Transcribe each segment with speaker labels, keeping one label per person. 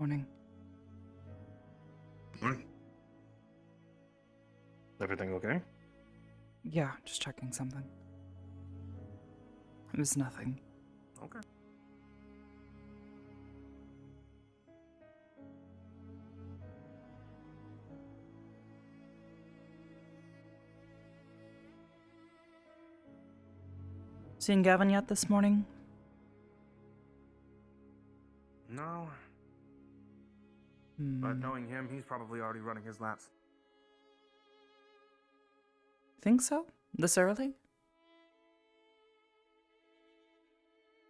Speaker 1: Morning.
Speaker 2: Morning. Everything okay?
Speaker 1: Yeah, just checking something. It was nothing.
Speaker 2: Okay.
Speaker 1: Seen Gavin yet this morning?
Speaker 2: No, but knowing him, he's probably already running his laps.
Speaker 1: Think so? This early?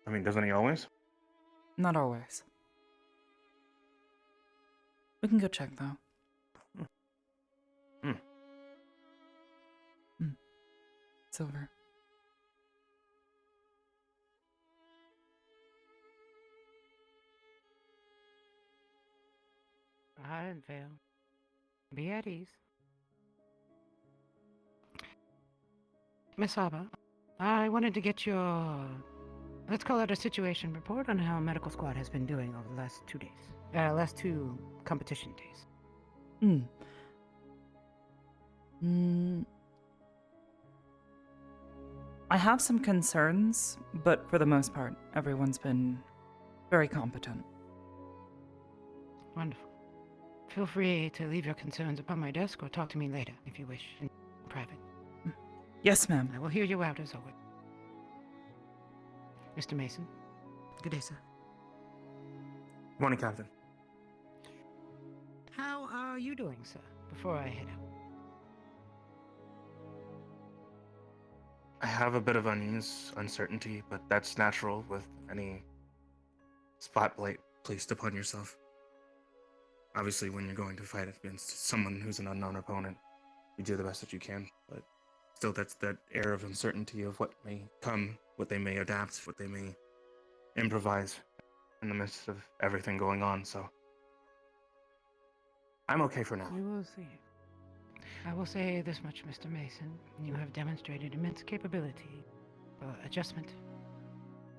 Speaker 2: I mean, doesn't he always?
Speaker 1: Not always. We can go check, though. It's over.
Speaker 3: I didn't fail. Be at ease. Miss Arbor, I wanted to get your, let's call it a situation report on how medical squad has been doing over the last 2 days. Last 2 competition days.
Speaker 1: I have some concerns, but for the most part, everyone's been very competent.
Speaker 3: Wonderful. Feel free to leave your concerns upon my desk or talk to me later if you wish, in private.
Speaker 1: Yes, ma'am.
Speaker 3: I will hear you out as always. Mr. Mason. Good day, sir.
Speaker 2: Morning, Captain.
Speaker 3: How are you doing, sir, before I head out?
Speaker 2: I have a bit of unease, uncertainty, but that's natural with any spotlight placed upon yourself. Obviously, when you're going to fight against someone who's an unknown opponent, you do the best that you can, but still that's that air of uncertainty of what may come, what they may adapt, what they may improvise in the midst of everything going on, so I'm okay for now.
Speaker 3: We will see. I will say this much, Mr. Mason. You have demonstrated immense capability for adjustment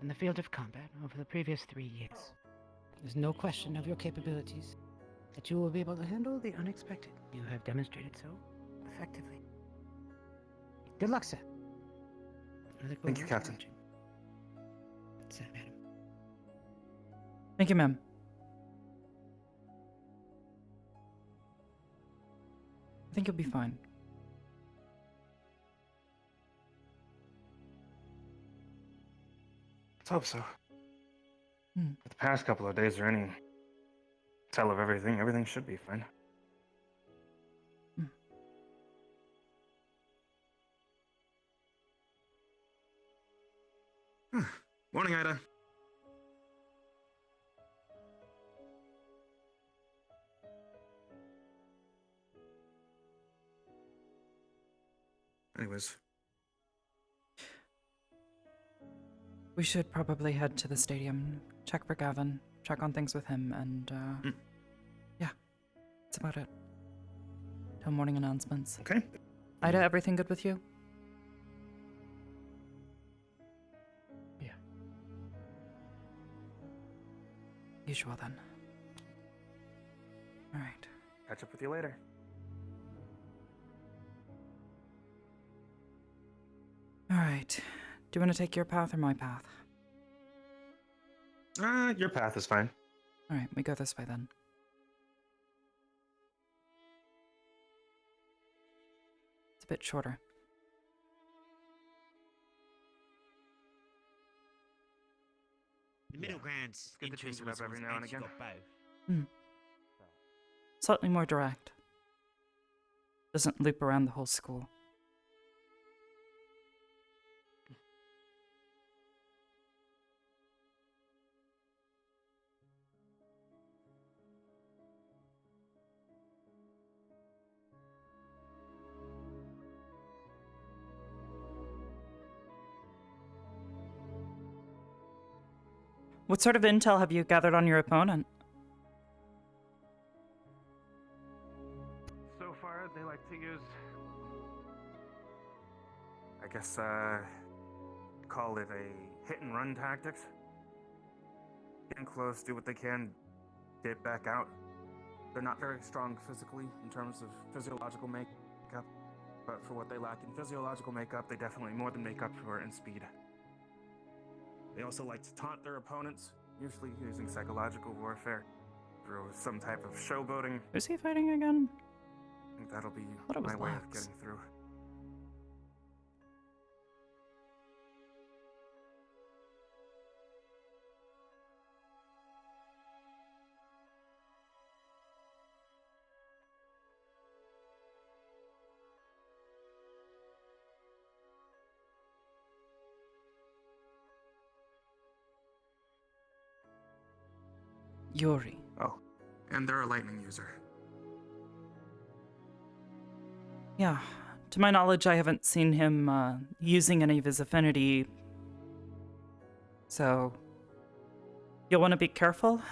Speaker 3: in the field of combat over the previous 3 years. There's no question of your capabilities, that you will be able to handle the unexpected. You have demonstrated so effectively. Good luck, sir.
Speaker 2: Thank you, Captain.
Speaker 3: Sir, madam.
Speaker 1: Thank you, ma'am. I think you'll be fine.
Speaker 2: Let's hope so.
Speaker 1: Hmm.
Speaker 2: For the past couple of days or any tell of everything should be fine. Morning, Ida. Anyways,
Speaker 1: We should probably head to the stadium, check for Gavin, check on things with him, and, yeah, that's about it. Till morning announcements.
Speaker 2: okay.
Speaker 1: Ida, everything good with you?
Speaker 3: Yeah.
Speaker 1: Usual then. Alright.
Speaker 2: Catch up with you later.
Speaker 1: Alright. Do you want to take your path or my path?
Speaker 2: Your path is fine.
Speaker 1: Alright, we go this way then. It's a bit shorter.
Speaker 4: The middle ground's
Speaker 2: good to change it up every
Speaker 4: one's
Speaker 2: now and
Speaker 4: actually
Speaker 2: again.
Speaker 4: got both.
Speaker 1: Slightly more direct. Doesn't loop around the whole school. What sort of intel have you gathered on your opponent?
Speaker 2: So far, they like to use, I guess, call it a hit and run tactics. Get in close, do what they can, get back out. They're not very strong physically in terms of physiological makeup, but for what they lack in physiological makeup, they definitely more than make up for it in speed. They also like to taunt their opponents, usually using psychological warfare through some type of showboating.
Speaker 1: Who's he fighting again?
Speaker 2: I think that'll be
Speaker 1: Thought it was
Speaker 2: my way of
Speaker 1: Lax.
Speaker 2: getting through.
Speaker 1: Yuri.
Speaker 2: Oh, and they're a lightning user.
Speaker 1: Yeah. To my knowledge, I haven't seen him using any of his affinity. So, you'll want to be careful.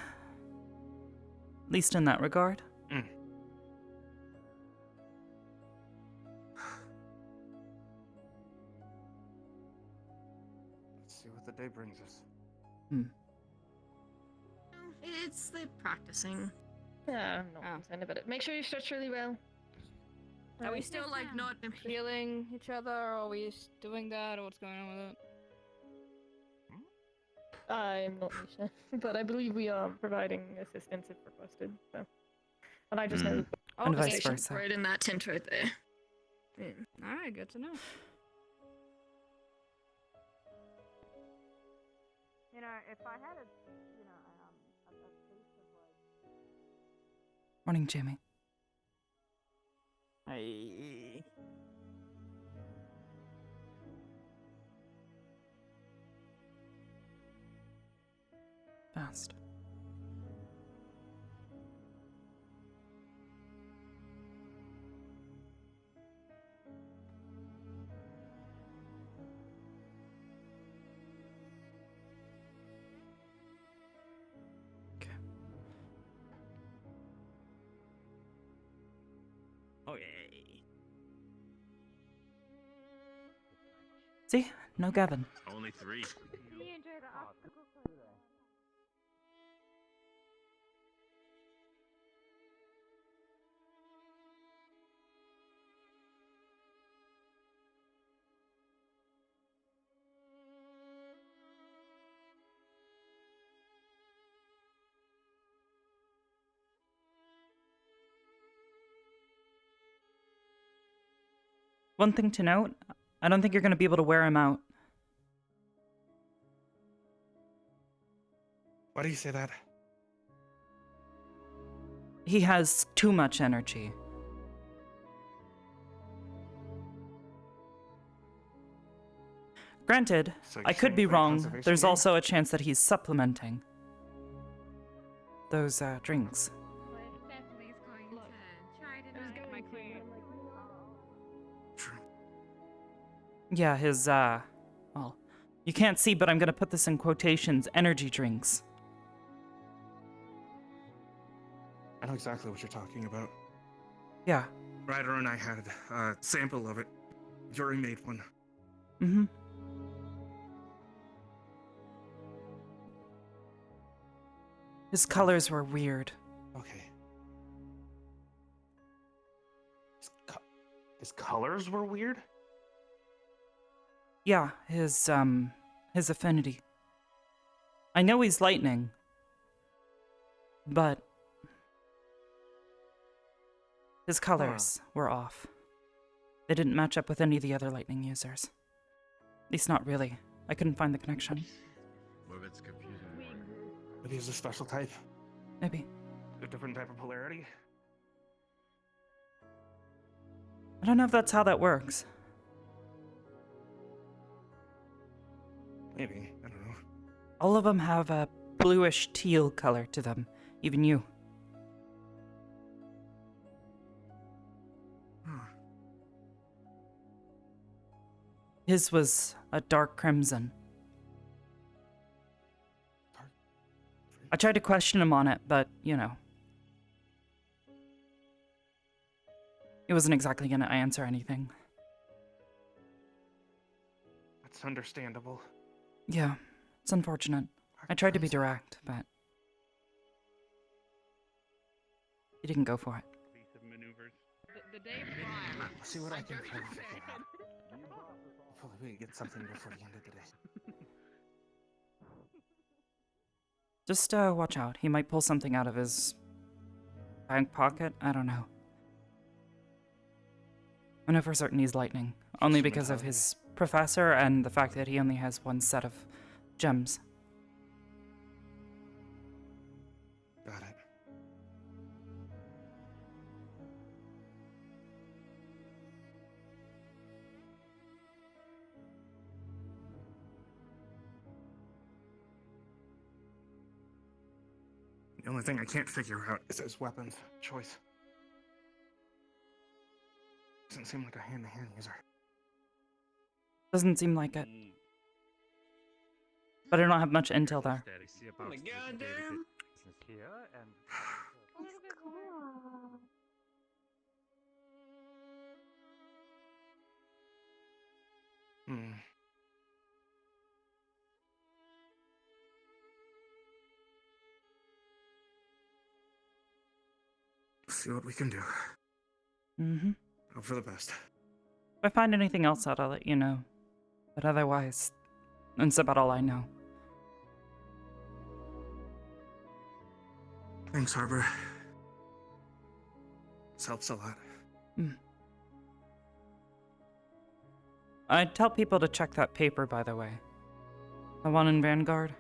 Speaker 1: At least in that regard.
Speaker 2: Mm. Let's see what the day brings us.
Speaker 5: It's the practicing.
Speaker 6: Yeah, I'm not concerned about it. Make sure you stretch really well.
Speaker 5: Are we still like not
Speaker 6: Healing each other, or are we doing that, or what's going on with it? I'm not sure, but I believe we are providing assistance if requested. So, and I just know.
Speaker 1: And vice
Speaker 5: station
Speaker 1: versa.
Speaker 5: right in that tent right there?
Speaker 6: Alright, good to know.
Speaker 7: You know, if I had a taste of like.
Speaker 1: Morning, Jamie.
Speaker 6: Hey.
Speaker 1: Fast.
Speaker 4: Oh, yay.
Speaker 1: See? No Gavin.
Speaker 4: Only 3.
Speaker 1: One thing to note, I don't think you're going to be able to wear him out.
Speaker 2: Why do you say that?
Speaker 1: He has too much energy. Granted,
Speaker 2: So you're
Speaker 1: I could
Speaker 2: saying
Speaker 1: be
Speaker 2: for a
Speaker 1: wrong.
Speaker 2: conservation
Speaker 1: There's
Speaker 2: game?
Speaker 1: also a chance that he's supplementing those drinks.
Speaker 5: Definitely going to try to
Speaker 6: Get my queen.
Speaker 2: True.
Speaker 1: Yeah, his, well, you can't see, but I'm gonna put this in quotations, energy drinks.
Speaker 2: I know exactly what you're talking about.
Speaker 1: Yeah.
Speaker 2: Ryder and I had a sample of it. Yuri made one.
Speaker 1: Mm-hmm. His colors were weird.
Speaker 2: Okay. His colors were weird?
Speaker 1: Yeah, his affinity. I know he's lightning, but his colors were off. They didn't match up with any of the other lightning users. At least not really. I couldn't find the connection.
Speaker 4: What if it's confusing?
Speaker 2: Maybe he's a special type?
Speaker 1: Maybe.
Speaker 2: A different type of polarity?
Speaker 1: I don't know if that's how that works.
Speaker 2: Maybe. I don't know.
Speaker 1: All of them have a bluish teal color to them. Even you.
Speaker 2: Huh.
Speaker 1: His was a dark crimson. I tried to question him on it, but, you know. He wasn't exactly gonna answer anything.
Speaker 2: That's understandable.
Speaker 1: Yeah, it's unfortunate. I tried to be direct, but You didn't go for it.
Speaker 4: Evasive maneuvers.
Speaker 5: The day prior.
Speaker 2: See what I can
Speaker 5: just
Speaker 2: figure
Speaker 5: said-
Speaker 2: out. Hopefully we can get something before the end of the day.
Speaker 1: Just watch out. He might pull something out of his back pocket. I don't know. I know for certain he's lightning, only because of his professor and the fact that he only has one set of gems.
Speaker 2: Got it. The only thing I can't figure out is his weapons choice. Doesn't seem like a hand-to-hand user.
Speaker 1: Doesn't seem like it. But I don't have much intel there.
Speaker 4: Oh my goddamn!
Speaker 2: Hmm. See what we can do.
Speaker 1: Mm-hmm.
Speaker 2: Hope for the best.
Speaker 1: If I find anything else out, I'll let you know. But otherwise, that's about all I know.
Speaker 2: Thanks, Arbor. This helps a lot.
Speaker 1: I tell people to check that paper, by the way. The one in Vanguard.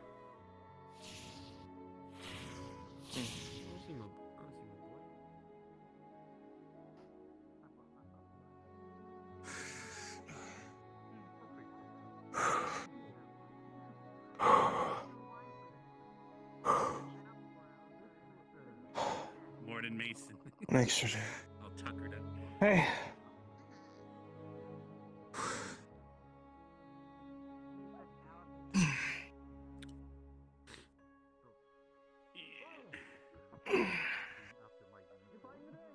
Speaker 4: Morning, Mason.
Speaker 2: Make sure to.
Speaker 4: I'll tuck her down.
Speaker 2: Hey.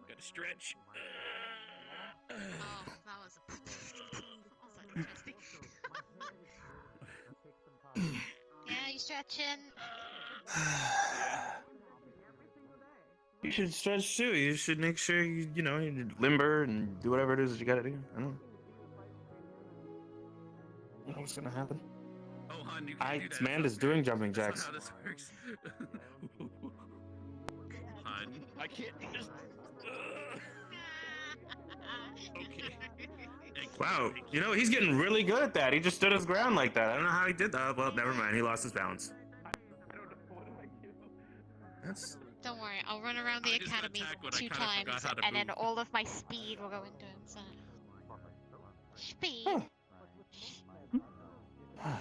Speaker 4: Gotta stretch.
Speaker 5: Oh, that was interesting.
Speaker 8: Yeah, you stretching?
Speaker 2: You should stretch too. You should make sure you know, you're limber and do whatever it is that you gotta do. I don't know. You know what's gonna happen?
Speaker 4: Oh, hon, you can't do that.
Speaker 2: Amanda's doing jumping
Speaker 4: That's
Speaker 2: jacks.
Speaker 4: not how this works. Hon, I can't just. Okay.
Speaker 2: Wow, you know, he's getting really good at that. He just stood his ground like that. I don't know how he did that. Well, never mind. He lost his balance. That's...
Speaker 8: Don't worry, I'll run around the
Speaker 4: I just
Speaker 8: academy
Speaker 4: attack when I
Speaker 8: 2
Speaker 4: kinda
Speaker 8: times,
Speaker 4: forgot how to
Speaker 8: and then
Speaker 4: move.
Speaker 8: all of my speed will go into it. So. Speed?
Speaker 2: Huh.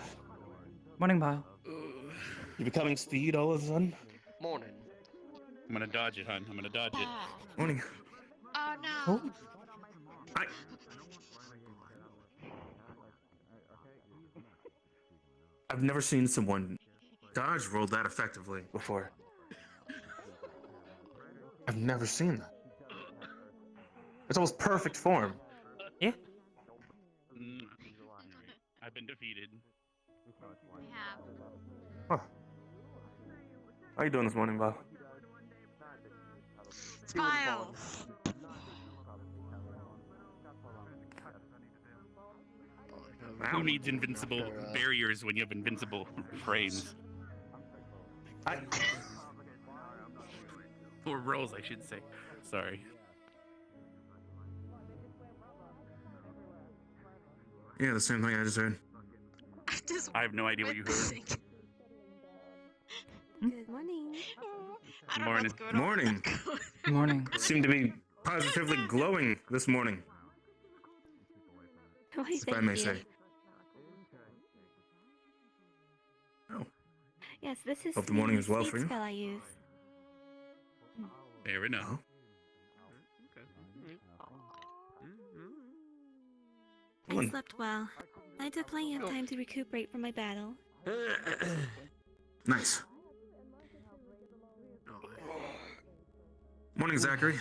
Speaker 1: Morning, Bio.
Speaker 2: You becoming speed all of a sudden?
Speaker 9: Morning.
Speaker 4: I'm gonna dodge it, hon. I'm gonna dodge it.
Speaker 8: Ah.
Speaker 2: Morning.
Speaker 8: Oh no!
Speaker 2: Oh. I've never seen someone dodge roll that effectively before. I've never seen that. It's almost perfect form.
Speaker 1: Yeah.
Speaker 4: I've been defeated.
Speaker 8: Yeah.
Speaker 2: Huh. How you doing this morning, Bob?
Speaker 8: Smile!
Speaker 4: Who needs invincible barriers when you have invincible frames? Or rolls, I should say. Sorry.
Speaker 2: Yeah, the same thing I just heard.
Speaker 4: I have no idea what you heard.
Speaker 10: Good morning.
Speaker 8: I don't know
Speaker 4: Morning.
Speaker 8: what's going on.
Speaker 2: Morning.
Speaker 1: Morning.
Speaker 2: Seem to be positively glowing this morning,
Speaker 10: Why,
Speaker 2: if I
Speaker 10: thank
Speaker 2: may
Speaker 10: you.
Speaker 2: say. Oh,
Speaker 10: Yes, this is
Speaker 2: Hope the morning
Speaker 10: the
Speaker 2: is well
Speaker 10: seed
Speaker 2: for you.
Speaker 10: spell I use.
Speaker 4: Fair enough.
Speaker 2: oh.
Speaker 10: I slept well. I took plenty of time to recuperate from my battle.
Speaker 2: Nice. Morning, Zachary.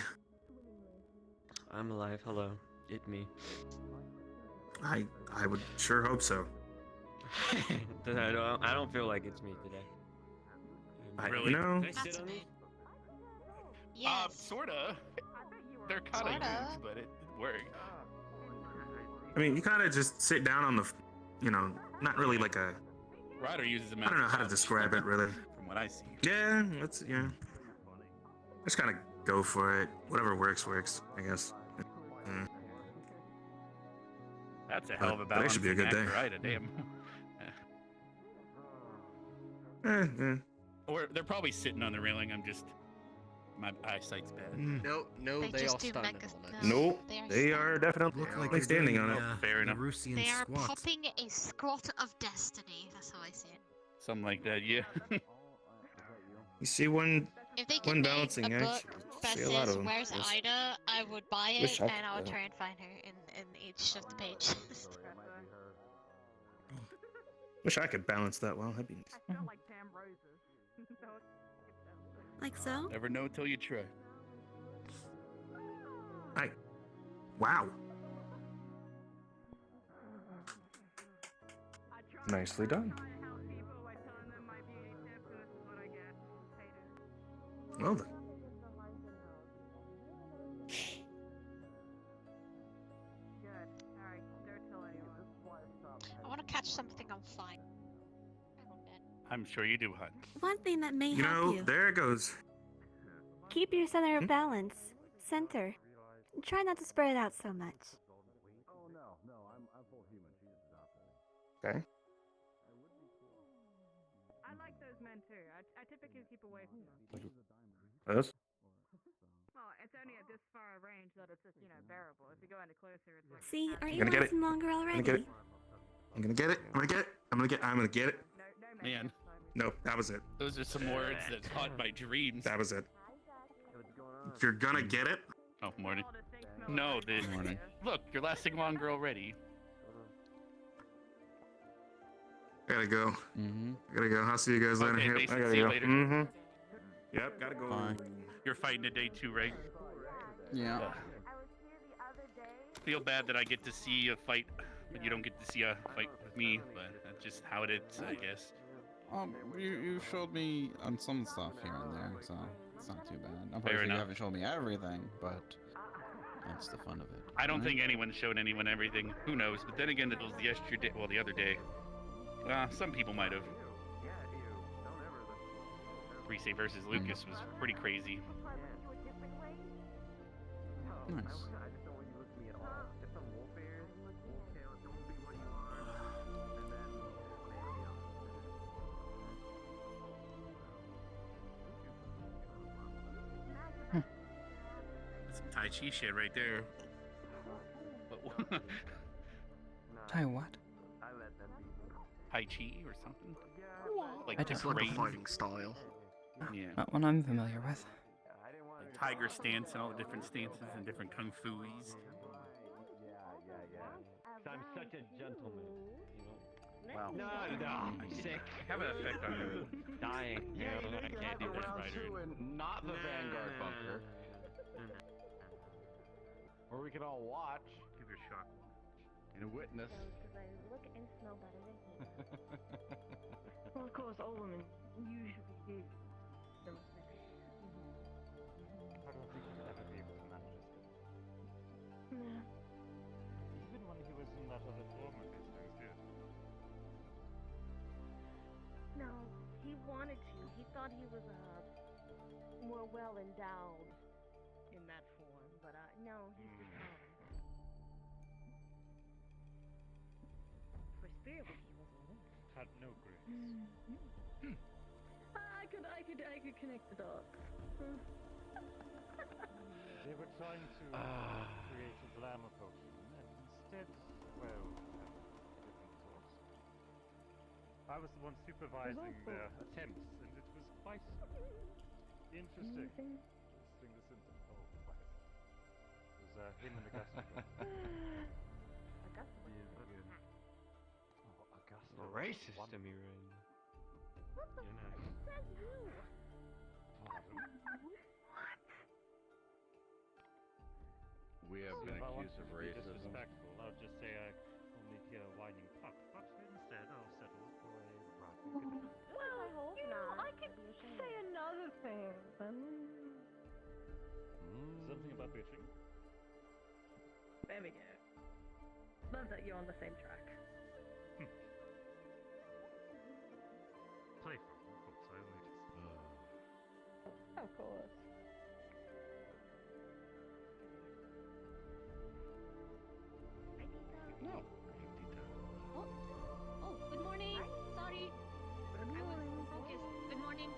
Speaker 9: I'm alive. Hello. It me.
Speaker 2: I would sure hope so.
Speaker 9: I don't feel like it's me today.
Speaker 2: I,
Speaker 4: Really?
Speaker 2: you know,
Speaker 9: Can I sit
Speaker 8: That's
Speaker 9: on
Speaker 8: me.
Speaker 9: this?
Speaker 8: Yes.
Speaker 4: Sorta. They're kind of
Speaker 8: Sorta.
Speaker 4: huge, but it worked.
Speaker 2: I mean, you kind of just sit down on the, not really like a.
Speaker 4: Ryder uses them.
Speaker 2: I don't know how to describe it really.
Speaker 4: From what I see.
Speaker 2: Yeah, just kind of go for it. Whatever works, I guess.
Speaker 4: That's a hell of a
Speaker 2: But today should be a good day.
Speaker 4: Ryder, damn. Or they're probably sitting on the railing. My eyesight's bad.
Speaker 11: No,
Speaker 8: They
Speaker 11: they
Speaker 8: just
Speaker 11: all
Speaker 8: do
Speaker 11: stand
Speaker 8: mega-
Speaker 11: on it.
Speaker 8: no.
Speaker 2: Nope, they are definitely
Speaker 12: Look like
Speaker 2: like standing on it.
Speaker 4: Fair enough.
Speaker 12: Russian
Speaker 8: They are
Speaker 12: squat.
Speaker 8: popping a squat of destiny. That's how I see it.
Speaker 4: Something like that, yeah.
Speaker 2: You see one
Speaker 8: If they
Speaker 2: One
Speaker 8: could make
Speaker 2: balancing
Speaker 8: a
Speaker 2: act,
Speaker 8: book
Speaker 2: you
Speaker 8: that
Speaker 2: see a lot
Speaker 8: says
Speaker 2: of them.
Speaker 8: "Where's
Speaker 2: Yes.
Speaker 8: Ida," I would buy it
Speaker 2: Wish I
Speaker 8: and I would
Speaker 2: could.
Speaker 8: try and find her in each of the pages.
Speaker 2: Wish I could balance that well. That'd be nice.
Speaker 7: I felt like Tam Roses.
Speaker 10: Like so?
Speaker 4: Never know till you try.
Speaker 2: Wow. Nicely done. Well then.
Speaker 8: I want to catch something on fire.
Speaker 4: I'm sure you do, hon.
Speaker 10: One thing that may
Speaker 2: You
Speaker 10: help
Speaker 2: know,
Speaker 10: you.
Speaker 2: there it goes.
Speaker 10: Keep your center of balance. Center. Try not to spread it out so much.
Speaker 2: Okay.
Speaker 7: I like those men too. I typically keep away from them.
Speaker 2: Yes.
Speaker 7: Well, it's only at this far range that it's bearable. If you go any closer, it's like.
Speaker 10: See, are you
Speaker 2: gonna get it.
Speaker 10: lasting longer already?
Speaker 2: I'm gonna get it. I'm gonna get it.
Speaker 4: Man,
Speaker 2: Nope, that was it.
Speaker 4: those are some words that haunt my dreams.
Speaker 2: That was it. You're gonna get it?
Speaker 4: Oh, morning. No,
Speaker 12: Morning.
Speaker 4: Look, you're lasting longer already.
Speaker 2: Gotta go.
Speaker 12: Mm-hmm.
Speaker 2: Gotta go. I'll see you guys later.
Speaker 4: Okay,
Speaker 2: Yep,
Speaker 4: Mason,
Speaker 2: I gotta
Speaker 4: see you
Speaker 2: go.
Speaker 4: later.
Speaker 2: Mm-hmm. Yep, gotta go.
Speaker 12: Bye.
Speaker 4: You're fighting today too, right?
Speaker 12: Yeah.
Speaker 4: Feel bad that I get to see a fight, but you don't get to see a fight with me. But that's just how it is, I guess.
Speaker 12: You showed me on some stuff here and there, so it's not too bad. I'm
Speaker 4: Fair
Speaker 12: pretty sure you
Speaker 4: enough.
Speaker 12: haven't shown me everything, but that's the fun of it.
Speaker 4: I don't
Speaker 12: right?
Speaker 4: think anyone showed anyone everything. Who knows? But then again, it was yesterday. Well, the other day. Some people might have. Reese versus Lucas was pretty crazy.
Speaker 12: Nice.
Speaker 4: That's some Tai Chi shit right there. But
Speaker 1: Tai what?
Speaker 4: Tai Chi or something? Like
Speaker 1: I don't
Speaker 11: It's like a
Speaker 4: range.
Speaker 11: fighting style.
Speaker 4: Yeah.
Speaker 1: Not one I'm familiar with.
Speaker 4: Like tiger stance and all the different stances and different kung fuis.
Speaker 13: I'm such a gentleman.
Speaker 4: Wow.
Speaker 13: No, sick.
Speaker 4: Have an effect on you.
Speaker 13: Dying.
Speaker 4: Yeah, I can't do this, Ryder.
Speaker 13: Not the Vanguard bunker. Where we can all watch.
Speaker 4: Give your shock.
Speaker 13: And witness.
Speaker 6: Look and smell better than he. Well, of course, all women usually do.
Speaker 13: I don't think you'll ever be able to manage this.
Speaker 6: No.
Speaker 13: Even when he was in that other form of his, he was good.
Speaker 6: No, he wanted to. He thought he was more well endowed in that form, but no, he's just for spirit he was a woman.
Speaker 13: Had no grace.
Speaker 6: I could connect the dots.
Speaker 13: They were trying to create a glamour potion, and instead, well, different source. I was the one supervising their attempts, and it was quite interesting. Listening to symptoms. Oh, quite. It was him and Augusta.
Speaker 6: Augusta.
Speaker 13: Oh, Augusta.
Speaker 9: Racist to me right now.
Speaker 6: What the
Speaker 9: You know.
Speaker 6: fuck said you?
Speaker 13: We
Speaker 14: have been accused of racism.
Speaker 13: Disrespectful, I'll just say I only hear whining fuck. But instead, I'll settle for a rotten
Speaker 6: Well, I could say another thing.
Speaker 13: Something about bitching?
Speaker 6: There we go. Love that you're on the same track.
Speaker 13: Playful, of course. I only just.
Speaker 6: Of course.
Speaker 12: No.
Speaker 5: Oh, good morning. Sorry. I was focused. Good morning.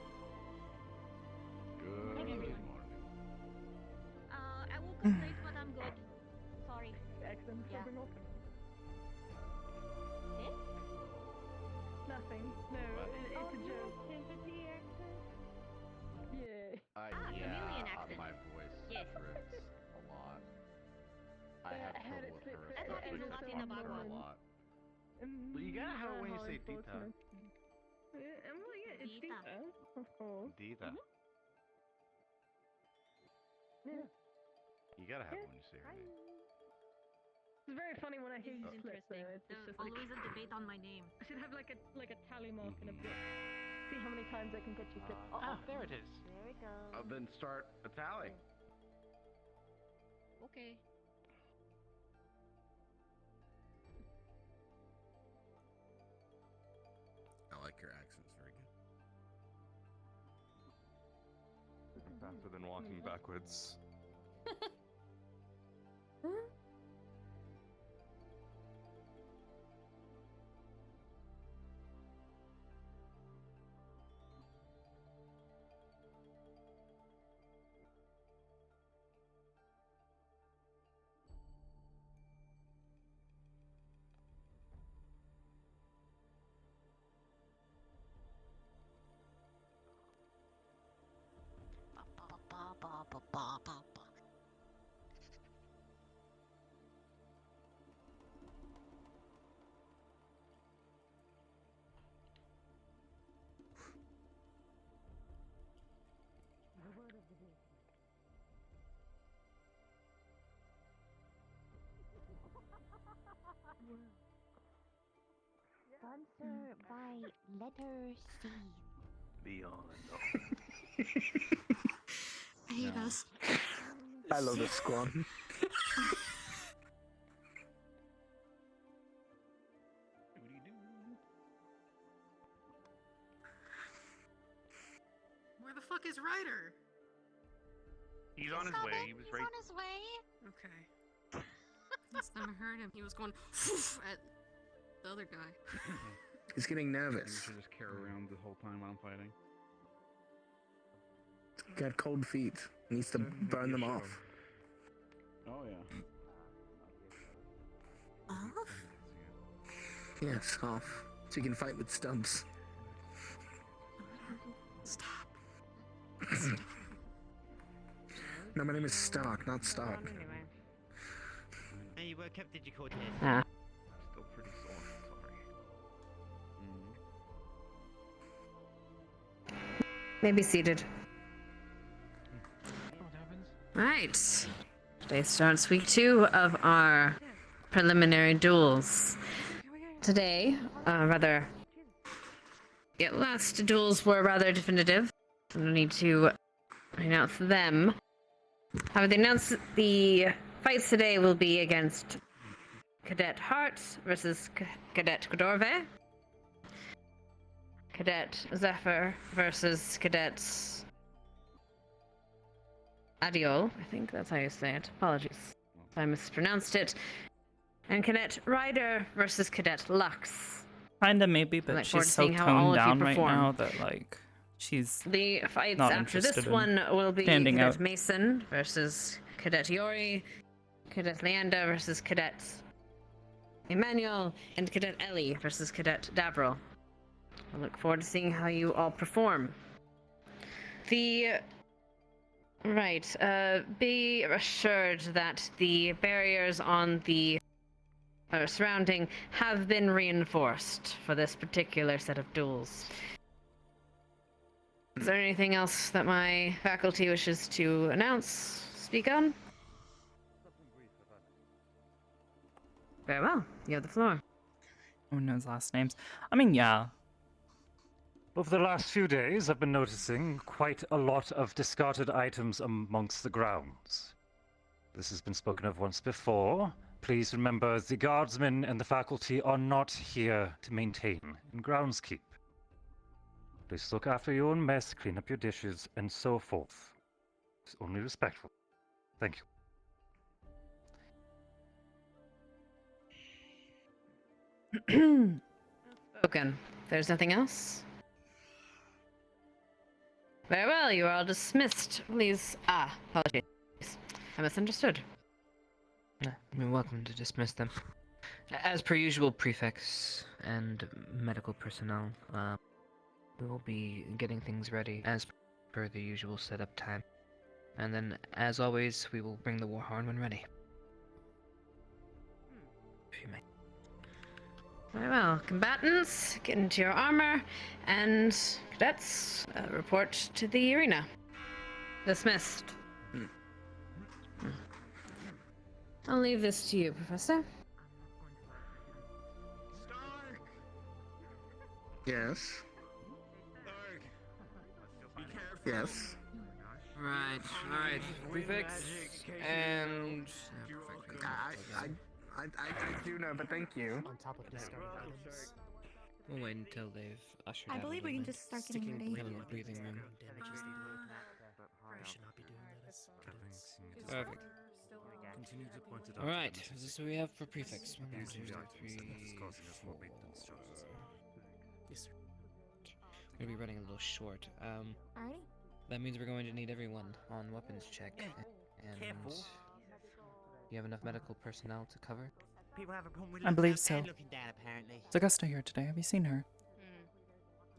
Speaker 12: Good morning.
Speaker 5: I woke up late, but I'm good. Sorry.
Speaker 6: Excellent.
Speaker 5: Yeah.
Speaker 6: Something open.
Speaker 5: Eh?
Speaker 6: Nothing. No, it's a joke.
Speaker 5: Sympathy accent?
Speaker 6: Yeah.
Speaker 5: chameleon accent.
Speaker 11: My voice
Speaker 5: Yes.
Speaker 11: drifts a lot. I have trouble with her.
Speaker 5: That's what
Speaker 11: especially
Speaker 5: it's
Speaker 11: because
Speaker 5: Latin
Speaker 11: I talk
Speaker 5: Bagua.
Speaker 11: a lot. But you gotta have it when you say Dita.
Speaker 6: Well, yeah, it's
Speaker 5: Dita.
Speaker 6: Dita, of course.
Speaker 11: Dita.
Speaker 6: Yeah.
Speaker 11: You gotta have it when you say her name.
Speaker 6: It's very funny when I hear
Speaker 5: This
Speaker 6: you
Speaker 5: is
Speaker 6: slip
Speaker 5: interesting.
Speaker 6: though. It's
Speaker 5: There's
Speaker 6: just
Speaker 5: always
Speaker 6: like,
Speaker 5: a debate on my name.
Speaker 6: I should have like a tally mark in a book. See how many times I can get you slipped.
Speaker 3: There it is.
Speaker 5: There it goes.
Speaker 11: Then start a tally.
Speaker 5: Okay.
Speaker 12: I like your accent. It's very good.
Speaker 14: Faster than walking backwards.
Speaker 5: Sponsored by letter C.
Speaker 4: Beyond.
Speaker 8: I hate us.
Speaker 2: I love this squad.
Speaker 8: Where the fuck is Ryder?
Speaker 4: He's on his way. He was right.
Speaker 5: on his way.
Speaker 8: Okay. Last time I heard him, he was going at the other guy.
Speaker 2: He's getting
Speaker 12: You
Speaker 2: nervous.
Speaker 12: should just carry around the whole time while I'm fighting.
Speaker 2: Got cold feet. Needs to burn them off.
Speaker 12: Oh yeah.
Speaker 8: Off?
Speaker 2: Yes, off. So you can fight with stubs.
Speaker 8: Stop.
Speaker 2: No, my name is Stark, not Stark.
Speaker 3: Anyway.
Speaker 11: Hey, what kept did you call it?
Speaker 3: Ah.
Speaker 4: Still pretty sore. Sorry.
Speaker 15: Maybe seated.
Speaker 3: What happens?
Speaker 15: Right. Today starts week 2 of our preliminary duels. Today, last duels were rather definitive. I don't need to announce them. However, the fights today will be against Cadet Hart versus Cadet Godorve, Cadet Zephyr versus Cadet Adiol. I think that's how you say it. Apologies if I mispronounced it. And Cadet Ryder versus Cadet Lux.
Speaker 1: Kinda maybe, but
Speaker 15: look forward
Speaker 1: she's
Speaker 15: to
Speaker 1: so
Speaker 15: seeing how all
Speaker 1: toned
Speaker 15: of you
Speaker 1: down right
Speaker 15: perform.
Speaker 1: now that like she's
Speaker 15: The fights
Speaker 1: not
Speaker 15: after this
Speaker 1: interested in
Speaker 15: one will be
Speaker 1: standing
Speaker 15: Cadet
Speaker 1: out.
Speaker 15: Mason versus Cadet Yori, Cadet Leander versus Cadet Emmanuel, and Cadet Ellie versus Cadet Davril. I look forward to seeing how you all perform. Be assured that the barriers on the surrounding have been reinforced for this particular set of duels. Is there anything else that my faculty wishes to announce, speak on? Very well, you have the floor.
Speaker 1: Who knows last names? I mean, yeah.
Speaker 13: Over the last few days, I've been noticing quite a lot of discarded items amongst the grounds.
Speaker 16: This has been spoken of once before. Please remember, the guardsmen and the faculty are not here to maintain and groundskeep. Please look after your own mess, clean up your dishes, and so forth. It's only respectful. Thank
Speaker 15: you. Spoken. There's nothing else? Very well, you are all dismissed. Please. Apologies. I misunderstood.
Speaker 17: You're welcome to dismiss them. As per usual, prefects and medical personnel, we will be getting things ready as per the usual setup time. And then, as always, we will bring the war horn when ready. If you may.
Speaker 15: Very well. Combatants, get into your armor, and cadets, report to the arena. Dismissed. I'll leave this to you, Professor.
Speaker 2: Yes. Yes.
Speaker 17: Right. Prefects and...
Speaker 2: I do know, but thank you.
Speaker 18: On top of discarded items.
Speaker 17: We'll wait until they've ushered
Speaker 10: I
Speaker 17: out
Speaker 10: believe
Speaker 17: a
Speaker 10: we can
Speaker 17: little
Speaker 10: just start getting ready.
Speaker 17: bit. Little breathing room.
Speaker 18: Damages they do. We should not be doing that as cadets.
Speaker 17: Perfect. Alright, this is what we have for prefects. 1, 2, 3, 4.
Speaker 18: Yes, sir.
Speaker 17: We're gonna be running a little short.
Speaker 10: Alrighty.
Speaker 17: That means we're going to need everyone on weapons check. And you have enough medical personnel to cover?
Speaker 19: People have a problem with
Speaker 1: I believe so.
Speaker 19: looking down, apparently.
Speaker 1: Is Augusta here today? Have you seen her?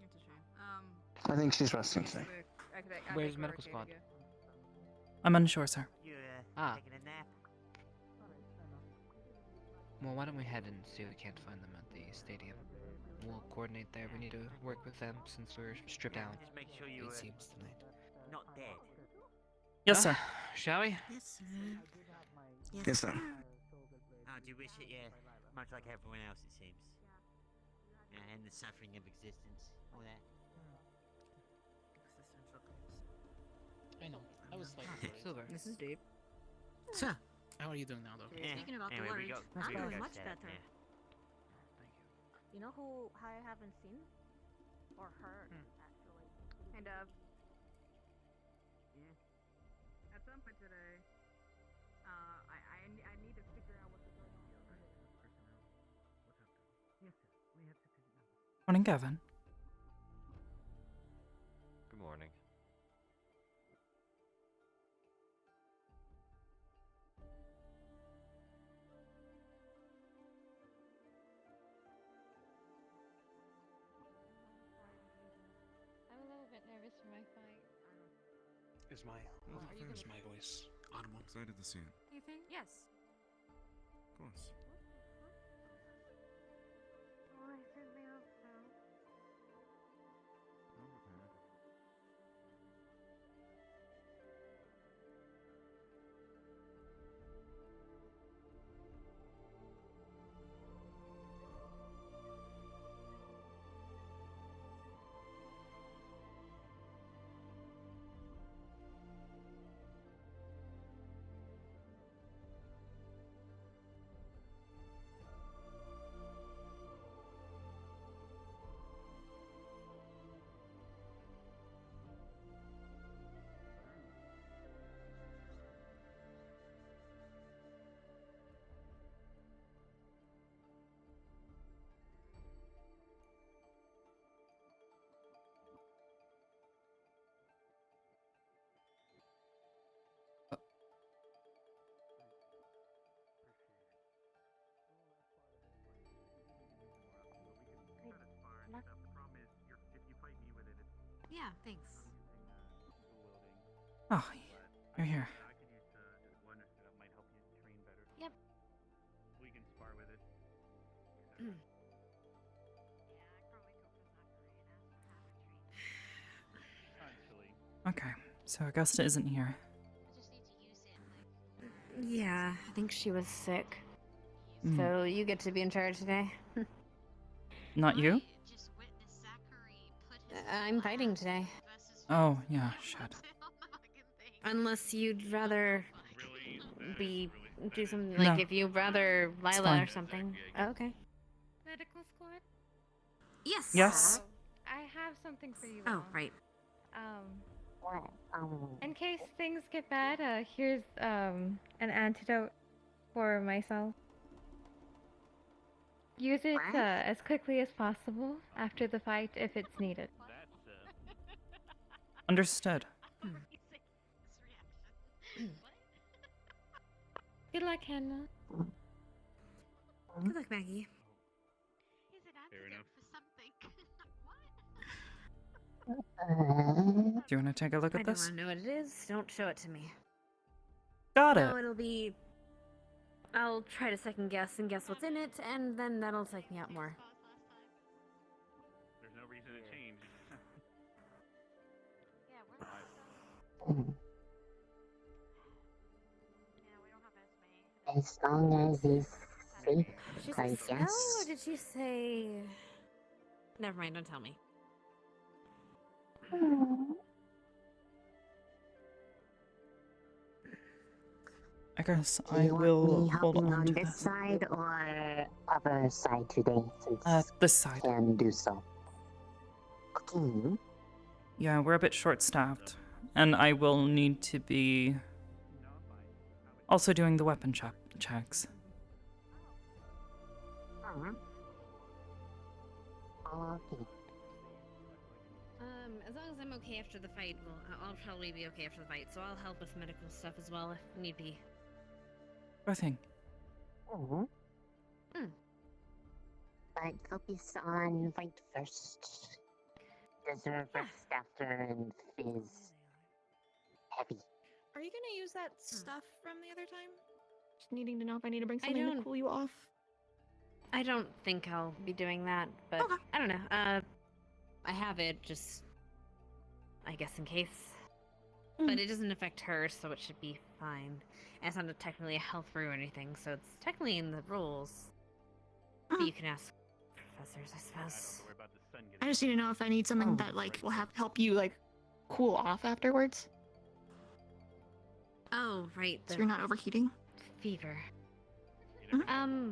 Speaker 8: It's a shame.
Speaker 2: I think she's resting today.
Speaker 17: Where's the medical squad?
Speaker 1: I'm unsure, sir.
Speaker 19: You taking a nap?
Speaker 17: Well, why don't we head and see if we can't find them at the stadium? We'll coordinate there. We need to work with them since we're stripped down.
Speaker 19: Just make sure you
Speaker 17: It seems tonight.
Speaker 19: not dead.
Speaker 1: Yes, sir.
Speaker 17: Shall we?
Speaker 10: Yes, sir.
Speaker 2: Yes, sir.
Speaker 19: Oh, do you wish it, yeah? Much like everyone else, it seems. And the suffering of existence, all that.
Speaker 18: I know. I was like,
Speaker 15: Silver. This is deep.
Speaker 18: Sir. How are you doing now, though?
Speaker 8: Speaking about the
Speaker 19: Anyway,
Speaker 8: words,
Speaker 6: I'm
Speaker 19: we
Speaker 6: doing
Speaker 19: got
Speaker 6: much
Speaker 19: set,
Speaker 6: better.
Speaker 19: yeah.
Speaker 6: You know who I haven't seen or heard actually?
Speaker 7: Kind of. At some point today, I need to figure out what's going on.
Speaker 1: Morning, Gavin.
Speaker 14: Good morning.
Speaker 15: I'm a little bit nervous for my fight.
Speaker 18: Is my voice audible?
Speaker 14: Excited to see it.
Speaker 8: you think? Yes.
Speaker 14: Of course.
Speaker 6: Oh, he sent me off now.
Speaker 8: Yeah, thanks.
Speaker 1: Oh, you're here.
Speaker 8: Yep.
Speaker 13: We can spar with it.
Speaker 1: Okay, so Augusta isn't here.
Speaker 10: Yeah, I think she was sick.
Speaker 15: So you get to be in charge today?
Speaker 1: Not you?
Speaker 15: I'm fighting today.
Speaker 1: Oh, yeah, shit.
Speaker 15: Unless you'd rather do something like
Speaker 1: No.
Speaker 15: if you'd rather
Speaker 1: It's
Speaker 15: Lila
Speaker 1: fine.
Speaker 15: or something. Oh, okay.
Speaker 5: Medical squad?
Speaker 8: Yes.
Speaker 1: Yes.
Speaker 5: I have something for you
Speaker 15: Oh,
Speaker 5: all.
Speaker 15: right.
Speaker 5: In case things get bad, here's an antidote for myself. Use it as quickly as possible after the fight if it's needed.
Speaker 1: Understood.
Speaker 5: Good luck, Hannah.
Speaker 15: Good luck, Maggie.
Speaker 4: Fair enough.
Speaker 1: Do you want to take a look
Speaker 15: I
Speaker 1: at
Speaker 15: don't
Speaker 1: this?
Speaker 15: want to know what it is. Don't show it to me.
Speaker 1: Got
Speaker 15: No,
Speaker 1: it.
Speaker 15: it'll be. I'll try to second guess and guess what's in it, and then that'll psych me out more.
Speaker 4: There's no reason to change.
Speaker 20: As long as it's safe,
Speaker 15: Did
Speaker 20: I
Speaker 15: she say spell, or
Speaker 20: guess.
Speaker 15: did she say? Never mind. Don't tell me.
Speaker 1: I guess
Speaker 20: Do
Speaker 1: I
Speaker 20: you want
Speaker 1: will
Speaker 20: me
Speaker 1: hold
Speaker 20: helping
Speaker 1: on to
Speaker 20: this
Speaker 1: this.
Speaker 20: side or other side today, since
Speaker 1: This side.
Speaker 20: can do so. Okay.
Speaker 1: Yeah, we're a bit short-staffed, and I will need to be also doing the weapon checks.
Speaker 20: Okay.
Speaker 15: As long as I'm okay after the fight, well, I'll probably be okay after the fight, so I'll help with medical stuff as well if need be.
Speaker 1: Sure thing.
Speaker 20: But focus on fight first. Deserve rest after and fizz heavy.
Speaker 8: Are you gonna use that stuff from the other time?
Speaker 10: Just needing to know if I need to bring something to cool you off.
Speaker 15: I don't think I'll be doing that, but I don't know. I have it, just I guess in case. But it doesn't affect her, so it should be fine. And it's not technically a health brew or anything, so it's technically in the rules. But you can ask professors, I suppose.
Speaker 10: I just need to know if I need something that like will help you like cool off afterwards.
Speaker 15: Oh, right.
Speaker 10: So you're not overheating.
Speaker 15: Fever.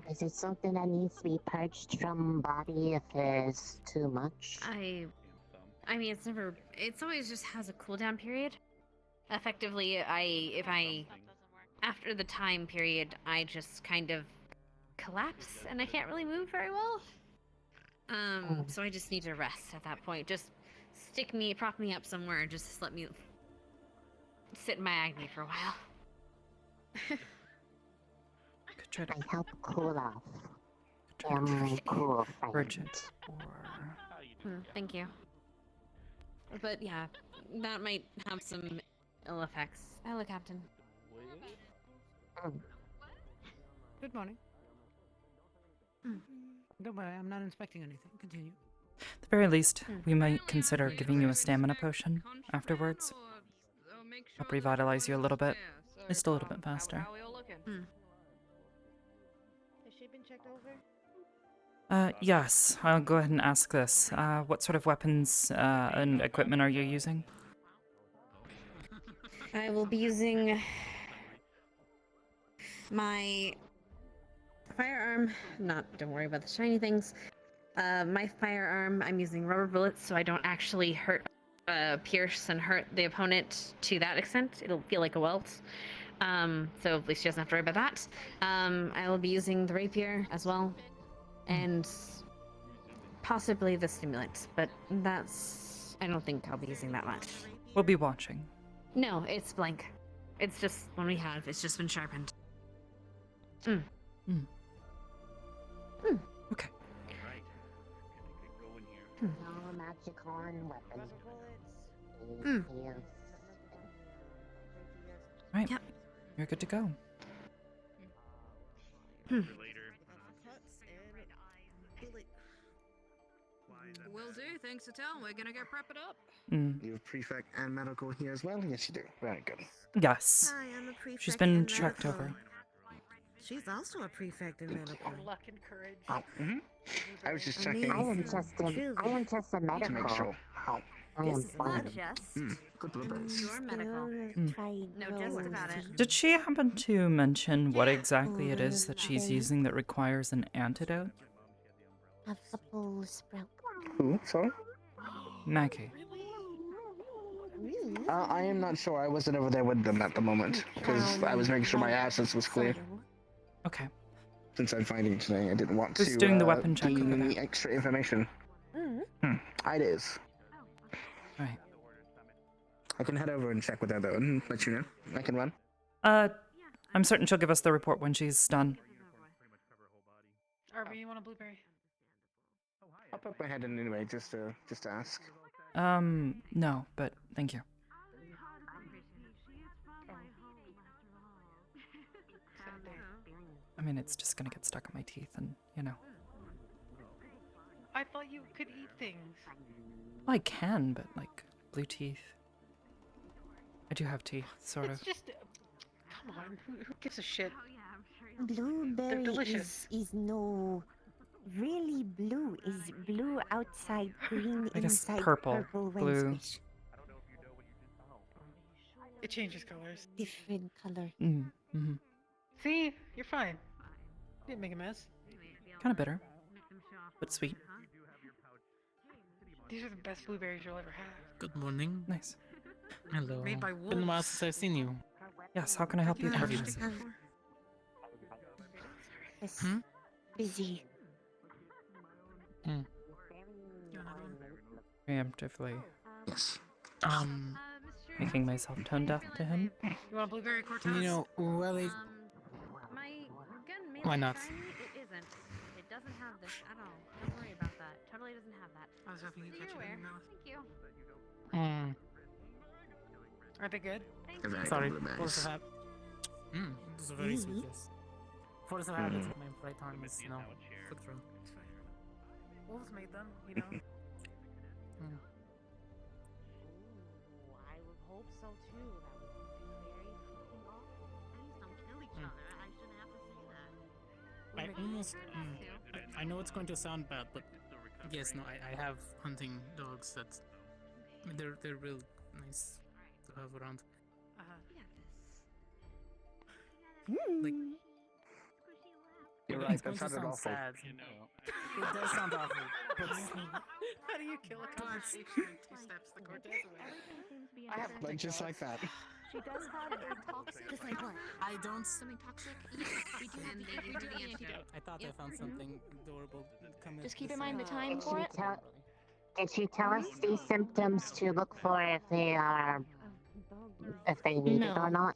Speaker 20: Is it something that needs to be purged from body if there's too much?
Speaker 15: I mean, it's always just has a cooldown period. Effectively, if I after the time period, I just kind of collapse and I can't really move very well. So I just need to rest at that point. Just prop me up somewhere and just let me sit in my agony for a while.
Speaker 20: I help cool off. Cool fight.
Speaker 1: Bridget.
Speaker 15: Thank you. But yeah, that might have some ill effects. Hello, Captain.
Speaker 3: Good morning. Don't worry, I'm not inspecting anything. Continue.
Speaker 1: At the very least, we might consider giving you a stamina potion afterwards. Help revitalize you a little bit. Just a little bit faster.
Speaker 6: Has she been checked over?
Speaker 1: Yes, I'll go ahead and ask this. What sort of weapons and equipment are you using?
Speaker 15: I will be using my firearm. Don't worry about the shiny things. My firearm, I'm using rubber bullets, so I don't actually pierce and hurt the opponent to that extent. It'll feel like a welt. So at least she doesn't have to worry about that. I will be using the rapier as well, and possibly the stimulant, but I don't think I'll be using that much.
Speaker 1: We'll be watching.
Speaker 15: No, it's blank. It's just one we have. It's just been sharpened.
Speaker 1: Okay.
Speaker 20: No magic on weapons.
Speaker 1: Right. Yep. You're good to go.
Speaker 8: Will do. Thanks to tell. We're gonna go prep it up.
Speaker 2: You have prefect and medical here as well? Yes, you do. Very good.
Speaker 1: Yes.
Speaker 21: Hi, I'm a prefect.
Speaker 1: She's been
Speaker 21: in
Speaker 1: checked
Speaker 21: medical.
Speaker 1: over.
Speaker 21: She's also a prefect in medical.
Speaker 6: Luck and courage.
Speaker 2: Oh, I was just
Speaker 21: I
Speaker 2: checking.
Speaker 21: mean,
Speaker 20: I am just a medical.
Speaker 2: To make sure.
Speaker 20: I
Speaker 10: This
Speaker 20: am
Speaker 10: is not
Speaker 20: fine.
Speaker 10: just.
Speaker 2: Good blueberries.
Speaker 15: Pure medical.
Speaker 10: Try
Speaker 15: No jest about it.
Speaker 1: Did she happen to mention what exactly it is that she's using that requires an antidote?
Speaker 20: Apple sprout.
Speaker 2: Who? Sorry?
Speaker 1: Maggie.
Speaker 2: I am not sure. I wasn't over there with them at the moment because I was making sure my absence was clear.
Speaker 1: Okay.
Speaker 2: Since I'm fighting today, I didn't want
Speaker 1: Who's
Speaker 2: to
Speaker 1: doing the weapon check
Speaker 2: gain
Speaker 1: over
Speaker 2: any
Speaker 1: there?
Speaker 2: extra information. It is.
Speaker 1: Right.
Speaker 2: I can head over and check with her though and let you know. I can run.
Speaker 1: I'm certain she'll give us the report when she's done.
Speaker 3: Arbor, you want a blueberry?
Speaker 2: I'll poke my head in anyway, just to ask.
Speaker 1: No, but thank you. I mean, it's just gonna get stuck in my teeth and, you know.
Speaker 3: I thought you could eat things.
Speaker 1: Well, I can, but, like, blue teeth. I do have teeth, sort of.
Speaker 3: It's just... come on, who gives a shit?
Speaker 20: Blueberry
Speaker 3: delicious.
Speaker 20: is no really blue. Is blue outside, green
Speaker 1: I guess
Speaker 20: inside,
Speaker 1: purple,
Speaker 20: when
Speaker 1: blue.
Speaker 20: switched.
Speaker 3: It changes colors.
Speaker 20: Different color.
Speaker 1: Mm-hmm.
Speaker 3: See? You're fine. Didn't make a mess.
Speaker 1: Kind of bitter, but sweet.
Speaker 3: These are the best blueberries you'll ever have.
Speaker 18: Good morning.
Speaker 1: Nice.
Speaker 18: Hello.
Speaker 3: Made by
Speaker 18: Been a while
Speaker 3: wolves.
Speaker 18: since I've seen you.
Speaker 1: Yes, how can I help you?
Speaker 18: How have you
Speaker 1: Curtis?
Speaker 18: been?
Speaker 20: Yes.
Speaker 18: Hmm?
Speaker 20: Busy.
Speaker 1: Preemptively
Speaker 2: Yes.
Speaker 1: making myself tone deaf to him.
Speaker 3: You want a blueberry Cortez?
Speaker 18: You know, well,
Speaker 5: My gun may
Speaker 18: Why
Speaker 5: look
Speaker 18: not?
Speaker 5: shiny, it isn't. It doesn't have this at all. Don't worry about that. Totally doesn't have that.
Speaker 3: I was hoping you'd
Speaker 5: So
Speaker 3: catch
Speaker 5: you're
Speaker 3: it in
Speaker 5: aware.
Speaker 3: your mouth.
Speaker 5: Thank you.
Speaker 3: Are they good?
Speaker 18: Sorry,
Speaker 2: Blueberries.
Speaker 18: what does that? This is very sweet, yes. For the habit of my right arm is, you know, cooked through.
Speaker 3: Wolves made them, you know.
Speaker 6: I would hope so too. That would be very fucking awful. Please don't kill each other. I shouldn't have to say that.
Speaker 18: I almost, I know it's going to sound bad, but yes, no, I have hunting dogs that, they're real nice to have around. Like,
Speaker 2: You're
Speaker 18: it's
Speaker 2: right,
Speaker 18: going
Speaker 2: that
Speaker 18: to
Speaker 2: sounded
Speaker 18: sound
Speaker 2: awful.
Speaker 18: sad. It does sound awful, but
Speaker 3: How do you kill a conversation in 2 steps? The Cortez away. I have
Speaker 2: Like just like that.
Speaker 8: She does have a toxic. Just like what?
Speaker 18: I don't.
Speaker 8: Something toxic. We do the antidote.
Speaker 18: I thought I found something adorable.
Speaker 8: Just keep in mind the time for it.
Speaker 20: Did she tell us these symptoms to look for if they need it or not?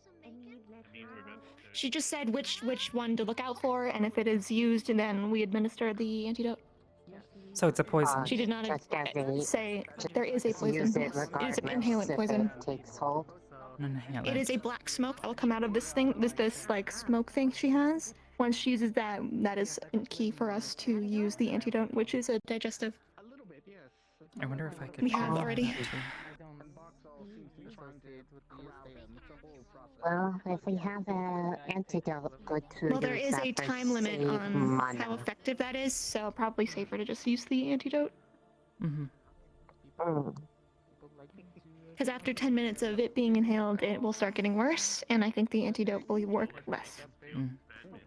Speaker 9: She just said which one to look out for, and if it is used, and then we administer the antidote.
Speaker 1: So it's a poison.
Speaker 9: She did not
Speaker 20: Just as a,
Speaker 9: say there is a
Speaker 20: just
Speaker 9: poison.
Speaker 20: use it
Speaker 9: Yes. It is
Speaker 20: regardless
Speaker 9: an inhalant
Speaker 20: if
Speaker 9: poison.
Speaker 20: it takes hold.
Speaker 1: An inhalant.
Speaker 9: It is a black smoke that will come out of this thing, this like smoke thing she has. Once she uses that, that is key for us to use the antidote, which is a digestive.
Speaker 1: I wonder if I could.
Speaker 9: We have
Speaker 1: try
Speaker 9: already.
Speaker 1: that too.
Speaker 20: Well, if we have an antidote, good to
Speaker 9: Well, there
Speaker 20: use
Speaker 9: is
Speaker 20: that
Speaker 9: a
Speaker 20: for
Speaker 9: time limit
Speaker 20: save
Speaker 9: on
Speaker 20: mana.
Speaker 9: how effective that is, so probably safer to just use the antidote.
Speaker 1: Mm-hmm.
Speaker 9: Because after 10 minutes of it being inhaled, it will start getting worse, and I think the antidote will work less.
Speaker 1: I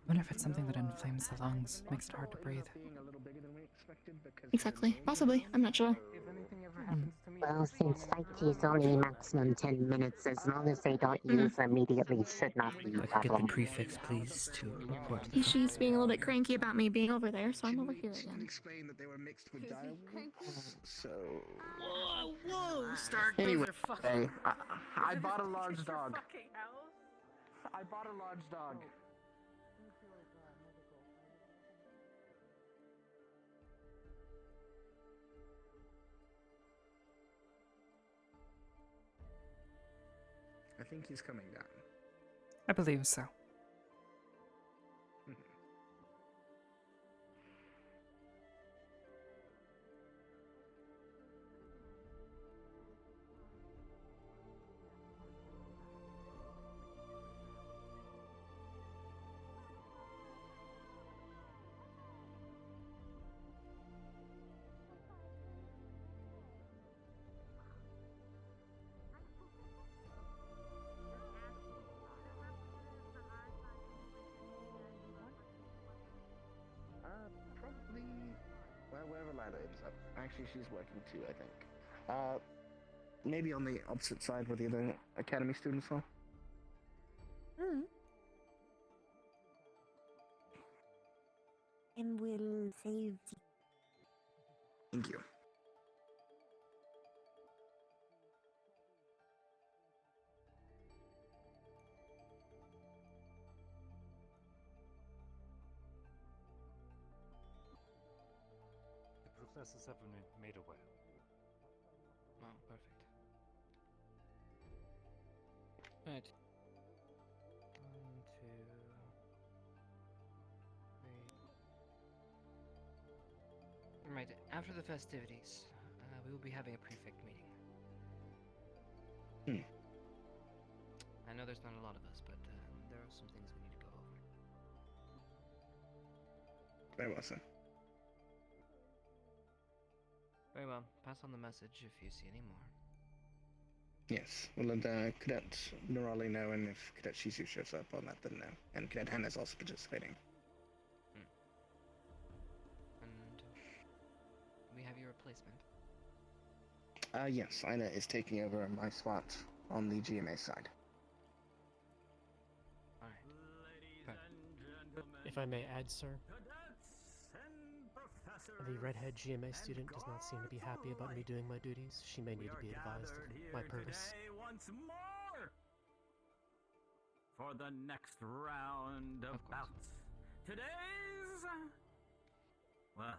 Speaker 1: wonder if it's something that inflames the lungs, makes it hard to breathe.
Speaker 9: Exactly. Possibly. I'm not sure.
Speaker 20: Well, since Fighty is only maximum 10 minutes, as long as they don't use immediately, should not be a
Speaker 17: Get the
Speaker 20: problem.
Speaker 17: prefix, please, to report.
Speaker 9: She's being a little bit cranky about me being over there, so I'm over here again.
Speaker 2: Explain that they were mixed with direwolves, so...
Speaker 3: Whoa! Stark,
Speaker 2: Anyway,
Speaker 3: those are fucking...
Speaker 2: I bought a large dog. I bought a large dog. I think he's coming down.
Speaker 1: I believe so.
Speaker 2: Well, wherever Lila ends up. Actually, she's working too, I think. Maybe on the opposite side where the other academy students are.
Speaker 21: And we'll save.
Speaker 2: Thank you.
Speaker 16: The professors have been made aware.
Speaker 17: Oh, perfect. Right. 1, 2, 3. Right, after the festivities, we will be having a prefect meeting. I know there's not a lot of us, but there are some things we need to go over.
Speaker 2: Very well, sir.
Speaker 17: Very well. Pass on the message if you see any more.
Speaker 2: Yes, we'll let Cadet Nerali know, and if Cadet Shizu shows up, I'll let them know. And Cadet Hen is also participating.
Speaker 17: And we have your replacement.
Speaker 2: Yes, Ina is taking over my spot on the GMA side.
Speaker 12: If I may add, sir, the redhead GMA student does not seem to be happy about me doing my duties. She may need to be advised of my purpose.
Speaker 22: Once more for the next round of bouts. Today's, well,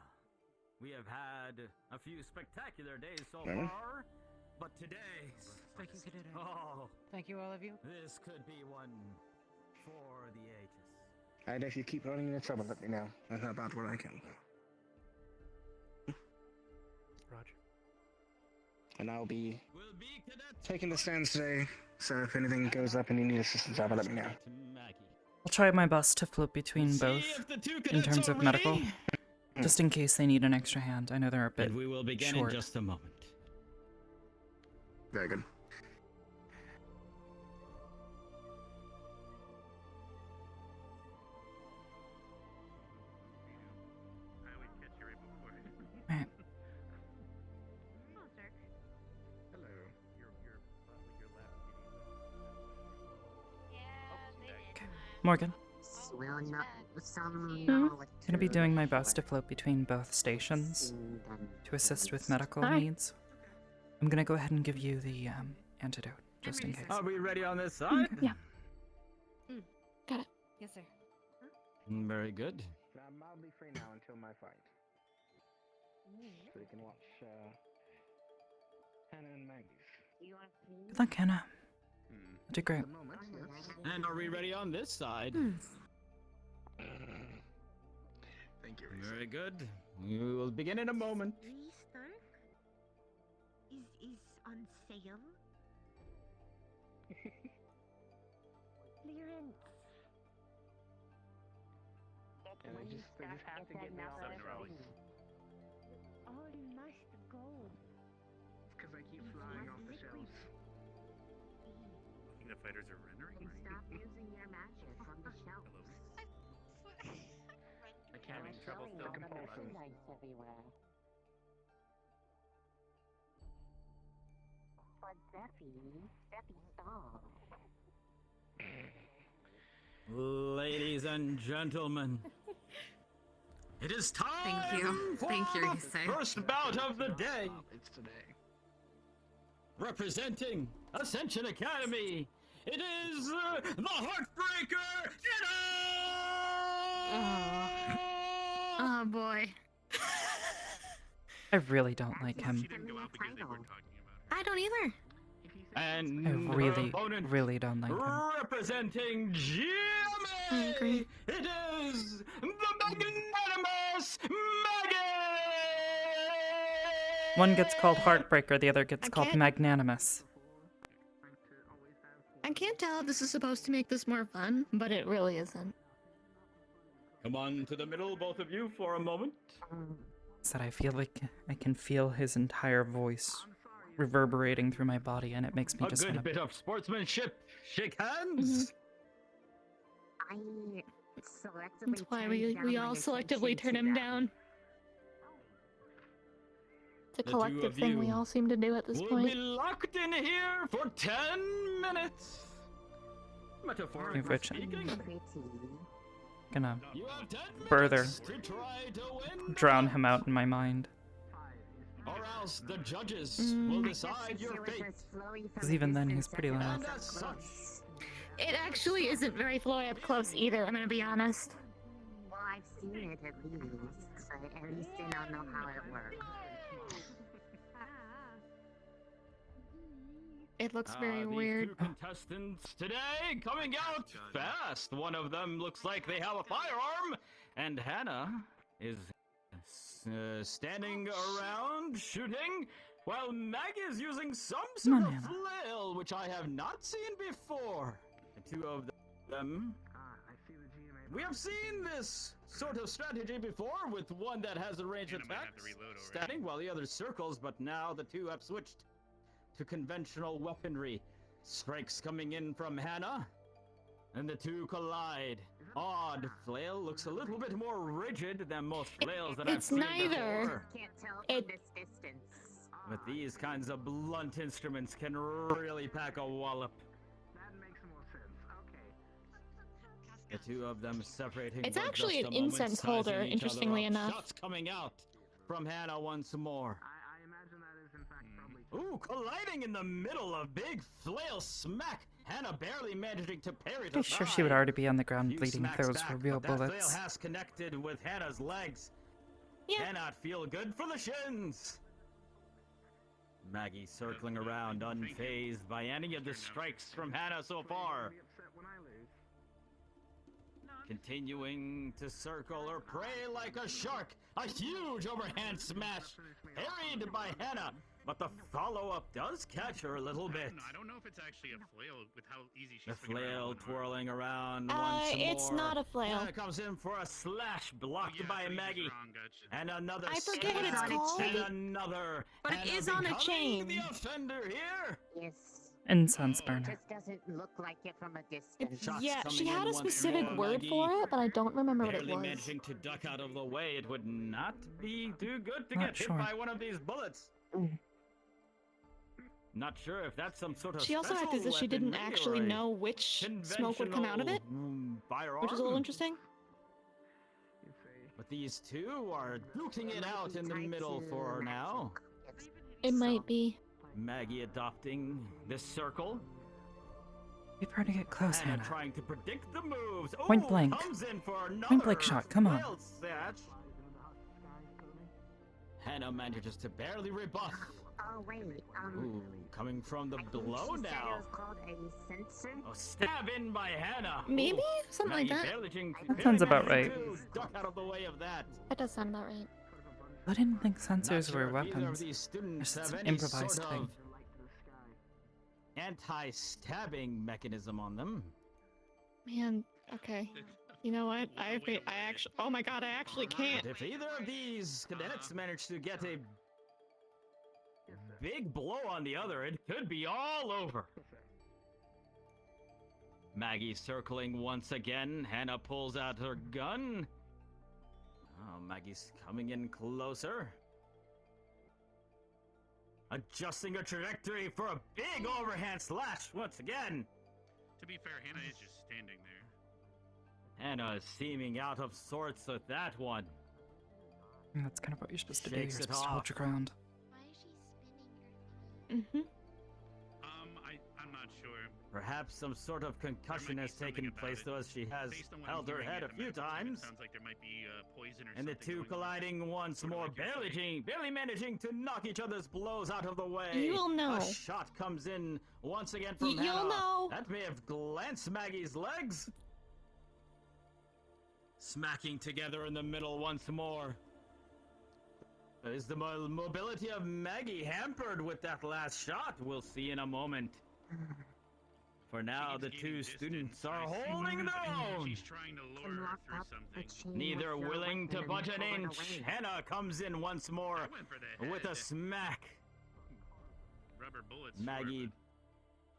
Speaker 22: we have had a few spectacular days so far, but today's,
Speaker 3: Thank you, Cadet.
Speaker 22: oh,
Speaker 3: Thank you, all of you.
Speaker 22: this could be one for the ages.
Speaker 2: And if you keep running into trouble, let me know. I'll help out where I can.
Speaker 12: Roger.
Speaker 2: And I'll be taking the stands today, so if anything goes up and you need assistance, let me know.
Speaker 1: I'll try my best to float between both in terms of medical, just in case they need an extra hand. I know they're a bit
Speaker 22: And we will begin
Speaker 1: short.
Speaker 22: in just a moment.
Speaker 2: Very good.
Speaker 1: Right.
Speaker 2: Hello.
Speaker 1: Morgan,
Speaker 20: Well, not some
Speaker 1: gonna be doing my best to float between both stations to assist with medical needs. I'm gonna go ahead and give you the antidote, just in case.
Speaker 22: Are we ready on this side?
Speaker 1: Yeah.
Speaker 9: Got it.
Speaker 3: Yes, sir.
Speaker 22: Very good.
Speaker 2: I'm mildly free now until my fight. So you can watch Hannah and Maggie's.
Speaker 1: Good luck, Hannah. You did great.
Speaker 22: And are we ready on this side?
Speaker 2: Thank you.
Speaker 22: Very good. We will begin in a moment.
Speaker 6: Restart is on sale. Clearance.
Speaker 2: And they just have to get me off the shelves.
Speaker 6: All must go.
Speaker 2: It's because I keep flying off the shelves.
Speaker 4: I think the fighters are rendering.
Speaker 20: And stop using your magic on the shelves.
Speaker 11: I can't be trouble still
Speaker 2: compulsion.
Speaker 20: Everywhere. But Steffi, stop.
Speaker 22: Ladies and gentlemen, it is time
Speaker 8: Thank you.
Speaker 22: for
Speaker 8: Thank you,
Speaker 22: the
Speaker 8: Yusei.
Speaker 22: first bout of the day.
Speaker 2: It's today.
Speaker 22: Representing Ascension Academy, it is the Heartbreaker
Speaker 8: Oh boy.
Speaker 1: I really don't like him.
Speaker 8: I don't either.
Speaker 22: and
Speaker 1: I really,
Speaker 22: her opponent
Speaker 1: really don't like him.
Speaker 22: representing GMA, it is the magnanimous Maggie!
Speaker 1: One gets called Heartbreaker, the other gets called
Speaker 9: can't-
Speaker 1: Magnanimous.
Speaker 9: I can't tell if this is supposed to make this more fun, but it really isn't.
Speaker 22: Come on to the middle, both of you, for a moment.
Speaker 1: Is that I feel like I can feel his entire voice reverberating through my body, and it makes me
Speaker 22: A
Speaker 1: just
Speaker 22: good
Speaker 1: want
Speaker 22: bit of sportsmanship. Shake hands.
Speaker 20: I selectively.
Speaker 9: That's why we all selectively turn him down. It's a collective thing we all seem to do at this
Speaker 22: We'll
Speaker 9: point.
Speaker 22: be locked in here for 10 minutes. Metaphorically
Speaker 1: Rich.
Speaker 22: speaking.
Speaker 1: Gonna
Speaker 22: You have 10
Speaker 1: further
Speaker 22: minutes to try to win,
Speaker 1: drown him out in my mind.
Speaker 22: or else the judges will decide your fate.
Speaker 1: Because even then, he's pretty loud.
Speaker 22: And as such,
Speaker 9: It actually isn't very flowy up close either, I'm gonna be honest.
Speaker 20: Well, I've seen it at least, so at least I don't know how it works.
Speaker 9: It looks very
Speaker 22: these
Speaker 9: weird.
Speaker 22: two contestants today coming out fast. One of them looks like they have a firearm, and Hannah is standing around shooting, while Maggie is using some sort of flail, which I have not seen before. The two of them. We have seen this sort of strategy before, with one that has a range attack standing while the other circles, but now the two have switched to conventional weaponry. Strikes coming in from Hannah, and the two collide. Odd. Flail looks a little bit more rigid than most flails that I've seen before.
Speaker 20: Can't tell from this distance.
Speaker 22: But these kinds of blunt instruments can really pack a wallop.
Speaker 13: That makes more sense. Okay.
Speaker 22: The two of them separating.
Speaker 9: It's
Speaker 22: for
Speaker 9: actually
Speaker 22: just
Speaker 9: an
Speaker 22: a moment,
Speaker 9: incense
Speaker 22: sizing
Speaker 9: holder,
Speaker 22: each other
Speaker 9: interestingly
Speaker 22: up.
Speaker 9: enough.
Speaker 22: Shots coming out from Hannah once more.
Speaker 13: I imagine that is in fact probably.
Speaker 22: Ooh, colliding in the middle of big flail smack. Hannah barely managing to parry.
Speaker 1: I'm sure she would already be on the ground
Speaker 22: Few
Speaker 1: bleeding if
Speaker 22: smacks
Speaker 1: those were
Speaker 22: back,
Speaker 1: real
Speaker 22: but that
Speaker 1: bullets.
Speaker 22: flail has connected with Hannah's legs.
Speaker 9: Yeah.
Speaker 22: Cannot feel good for the shins. Maggie circling around, unfazed by any of the strikes from Hannah so far. Continuing to circle or prey like a shark. A huge overhand smash, parried by Hannah. But the follow-up does catch her a little bit.
Speaker 4: I don't know if it's actually a flail with how easy
Speaker 22: The
Speaker 4: she's swinging
Speaker 22: flail
Speaker 4: around.
Speaker 22: twirling around once more.
Speaker 9: It's not a flail.
Speaker 22: Hannah comes in for a slash blocked by Maggie. And another
Speaker 9: I forget what it's
Speaker 22: slash,
Speaker 9: called.
Speaker 22: and another.
Speaker 9: But it
Speaker 22: Hannah
Speaker 9: is on a
Speaker 22: becoming
Speaker 9: chain.
Speaker 22: the offender here.
Speaker 20: Yes.
Speaker 1: Incense burner.
Speaker 20: Just doesn't look like it from a distance.
Speaker 22: Shots
Speaker 9: Yeah, she
Speaker 22: coming
Speaker 9: had
Speaker 22: in
Speaker 9: a
Speaker 22: once
Speaker 9: specific
Speaker 22: more,
Speaker 9: word
Speaker 22: Maggie.
Speaker 9: for it, but I don't remember what it
Speaker 22: Barely
Speaker 9: was.
Speaker 22: managing to duck out of the way. It would not be too good to
Speaker 1: Not
Speaker 22: get
Speaker 1: sure.
Speaker 22: hit by one of these bullets. Not sure if that's some sort of
Speaker 9: She also acted as if she didn't actually know which smoke would come out of it,
Speaker 22: firearm.
Speaker 9: which is a little interesting.
Speaker 22: But these two are duking it out in the middle for now.
Speaker 9: It might be.
Speaker 22: Maggie adopting this circle.
Speaker 1: We better get close,
Speaker 22: Hannah
Speaker 1: Hannah.
Speaker 22: trying to predict the moves.
Speaker 1: Point
Speaker 22: Ooh,
Speaker 1: blank.
Speaker 22: Comes in for another
Speaker 1: Point blank shot, come on.
Speaker 22: flail satch. Hannah manages to barely rebuff.
Speaker 20: Oh wait,
Speaker 22: Ooh, coming from the
Speaker 20: I think
Speaker 22: blow
Speaker 20: she said
Speaker 22: now.
Speaker 20: it was called a sensor.
Speaker 22: Oh, stab in by Hannah.
Speaker 9: Maybe?
Speaker 22: Ooh,
Speaker 9: Something like
Speaker 22: Maggie
Speaker 9: that.
Speaker 22: barely
Speaker 1: That sounds about
Speaker 22: managing
Speaker 1: right.
Speaker 22: to duck out of the way of that.
Speaker 9: That does sound about right.
Speaker 1: I didn't think sensors
Speaker 22: Not sure
Speaker 1: were
Speaker 22: if either of
Speaker 1: weapons.
Speaker 22: these students
Speaker 1: It's
Speaker 22: have
Speaker 1: an
Speaker 22: any
Speaker 1: improvised
Speaker 22: sort
Speaker 1: thing.
Speaker 22: of anti-stabbing mechanism on them.
Speaker 9: Man, okay. You know what? I actually. Oh my god, I actually can't.
Speaker 22: But if either of these cadets manage to get a big blow on the other, it could be all over. Maggie circling once again. Hannah pulls out her gun. Oh, Maggie's coming in closer. Adjusting her trajectory for a big overhand slash once again.
Speaker 4: To be fair, Hannah is just standing there.
Speaker 22: Hannah is seeming out of sorts with that one.
Speaker 1: That's kind of what you're supposed to do. You're
Speaker 22: Shakes it
Speaker 1: supposed to hold
Speaker 22: off.
Speaker 1: your ground.
Speaker 9: Mm-hmm.
Speaker 4: I'm not sure.
Speaker 22: Perhaps some sort of concussion has taken place, though, as she has
Speaker 4: Based on what
Speaker 22: held
Speaker 4: I'm
Speaker 22: her
Speaker 4: hearing
Speaker 22: head a few times.
Speaker 4: It sounds like there might be poison or
Speaker 22: And the
Speaker 4: something
Speaker 22: two
Speaker 4: going on.
Speaker 22: colliding once more, barely managing to knock each other's blows out of the way.
Speaker 9: You'll know.
Speaker 22: A shot comes in once again from
Speaker 9: You'll
Speaker 22: Hannah.
Speaker 9: know.
Speaker 22: That may have glanced Maggie's legs. Smacking together in the middle once more. Is the mobility of Maggie hampered with that last shot? We'll see in a moment. For now, the two students are holding their own.
Speaker 4: She's trying to lure her through something.
Speaker 22: Neither willing to budge an inch. Hannah comes in once more
Speaker 4: I went for the head.
Speaker 22: with a smack.
Speaker 4: Rubber bullets.
Speaker 22: Maggie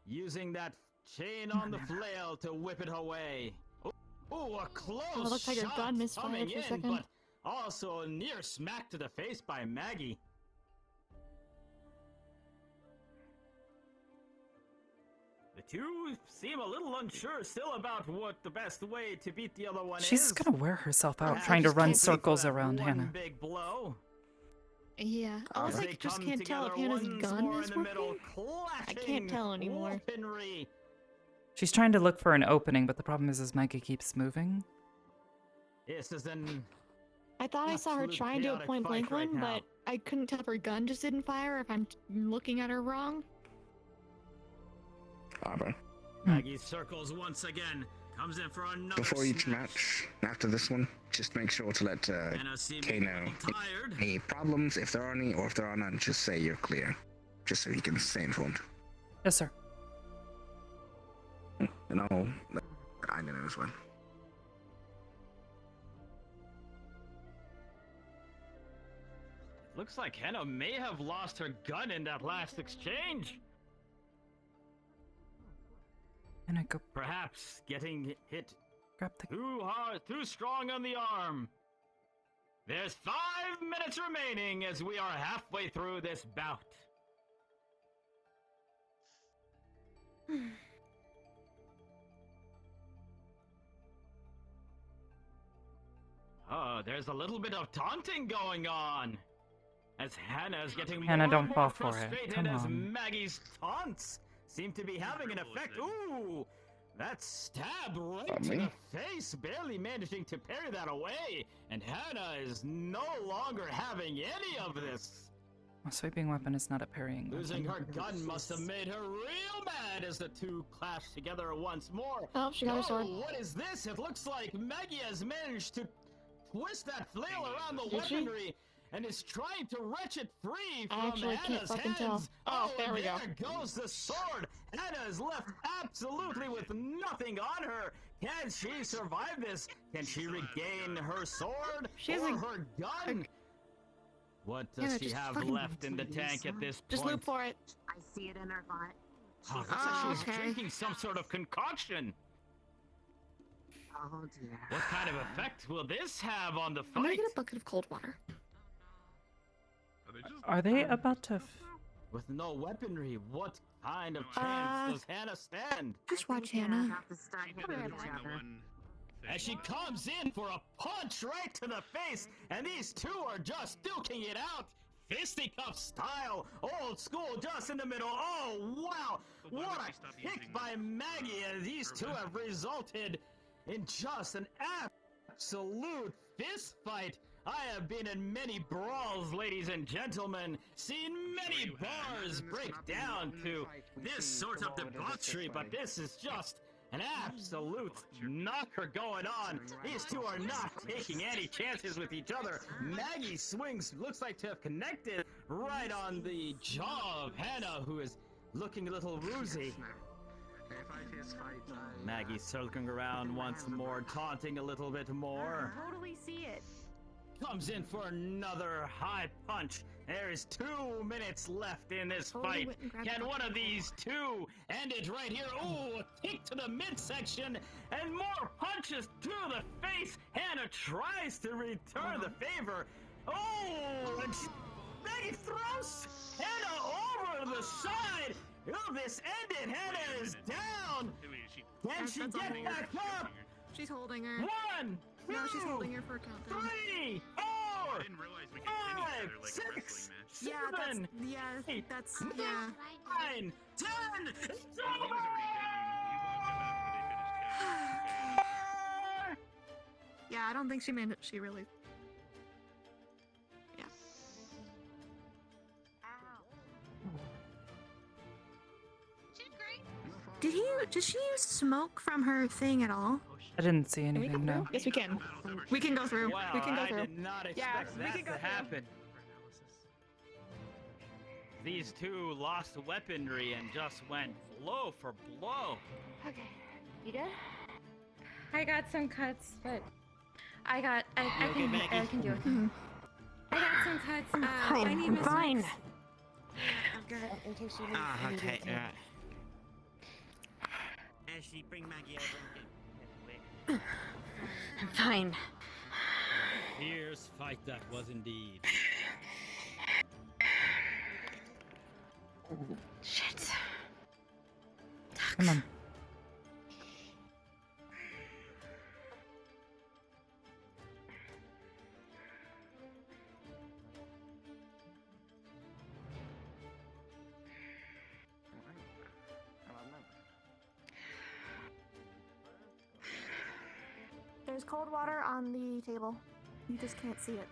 Speaker 22: using that chain on the flail to whip it away. Ooh, a close
Speaker 9: Oh, it looks like her
Speaker 22: shot
Speaker 9: gun misfired
Speaker 22: coming
Speaker 9: for a
Speaker 22: in,
Speaker 9: second.
Speaker 22: but also a near smack to the face by Maggie. two seem a little unsure still about what the best way to beat the other one
Speaker 1: She's
Speaker 22: is.
Speaker 1: gonna wear herself out
Speaker 22: Perhaps
Speaker 1: trying to run
Speaker 22: hoping for
Speaker 1: circles
Speaker 22: that
Speaker 1: around
Speaker 22: one
Speaker 1: Hannah.
Speaker 22: Big blow.
Speaker 9: Yeah, I was
Speaker 22: As
Speaker 9: like,
Speaker 22: they
Speaker 9: just
Speaker 22: come
Speaker 9: can't tell if
Speaker 22: together
Speaker 9: Hannah's
Speaker 22: once
Speaker 9: gun
Speaker 22: more
Speaker 9: is
Speaker 22: in the middle,
Speaker 9: working. I
Speaker 22: clashing
Speaker 9: can't tell anymore.
Speaker 22: weaponry.
Speaker 1: She's trying to look for an opening, but the problem is Maggie keeps moving.
Speaker 22: This is an
Speaker 9: I thought I saw her
Speaker 22: absolute
Speaker 9: try and do a
Speaker 22: chaotic
Speaker 9: point blank
Speaker 22: fight right
Speaker 9: one,
Speaker 22: now.
Speaker 9: but I couldn't tell if her gun just didn't fire or if I'm looking at her wrong.
Speaker 2: Arbor.
Speaker 22: Maggie circles once again, comes in for another
Speaker 2: Before each
Speaker 22: snatch.
Speaker 2: match, after this one, just make sure to let
Speaker 22: Hannah seems
Speaker 2: Kay know
Speaker 22: tired.
Speaker 2: any problems, if there are any, or if there are none, just say you're clear. Just so he can stay informed.
Speaker 1: Yes, sir.
Speaker 2: And I'll let I know as well.
Speaker 22: Looks like Hannah may have lost her gun in that last exchange.
Speaker 1: And I go
Speaker 22: Perhaps getting hit
Speaker 1: grab the
Speaker 22: too hard, too strong on the arm. There's 5 minutes remaining as we are halfway through this bout. Oh, there's a little bit of taunting going on. As Hannah's getting
Speaker 1: Hannah,
Speaker 22: more
Speaker 1: don't
Speaker 22: and
Speaker 1: fall
Speaker 22: more
Speaker 1: for it.
Speaker 22: frustrated
Speaker 1: Come
Speaker 22: as
Speaker 1: on.
Speaker 22: Maggie's taunts seem to be having an effect. Ooh, that stab right to the face, barely managing to parry that away. And Hannah is no longer having any of this.
Speaker 1: A sweeping weapon is not a parrying
Speaker 22: Losing
Speaker 1: weapon.
Speaker 22: her gun must have made her real mad as the two clash together once more.
Speaker 9: Oh, she got her sword.
Speaker 22: What is this? It looks like Maggie has managed to twist that flail around the
Speaker 9: Did she?
Speaker 22: weaponry and is trying to wrench it free
Speaker 9: I
Speaker 22: from
Speaker 9: actually can't
Speaker 22: Hannah's
Speaker 9: fucking
Speaker 22: hands.
Speaker 9: tell. Oh, there we go.
Speaker 22: There goes the sword. Hannah is left absolutely with nothing on her. Can she survive this? Can she regain her sword
Speaker 9: She has
Speaker 22: or
Speaker 9: a-
Speaker 22: her gun? What does
Speaker 9: Hannah,
Speaker 22: she
Speaker 9: just
Speaker 22: have
Speaker 9: fucking-
Speaker 22: left in the tank at this
Speaker 9: Just
Speaker 22: point?
Speaker 9: loop for it.
Speaker 20: I see it in her butt.
Speaker 22: Oh, looks like she's
Speaker 9: okay.
Speaker 22: drinking some sort of concoction.
Speaker 20: Oh dear.
Speaker 22: What kind of effect will this have on the
Speaker 9: I'm gonna
Speaker 22: fight?
Speaker 9: get a bucket of cold water.
Speaker 1: Are they about to?
Speaker 22: With no weaponry, what kind of chance does Hannah stand?
Speaker 9: Just watch Hannah.
Speaker 22: As she comes in for a punch right to the face, and these two are just duking it out. Fisticuff style, old school, just in the middle. Oh, wow. What a kick by Maggie, and these two have resulted in just an absolute fist fight. I have been in many brawls, ladies and gentlemen, seen many bars break down to this sort of debauchery, but this is just an absolute knocker going on. These two are not taking any chances with each other. Maggie's swings looks like to have connected right on the jaw of Hannah, who is looking a little woozy. Maggie circling around once more, taunting a little bit more.
Speaker 6: Totally see it.
Speaker 22: Comes in for another high punch. There is 2 minutes left in this
Speaker 9: Totally
Speaker 22: fight.
Speaker 9: went and grabbed
Speaker 22: Can
Speaker 9: the
Speaker 22: one of these two end it right here? Ooh, a kick to the midsection and more punches to the face. Hannah tries to return the favor. Oh, and Maggie throws Hannah over the side. Oh, this ended. Hannah is down. Can she
Speaker 9: That's
Speaker 22: get
Speaker 9: all.
Speaker 22: back up?
Speaker 9: She's holding her.
Speaker 22: 1, 2,
Speaker 9: No, she's holding her for a countdown.
Speaker 22: 3, 4,
Speaker 4: I didn't realize we could end each other like a
Speaker 22: 6,
Speaker 4: wrestling match.
Speaker 22: 7,
Speaker 9: That's
Speaker 22: 9, 10. It's over!
Speaker 9: Yeah, I don't think she made it. She really. Yeah. Did she use smoke from her thing at all?
Speaker 1: I didn't see
Speaker 9: Can we go
Speaker 1: anything.
Speaker 9: through?
Speaker 1: No.
Speaker 9: Yes, we can. We can go through.
Speaker 22: Wow,
Speaker 9: We can go through.
Speaker 22: I did not
Speaker 9: Yeah,
Speaker 22: expect
Speaker 9: we
Speaker 22: that
Speaker 9: can go
Speaker 22: to
Speaker 9: through.
Speaker 22: happen. These two lost weaponry and just went blow for blow.
Speaker 5: Okay. You good? I got some cuts, but I can deal with it. I got some cuts. I need Miss
Speaker 9: fine.
Speaker 5: Mix. I've got in case you need
Speaker 7: okay,
Speaker 5: anything.
Speaker 7: Ashley, bring Maggie over and
Speaker 15: I'm fine.
Speaker 22: Fierce fight that was indeed.
Speaker 15: Shit.
Speaker 1: Come on.
Speaker 9: There's cold water on the table. You just can't see it.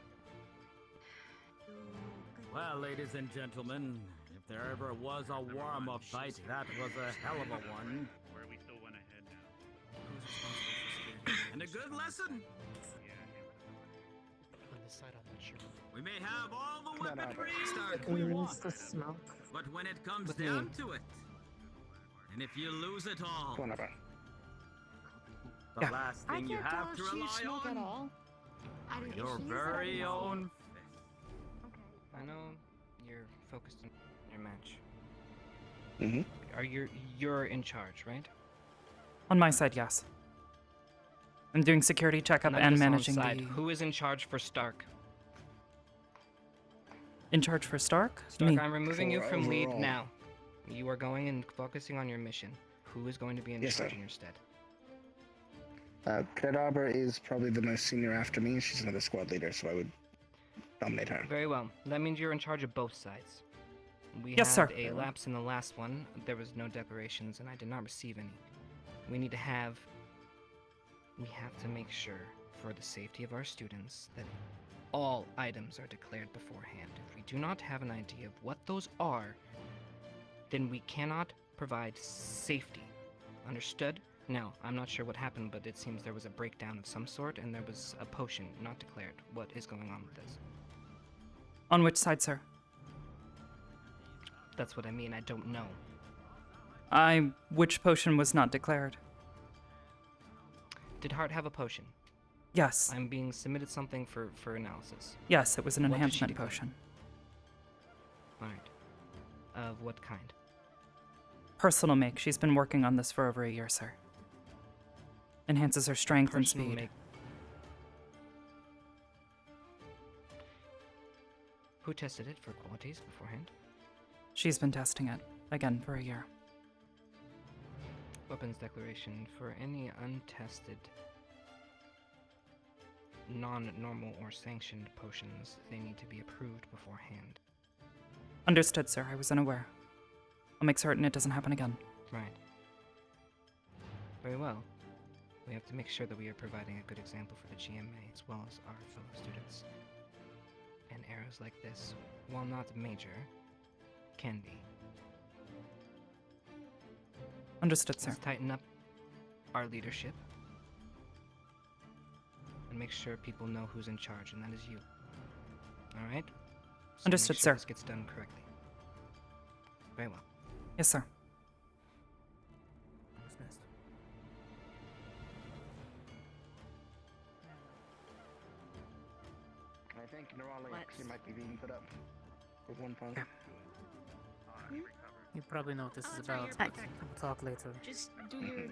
Speaker 22: Well, ladies and gentlemen, if there ever was a warm-up fight, that was a hell of a one.
Speaker 4: Where we still went ahead now.
Speaker 22: And a good lesson.
Speaker 12: On this side, I'm not sure.
Speaker 22: We may have all the weaponry
Speaker 20: We
Speaker 22: we
Speaker 20: need
Speaker 22: want,
Speaker 20: the smoke.
Speaker 22: but when it comes
Speaker 12: With
Speaker 22: down
Speaker 12: me.
Speaker 22: to it, and if you lose it all,
Speaker 2: Come on, Arbor.
Speaker 22: the
Speaker 1: Yeah.
Speaker 22: last
Speaker 21: I
Speaker 22: thing you
Speaker 21: can't tell
Speaker 22: have
Speaker 21: if
Speaker 22: to
Speaker 21: she's
Speaker 22: rely
Speaker 21: smoke at
Speaker 22: on
Speaker 21: all. I didn't
Speaker 22: your
Speaker 21: she's
Speaker 22: very
Speaker 21: at all.
Speaker 22: own.
Speaker 17: I know you're focused on your match.
Speaker 2: Mm-hmm.
Speaker 17: Are you're in charge, right?
Speaker 1: On my side, yes. I'm doing security checkup
Speaker 17: Not
Speaker 1: and
Speaker 17: just on
Speaker 1: managing
Speaker 17: side.
Speaker 1: the...
Speaker 17: Who is in charge for Stark?
Speaker 1: In charge for Stark?
Speaker 17: Stark,
Speaker 1: Me.
Speaker 17: I'm removing you
Speaker 2: For
Speaker 17: from lead
Speaker 2: overall.
Speaker 17: now. You are going and focusing on your mission. Who is going to be in
Speaker 2: Yes,
Speaker 17: charge
Speaker 2: sir.
Speaker 17: in your stead?
Speaker 2: Cadet Arbor is probably the most senior after me. She's another squad leader, so I would dominate her.
Speaker 17: Very well. That means you're in charge of both sides. We
Speaker 1: Yes,
Speaker 17: had
Speaker 1: sir.
Speaker 17: a lapse in the last one. There was no decorations, and I did not receive any. We need to have... We have to make sure, for the safety of our students, that all items are declared beforehand. If we do not have an idea of what those are, then we cannot provide safety. Understood? Now, I'm not sure what happened, but it seems there was a breakdown of some sort, and there was a potion not declared. What is going on with this?
Speaker 1: On which side, sir?
Speaker 17: That's what I mean, I don't know.
Speaker 1: Which potion was not declared?
Speaker 17: Did Hart have a potion?
Speaker 1: Yes.
Speaker 17: I'm being submitted something for analysis.
Speaker 1: Yes, it was an
Speaker 17: What did she
Speaker 1: enhancement
Speaker 17: declare?
Speaker 1: potion.
Speaker 17: Alright. Of what kind?
Speaker 1: Personal make. She's been working on this for over a year, sir. Enhances her strength and
Speaker 17: Personal
Speaker 1: speed.
Speaker 17: make. Who tested it for qualities beforehand?
Speaker 1: She's been testing it, again, for a year.
Speaker 17: Weapons declaration for any untested, non-normal or sanctioned potions, they need to be approved beforehand.
Speaker 1: Understood, sir. I was unaware. I'll make certain it doesn't happen again.
Speaker 17: Right. Very well. We have to make sure that we are providing a good example for the GMA as well as our fellow students. And errors like this, while not major, can be.
Speaker 1: Understood, sir.
Speaker 17: Let's tighten up our leadership and make sure people know who's in charge, and that is you. All right? So
Speaker 1: Understood,
Speaker 17: make sure
Speaker 1: sir.
Speaker 17: This gets done correctly. Very well.
Speaker 1: Yes, sir.
Speaker 17: Dismissed.
Speaker 2: I think neurology actually might be being put up with one point.
Speaker 18: You probably know what this is about.
Speaker 21: Hi.
Speaker 18: We'll talk later.
Speaker 21: Just do your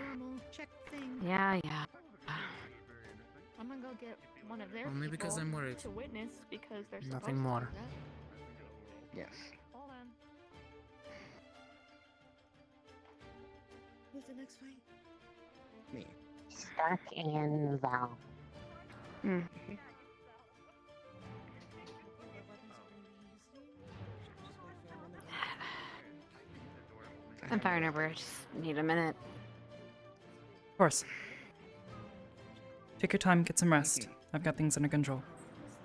Speaker 21: normal check thing.
Speaker 15: Yeah.
Speaker 9: I'm gonna go get one of their
Speaker 18: Only because
Speaker 9: people
Speaker 18: I'm worried.
Speaker 9: to witness because they're
Speaker 18: Nothing
Speaker 9: supposed
Speaker 18: more.
Speaker 9: to do that.
Speaker 2: Yes.
Speaker 9: Hold on.
Speaker 21: Who's the next fight?
Speaker 2: Me.
Speaker 20: Stark and Val.
Speaker 15: I'm fine, Arbor. Just need a minute.
Speaker 1: Of course. Take your time, get some rest. I've got things under control.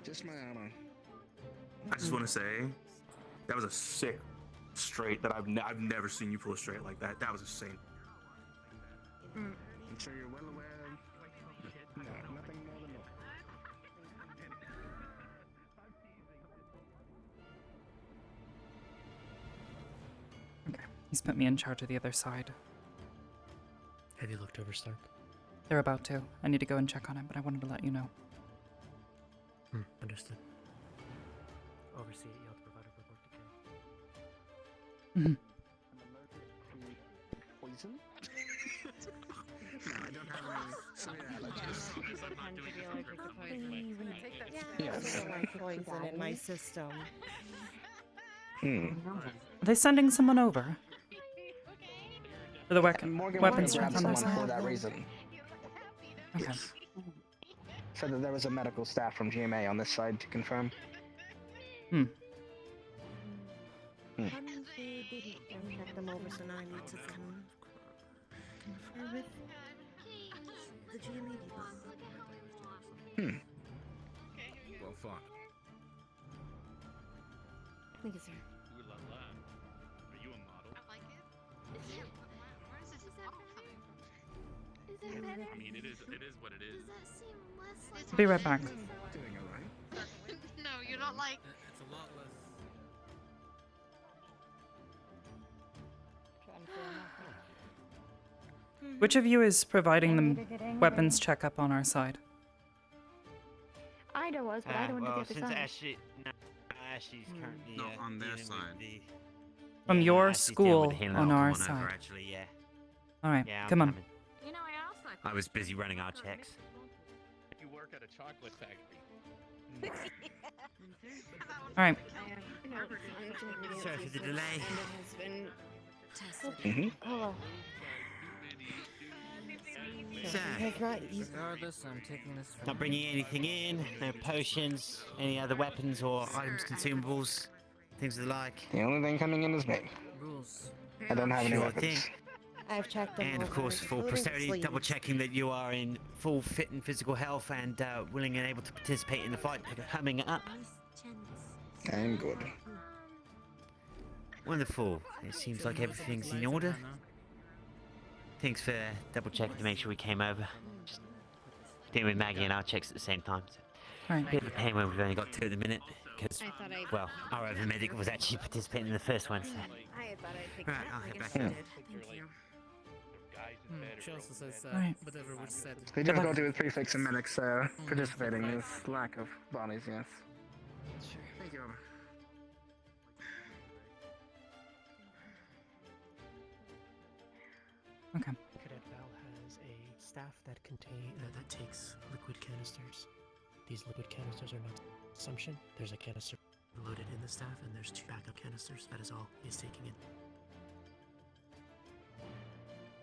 Speaker 2: Just my armor. I just want to say, that was a sick straight that I've never seen you pull a straight like that. That was insane. I'm sure you're well aware. No, nothing more than that.
Speaker 1: Okay. He's put me in charge of the other side.
Speaker 12: Have you looked over Stark?
Speaker 1: They're about to. I need to go and check on it, but I wanted to let you know.
Speaker 12: Understood. Oversee it, you have to provide a report to Kay.
Speaker 2: Poison? No, I don't have any severe allergies.
Speaker 21: Yeah, I feel like poison in my system.
Speaker 1: Are they sending someone over? For the
Speaker 14: Morgan
Speaker 1: weapons
Speaker 14: went
Speaker 1: check
Speaker 14: to
Speaker 1: on
Speaker 14: grab
Speaker 1: their
Speaker 14: someone for
Speaker 1: side?
Speaker 14: that reason.
Speaker 1: Okay.
Speaker 14: Yes. Said that there was a medical staff from GMA on this side to confirm.
Speaker 1: Hmm.
Speaker 21: They didn't contact them over, so now I need to confer with the GMA people.
Speaker 2: Well fought.
Speaker 21: Thank you, sir.
Speaker 4: Ooh la la. Are you a model? I like it. Where is this model coming from?
Speaker 21: Is that better?
Speaker 4: I mean, it is what it is.
Speaker 21: Does that seem less like
Speaker 1: Be right back.
Speaker 14: Doing alright.
Speaker 8: No, you're not like.
Speaker 18: It's a lot less.
Speaker 1: Which of you is providing the weapons checkup on our side?
Speaker 9: Ida was, but Ida went to the other
Speaker 7: since
Speaker 9: side.
Speaker 7: Ashley's currently
Speaker 2: Not on their
Speaker 7: dealing
Speaker 2: side.
Speaker 7: with the...
Speaker 1: From
Speaker 7: Yeah,
Speaker 1: your
Speaker 7: Ashley's dealing
Speaker 1: school
Speaker 7: with the healing.
Speaker 1: on
Speaker 7: I'll
Speaker 1: our
Speaker 7: come
Speaker 1: side.
Speaker 7: over, actually, yeah.
Speaker 1: All right,
Speaker 7: Yeah, I'm
Speaker 1: come on.
Speaker 7: coming.
Speaker 8: You know, I also.
Speaker 7: I was busy running our checks.
Speaker 4: You work at a chocolate factory.
Speaker 1: All right.
Speaker 7: Sorry for the delay.
Speaker 9: Oh.
Speaker 7: So,
Speaker 17: Regardless, I'm taking this from
Speaker 7: not bringing anything in, no potions, any other weapons or items, consumables, things of the like.
Speaker 14: The only thing coming in is me.
Speaker 17: rules.
Speaker 14: I don't have any
Speaker 7: Sure
Speaker 14: weapons.
Speaker 7: thing.
Speaker 21: I've checked them
Speaker 7: And of
Speaker 21: over,
Speaker 7: course, for
Speaker 21: including
Speaker 7: posterity,
Speaker 21: sleeves.
Speaker 7: double checking that you are in full fit and physical health and willing and able to participate in the fight, humming it up.
Speaker 14: I'm good.
Speaker 7: Wonderful. It seems like everything's in order. Thanks for double checking to make sure we came over. Just dealing with Maggie and our checks at the same time. So.
Speaker 1: Right.
Speaker 7: Bit of a pain when we've only got two at the minute, because,
Speaker 21: I thought I'd-
Speaker 7: well, our other medic was actually participating in the first one, so.
Speaker 21: I had thought I'd pick
Speaker 7: Right,
Speaker 21: that.
Speaker 7: I'll
Speaker 21: I
Speaker 7: head
Speaker 21: guess
Speaker 7: back
Speaker 21: you
Speaker 7: in.
Speaker 21: did. Thank you.
Speaker 18: She also says
Speaker 1: Alright.
Speaker 18: whatever was said.
Speaker 14: The difficulty with prefix and medics participating is lack of bodies, yes.
Speaker 17: Sure.
Speaker 14: Thank you.
Speaker 1: Okay.
Speaker 12: Cadet Val has a staff that that takes liquid canisters. These liquid canisters are not assumption. There's a canister loaded in the staff, and there's 2 backup canisters. That is all he's taking in.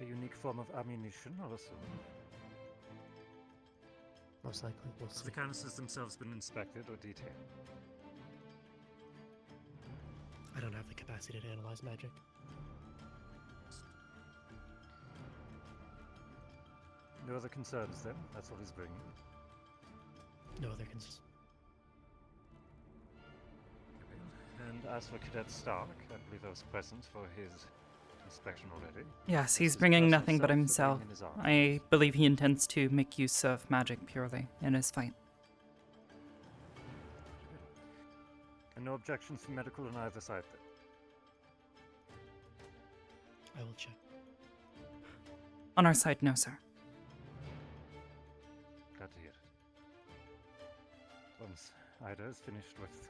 Speaker 16: A unique form of ammunition, I'll assume.
Speaker 12: Most likely, we'll
Speaker 16: Have
Speaker 12: see.
Speaker 16: the canisters themselves been inspected or detailed?
Speaker 12: I don't have the capacity to analyze magic.
Speaker 16: No other concerns then? That's all he's bringing.
Speaker 12: No other concerns.
Speaker 16: And as for Cadet Stark, I believe I was present for his inspection already.
Speaker 1: Yes,
Speaker 16: This
Speaker 1: he's
Speaker 16: is
Speaker 1: bringing
Speaker 16: personal
Speaker 1: nothing but
Speaker 16: self
Speaker 1: himself.
Speaker 16: to bring in his arms.
Speaker 1: I believe he intends to make use of magic purely in his fight.
Speaker 16: And no objections from medical on either side then?
Speaker 12: I will check.
Speaker 1: On our side, no, sir.
Speaker 16: Glad to hear it. Once Ida is finished with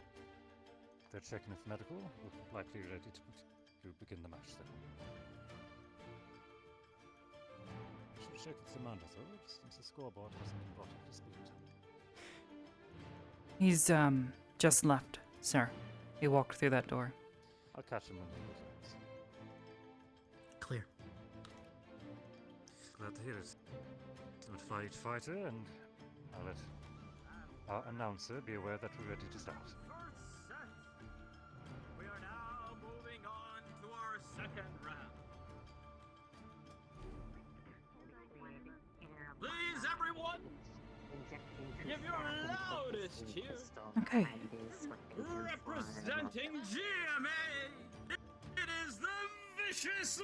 Speaker 16: their checking of medical, we're likely ready to begin the match then. I should check with Samantha though, since the scoreboard hasn't been brought up to speed.
Speaker 1: He's, just left, sir. He walked through that door.
Speaker 16: I'll catch him when he returns.
Speaker 12: Clear.
Speaker 16: Glad to hear it. Notify each fighter, and I'll let our announcer be aware that we're ready to start.
Speaker 22: We are now moving on to our second round. Please, everyone, give your loudest cheer.
Speaker 1: Okay.
Speaker 22: Representing GMA, it is the Vicious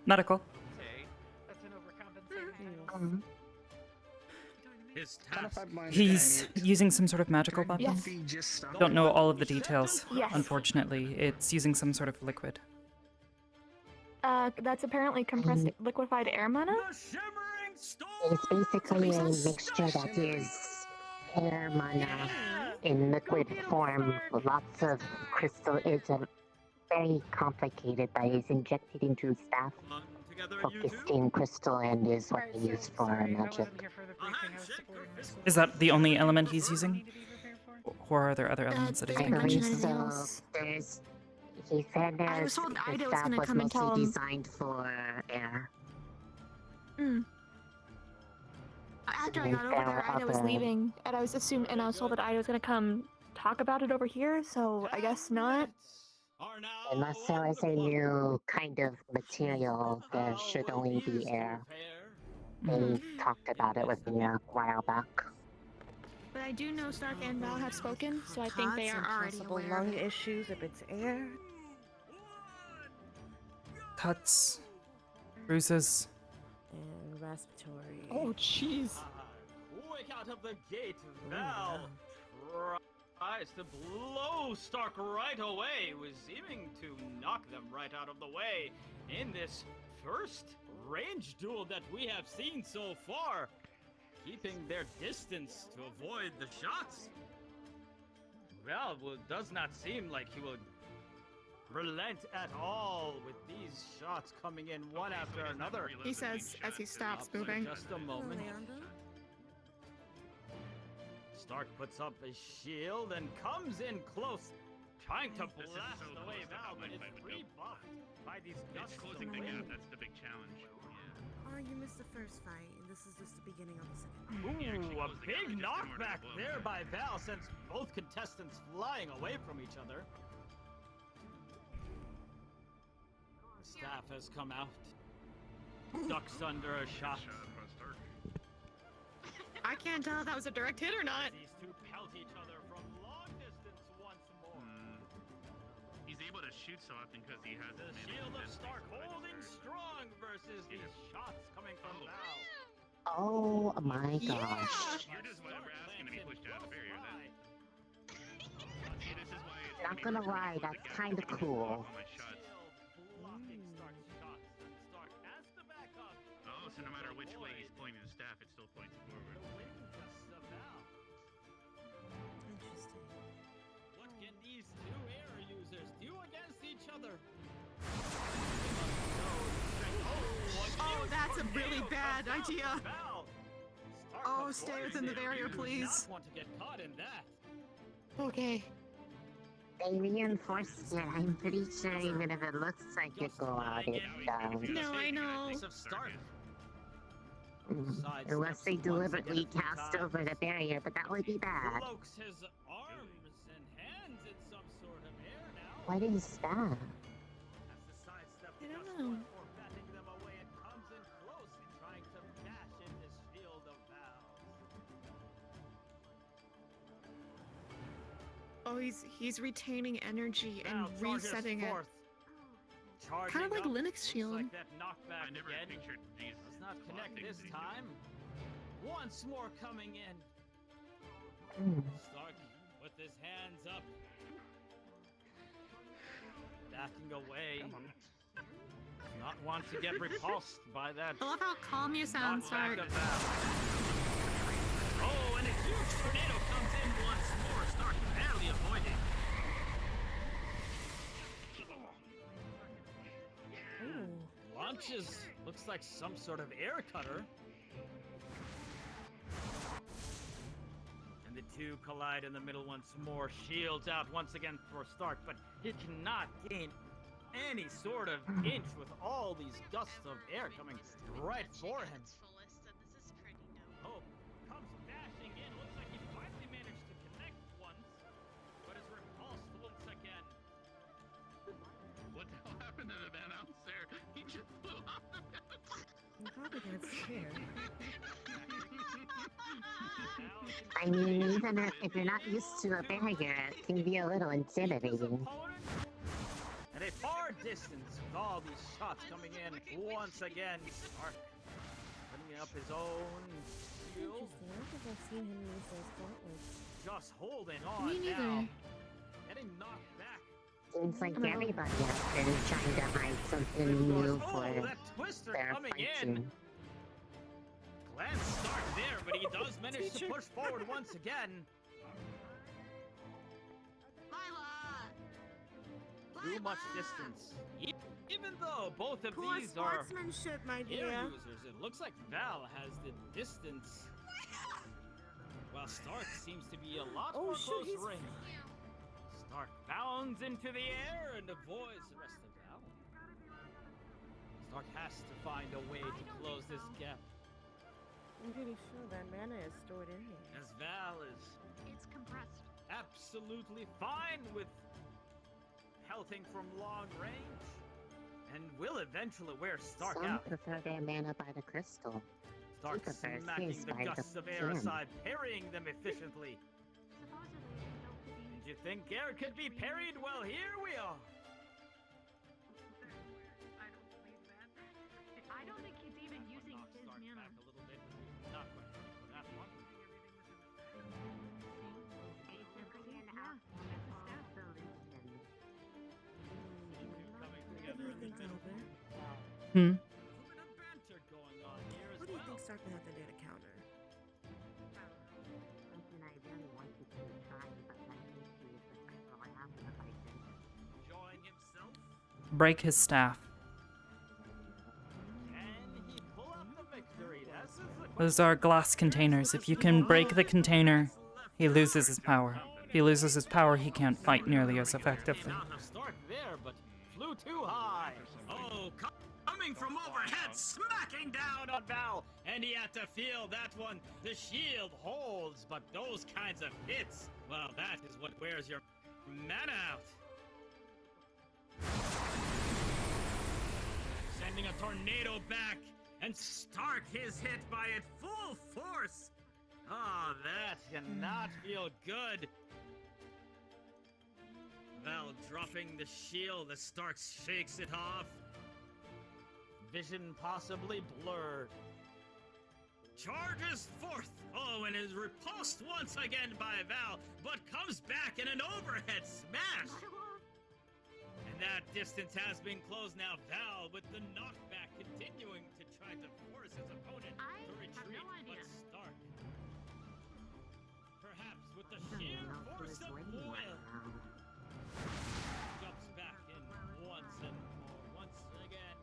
Speaker 1: Medical.
Speaker 3: That's an overcompensation.
Speaker 22: His task.
Speaker 1: He's using some sort of magical weapon.
Speaker 9: Yes.
Speaker 1: Don't know all of the details.
Speaker 9: Yes.
Speaker 1: Unfortunately, it's using some sort of liquid.
Speaker 9: That's apparently compressed liquefied air mana?
Speaker 20: It's basically a mixture that is air mana in liquid form. Lots of crystal. It's a very complicated, but it's injected into staff. Focused in crystal and is what they use for magic.
Speaker 1: Is that the only element he's using? Or are there other elements that he's
Speaker 20: I
Speaker 1: making
Speaker 20: believe
Speaker 1: use of?
Speaker 20: so. He said
Speaker 9: I was
Speaker 20: that
Speaker 9: told
Speaker 20: the
Speaker 9: Ida was
Speaker 20: staff
Speaker 9: gonna
Speaker 20: was
Speaker 9: come and tell
Speaker 20: mostly
Speaker 9: him.
Speaker 20: designed for air.
Speaker 9: After I
Speaker 20: And
Speaker 9: got over
Speaker 20: there
Speaker 9: there,
Speaker 20: were
Speaker 9: Ida was
Speaker 20: other-
Speaker 9: leaving, and I was told that Ida was gonna come talk about it over here. So I guess not.
Speaker 20: Unless there was a new kind of material, there should only be air. They talked about it with me a while back.
Speaker 9: But I do know Stark and Val have spoken, so I think they
Speaker 15: Cuts
Speaker 9: are
Speaker 15: and
Speaker 9: already
Speaker 15: possible
Speaker 9: aware.
Speaker 15: lung issues if it's air.
Speaker 1: Cuts, bruises.
Speaker 15: And respiratory.
Speaker 9: Oh, jeez.
Speaker 22: Quick out of the gate, Val tries to blow Stark right away, was seeming to knock them right out of the way in this first range duel that we have seen so far, keeping their distance to avoid the shots. Val does not seem like he will relent at all with these shots coming in one after another.
Speaker 9: He says as he stops
Speaker 22: Up for
Speaker 9: moving.
Speaker 22: just a moment. Stark puts up a shield and comes in close, trying to blast away Val, but it's rebuffed by these gusts of wind.
Speaker 2: That's the big challenge.
Speaker 10: Oh, you missed the first fight, and this is just the beginning of the second.
Speaker 22: Ooh, a big knockback there by Val sends both contestants flying away from each other. Staff has come out, ducks under a shot.
Speaker 9: I can't tell if that was a direct hit or not.
Speaker 22: These two pelt each other from long distance once more.
Speaker 2: He's able to shoot so often because he has
Speaker 22: The shield of Stark holding strong versus these shots coming from Val.
Speaker 20: Oh my gosh.
Speaker 2: You're just whatever asking to be pushed out of the barrier then. See, this is why it's
Speaker 20: Not gonna lie, that's kind of cool.
Speaker 22: Blocking Stark's shots, and Stark has to back up.
Speaker 2: Oh, so no matter which way he's pointing the staff, it still points forward.
Speaker 10: Interesting.
Speaker 22: What can these two air users do against each other?
Speaker 9: Oh, that's a really bad idea. Oh, stay within the barrier, please.
Speaker 22: Not want to get caught in that.
Speaker 9: Okay.
Speaker 20: They reinforced it. I'm pretty sure even if it looks like it go out, it does.
Speaker 9: No, I know.
Speaker 20: Unless they deliberately cast over the barrier, but that would be bad.
Speaker 22: Cloaks his arms and hands in some sort of air now.
Speaker 20: What is that?
Speaker 22: As the sidestep
Speaker 9: I don't know.
Speaker 22: or batting them away, it comes in close and trying to bash in this shield of Val's.
Speaker 9: Oh, he's retaining energy and
Speaker 22: Val charges
Speaker 9: resetting it.
Speaker 22: forth. Charging
Speaker 9: Kind of like
Speaker 22: up.
Speaker 9: Linux
Speaker 22: Looks
Speaker 9: Shield.
Speaker 22: like that knockback
Speaker 2: I never
Speaker 22: again.
Speaker 2: pictured these.
Speaker 22: Does not connect this time. Once more coming in. Stark with his hands up. Backing away. Does not want to get repulsed by that.
Speaker 9: I love how calm you sound,
Speaker 22: knockback
Speaker 9: Stark.
Speaker 22: of Val. Oh, and a huge tornado comes in once more. Stark barely avoiding. Launches. Looks like some sort of air cutter. And the two collide in the middle once more. Shields out once again for Stark, but he cannot gain any sort of inch with all these gusts of air coming right for him. Oh, comes dashing in. Looks like he finally managed to connect once, but is repulsed once again.
Speaker 2: What the hell happened to the announcer? He just flew off the mountain.
Speaker 10: I'm probably gonna scare.
Speaker 20: I mean, even if you're not used to a barrier, it can be a little intimidating.
Speaker 22: At a far distance with all these shots coming in once again. Stark putting up his own shield.
Speaker 10: Interesting. I don't think I've seen him use those gauntlets.
Speaker 22: Just holding on
Speaker 9: Me neither.
Speaker 22: now. Getting knocked back.
Speaker 20: Seems like everybody out there is trying to hide something new
Speaker 22: Oh,
Speaker 20: for
Speaker 22: that twister
Speaker 20: their
Speaker 22: coming in.
Speaker 20: fighting.
Speaker 22: Glance Stark there, but he does manage to push forward once again. Too much distance. Even though both of
Speaker 10: Poor
Speaker 22: these are
Speaker 10: sportsmanship, my dear.
Speaker 22: air users, it looks like Val has the distance. While Stark seems to be a lot more
Speaker 10: shoot,
Speaker 22: close
Speaker 10: he's-
Speaker 22: range. Stark bounds into the air and avoids the rest of Val. Stark has to find a way to close this gap.
Speaker 10: I'm pretty sure that mana is stored in here.
Speaker 22: As Val is
Speaker 4: It's compressed.
Speaker 22: absolutely fine with pelting from long range and will eventually wear Stark
Speaker 20: Some
Speaker 22: out.
Speaker 20: prefer their mana by the crystal.
Speaker 22: Stark
Speaker 20: He prefers
Speaker 22: smacking
Speaker 20: his
Speaker 22: the
Speaker 20: by
Speaker 22: gusts of air
Speaker 20: gem.
Speaker 22: aside, parrying them efficiently.
Speaker 4: Supposedly, it's built to be.
Speaker 22: Did you think air could be parried? Well, here we are.
Speaker 4: I don't think he's even using his
Speaker 22: Stark
Speaker 4: mana.
Speaker 22: back a little bit. Not quite ready for that one.
Speaker 10: What do you think, Albert?
Speaker 1: Hmm.
Speaker 22: Banter going on here as
Speaker 10: What do you
Speaker 22: well.
Speaker 10: think Stark will have to do to counter?
Speaker 22: Enjoying himself.
Speaker 1: Break his staff.
Speaker 22: Can he pull out the victory? This is the
Speaker 1: Those are glass containers. If you can break the container, he loses his power. If he loses his power, he can't fight nearly as effectively.
Speaker 22: Out of Stark there, but flew too high. Oh, coming from overhead, smacking down on Val, and he had to feel that one. The shield holds, but those kinds of hits, well, that is what wears your mana out. Sending a tornado back, and Stark is hit by it full force. Oh, that cannot feel good. Val dropping the shield as Stark shakes it off. Vision possibly blurred. Charges forth. Oh, and is repulsed once again by Val, but comes back in an overhead smash. And that distance has been closed now. Val with the knockback continuing to try to force his opponent to retreat, but Stark, perhaps with the sheer force of will, jumps back in once and more, once again.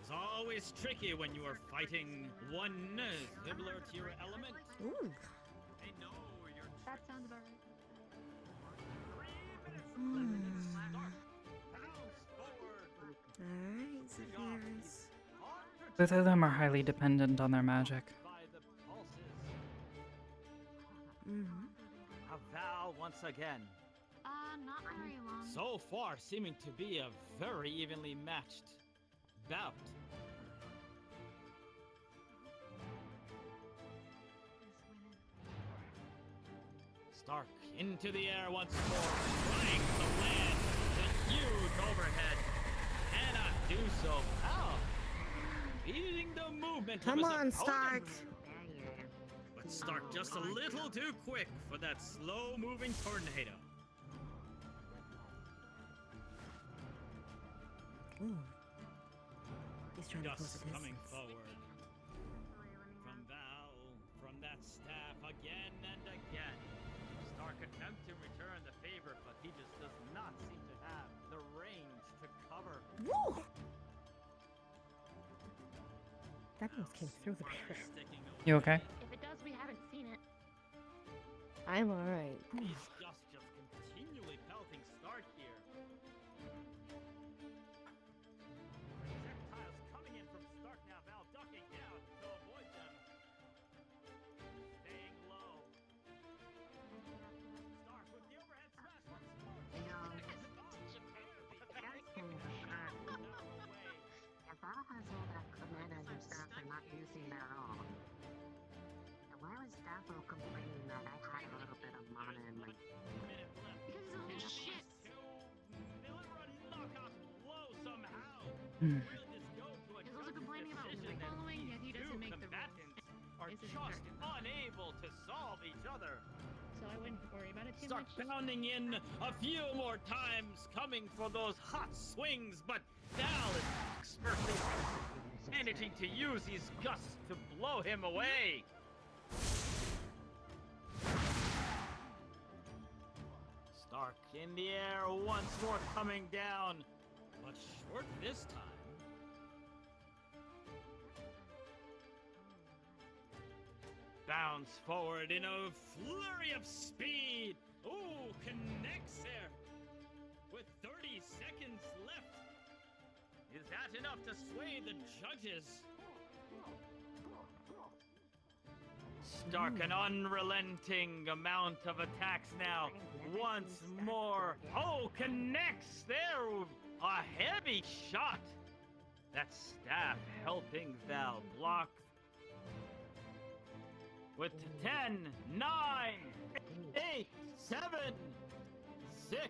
Speaker 22: It's always tricky when you are fighting one similar to your element.
Speaker 10: Ooh.
Speaker 22: They know your
Speaker 4: That sounds about right.
Speaker 10: Alright, Zephyrs.
Speaker 1: Both of them are highly dependent on their magic.
Speaker 22: A Val once again.
Speaker 4: Not very long.
Speaker 22: So far, seeming to be a very evenly matched bout. Stark into the air once more, trying to land the huge overhead. Cannot do so. Ow! Beating the movement
Speaker 10: Come
Speaker 22: of his
Speaker 10: on,
Speaker 22: opponent.
Speaker 10: Stark.
Speaker 22: But Stark just a little too quick for that slow-moving tornado.
Speaker 10: Ooh. He's trying to close
Speaker 22: Dust
Speaker 10: the
Speaker 22: coming
Speaker 10: distance.
Speaker 22: forward. From Val, from that staff again and again. Stark attempts to return the favor, but he just does not seem to have the range to cover.
Speaker 10: Woo! That almost came through the barrier.
Speaker 1: You okay?
Speaker 4: If it does, we haven't seen it.
Speaker 10: I'm alright.
Speaker 22: These gusts just continually pelting Stark here. Projectiles coming in from Stark now. Val ducking down to avoid them. Staying low. Stark with the overhead smash once more.
Speaker 20: If Val has all that mana and stuff and not using that at all, then why was Dapple complaining that I had a little bit of mana in my...
Speaker 4: Because it's only shit.
Speaker 1: Hmm.
Speaker 4: He's also complaining about rule following, yet he doesn't make the rules.
Speaker 22: Are
Speaker 4: This is
Speaker 22: just
Speaker 4: correct.
Speaker 22: unable to solve each other.
Speaker 4: So I wouldn't worry about it too
Speaker 22: Start
Speaker 4: much.
Speaker 22: pounding in a few more times, coming for those hot swings, but Val is expertly managing to use his gusts to blow him away. Stark in the air, once more coming down, but short this time.
Speaker 11: bounds forward in a flurry of speed. Ooh, connects there. With 30 seconds left. Is that enough to sway the judges? Stark, an unrelenting amount of attacks now. Once more. Oh, connects there. A heavy shot. That staff helping Val block. With 10, 9, 8, 7, 6,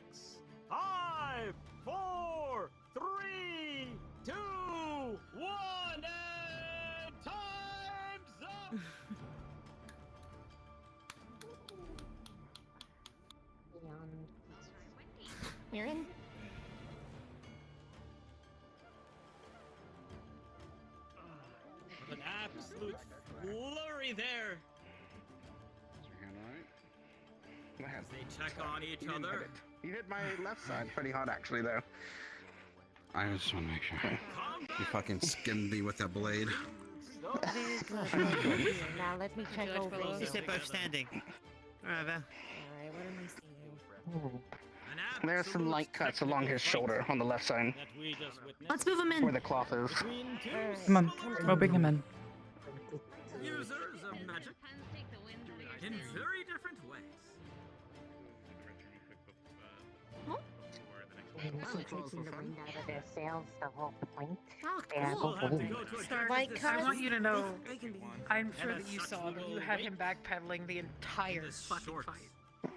Speaker 11: 5, 4, 3, 2, 1, and time's up!
Speaker 9: Mirren?
Speaker 11: An absolute flurry there. As they check on each other.
Speaker 14: You hit my left side pretty hard, actually, though.
Speaker 19: I just want to make sure. You fucking skinned me with that blade.
Speaker 10: Now let me check over
Speaker 7: At
Speaker 10: here.
Speaker 7: least they're both standing. Alright, Val.
Speaker 10: Alright, what am I seeing?
Speaker 14: There are some light cuts along his shoulder on the left side.
Speaker 5: Let's move him in.
Speaker 14: Where the cloth is.
Speaker 1: Come on, we'll bring him in.
Speaker 22: Users of magic in very different ways.
Speaker 20: Taking the wind out of their sails, the whole point.
Speaker 3: I want you to know, I'm sure that you saw that you had him backpedaling the entire fucking fight.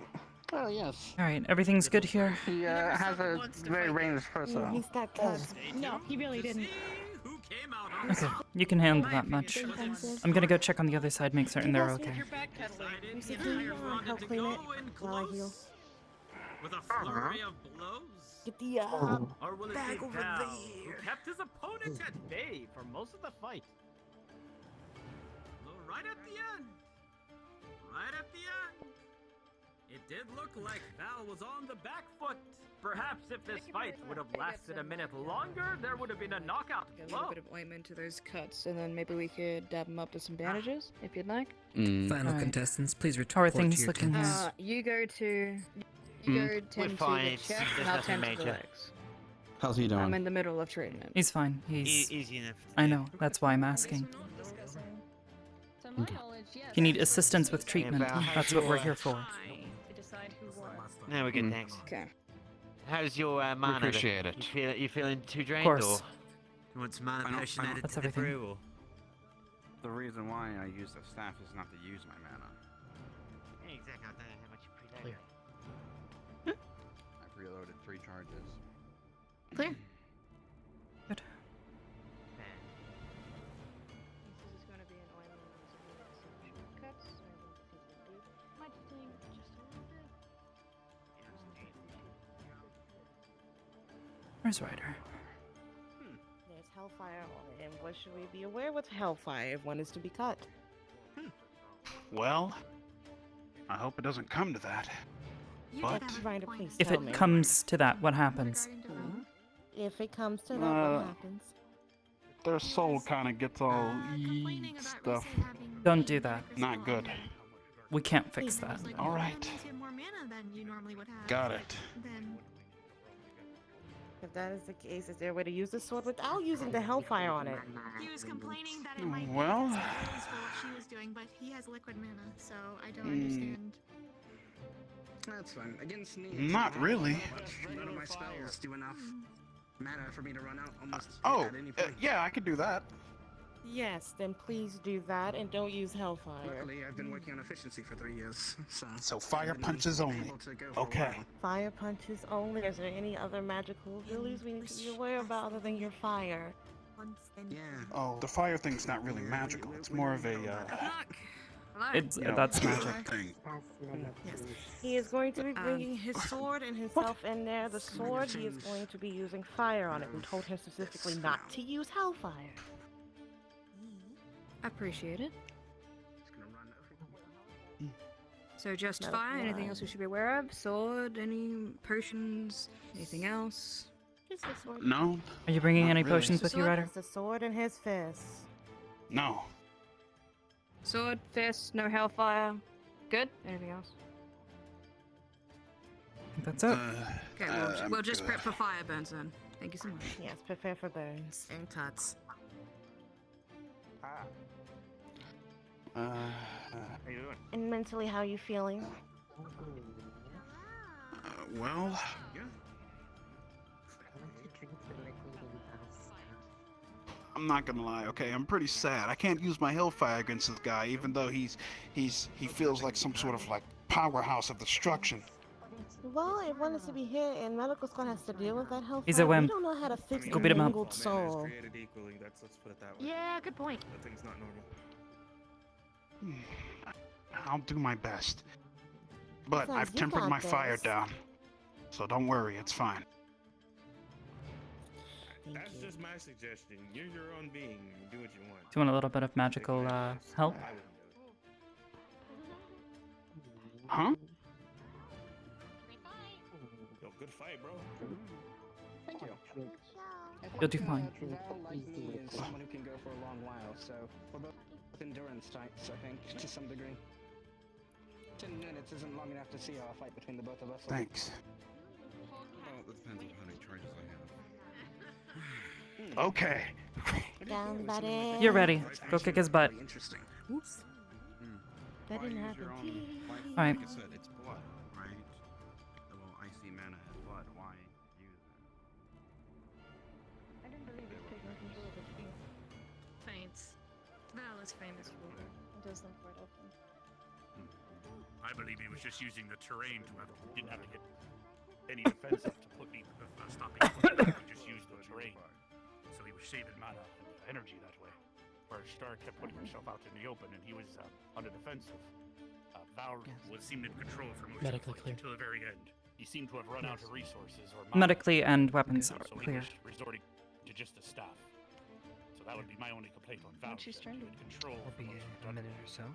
Speaker 14: Oh, yes.
Speaker 1: Alright, everything's good here.
Speaker 14: He has a very ranged person.
Speaker 9: He's got cuts. No, he really didn't.
Speaker 1: Okay, you can handle that much. I'm gonna go check on the other side, make certain they're okay.
Speaker 10: Help clean it while I heal.
Speaker 11: With a flurry of blows?
Speaker 10: Get the
Speaker 11: Or will it
Speaker 10: bag
Speaker 11: be
Speaker 10: over
Speaker 11: Val,
Speaker 10: there.
Speaker 11: who kept his opponent at bay for most of the fight? Though right at the end, it did look like Val was on the back foot. Perhaps if this fight would have lasted a minute longer, there would have been a knockout
Speaker 23: A
Speaker 11: blow.
Speaker 23: little bit of ointment to those cuts, and then maybe we could dab them up with some bandages, if you'd like.
Speaker 17: Final
Speaker 1: Alright.
Speaker 17: contestants, please
Speaker 1: How are
Speaker 17: report to
Speaker 1: things
Speaker 17: your
Speaker 1: looking
Speaker 17: tents.
Speaker 1: here?
Speaker 23: You go to...
Speaker 7: We're
Speaker 23: tend to
Speaker 7: fine,
Speaker 23: the
Speaker 7: it's-
Speaker 23: chest,
Speaker 7: there's
Speaker 23: and I'll
Speaker 7: nothing
Speaker 23: tend to the
Speaker 7: major.
Speaker 23: legs.
Speaker 19: How's he doing?
Speaker 23: I'm in the middle of treatment.
Speaker 1: He's fine. He's.
Speaker 7: Easy enough.
Speaker 1: I know. That's why I'm asking. If you need assistance with treatment,
Speaker 7: Val, how's
Speaker 1: that's what we're
Speaker 7: your,
Speaker 1: here for.
Speaker 7: No, we're good, thanks.
Speaker 23: Okay.
Speaker 7: How's your mana?
Speaker 19: appreciate it.
Speaker 7: You feeling too drained,
Speaker 1: course.
Speaker 7: or you want some mana potion added
Speaker 1: That's
Speaker 7: to the
Speaker 1: everything.
Speaker 7: brew, or?
Speaker 19: The reason why I use the staff is not to use my mana.
Speaker 7: Yeah, exactly. I don't know how much you
Speaker 17: Clear.
Speaker 19: I've reloaded 3 charges.
Speaker 5: Clear.
Speaker 1: Good.
Speaker 23: This is going to be an ointment with some cuts. Might sting just a little bit.
Speaker 1: Where's Ryder?
Speaker 10: There's hellfire on it, and what should we be aware with hellfire if one is to be cut?
Speaker 19: Well, I hope it doesn't come to that. But
Speaker 10: Ryder, please
Speaker 1: If
Speaker 10: tell
Speaker 1: it
Speaker 10: me.
Speaker 1: comes to that, what happens?
Speaker 10: If it comes to that, what happens?
Speaker 19: their soul kind of gets all stuff.
Speaker 1: Don't do that.
Speaker 19: Not good.
Speaker 1: We can't fix that.
Speaker 19: All right.
Speaker 21: More mana than you normally would have.
Speaker 19: Got it.
Speaker 21: Then
Speaker 10: If that is the case, is there a way to use the sword without using the hellfire on it?
Speaker 21: he was complaining that it might
Speaker 19: Well-
Speaker 21: be against for what she was doing, but he has liquid mana, so I don't understand.
Speaker 14: That's fine. Against me.
Speaker 19: Not really.
Speaker 14: None of my spells do enough mana for me to run out almost
Speaker 19: Oh,
Speaker 14: at any point.
Speaker 19: yeah, I could do that.
Speaker 10: Yes, then please do that and don't use hellfire.
Speaker 14: Luckily, I've been working on efficiency for 3 years, so.
Speaker 19: So fire
Speaker 14: I've been
Speaker 19: punches only.
Speaker 14: able to go for a
Speaker 19: Okay.
Speaker 14: while.
Speaker 10: Fire punches only. Is there any other magical abilities we need to be aware about other than your fire?
Speaker 14: Yeah.
Speaker 19: Oh, the fire thing's not really magical. It's more of a,
Speaker 1: It's
Speaker 19: you know,
Speaker 1: that's magic.
Speaker 19: thing.
Speaker 10: He is going to be bringing his sword and himself in there. The sword, he is going to be using fire on it. We told him specifically not to use hellfire.
Speaker 23: Appreciate it. So just
Speaker 10: Not
Speaker 23: fire. Anything
Speaker 10: fine.
Speaker 23: else we should be aware of? Sword? Any potions? Anything else?
Speaker 10: Just the sword.
Speaker 19: No.
Speaker 1: Are you bringing
Speaker 19: Not
Speaker 1: any
Speaker 19: really.
Speaker 1: potions with you,
Speaker 10: Sword
Speaker 1: Ryder?
Speaker 10: is the sword in his fist.
Speaker 19: No.
Speaker 15: Sword, fist, no hellfire. Good? Anything else?
Speaker 1: That's it.
Speaker 15: Okay, we'll just prep for fire burns then. Thank you so much.
Speaker 10: Yes, prepare for burns.
Speaker 3: And cuts.
Speaker 2: How you doing?
Speaker 10: And mentally, how are you feeling?
Speaker 19: Well, I'm not gonna lie, okay? I'm pretty sad. I can't use my hellfire against this guy, even though he feels like some sort of like powerhouse of destruction.
Speaker 10: Well, if one is to be here and medical school has to deal with that hellfire,
Speaker 1: He's a
Speaker 10: we
Speaker 1: wimp.
Speaker 10: don't know how to fix
Speaker 1: Go
Speaker 10: a
Speaker 1: beat him up.
Speaker 10: mangled soul.
Speaker 2: Created equally. Let's put it that way.
Speaker 5: Yeah, good point.
Speaker 2: That thing's not normal.
Speaker 19: I'll do my best. But
Speaker 10: Besides,
Speaker 19: I've
Speaker 10: you
Speaker 19: tempered
Speaker 10: got
Speaker 19: my fire
Speaker 10: this.
Speaker 19: down. So don't worry, it's fine.
Speaker 2: That's just my suggestion. You're your own being. You do what you want.
Speaker 1: Do you want a little bit of magical help?
Speaker 2: I wouldn't do it.
Speaker 19: Huh?
Speaker 2: Yo, good fight, bro.
Speaker 14: Thank you.
Speaker 1: You'll do fine.
Speaker 14: Val, like me, is someone who can go for a long while, so we're both endurance types, I think, to some degree. 10 minutes isn't long enough to see a fight between the both of us.
Speaker 19: Thanks.
Speaker 9: Well,
Speaker 19: it depends on how many charges I have.
Speaker 14: Hmm.
Speaker 19: Okay.
Speaker 10: Down, buddy.
Speaker 1: You're ready. Go kick his butt.
Speaker 19: Interesting.
Speaker 10: Oops. That didn't happen.
Speaker 1: Alright.
Speaker 19: Like I said, it's blood, right? Well, I see mana as blood. Why use it?
Speaker 5: I didn't believe it's taking control of its field. Faints. Val is famous for it. It does them quite often.
Speaker 6: I believe he was just using the terrain to have. He didn't have to get any defense up to put me stopping. He just used the terrain, so he was saving mana and energy that way. Whereas Stark kept putting himself out in the open, and he was on the defensive. Val seemed in control for most
Speaker 12: Medically
Speaker 6: of the
Speaker 12: clear.
Speaker 6: fight until the very end. He seemed to have run out of resources or mana,
Speaker 1: Medically and weapons
Speaker 6: so
Speaker 1: are
Speaker 6: he
Speaker 1: clear.
Speaker 6: was resorting to just the staff. So that would be my only complaint on Val.
Speaker 17: What's your
Speaker 6: that he
Speaker 17: strength?
Speaker 6: had control
Speaker 17: We'll
Speaker 6: for
Speaker 17: be
Speaker 6: most of
Speaker 17: a
Speaker 6: the
Speaker 17: minute or so.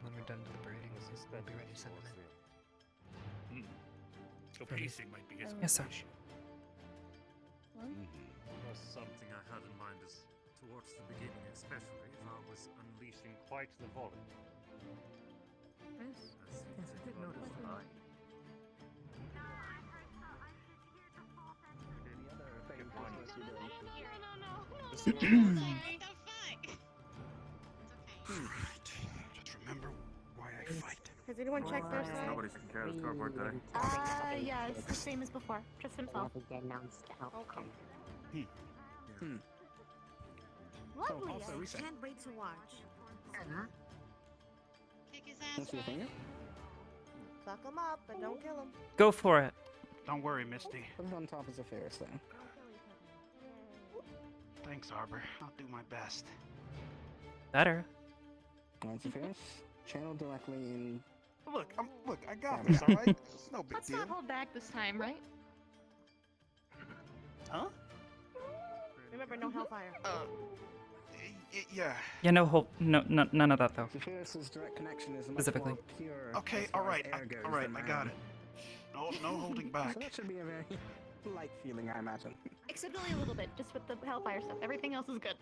Speaker 17: When we're done deliberating, we'll be ready to send them in.
Speaker 6: So pacing might be his
Speaker 1: Yes, sir.
Speaker 6: issue.
Speaker 16: There's something I had in mind is towards the beginning, especially, Val was unleashing quite the volley.
Speaker 5: Yes, I did notice that.
Speaker 19: Just remember why I fight.
Speaker 10: Has anyone checked their side?
Speaker 2: Nobody's taking care of this cardboard today.
Speaker 9: Yeah, it's the same as before. Just himself.
Speaker 10: Okay.
Speaker 9: Lovely.
Speaker 14: also reset.
Speaker 10: Can't wait to watch.
Speaker 4: Kick his
Speaker 14: What's your finger?
Speaker 10: Fuck him up, but don't kill him.
Speaker 1: Go for it.
Speaker 19: Don't worry, Misty.
Speaker 14: Put it on top as a Ferris then.
Speaker 19: Thanks, Arbor. I'll do my best.
Speaker 1: Better.
Speaker 14: Lance of Ferris, channel directly in.
Speaker 19: Look, I got this, alright? It's no big
Speaker 9: Let's
Speaker 19: deal.
Speaker 9: not hold back this time, right?
Speaker 19: Huh?
Speaker 10: Remember, no hellfire.
Speaker 19: Yeah.
Speaker 1: Yeah, no hope. No, none of that though.
Speaker 14: The Ferris's direct connection is much
Speaker 1: Specifically.
Speaker 14: more pure.
Speaker 19: Okay,
Speaker 14: as far as
Speaker 19: alright,
Speaker 14: air goes
Speaker 19: alright,
Speaker 14: than
Speaker 19: I got
Speaker 14: man.
Speaker 19: it. No holding back.
Speaker 14: So that should be a very light feeling, I imagine.
Speaker 9: Except only a little bit, just with the hellfire stuff. Everything else is good.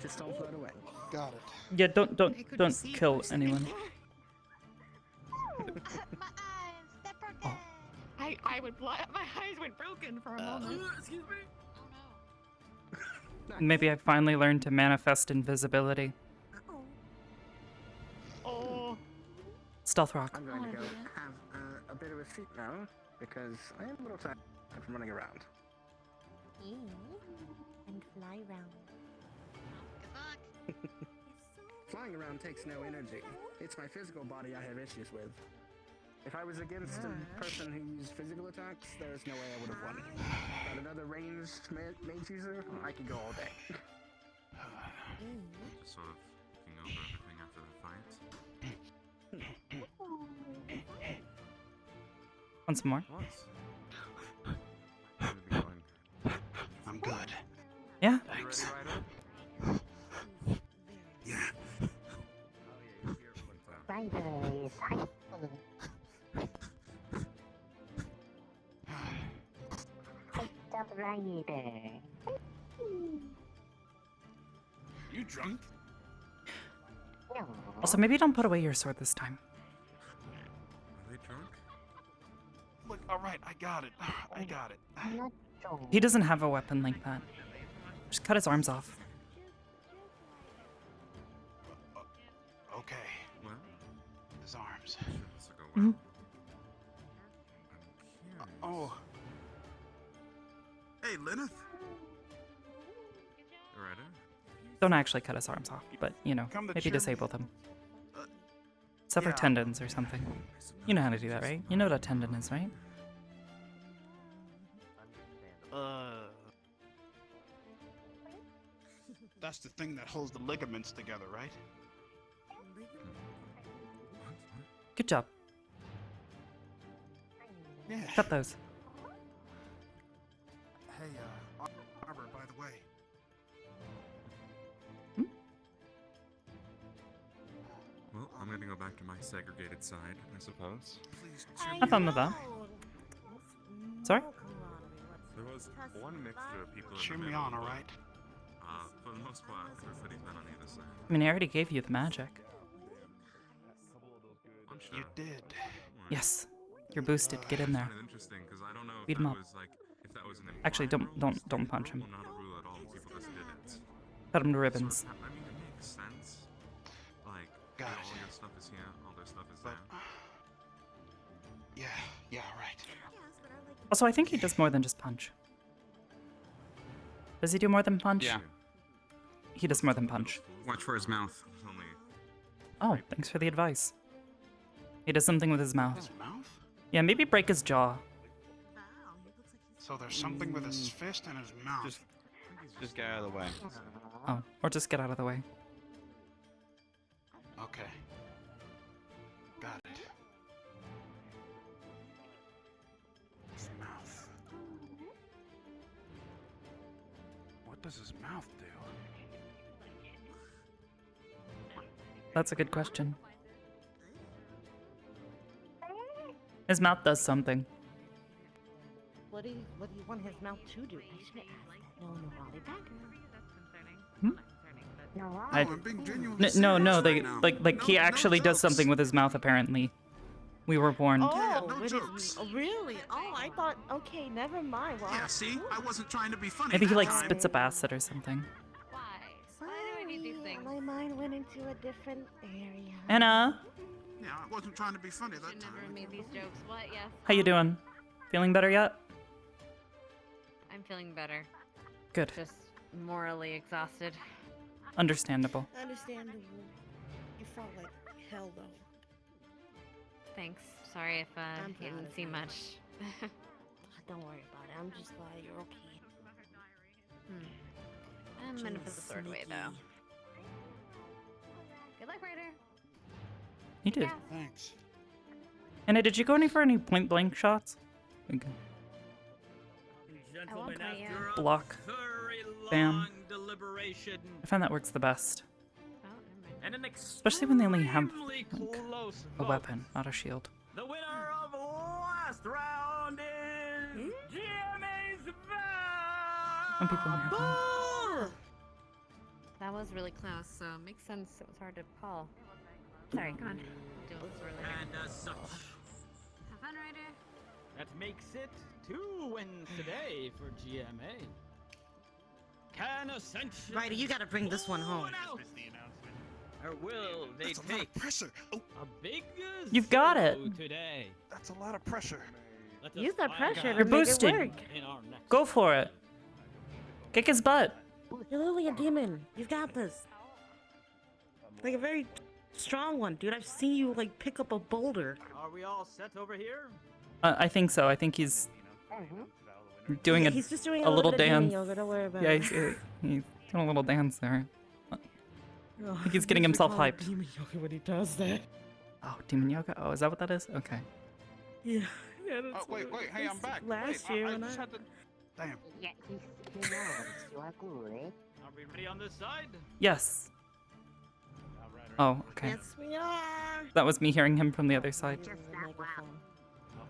Speaker 14: Just don't float away.
Speaker 19: Got it.
Speaker 1: Yeah, don't kill anyone.
Speaker 4: My eyes, they're broken.
Speaker 9: I would my eyes went broken for a moment.
Speaker 18: Excuse me?
Speaker 1: Maybe I finally learned to manifest invisibility.
Speaker 9: Oh.
Speaker 1: Stealth rock.
Speaker 14: I'm going to go have a bit of a seat now because I have a little time from running around.
Speaker 10: And fly round.
Speaker 4: Good luck.
Speaker 14: Flying around takes no energy. It's my physical body I have issues with. If I was against a person who used physical attacks, there's no way I would have won. But another ranged mage user, I could go all day.
Speaker 19: Just sort of looking over everything after the fight.
Speaker 1: Want some more?
Speaker 19: I'm good.
Speaker 1: Yeah.
Speaker 19: Thanks. Yeah.
Speaker 20: Riders, high school. Fight the rider.
Speaker 2: You drunk?
Speaker 1: Also, maybe don't put away your sword this time.
Speaker 19: Are they drunk? Look, all right, I got it. I got it.
Speaker 1: He doesn't have a weapon like that. Just cut his arms off.
Speaker 19: Okay. Well, his arms.
Speaker 1: Mhm.
Speaker 19: Oh. Hey, Lenneth.
Speaker 1: Don't actually cut his arms off, but, you know,
Speaker 19: Come to
Speaker 1: maybe
Speaker 19: cheer me.
Speaker 1: disable them. Sever
Speaker 19: yeah.
Speaker 1: tendons or something. You know how to do that, right? You know what a tendon is, right?
Speaker 19: That's the thing that holds the ligaments together, right?
Speaker 1: Good job.
Speaker 19: Yeah.
Speaker 1: Cut those.
Speaker 19: Hey, Arbor, by the way.
Speaker 8: Well, I'm gonna go back to my segregated side, I suppose.
Speaker 19: Please
Speaker 1: Have fun with that. Sorry?
Speaker 8: There was one mixture of people
Speaker 19: Cheer
Speaker 8: in the
Speaker 19: me
Speaker 8: middle,
Speaker 19: on, all
Speaker 8: but,
Speaker 19: right?
Speaker 8: for the most part, everybody been on either side.
Speaker 1: I mean, I already gave you the magic.
Speaker 8: I'm sure.
Speaker 19: You did.
Speaker 1: Yes. You're boosted. Get in there.
Speaker 8: Kind of interesting, because I don't know if
Speaker 1: Beat
Speaker 8: that
Speaker 1: him up.
Speaker 8: was like, if that was an
Speaker 1: Actually,
Speaker 8: implied
Speaker 1: don't punch him.
Speaker 8: rule or not a rule at all. People just did it.
Speaker 1: Cut him to ribbons.
Speaker 8: I mean, it makes sense. Like, you know, all your stuff is here, all their stuff is there.
Speaker 19: Yeah, right.
Speaker 1: Also, I think he does more than just punch. Does he do more than punch?
Speaker 8: Yeah.
Speaker 1: He does more than punch.
Speaker 8: Watch for his mouth. Only.
Speaker 1: Oh, thanks for the advice. He does something with his mouth.
Speaker 19: His mouth?
Speaker 1: Yeah, maybe break his jaw.
Speaker 19: So there's something with his fist and his mouth.
Speaker 13: Just get out of the way.
Speaker 1: Oh, or just get out of the way.
Speaker 19: Okay. Got it. His mouth. What does his mouth do?
Speaker 1: That's a good question. His mouth does something.
Speaker 10: What do you want his mouth to do? I should ask that. No, Wally Bagger.
Speaker 1: I,
Speaker 19: I'm being genuinely
Speaker 1: no,
Speaker 19: serious
Speaker 1: they
Speaker 19: right now.
Speaker 1: like he actually does something with his mouth. Apparently, we were warned.
Speaker 10: Oh, really? Oh, I thought. Okay, never mind. Well,
Speaker 19: Yeah, see? I wasn't trying to be funny.
Speaker 1: Maybe he
Speaker 19: that
Speaker 1: like
Speaker 19: time.
Speaker 1: spits up acid or something.
Speaker 23: Why do I need these things?
Speaker 10: My mind went into a different area.
Speaker 1: Anna,
Speaker 19: Yeah, I wasn't trying to be funny that time.
Speaker 23: Never made these jokes. What? Yes.
Speaker 1: how you doing? Feeling better yet?
Speaker 15: I'm feeling better.
Speaker 1: Good.
Speaker 15: Just morally exhausted.
Speaker 1: Understandable.
Speaker 10: Understandable. You felt like hell, though.
Speaker 15: Thanks. Sorry if
Speaker 10: I'm
Speaker 15: you
Speaker 10: proud
Speaker 15: didn't
Speaker 10: of
Speaker 15: see
Speaker 10: you.
Speaker 15: much.
Speaker 10: Don't worry about it. I'm just glad you're okay.
Speaker 15: I'm in a sword way though. Good luck, Ryder.
Speaker 1: He did.
Speaker 19: Thanks.
Speaker 1: Anna, did you go for any point blank shots? Okay.
Speaker 11: Gentlemen,
Speaker 15: point, yeah.
Speaker 11: after a
Speaker 1: Block.
Speaker 11: very
Speaker 1: Bam.
Speaker 11: long deliberation
Speaker 1: I find that works the best.
Speaker 11: and an
Speaker 1: Especially when they only have
Speaker 11: extremely close
Speaker 1: a
Speaker 11: vote,
Speaker 1: weapon, not a shield.
Speaker 11: the winner of last round is GMA's
Speaker 1: Some people may have one.
Speaker 15: That was really close, so it makes sense. It was hard to call. Sorry, go on. Do this earlier.
Speaker 11: And as such,
Speaker 15: Have fun, Ryder.
Speaker 11: that makes it 2 wins today for GMA. Can Ascension
Speaker 10: Ryder, you gotta bring this one home.
Speaker 11: out? Or will they
Speaker 19: That's a lot
Speaker 11: take
Speaker 19: of pressure. Oh,
Speaker 11: a big
Speaker 1: You've got it.
Speaker 11: zero today?
Speaker 19: that's a lot of pressure.
Speaker 11: Let us
Speaker 10: Use that
Speaker 11: find
Speaker 10: pressure
Speaker 11: out
Speaker 10: to
Speaker 1: You're
Speaker 10: make
Speaker 1: boosted.
Speaker 10: it work.
Speaker 11: in our next
Speaker 1: Go for it. Kick his butt.
Speaker 10: You're literally a demon. You've got this. Like a very strong one, dude. I've seen you like pick up a boulder.
Speaker 11: Are we all set over here?
Speaker 1: I think so. I think he's doing
Speaker 10: He's just doing
Speaker 1: a little
Speaker 10: bit of demon
Speaker 1: dance.
Speaker 10: yoga, don't worry about
Speaker 1: Yeah,
Speaker 10: it.
Speaker 1: he's doing a little dance there.
Speaker 10: Oh,
Speaker 1: think he's getting
Speaker 10: we
Speaker 1: himself
Speaker 10: call it
Speaker 1: hyped.
Speaker 10: Demon yoga when he does that.
Speaker 1: Oh, demon yoga. Oh, is that what that is? Okay.
Speaker 10: Yeah. Yeah, that's
Speaker 19: Oh, wait, hey, I'm back.
Speaker 10: Last
Speaker 19: Wait,
Speaker 10: year
Speaker 19: I
Speaker 10: when
Speaker 19: just had to... Damn.
Speaker 20: Yeah, he knows you are good.
Speaker 11: Are we ready on this side?
Speaker 1: Yes. Oh, okay.
Speaker 10: Yes, we are.
Speaker 1: That was me hearing him from the other side.
Speaker 20: Just that loud.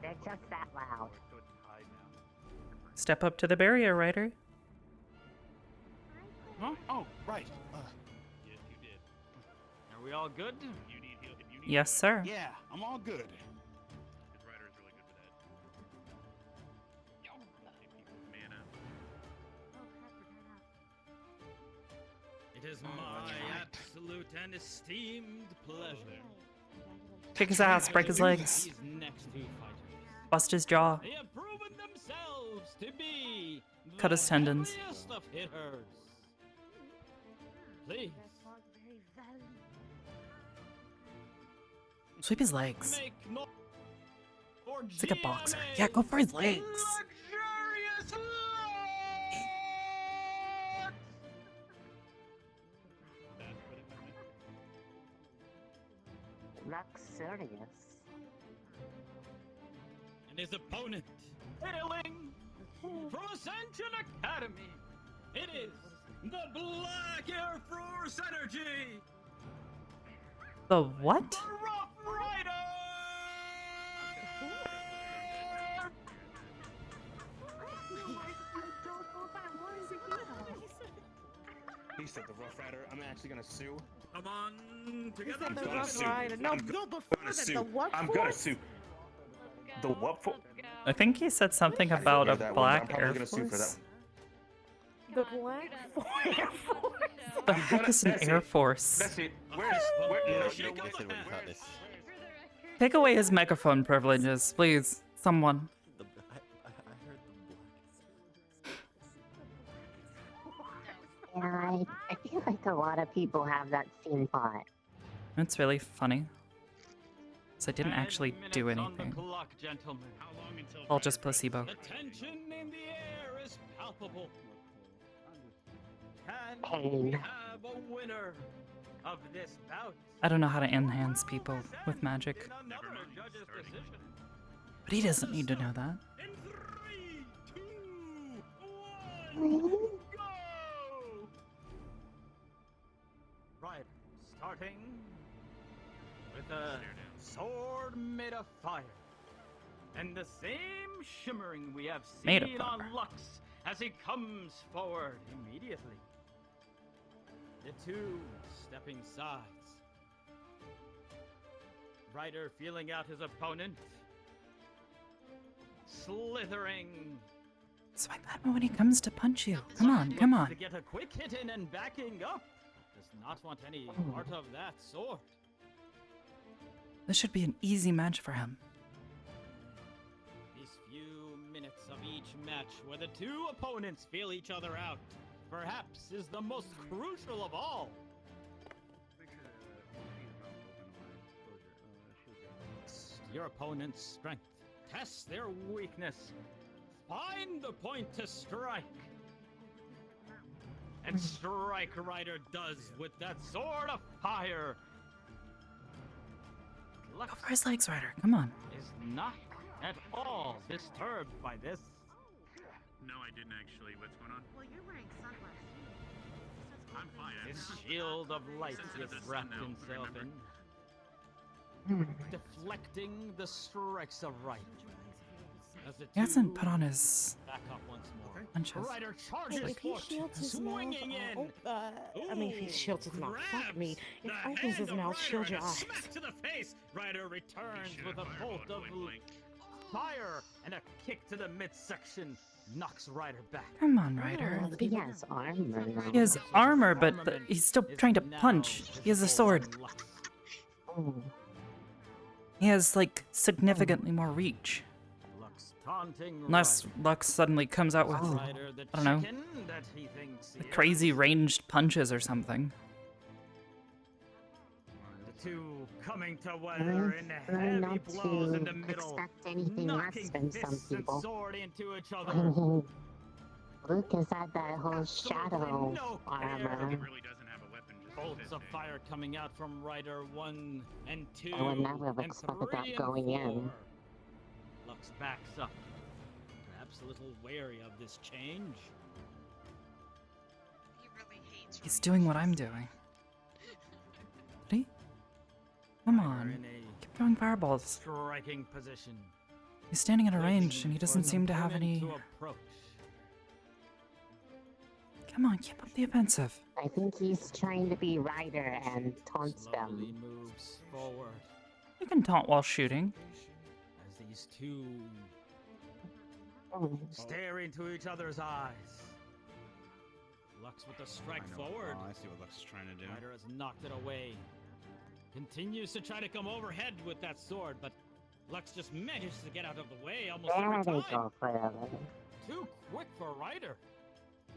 Speaker 20: They're just that loud.
Speaker 1: Step up to the barrier, Ryder.
Speaker 19: Huh? Oh, right.
Speaker 11: Yes, you did. Now Are we all good?
Speaker 1: Yes, sir.
Speaker 19: Yeah, I'm all good.
Speaker 6: His rider is really good with that. Mana.
Speaker 11: It is my absolute and esteemed pleasure.
Speaker 1: Kick his ass, break his legs,
Speaker 11: These next two fighters.
Speaker 1: bust his jaw,
Speaker 11: They have proven themselves to be
Speaker 1: cut his tendons.
Speaker 11: heaviest of hitters. Please.
Speaker 1: Sweep his legs.
Speaker 11: Make no for
Speaker 1: It's like a boxer. Yeah, go for his legs.
Speaker 11: luxurious
Speaker 20: Luxurious.
Speaker 11: and his opponent, hailing from Ascension Academy, it is the Black Air Force Energy,
Speaker 1: The what?
Speaker 11: Rough Rider!
Speaker 2: He said the Rough Rider. I'm actually gonna sue.
Speaker 6: Come on
Speaker 10: He
Speaker 6: together.
Speaker 10: said the
Speaker 2: gonna
Speaker 10: Rough
Speaker 2: sue.
Speaker 10: Rider. No,
Speaker 2: I'm
Speaker 10: no,
Speaker 2: gonna
Speaker 10: before that,
Speaker 2: sue.
Speaker 10: the what
Speaker 2: I'm
Speaker 10: force?
Speaker 2: gonna sue. The what for?
Speaker 1: I think he said something about a
Speaker 2: That one, but I'm
Speaker 1: black
Speaker 2: probably
Speaker 1: Air
Speaker 2: gonna sue for that
Speaker 1: Force.
Speaker 10: The Black Air Force.
Speaker 1: The heck is an Air Force?
Speaker 2: That's it. Where's
Speaker 1: Take away his megaphone privileges, please. Someone.
Speaker 20: Yeah, I feel like a lot of people have that same thought.
Speaker 1: It's really funny. So I didn't actually do
Speaker 11: On the
Speaker 1: anything.
Speaker 11: clock, gentlemen. How long until
Speaker 1: All just placebo.
Speaker 11: the tension in the air is palpable. Can
Speaker 20: Pain.
Speaker 11: we have a winner of this bout?
Speaker 1: I don't know how to enhance people with magic.
Speaker 11: Another judge's decision.
Speaker 1: But he doesn't need to know that.
Speaker 11: In 3, 2, 1, go! Right, starting with a sword made of fire. And the same shimmering we have
Speaker 1: Made of
Speaker 11: seen
Speaker 1: fire.
Speaker 11: on Lux as he comes forward immediately. The two stepping sides. Ryder feeling out his opponent. Slithering.
Speaker 1: Swipe at me when he comes to punch you. Come on, come
Speaker 11: Looks
Speaker 1: on.
Speaker 11: to get a quick hit in and backing up. Does not want any part of that sword.
Speaker 1: This should be an easy match for him.
Speaker 11: These few minutes of each match where the two opponents feel each other out, perhaps is the most crucial of all. Test your opponent's strength. Test their weakness. Find the point to strike. And Strike Rider does with that sword of fire.
Speaker 1: Go for his legs, Ryder. Come on.
Speaker 11: Is not at all disturbed by this.
Speaker 6: No, I didn't actually. What's going on?
Speaker 4: Well, you're wearing sunglasses.
Speaker 6: I'm fine.
Speaker 11: His shield of light
Speaker 6: Since
Speaker 11: is
Speaker 6: it's
Speaker 11: wrapped
Speaker 6: now,
Speaker 11: himself
Speaker 6: remember?
Speaker 11: in, deflecting the strikes of right. As the
Speaker 1: He hasn't
Speaker 11: two
Speaker 1: put on his
Speaker 11: back up once more.
Speaker 1: punches.
Speaker 11: Rider
Speaker 10: Hey,
Speaker 11: charges
Speaker 10: if he
Speaker 11: forth,
Speaker 10: shields his mouth,
Speaker 11: swinging in.
Speaker 10: I mean, if he shields his mouth, fuck me. If
Speaker 11: The
Speaker 10: he opens
Speaker 11: hand
Speaker 10: his
Speaker 11: of
Speaker 10: mouth,
Speaker 11: Rider
Speaker 10: shield your
Speaker 11: and a
Speaker 10: eyes.
Speaker 11: Smack to the face. Rider returns with a bolt of fire and a kick to the midsection. Knocks Rider back.
Speaker 1: Come on, Ryder.
Speaker 20: He has armor now.
Speaker 1: He has armor, but he's still trying to punch. He has a sword. He has, like, significantly more reach.
Speaker 11: Taunting
Speaker 1: Unless Lux suddenly comes out with,
Speaker 11: Rider, the
Speaker 1: I don't know,
Speaker 11: chicken that he thinks he
Speaker 1: crazy ranged punches or something.
Speaker 11: The two coming to weather in
Speaker 20: Try
Speaker 11: heavy
Speaker 20: not
Speaker 11: blows in the
Speaker 20: to
Speaker 11: middle,
Speaker 20: expect anything less
Speaker 11: knocking
Speaker 20: from some
Speaker 11: fists and
Speaker 20: people.
Speaker 11: sword into each
Speaker 20: I
Speaker 11: other.
Speaker 20: mean, Luke has had that whole shadow armor.
Speaker 11: Bolts of fire coming out from Rider 1 and 2
Speaker 20: I would never have
Speaker 11: and
Speaker 20: expected
Speaker 11: 3
Speaker 20: that
Speaker 11: and
Speaker 20: going
Speaker 11: 4.
Speaker 20: in.
Speaker 11: Lux backs up, perhaps a little wary of this change.
Speaker 4: He really hates
Speaker 1: He's doing what I'm doing. Ready? Come on. Keep throwing fireballs.
Speaker 11: Striking position.
Speaker 1: He's standing at a range and he doesn't
Speaker 11: For an
Speaker 1: seem to have
Speaker 11: opponent
Speaker 1: any...
Speaker 11: to approach.
Speaker 1: Come on, keep up the offensive.
Speaker 20: I think he's trying to be Ryder and taunts
Speaker 11: Slowly
Speaker 20: them.
Speaker 11: moves forward
Speaker 1: You can taunt while shooting.
Speaker 11: as these two stare into each other's eyes. Lux with a strike forward.
Speaker 13: Oh, I see what Lux is trying to do.
Speaker 11: Ryder has knocked it away. Continues to try to come overhead with that sword, but Lux just manages to get out of the way almost
Speaker 20: There
Speaker 11: every
Speaker 20: they
Speaker 11: time.
Speaker 20: go forever.
Speaker 11: Too quick for Ryder.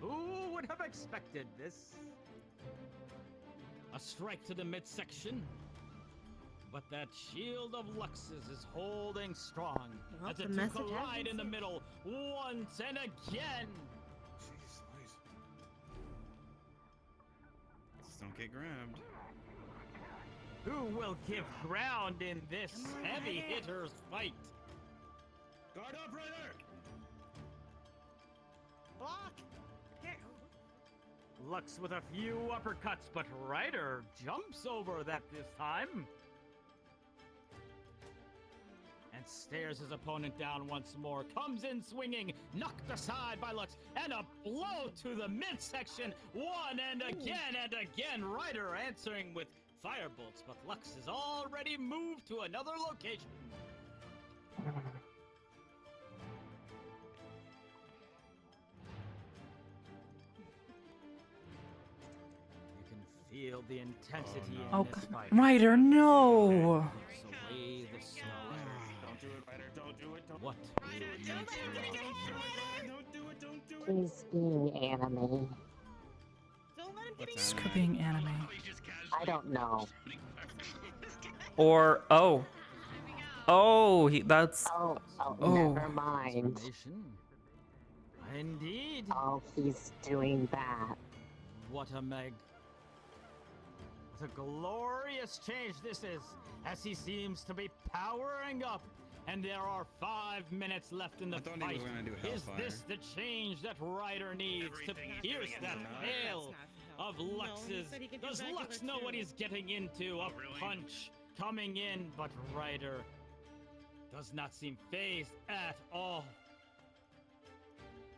Speaker 11: Who would have expected this? A strike to the midsection. But that shield of Lux's is holding strong
Speaker 10: Well,
Speaker 11: as
Speaker 10: the
Speaker 11: the two
Speaker 10: message has
Speaker 11: collide
Speaker 10: been
Speaker 11: in the
Speaker 10: sent.
Speaker 11: middle once and again.
Speaker 13: Just don't get grabbed.
Speaker 11: Who will give ground in this heavy hitters fight?
Speaker 6: Guard up, Ryder!
Speaker 10: Block!
Speaker 11: Lux with a few uppercuts, but Ryder jumps over that this time. And stares his opponent down once more. Comes in swinging, knocked aside by Lux, and a blow to the midsection. One and again, Ryder answering with firebolts, but Lux has already moved to another location. You can feel the intensity in
Speaker 1: Oh,
Speaker 11: this fight.
Speaker 1: Ryder, no!
Speaker 11: Away the snow.
Speaker 6: Don't do it, Ryder. Don't do it. Don't
Speaker 11: What?
Speaker 20: He's being anime.
Speaker 1: Screw being anime.
Speaker 20: I don't know.
Speaker 1: Or, oh. Oh, that's...
Speaker 20: Oh,
Speaker 1: Oh.
Speaker 20: never mind.
Speaker 11: Indeed.
Speaker 20: Oh, he's doing that.
Speaker 11: What a Meg. What a glorious change this is, as he seems to be powering up. And there are 5 minutes left in the
Speaker 13: thought he
Speaker 11: fight.
Speaker 13: was gonna do
Speaker 11: Is
Speaker 13: Hellfire.
Speaker 11: this the change that Ryder needs to pierce that veil of Lux's?
Speaker 10: said he could do
Speaker 11: Does
Speaker 10: regular
Speaker 11: Lux know what
Speaker 10: too.
Speaker 11: he's getting into? A punch coming in, but Ryder does not seem phased at all.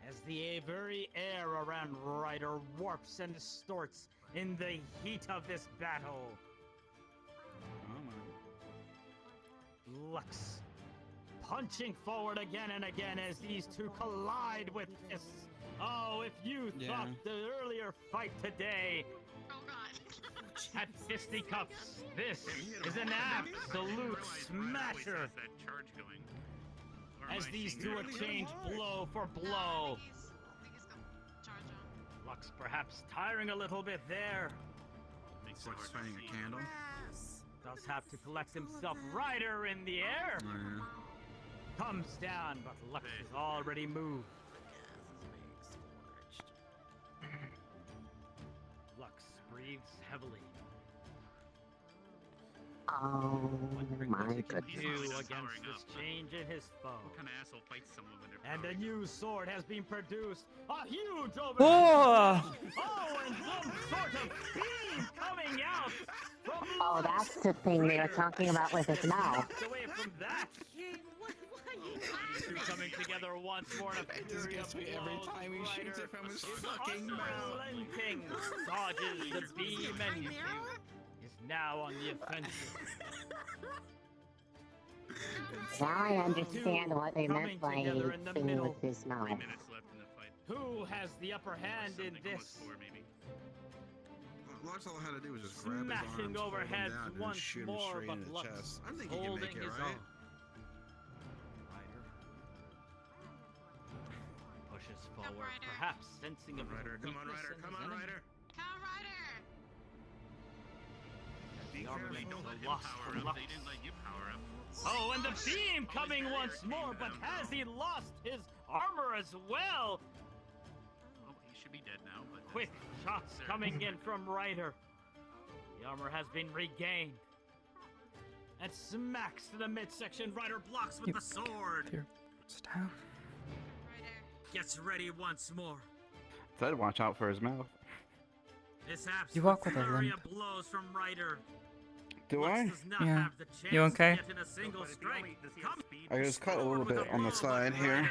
Speaker 11: As the very air around Ryder warps and distorts in the heat of this battle. Lux punching forward again and again as these two collide with fists. Oh, if you thought the earlier fight today had fisticuffs, this is an absolute smasher. As these two exchange blow for blow. Lux perhaps tiring a little bit there.
Speaker 13: Lux finding a candle.
Speaker 11: Does have to collect himself. Ryder in the air. Comes down, but Lux is already moved. Lux breathes heavily.
Speaker 20: Oh my
Speaker 11: Do
Speaker 20: goodness.
Speaker 11: against this change in his foe.
Speaker 6: What kind of asshole fights someone when they're
Speaker 11: And a new sword has been produced. A huge
Speaker 1: Oh!
Speaker 11: overhead. Oh, and some sort of beam coming out from
Speaker 20: Oh, that's the thing they were talking about with his mouth.
Speaker 11: away from that. Two coming together once more in a fury
Speaker 19: gets
Speaker 11: of
Speaker 19: me every
Speaker 11: blows.
Speaker 19: time he shoots it from his fucking mouth.
Speaker 11: Unrelenting. Dodges the beam and is now on the offensive.
Speaker 20: Now I understand what they meant by thing with his mouth.
Speaker 11: Who has the upper hand in this?
Speaker 13: Lux all had to do was just grab his
Speaker 11: Smashing
Speaker 13: arms, hold him
Speaker 11: overhead
Speaker 13: down, and
Speaker 11: once
Speaker 13: shoot him
Speaker 11: more,
Speaker 13: straight
Speaker 11: but
Speaker 13: in the
Speaker 11: Lux
Speaker 13: chest. I think he can
Speaker 11: holding
Speaker 13: make it,
Speaker 11: his
Speaker 13: right?
Speaker 11: own. Ryder pushes forward, perhaps sensing a
Speaker 6: Ryder, come on, Ryder, come on, Ryder.
Speaker 4: Come, Ryder!
Speaker 11: The armament
Speaker 6: Don't let him
Speaker 11: lost
Speaker 6: power
Speaker 11: from
Speaker 6: up.
Speaker 11: Lux.
Speaker 6: They didn't let you power up.
Speaker 11: Oh, and the beam coming once more, but has he lost his armor as well?
Speaker 6: Oh, he should be dead now, but
Speaker 11: Quick shots coming in from Ryder. The armor has been regained. And smacks to the midsection. Ryder blocks with the sword.
Speaker 1: Staff.
Speaker 11: Gets ready once more.
Speaker 13: Said watch out for his mouth.
Speaker 11: This
Speaker 1: You walk
Speaker 11: absolute
Speaker 1: with a
Speaker 11: flurry
Speaker 1: limp.
Speaker 11: of blows from Ryder.
Speaker 19: Do I?
Speaker 11: Does not
Speaker 1: Yeah.
Speaker 11: have the chance
Speaker 1: You okay?
Speaker 11: to get in a single strike. Come
Speaker 19: I was cut a little bit on the side here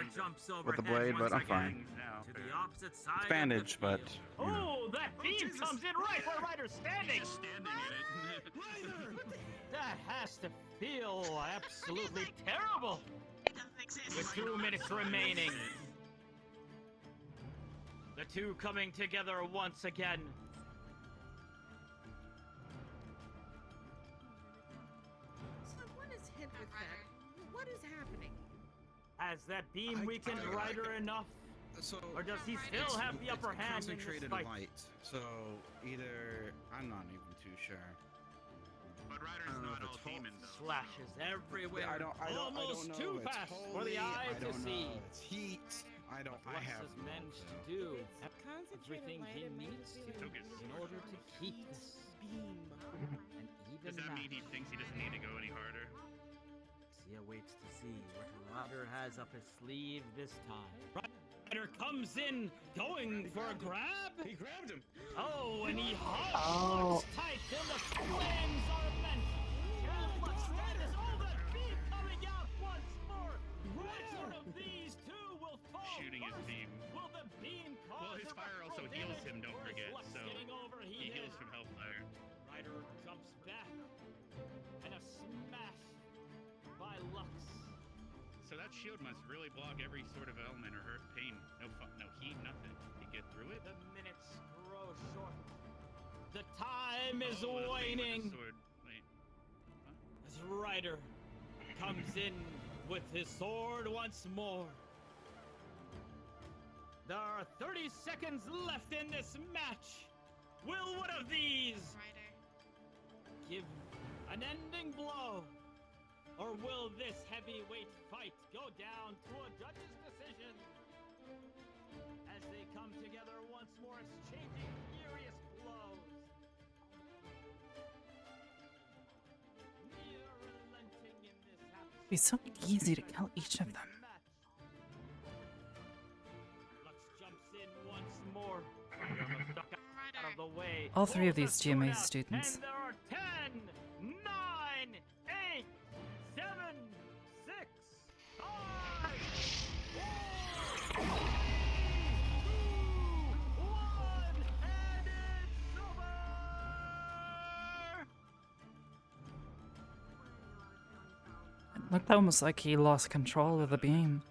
Speaker 19: with the blade, but I'm fine.
Speaker 11: to the opposite side.
Speaker 19: It's bandaged, but you know.
Speaker 11: Oh, that beam comes in right where Ryder's standing.
Speaker 6: Just standing in it.
Speaker 11: That has to feel absolutely terrible. With 2 minutes remaining. The two coming together once again.
Speaker 10: So what is hit with that? What is happening?
Speaker 11: Has that beam weakened Ryder enough?
Speaker 13: So,
Speaker 11: Or does he still have the upper hand in this
Speaker 13: concentrated
Speaker 11: fight?
Speaker 13: light. So either I'm not even too sure.
Speaker 6: But Ryder's not all demon though.
Speaker 11: Slashes everywhere.
Speaker 13: I don't
Speaker 11: Almost
Speaker 13: know.
Speaker 11: too
Speaker 13: It's
Speaker 11: fast for
Speaker 13: holy,
Speaker 11: the eye
Speaker 13: I
Speaker 11: to
Speaker 13: don't
Speaker 11: see.
Speaker 13: know. It's heat. I don't.
Speaker 11: What
Speaker 13: I have
Speaker 11: is
Speaker 13: no
Speaker 11: meant to
Speaker 13: clue.
Speaker 11: do everything he needs to in order to keep this beam. And even
Speaker 6: Does that mean he thinks he doesn't need to go any harder?
Speaker 11: Xia waits to see what Ryder has up his sleeve this time. Ryder comes in, going for a grab.
Speaker 6: He grabbed him.
Speaker 11: Oh, and he
Speaker 20: Oh.
Speaker 11: hugs tight, and the flames are immense. And what's that is all that beam coming out once more. Which one of these two will fall
Speaker 6: Shooting his
Speaker 11: first?
Speaker 6: beam.
Speaker 11: Will the beam cause
Speaker 6: Well, his fire also heals him, don't forget. So he heals from hellfire.
Speaker 11: Ryder jumps back, and a smash by Lux.
Speaker 6: So that shield must really block every sort of element or hurt pain. No heat, nothing. You get through it.
Speaker 11: The minutes grow short. The time is
Speaker 6: Oh, the thing with the
Speaker 11: waning.
Speaker 6: sword. Wait.
Speaker 11: As Ryder comes in with his sword once more. There are 30 seconds left in this match. Will one of these give an ending blow? Or will this heavyweight fight go down to a judge's decision? As they come together once more, exchanging furious blows. Near relenting in this
Speaker 1: It'd be so easy to kill each of them.
Speaker 11: Lux jumps in once more. Out of the way.
Speaker 1: All three of
Speaker 11: Pulls
Speaker 1: these
Speaker 11: the sword
Speaker 1: GMA
Speaker 11: out,
Speaker 1: students.
Speaker 11: And there are 10, 9, 8, 7, 6, 5, 4, 3, 2, 1, and it's over!
Speaker 1: It looked almost like he lost control of the beam.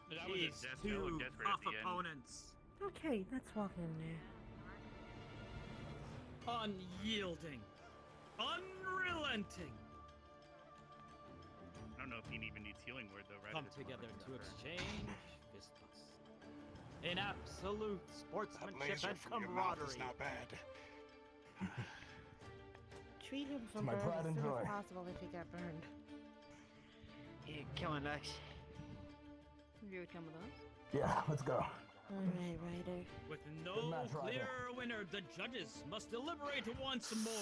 Speaker 6: That was
Speaker 11: These
Speaker 6: that
Speaker 11: two
Speaker 6: looked desperate at
Speaker 11: tough
Speaker 6: the end.
Speaker 11: opponents.
Speaker 10: Okay, let's walk in there.
Speaker 11: Unyielding. Unrelenting.
Speaker 6: I don't know if he even needs healing word though, right?
Speaker 11: Come together to exchange fist bumps. In absolute sportsmanship
Speaker 19: laser
Speaker 11: and
Speaker 19: from your mouth is
Speaker 11: camaraderie.
Speaker 19: not bad.
Speaker 10: Treat him so
Speaker 14: My
Speaker 10: burn
Speaker 14: pride
Speaker 10: as
Speaker 14: and
Speaker 10: soon
Speaker 14: joy.
Speaker 10: as possible if he got burned.
Speaker 3: You coming, Lex?
Speaker 23: You would come with us?
Speaker 14: Yeah, let's go.
Speaker 10: Alright, Ryder.
Speaker 11: With
Speaker 14: Good
Speaker 11: no
Speaker 14: match, Ryder.
Speaker 11: clear winner, the judges must deliberate once more.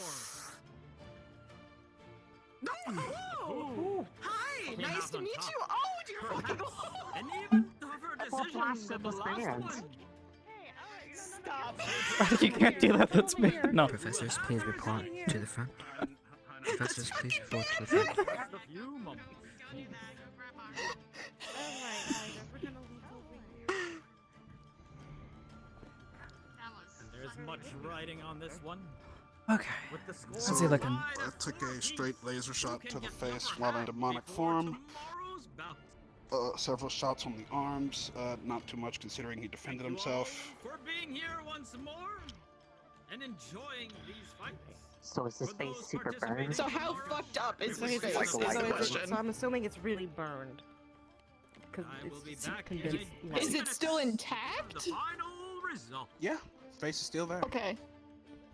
Speaker 10: Oh!
Speaker 9: Hi!
Speaker 11: Came
Speaker 9: Nice
Speaker 11: out
Speaker 9: to
Speaker 11: on
Speaker 9: meet
Speaker 11: top.
Speaker 9: you! Oh, dear fucking
Speaker 11: Perhaps an even tougher decision
Speaker 20: flash
Speaker 11: than the
Speaker 20: of
Speaker 11: last
Speaker 20: hands.
Speaker 11: one.
Speaker 9: Stop!
Speaker 1: You can't do that, that's me. No.
Speaker 17: Professors, please report to the front. Professors, please report to the front.
Speaker 11: Just a few moments.
Speaker 10: Alright, Ryder, we're gonna leave over here.
Speaker 11: There's much riding on this one.
Speaker 1: Okay.
Speaker 11: With the score
Speaker 1: How's he looking?
Speaker 19: I took a straight laser shot to the face while in demonic form.
Speaker 11: Tomorrow's bout.
Speaker 19: Several shots on the arms. Not too much considering he defended himself.
Speaker 11: For being here once more and enjoying these fights.
Speaker 20: So is his face super burned?
Speaker 9: So how fucked up is
Speaker 10: So
Speaker 9: his
Speaker 10: he's
Speaker 9: face?
Speaker 19: like
Speaker 9: Is
Speaker 19: a
Speaker 9: the
Speaker 19: light
Speaker 9: question.
Speaker 10: So I'm assuming it's really burned. Because
Speaker 11: I will be
Speaker 10: it's
Speaker 11: back
Speaker 10: condensed
Speaker 11: in
Speaker 10: light.
Speaker 9: Is it still intact?
Speaker 11: The final result.
Speaker 19: Yeah, face is still there.
Speaker 9: Okay.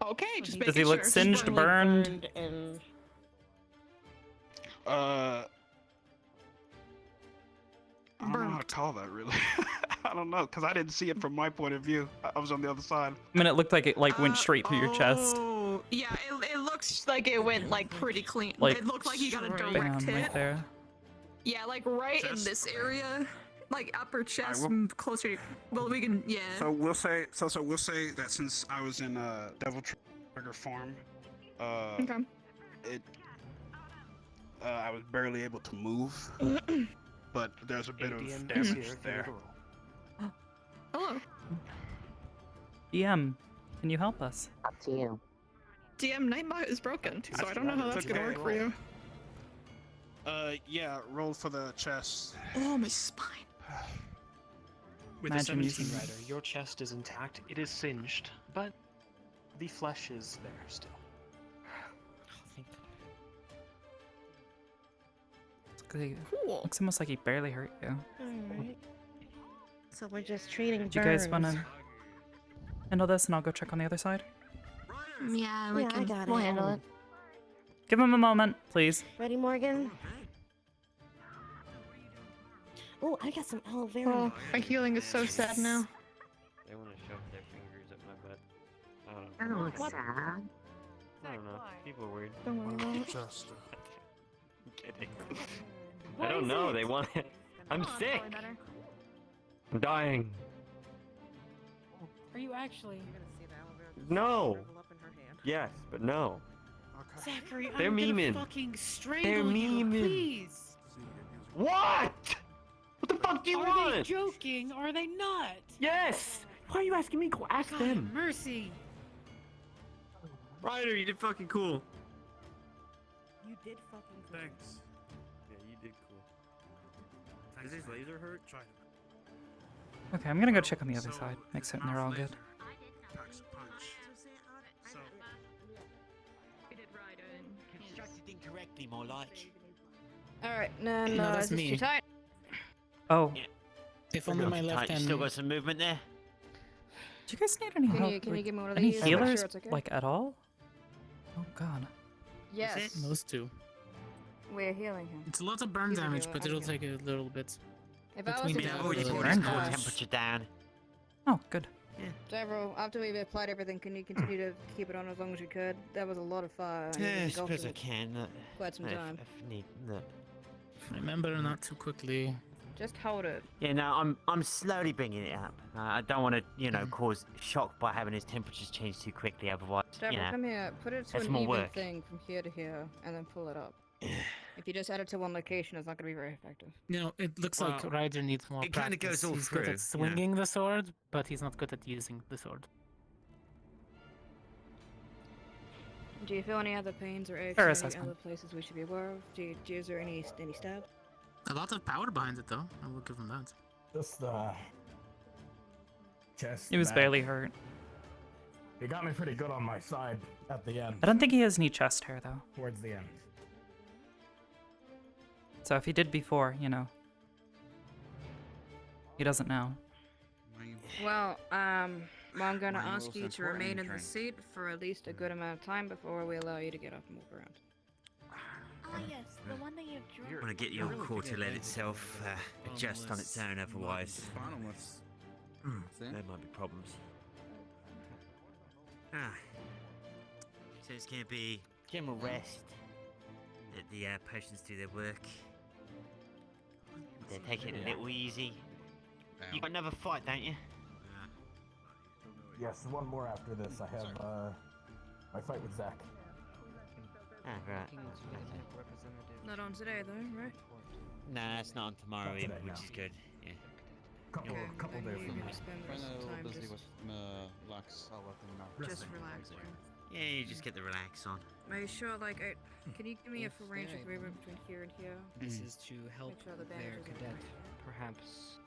Speaker 9: Okay, just
Speaker 10: Does
Speaker 9: making
Speaker 1: he look
Speaker 9: sure.
Speaker 1: singed, burned?
Speaker 10: And
Speaker 19: I don't know how to call that really. I don't know, because I didn't see it from my point of view. I was on the other side.
Speaker 1: I mean, it looked like it went straight through your chest.
Speaker 9: Oh, yeah, it looks like it went like pretty clean.
Speaker 1: Like,
Speaker 9: it looked like you got a
Speaker 1: Bam,
Speaker 9: direct hit.
Speaker 1: right there.
Speaker 9: Yeah, like right in
Speaker 19: Chest.
Speaker 9: this area, like upper chest,
Speaker 19: will-
Speaker 9: closer to. Well, we can. Yeah.
Speaker 19: So we'll say that since I was in Devil Trigger form,
Speaker 9: Okay.
Speaker 19: I was barely able to move, but there's a bit of
Speaker 12: ADM
Speaker 19: damage
Speaker 12: here if you
Speaker 19: there.
Speaker 12: need a roll.
Speaker 9: Hello.
Speaker 1: DM, can you help us?
Speaker 20: Up to you.
Speaker 9: DM Nightbot is broken, so I don't know how that's gonna work for you.
Speaker 19: Yeah, roll for the chest.
Speaker 9: Oh, my spine.
Speaker 12: With
Speaker 1: Imagine
Speaker 12: a 17
Speaker 1: using-
Speaker 12: rider, your chest is intact. It is singed, but the flesh is there still.
Speaker 9: Cool.
Speaker 1: Looks almost like he barely hurt you.
Speaker 10: Alright. So we're just treating
Speaker 1: Do you guys want
Speaker 10: burns.
Speaker 1: to handle this, and I'll go check on the other side?
Speaker 9: Yeah,
Speaker 10: Yeah, I got
Speaker 9: we'll
Speaker 10: it.
Speaker 9: handle it.
Speaker 1: Give him a moment, please.
Speaker 10: Ready, Morgan? Oh, I got some aloe vera.
Speaker 9: Oh, my healing is so sad now.
Speaker 11: They want to shove their fingers up my butt. I don't know.
Speaker 20: I don't look
Speaker 9: What?
Speaker 20: sad.
Speaker 11: I don't know. People are weird.
Speaker 9: Don't worry about it.
Speaker 11: I'm kidding. I don't know. They want it. I'm sick. I'm dying.
Speaker 3: Are you actually?
Speaker 11: No. Yes, but no.
Speaker 3: Zachary,
Speaker 11: They're
Speaker 3: I'm gonna
Speaker 11: memeing.
Speaker 3: fucking strangle you,
Speaker 11: memeing.
Speaker 3: please.
Speaker 11: What? What the fuck do you
Speaker 3: Are
Speaker 11: want?
Speaker 3: they joking? Are they not?
Speaker 11: Yes. Why are you asking me? Go ask
Speaker 3: God,
Speaker 11: them.
Speaker 3: mercy.
Speaker 11: Ryder, you did fucking cool.
Speaker 10: You did fucking cool.
Speaker 6: Thanks.
Speaker 11: Yeah, you did cool. Does his laser hurt?
Speaker 6: Try it.
Speaker 1: Okay, I'm gonna go check on the other side. Make certain they're all good.
Speaker 6: Packs a punch. So,
Speaker 11: Constructed incorrectly, more like.
Speaker 15: Alright, then,
Speaker 18: No, that's
Speaker 15: is this
Speaker 18: me.
Speaker 15: too tight?
Speaker 1: Oh,
Speaker 18: If only my left hand.
Speaker 11: Still got some movement there.
Speaker 1: do you guys need any
Speaker 15: Can
Speaker 1: help?
Speaker 15: you- can you
Speaker 1: like,
Speaker 15: give me one of
Speaker 1: any
Speaker 15: these? I'll make sure
Speaker 1: healers,
Speaker 15: it's okay.
Speaker 1: like at all? Oh god.
Speaker 15: Yes.
Speaker 18: Those two.
Speaker 15: We're healing him.
Speaker 18: It's a lot of burn
Speaker 15: You can
Speaker 18: damage,
Speaker 15: do it,
Speaker 18: but
Speaker 15: I
Speaker 18: it'll
Speaker 15: can.
Speaker 18: take a little bit.
Speaker 15: If I was
Speaker 18: Between
Speaker 15: to
Speaker 18: the
Speaker 15: do
Speaker 18: hours,
Speaker 15: it,
Speaker 18: you
Speaker 1: burn
Speaker 11: Pull the
Speaker 1: damage.
Speaker 11: temperature down.
Speaker 1: Oh, good.
Speaker 15: Deborah, after we've applied everything, can you continue to keep it on as long as you could? There was a lot of fire. and you
Speaker 11: Yeah, I
Speaker 15: engulfed
Speaker 11: suppose I
Speaker 15: it
Speaker 11: can.
Speaker 15: Quite some time.
Speaker 11: If need. Look.
Speaker 18: Remember, not too quickly.
Speaker 15: Just hold it.
Speaker 11: Yeah, no, I'm slowly bringing it up. I don't want to, cause shock by having his temperatures change too quickly. Otherwise,
Speaker 15: Deborah, come here. Put it to
Speaker 11: that's
Speaker 15: an
Speaker 11: more
Speaker 15: even
Speaker 11: work.
Speaker 15: thing from here to here, and then pull it up. If you just add it to one location, it's not going to be very effective.
Speaker 18: You know, it looks like
Speaker 11: Well,
Speaker 18: Ryder needs more
Speaker 11: it kinda
Speaker 18: practice.
Speaker 11: goes all
Speaker 18: He's good
Speaker 11: through,
Speaker 18: at swinging the sword, but he's not good at using the sword.
Speaker 15: Do you feel any other pains or aches
Speaker 1: Fair
Speaker 15: in any
Speaker 1: assessment.
Speaker 15: other places we should be aware of? Is there any stabs?
Speaker 18: A lot of power behind it, though. I will give him that.
Speaker 7: Just chest.
Speaker 1: He was
Speaker 7: back.
Speaker 1: barely hurt.
Speaker 7: He got me pretty good on my side at the end.
Speaker 1: I don't think he has any chest hair though.
Speaker 7: Towards the end.
Speaker 1: So if he did before, he doesn't now.
Speaker 15: Well, I'm going to
Speaker 19: Mine
Speaker 15: ask
Speaker 19: was
Speaker 15: you to remain in the
Speaker 19: important,
Speaker 15: seat for at least a good amount of time before we allow you to get up and move around.
Speaker 5: Ah, yes, the one that you've
Speaker 11: I want to get your core to let itself adjust on its own. Otherwise,
Speaker 13: Bottomless.
Speaker 11: there might be problems. So it's gonna be general rest. Let the potions do their work. They're taking it a little easy. You got another fight, don't you?
Speaker 7: Yes, one more after this. I have my fight with Zach.
Speaker 11: Ah, right.
Speaker 15: Not on today, though, right?
Speaker 11: Nah, it's not on tomorrow
Speaker 7: Not
Speaker 11: either,
Speaker 7: today,
Speaker 11: which
Speaker 7: no.
Speaker 11: is good. Yeah.
Speaker 7: Couple days from now.
Speaker 15: Spend the rest of the time
Speaker 13: busy
Speaker 15: just,
Speaker 13: with Lux. I'll let them know.
Speaker 15: just relaxing.
Speaker 11: Yeah, you just get the relax on.
Speaker 15: Are you sure, can you give me a full range of movement between here and here?
Speaker 17: This is to help
Speaker 15: Make sure the
Speaker 17: their
Speaker 15: bandages are
Speaker 17: cadet
Speaker 15: right.
Speaker 17: perhaps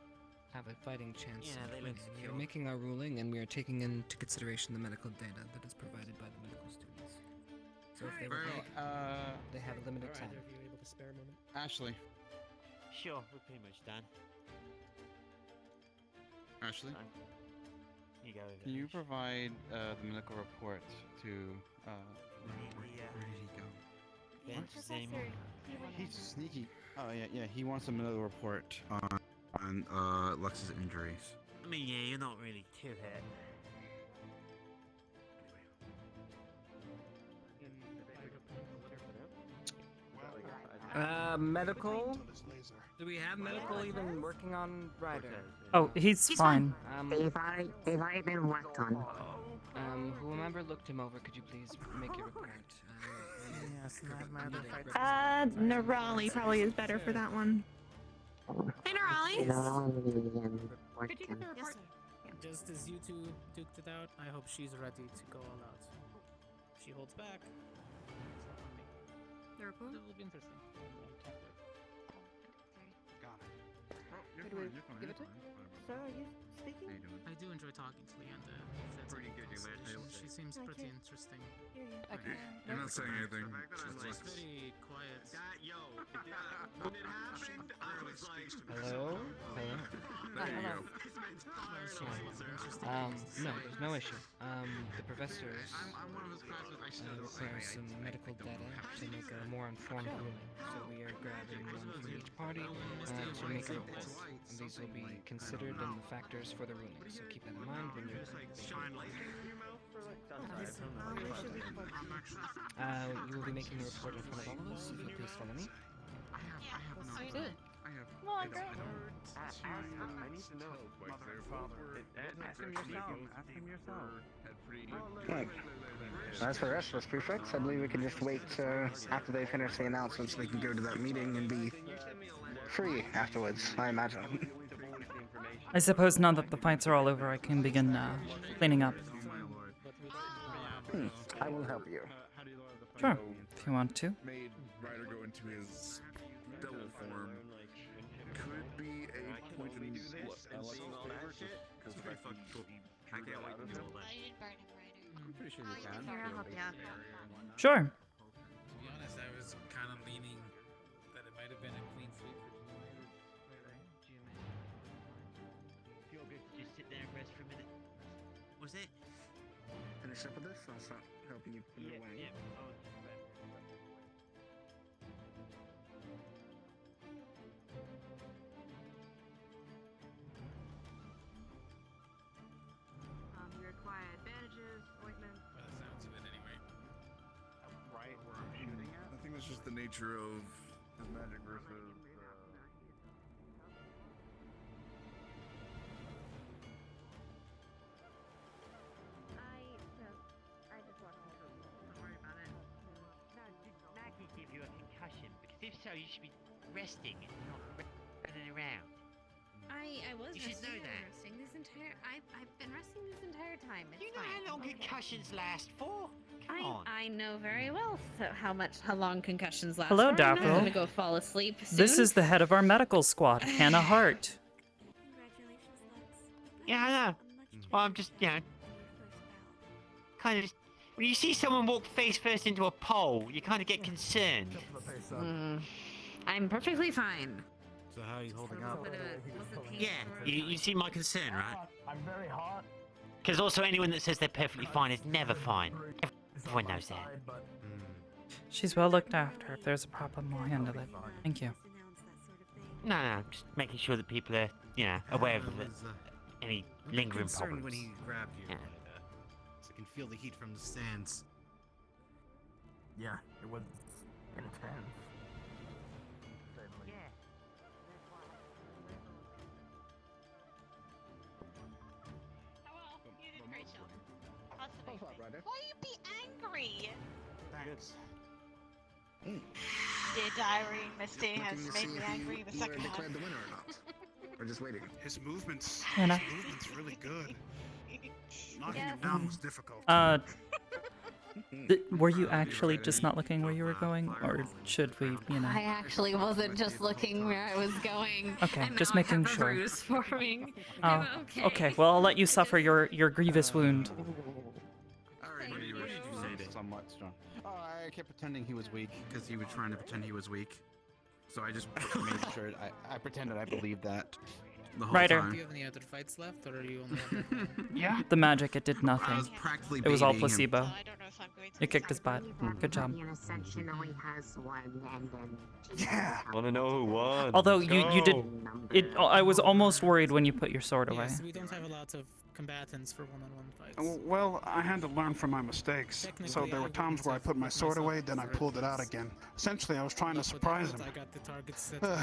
Speaker 17: have a fighting chance.
Speaker 11: Yeah,
Speaker 17: of
Speaker 11: they look
Speaker 17: winning. We
Speaker 11: secure.
Speaker 17: are making our ruling, and we are taking into consideration the medical data that is provided by the medical students. So if they would
Speaker 13: Very
Speaker 17: like,
Speaker 13: well,
Speaker 17: they have a limited
Speaker 12: Are
Speaker 17: time.
Speaker 12: either of you able to spare a moment?
Speaker 13: Ashley.
Speaker 11: Sure, we're pretty much done.
Speaker 13: Ashley,
Speaker 11: You go over
Speaker 13: can you
Speaker 11: Ash.
Speaker 13: provide the medical report to where did he go?
Speaker 11: Benches anymore.
Speaker 13: He's sneaky. Oh yeah. He wants a medical report on Lux's injuries.
Speaker 11: I mean, yeah, you're not really too hurt.
Speaker 17: Medical? Do we have medical even working on Ryder?
Speaker 1: Oh, he's fine.
Speaker 20: They've already been worked on.
Speaker 17: Whomever looked him over, could you please make your report?
Speaker 18: Yes, my other fights.
Speaker 9: Nerali probably is better for that one.
Speaker 15: Hey, Nerali.
Speaker 9: Could you get the report?
Speaker 18: Just as you two duked it out, I hope she's ready to go all out. If she holds back, it's not on me.
Speaker 5: The report?
Speaker 18: It will be interesting.
Speaker 19: Got it.
Speaker 8: You're
Speaker 5: Could we
Speaker 8: fine, you're fine,
Speaker 5: give
Speaker 8: you're
Speaker 5: it to-
Speaker 8: fine.
Speaker 10: Sir, are you speaking?
Speaker 18: I do enjoy talking to Leanda. That's
Speaker 8: Pretty
Speaker 18: a
Speaker 8: good, you
Speaker 18: conversation.
Speaker 8: imagine.
Speaker 18: She seems
Speaker 10: I
Speaker 18: pretty
Speaker 10: can't
Speaker 18: interesting.
Speaker 10: Hear you.
Speaker 5: Okay.
Speaker 8: You're not saying anything.
Speaker 18: She's very quiet.
Speaker 8: When it happened, I was like,
Speaker 17: Hello? Hello?
Speaker 8: there you go.
Speaker 17: No, there's no issue. The professors
Speaker 8: I'm one of his classes. I still don't
Speaker 17: require some medical data to make a more informed ruling. So we are grabbing one from each party to make a report. And these will be considered in the factors for the ruling. So keep that in mind when you're. You will be making a report in front of all of us. If you'll please follow me.
Speaker 5: Let's do it.
Speaker 8: Come on, girl. I need to know. Mother and father.
Speaker 14: Ask him yourself. Ask him yourself. Right. As for the rest of us prefects, I believe we can just wait after they finish the announcements so we can go to that meeting and be free afterwards, I imagine.
Speaker 1: I suppose now that the fights are all over, I can begin cleaning up.
Speaker 14: I will help you.
Speaker 1: Sure, if you want to.
Speaker 8: Made Ryder go into his devil form. Could be a point in
Speaker 11: It's pretty fucking cool. I can't wait to do all that.
Speaker 13: I'm pretty sure you can.
Speaker 5: Here, I'll help you out.
Speaker 1: Sure.
Speaker 18: To be honest, I was kind of leaning that it might have been a clean sweep for
Speaker 11: Feel good to just sit there and rest for a minute. Was it?
Speaker 14: Finish up with this? I'll start helping you put it away.
Speaker 5: We require bandages, ointment.
Speaker 18: By the sounds of it, anyway.
Speaker 13: Right where I'm shooting at?
Speaker 8: I think that's just the nature of his magic versus.
Speaker 5: I just want to don't worry about it.
Speaker 11: No, did Maggie give you a concussion? Because if so, you should be resting and not running around.
Speaker 5: I was
Speaker 11: You should know that.
Speaker 5: resting this entire I've been resting this entire time. It's
Speaker 11: You know
Speaker 5: fine.
Speaker 11: how long
Speaker 5: Okay.
Speaker 11: concussions last for? Come on.
Speaker 15: I know very well how long concussions last.
Speaker 1: Hello,
Speaker 15: for. I'm not
Speaker 1: Daphne.
Speaker 15: gonna go fall asleep soon.
Speaker 1: This is the head of our medical squad, Hannah Hart.
Speaker 11: Yeah, I know. Well, I'm just, kind of just. When you see someone walk face first into a pole, you kind of get concerned.
Speaker 15: I'm perfectly fine.
Speaker 13: So how are you holding up?
Speaker 11: Yeah, you see my concern, right?
Speaker 7: I'm very hot.
Speaker 11: Because also anyone that says they're perfectly fine is never fine. Everyone knows that.
Speaker 1: She's well looked after. If there's a problem, we'll handle it. Thank you.
Speaker 11: No, just making sure that people are, aware of any lingering
Speaker 13: concerned
Speaker 11: problems.
Speaker 13: when he grabbed you.
Speaker 11: Yeah.
Speaker 13: So I can feel the heat from the stands. Yeah, it was intense.
Speaker 11: Yeah.
Speaker 4: You did a great job. Lots of
Speaker 14: Hold up, Ryder.
Speaker 4: Why you be angry?
Speaker 13: Thanks.
Speaker 4: Dear Diary, Misty
Speaker 14: Looking
Speaker 4: has
Speaker 14: to
Speaker 4: made
Speaker 14: see
Speaker 4: me
Speaker 14: if
Speaker 4: angry the
Speaker 14: you
Speaker 4: second
Speaker 14: were
Speaker 4: half.
Speaker 14: declared the winner or not. We're just waiting.
Speaker 19: His movements.
Speaker 1: Hannah.
Speaker 19: His movements really good. Knocking
Speaker 4: Yes.
Speaker 19: him down was difficult.
Speaker 1: Were you actually just not looking where you were going, or should we,
Speaker 15: I actually wasn't just looking where I was going.
Speaker 1: Okay,
Speaker 15: and
Speaker 1: just
Speaker 15: now I
Speaker 1: making
Speaker 15: have a
Speaker 1: sure.
Speaker 15: bruise forming.
Speaker 1: Oh,
Speaker 15: I'm okay.
Speaker 1: okay. Well, I'll let you suffer your grievous wound.
Speaker 13: Alright, what did you say to? Somewhat strong. Oh, I kept pretending he was weak because he was trying to pretend he was weak. So I just made sure I pretended I believed that the whole
Speaker 1: Ryder.
Speaker 13: time.
Speaker 18: Do you have any other fights left, or are you only?
Speaker 1: The magic, it did nothing.
Speaker 13: I was practically
Speaker 1: It was all
Speaker 13: baiting him.
Speaker 1: placebo.
Speaker 4: I don't know if I'm going
Speaker 1: You kicked his butt. Good job.
Speaker 20: Ascension only has one, and then
Speaker 19: Yeah.
Speaker 16: Want to know who won?
Speaker 1: Although
Speaker 16: Let's
Speaker 1: you did
Speaker 16: go.
Speaker 1: it. I was almost worried when you put your sword away.
Speaker 18: Yes, we don't have a lot of combatants for one-on-one fights.
Speaker 19: Well, I had to learn from my mistakes. So there were times where I put my sword away, then I pulled it out again. Essentially, I was trying to surprise him.
Speaker 18: I got the targets set to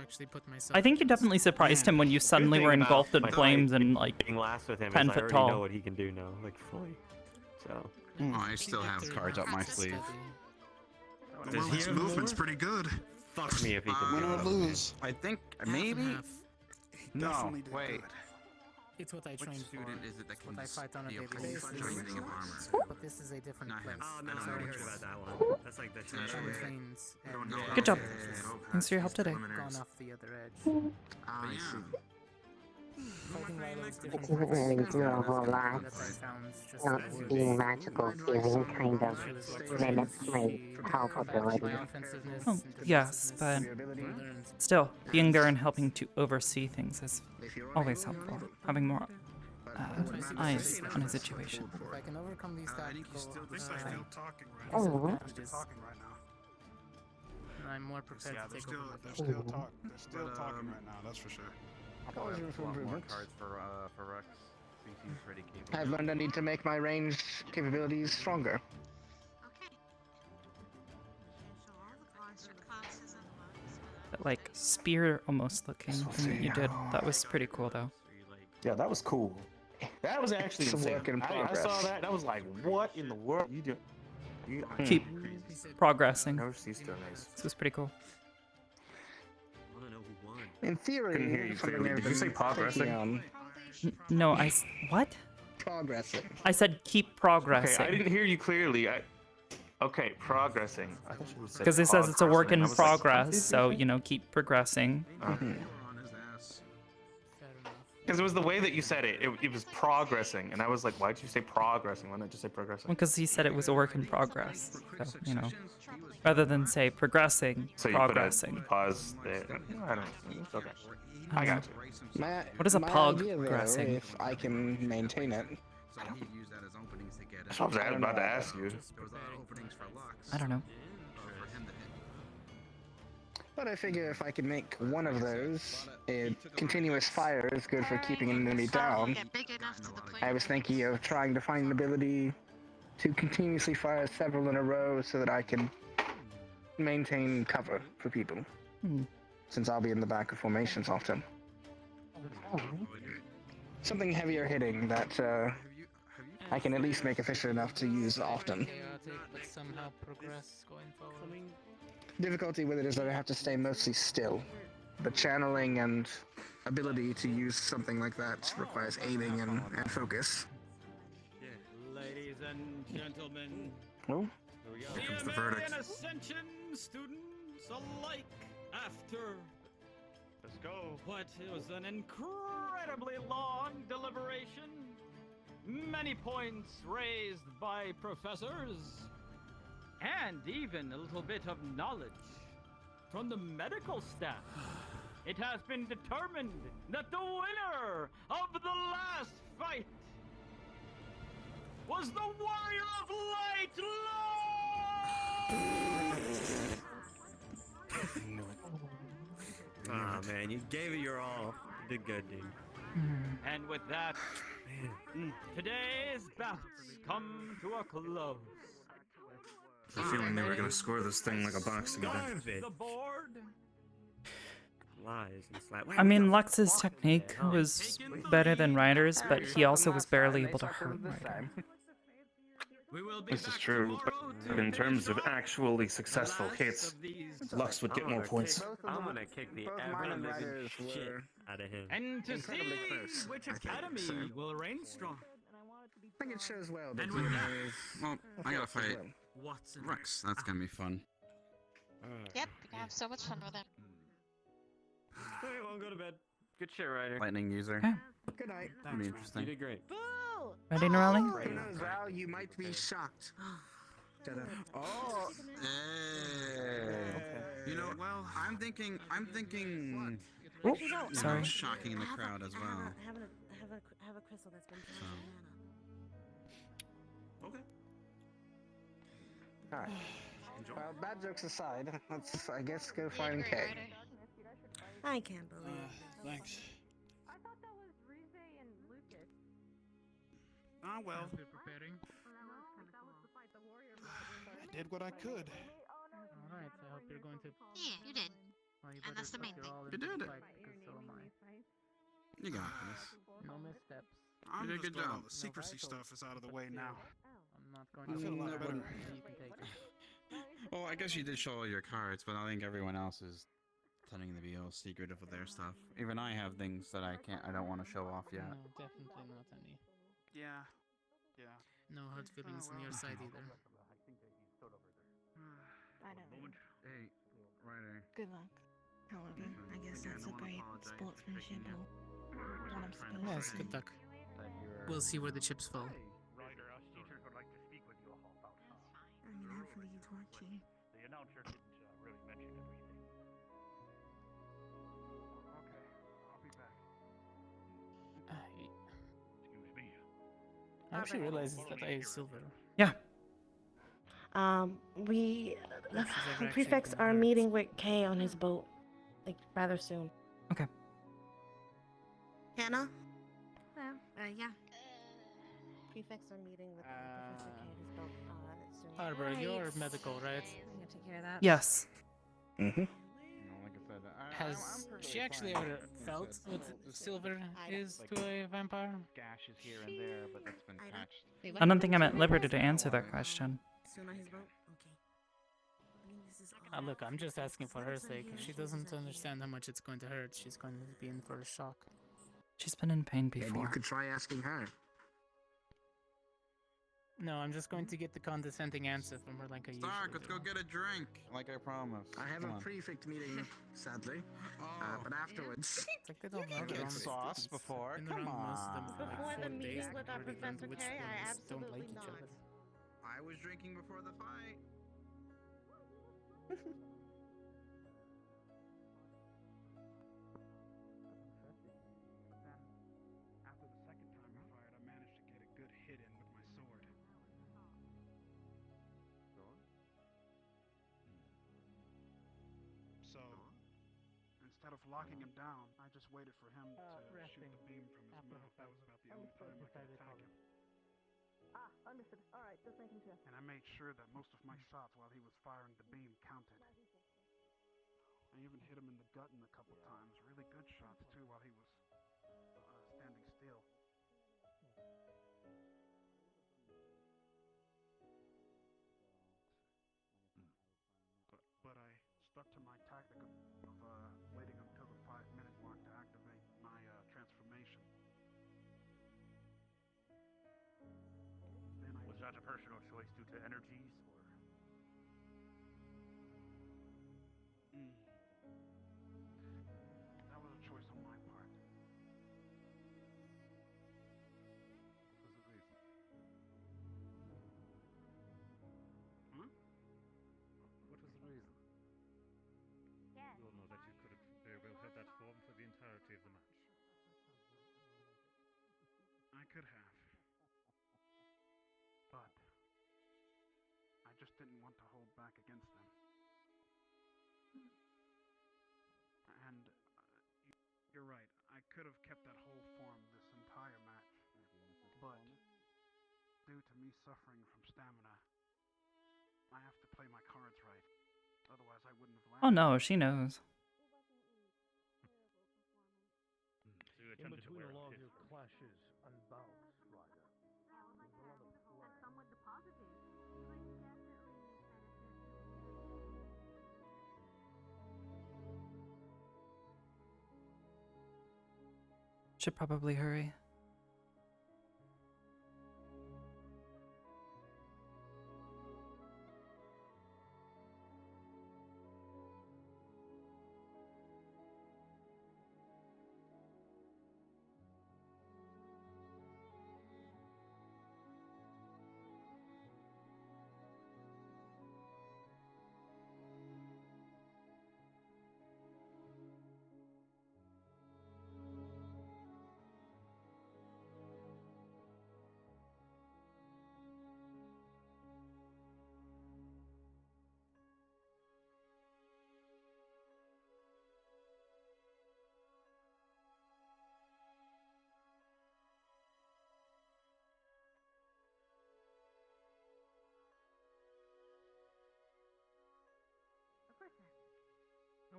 Speaker 18: actually put myself.
Speaker 1: I think you definitely surprised him when you suddenly were engulfed in flames and like
Speaker 16: Being last with him
Speaker 1: 10
Speaker 16: is I
Speaker 1: foot
Speaker 16: already
Speaker 1: tall.
Speaker 16: know what he can do now, like fully. So.
Speaker 13: Oh, I still have cards up my sleeve.
Speaker 19: Well, his movement's pretty good.
Speaker 16: Fuck me if he can.
Speaker 19: Win or lose.
Speaker 13: I think maybe. No,
Speaker 19: Definitely did
Speaker 13: wait.
Speaker 19: good.
Speaker 18: It's what I
Speaker 13: Which
Speaker 18: train for.
Speaker 13: student is it that
Speaker 18: It's what
Speaker 13: can
Speaker 18: I fight on a
Speaker 13: steal
Speaker 18: daily basis.
Speaker 13: training of armor?
Speaker 18: But this is a different
Speaker 13: Not
Speaker 18: place.
Speaker 13: him.
Speaker 16: Oh no, I already heard about that one. That's like the
Speaker 18: Train trains and
Speaker 1: Good job. Thanks for your help today.
Speaker 18: gone off the other edge.
Speaker 20: I
Speaker 18: Fighting Lilo is
Speaker 20: It
Speaker 18: different.
Speaker 20: didn't really do a whole lot.
Speaker 18: That I found just
Speaker 20: Not
Speaker 18: as
Speaker 20: being magical feeling kind of limits my health ability.
Speaker 18: my offensiveness
Speaker 1: Oh,
Speaker 18: and
Speaker 1: yes, but
Speaker 18: defensiveness.
Speaker 1: still, being there and helping to oversee things is always helpful. Having more eyes on a situation.
Speaker 18: If I can overcome these tactical
Speaker 20: Oh.
Speaker 18: I'm more prepared to take over my
Speaker 19: They're
Speaker 18: field.
Speaker 19: still talking right now, that's for sure.
Speaker 14: Always room for improvement.
Speaker 13: Cards for Rex. He's pretty capable.
Speaker 14: I've learned I need to make my ranged capabilities stronger.
Speaker 1: That like spear almost looking thing that you did. That was pretty cool though.
Speaker 2: Yeah, that was cool. That was actually
Speaker 14: It's a
Speaker 2: insane.
Speaker 14: work in
Speaker 2: I
Speaker 14: progress.
Speaker 2: saw that. That was like, what in the world you do?
Speaker 1: Keep progressing.
Speaker 2: Never ceased to amaze.
Speaker 1: This was pretty cool.
Speaker 16: I want to know who won.
Speaker 14: In theory,
Speaker 2: Couldn't hear you
Speaker 14: something
Speaker 2: clearly.
Speaker 14: I've
Speaker 2: Did you say
Speaker 14: been
Speaker 2: progressing?
Speaker 14: taking on.
Speaker 1: No, what?
Speaker 14: Progressing.
Speaker 1: I said keep
Speaker 2: Okay,
Speaker 1: progressing.
Speaker 2: I didn't hear you clearly. Okay, progressing. I thought you said
Speaker 1: Because it says it's a work in
Speaker 2: progressing. I was like,
Speaker 1: progress, so you know, keep progressing.
Speaker 2: Because it was the way that you said it. It was progressing, and I was like, why'd you say progressing? Why not just say progressing?
Speaker 1: Because he said it was a work in progress. So, you know, rather than say progressing,
Speaker 2: So you
Speaker 1: progressing.
Speaker 2: put a pause there. I don't know. It's okay. I got you.
Speaker 1: What is a
Speaker 14: my
Speaker 1: pog
Speaker 14: idea, though,
Speaker 1: progressing?
Speaker 14: if I can maintain it.
Speaker 2: That's what I was about to ask you.
Speaker 1: I don't know.
Speaker 14: But I figure if I can make one of those, continuous fire is good for keeping an enemy down. I was thinking of trying to find an ability to continuously fire several in a row so that I can maintain cover for people. Since I'll be in the back of formations often. Something heavier hitting that I can at least make efficient enough to use often.
Speaker 18: Chaotic, but somehow progress going forward.
Speaker 14: Difficulty with it is that I have to stay mostly still. The channeling and ability to use something like that requires aiming and focus.
Speaker 11: Ladies and gentlemen,
Speaker 14: Oh?
Speaker 11: here
Speaker 19: comes the
Speaker 11: the
Speaker 19: verdict.
Speaker 11: Ascension students alike after. Let's go. What was an incredibly long deliberation. Many points raised by professors, and even a little bit of knowledge from the medical staff. It has been determined that the winner of the last fight was the Warrior of Light,
Speaker 16: Ah man, you gave it your all. You did good, dude.
Speaker 11: And with that, today's bouts come to a close.
Speaker 2: I have a feeling they were gonna score this thing like a boxing event.
Speaker 11: The board.
Speaker 16: Lies and slap.
Speaker 1: I mean, Lux's technique was better than Ryder's, but he also was barely able to hurt Ryder.
Speaker 2: This is true, but in terms of actually successful hits, Lux would get more points.
Speaker 16: I'm gonna kick the ever-living shit out of him.
Speaker 11: And to see
Speaker 14: Incredibly close,
Speaker 11: which
Speaker 14: I think,
Speaker 11: academy
Speaker 14: so.
Speaker 11: will reign strong.
Speaker 14: I think it shows well that
Speaker 11: And
Speaker 14: he
Speaker 11: with
Speaker 14: knows
Speaker 13: Well, I gotta fight
Speaker 11: Watson.
Speaker 13: Rex. That's gonna be fun.
Speaker 4: Yep, we can have so much fun with it.
Speaker 16: Alright, well, go to bed. Good shit, Ryder.
Speaker 13: Lightning user.
Speaker 1: Okay.
Speaker 14: Good night.
Speaker 13: That'd be interesting.
Speaker 16: You did great.
Speaker 1: Ready, Nerali?
Speaker 14: Who knows, Val? You might be shocked.
Speaker 19: Oh,
Speaker 13: You know, well, I'm thinking.
Speaker 1: Oh,
Speaker 13: you know,
Speaker 1: sorry.
Speaker 13: Shocking the crowd as well.
Speaker 10: I have a crystal that's been
Speaker 13: So.
Speaker 19: okay.
Speaker 14: Alright.
Speaker 2: Enjoy.
Speaker 14: Well, bad jokes aside, let's, I guess, go find
Speaker 4: great
Speaker 14: Kay.
Speaker 4: rider.
Speaker 10: I can't believe this.
Speaker 16: Thanks.
Speaker 5: I thought that was Rize and Lucas.
Speaker 19: Ah, well,
Speaker 18: As we're preparing.
Speaker 5: That was the fight the warrior
Speaker 19: I did what I could.
Speaker 18: Alright, I hope you're going to.
Speaker 4: Yeah, you did.
Speaker 18: Well, you
Speaker 4: And that's the
Speaker 18: better
Speaker 4: main
Speaker 18: put
Speaker 4: thing.
Speaker 18: your all
Speaker 19: You
Speaker 18: into the
Speaker 19: did it.
Speaker 18: fight, because so am I.
Speaker 13: You got this.
Speaker 18: No missteps.
Speaker 19: I'm
Speaker 13: did a
Speaker 19: just
Speaker 13: good
Speaker 19: glad all
Speaker 13: job.
Speaker 19: the secrecy stuff is out of the way now.
Speaker 18: I'm not going
Speaker 19: I
Speaker 18: to
Speaker 19: feel a lot better.
Speaker 18: You can take it.
Speaker 13: Well, I guess you did show all your cards, but I think everyone else is tending to be all secretive with their stuff. Even I have things that I don't want to show off yet.
Speaker 18: No, definitely not any.
Speaker 19: Yeah. Yeah.
Speaker 18: No hard feelings on your side either.
Speaker 10: I don't.
Speaker 13: Hey, Ryder.
Speaker 10: Good luck. However, I guess that's a great sportsmanship. What I'm supposed
Speaker 18: Yes,
Speaker 10: to
Speaker 18: good luck. We'll see where the chips fall.
Speaker 6: Ryder, us teachers would like to speak with you all about
Speaker 10: I mean, hopefully he's watching.
Speaker 6: The announcer didn't really mention everything. Okay, I'll be back. Excuse me.
Speaker 18: I hope she realizes that I is silver.
Speaker 1: Yeah.
Speaker 10: We
Speaker 18: She's ever actually
Speaker 10: prefects
Speaker 18: been
Speaker 10: are
Speaker 18: hurt.
Speaker 10: meeting with Kay on his boat, like rather soon.
Speaker 1: Okay.
Speaker 10: Hannah?
Speaker 15: Yeah.
Speaker 10: Prefects are meeting with Professor Kay at his boat soon.
Speaker 18: Arbor, you're medical, right?
Speaker 15: I'm gonna take care of that.
Speaker 1: Yes.
Speaker 13: Mm-hmm. Like I said,
Speaker 18: Has she actually ever felt what silver is to a vampire?
Speaker 13: gashes here and there, but that's been patched.
Speaker 1: I don't think I'm at liberty to answer that question.
Speaker 10: Soon on his boat? Okay. I mean, this is all
Speaker 18: Look, I'm just asking for her sake. If she doesn't understand how much it's going to hurt, she's going to be in for a shock.
Speaker 1: She's been in pain
Speaker 14: Maybe you
Speaker 1: before.
Speaker 14: could try asking her.
Speaker 18: No, I'm just going to get the condescending answer from her like I usually
Speaker 13: Stark, let's
Speaker 18: do.
Speaker 13: go get a drink, like I promised.
Speaker 14: I have
Speaker 13: Come
Speaker 14: a
Speaker 13: on.
Speaker 14: prefect meeting, sadly. But afterwards.
Speaker 18: It's like they don't know their
Speaker 13: Get
Speaker 18: own
Speaker 13: sauce
Speaker 18: students.
Speaker 13: before,
Speaker 18: Been
Speaker 13: come
Speaker 18: around most of them
Speaker 13: on.
Speaker 18: for like
Speaker 10: Before
Speaker 18: 4
Speaker 10: the
Speaker 18: days
Speaker 10: meeting with our
Speaker 18: already, then
Speaker 10: Professor
Speaker 18: which
Speaker 10: K, I
Speaker 18: ones don't like
Speaker 10: absolutely
Speaker 18: each
Speaker 10: not.
Speaker 18: other.
Speaker 13: I was drinking before the fight.
Speaker 19: After the second time I fired, I managed to get a good hit in with my sword. So, instead of locking him down, I just waited for him to shoot the beam from his mouth. That was about the only time I could attack him.
Speaker 10: Understood. All right, just making sure.
Speaker 19: And I made sure that most of my shots while he was firing the beam counted. I even hit him in the gut a couple times. Really good shots, too, while he was standing still. But I stuck to my tactic of waiting until the 5-minute mark to activate my transformation. Then I
Speaker 6: Was that a personal choice due to energies, or?
Speaker 19: That was a choice on my part.
Speaker 13: What was the reason?
Speaker 6: What was the reason?
Speaker 5: Yes.
Speaker 6: You all know that you could have very well held that form for the entirety of the match.
Speaker 19: I could have. But I just didn't want to hold back against them. And you're right, I could have kept that whole form this entire match. But due to me suffering from stamina, I have to play my cards right. Otherwise I wouldn't have
Speaker 1: Oh
Speaker 19: lasted.
Speaker 1: no, she knows.
Speaker 6: So you attempted to wear a pit for
Speaker 7: clashes and bouts, Ryder.
Speaker 5: Some with the positive.
Speaker 1: Should probably hurry.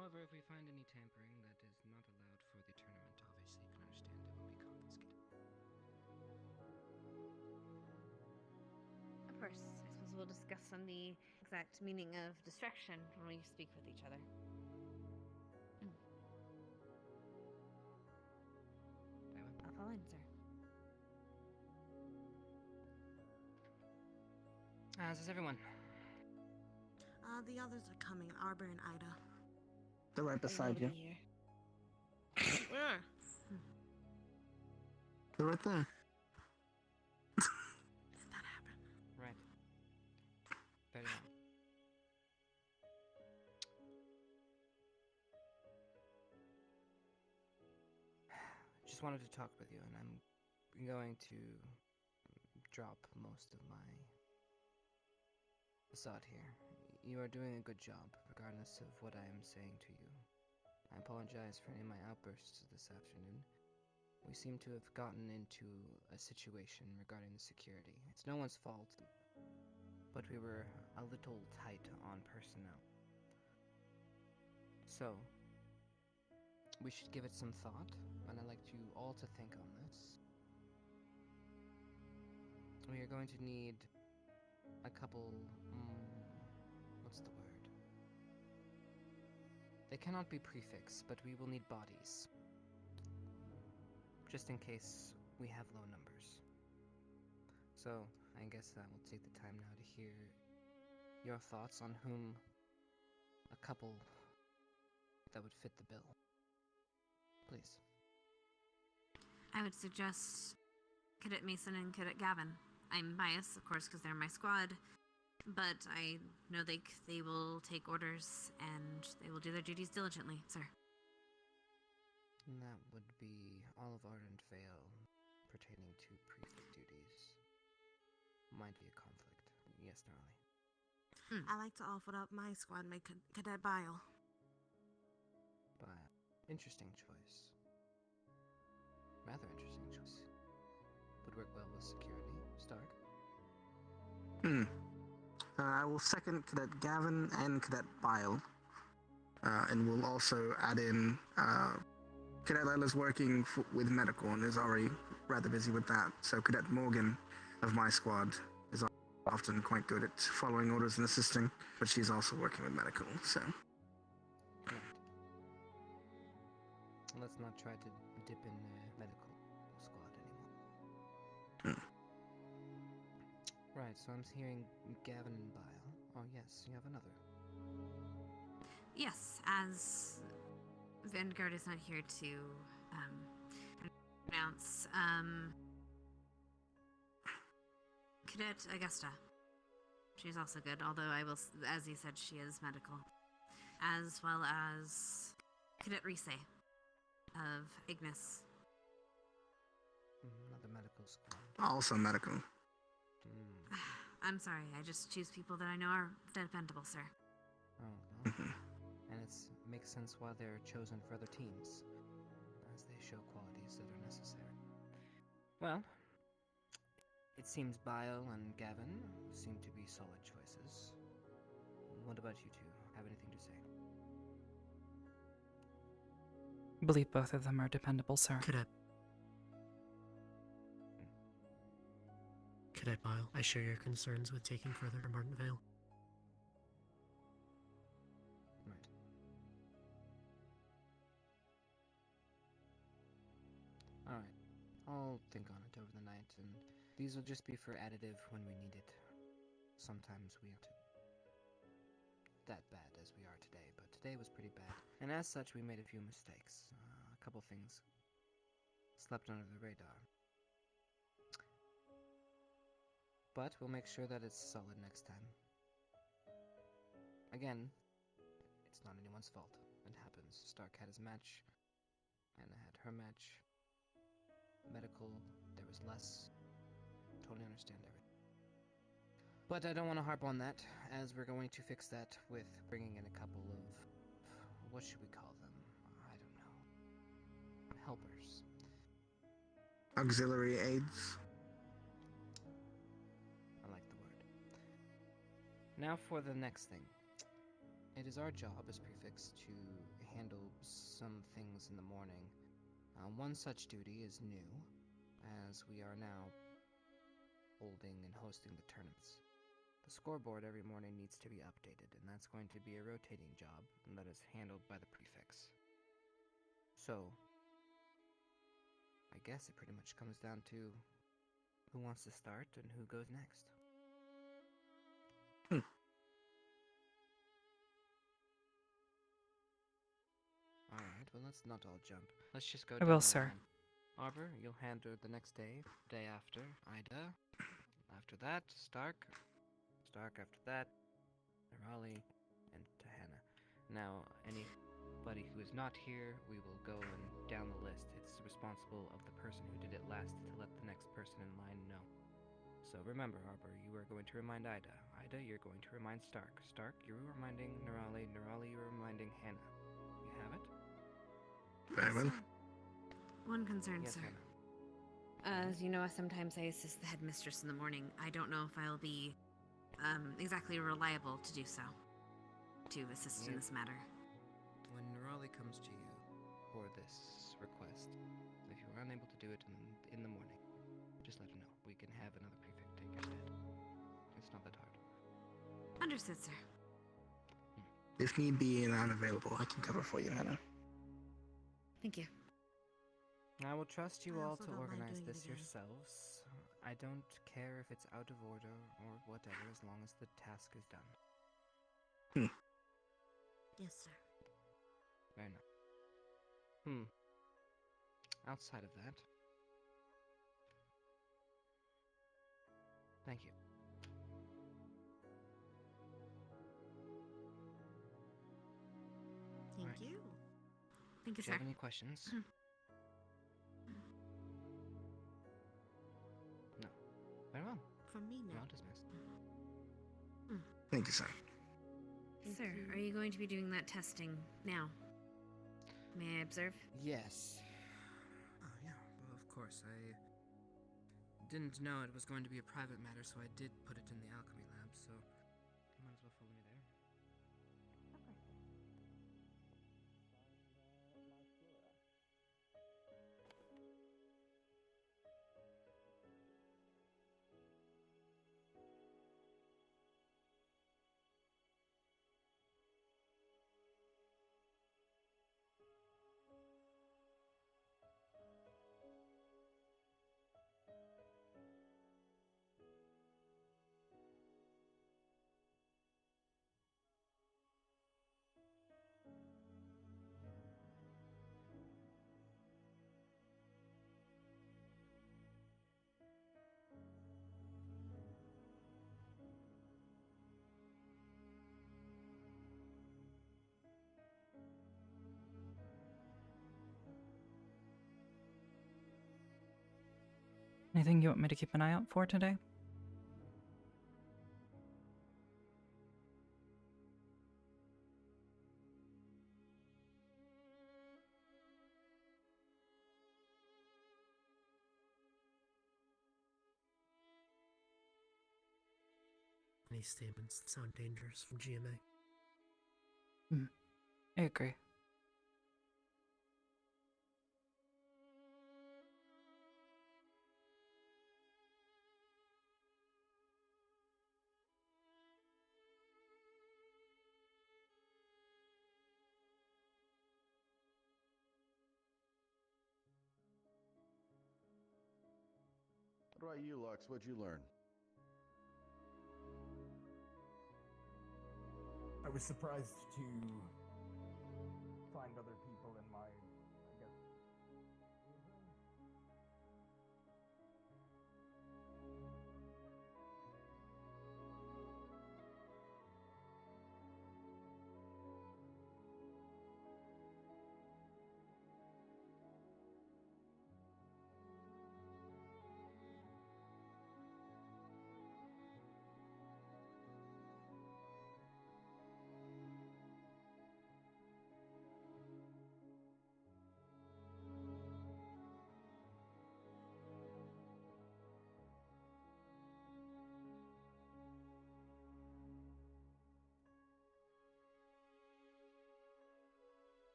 Speaker 17: However, if we find any tampering that is not allowed for the tournament, obviously you can understand it will be confiscated.
Speaker 15: Of course, I suppose we'll discuss on the exact meaning of distraction when we speak with each other. I'll follow in, sir.
Speaker 17: As is everyone.
Speaker 10: The others are coming, Arbor and Ida.
Speaker 14: They're right beside you.
Speaker 10: Where?
Speaker 14: They're right there.
Speaker 10: That happened.
Speaker 17: Right. Very well. Just wanted to talk with you, and I'm going to drop most of my facade here. You are doing a good job, regardless of what I am saying to you. I apologize for any of my outbursts this afternoon. We seem to have gotten into a situation regarding the security. It's no one's fault, but we were a little tight on personnel. So, we should give it some thought, and I'd like you all to think on this. We are going to need a couple, what's the word? They cannot be prefix, but we will need bodies. Just in case we have low numbers. So, I guess I will take the time now to hear your thoughts on whom a couple that would fit the bill. Please.
Speaker 15: I would suggest Cadet Mason and Cadet Gavin. I'm biased, of course, because they're my squad, but I know they will take orders and they will do their duties diligently, sir.
Speaker 17: And that would be all of Ardent Vale pertaining to prefect duties. Might be a conflict. Yes, Gnarly.
Speaker 10: I like to offer up my squad mate, Cadet Bile.
Speaker 17: But interesting choice. Rather interesting choice. Would work well with security. Stark?
Speaker 14: I will second Cadet Gavin and Cadet Bile. And we'll also add in Cadet Lila's working with medical and is already rather busy with that. So Cadet Morgan of my squad is often quite good at following orders and assisting, but she's also working with medical, so.
Speaker 17: Right. Let's not try to dip in medical squad anymore. Right, so I'm hearing Gavin and Bile. Oh yes, you have another.
Speaker 15: Yes, as Vanguard is not here to announce, Cadet Augusta. She's also good, although I will, as you said, she is medical. As well as Cadet Rise of Ignis.
Speaker 17: Another medical squad.
Speaker 14: Also medical.
Speaker 15: I'm sorry, I just choose people that I know are dependable, sir.
Speaker 17: Oh, well. And it makes sense why they're chosen for other teams, as they show qualities that are necessary. Well, it seems Bile and Gavin seem to be solid choices. What about you two? Have anything to say?
Speaker 1: I believe both of them are dependable, sir.
Speaker 12: Cadet Bile, I share your concerns with taking further from Martin Vale.
Speaker 17: Right. Alright. I'll think on it over the night, and these will just be for additive when we need it. Sometimes we aren't that bad as we are today, but today was pretty bad. And as such, we made a few mistakes. A couple things slept under the radar. But we'll make sure that it's solid next time. Again, it's not anyone's fault. It happens. Stark had his match. Anna had her match. Medical, there was less. Totally understand everything. But I don't want to harp on that, as we're going to fix that with bringing in a couple of... what should we call them? I don't know. Helpers.
Speaker 14: Auxiliary aids.
Speaker 17: I like the word. Now for the next thing. it is our job as prefects to handle some things in the morning. One such duty is new, as we are now holding and hosting the tournaments. The scoreboard every morning needs to be updated, and that's going to be a rotating job, and that is handled by the prefects. So, I guess it pretty much comes down to who wants to start and who goes next. Alright, well let's not all jump. Let's just go
Speaker 1: I
Speaker 17: down
Speaker 1: will,
Speaker 17: the
Speaker 1: sir.
Speaker 17: line. Arbor, you'll handle the next day. Day after, Ida. After that, Stark. Stark after that, Raleigh, and Tahana. Now, anybody who is not here, we will go and down the list. It's responsible of the person who did it last to let the next person in line know. So remember, Arbor, you are going to remind Ida. Ida, you're going to remind Stark. Stark, you're reminding Nirali. Nirali, you're reminding Hannah. You have it?
Speaker 2: Very well.
Speaker 15: One concern,
Speaker 17: Yes,
Speaker 15: sir.
Speaker 17: Hannah.
Speaker 15: As you know, sometimes I assist the headmistress in the morning. I don't know if I'll be exactly reliable to do so, to assist in
Speaker 17: Yeah.
Speaker 15: this matter.
Speaker 17: When Nirali comes to you for this request, if you are unable to do it in the morning, just let her know. We can have another prefect take your stead. It's not that hard.
Speaker 15: Understood, sir.
Speaker 14: If need be and I'm available, I can cover for you, Hannah.
Speaker 15: Thank you.
Speaker 17: I will trust you
Speaker 15: I
Speaker 17: all
Speaker 15: also
Speaker 17: to
Speaker 15: don't mind
Speaker 17: organize
Speaker 15: doing it
Speaker 17: this
Speaker 15: again.
Speaker 17: yourselves. I don't care if it's out of order or whatever, as long as the task is done.
Speaker 15: Yes, sir.
Speaker 17: Fair enough. Outside of that, thank you.
Speaker 15: Thank
Speaker 17: Alright.
Speaker 15: you. Thank you,
Speaker 17: Do
Speaker 15: sir.
Speaker 17: you have any questions? No. Very well.
Speaker 15: From me
Speaker 17: You're
Speaker 15: now.
Speaker 17: all dismissed.
Speaker 14: Thank you, sir.
Speaker 15: Sir, are you going to be doing that testing now? May I observe?
Speaker 17: Yes. Oh, yeah, well, of course. I didn't know it was going to be a private matter, so I did put it in the alchemy lab, so you might as well follow me there.
Speaker 1: Anything you want me to keep an eye out for today?
Speaker 12: Any statements that sound dangerous from GMA?
Speaker 1: I agree.
Speaker 21: What about you, Lux? What'd you learn?
Speaker 7: I was surprised to find other people in my, I guess.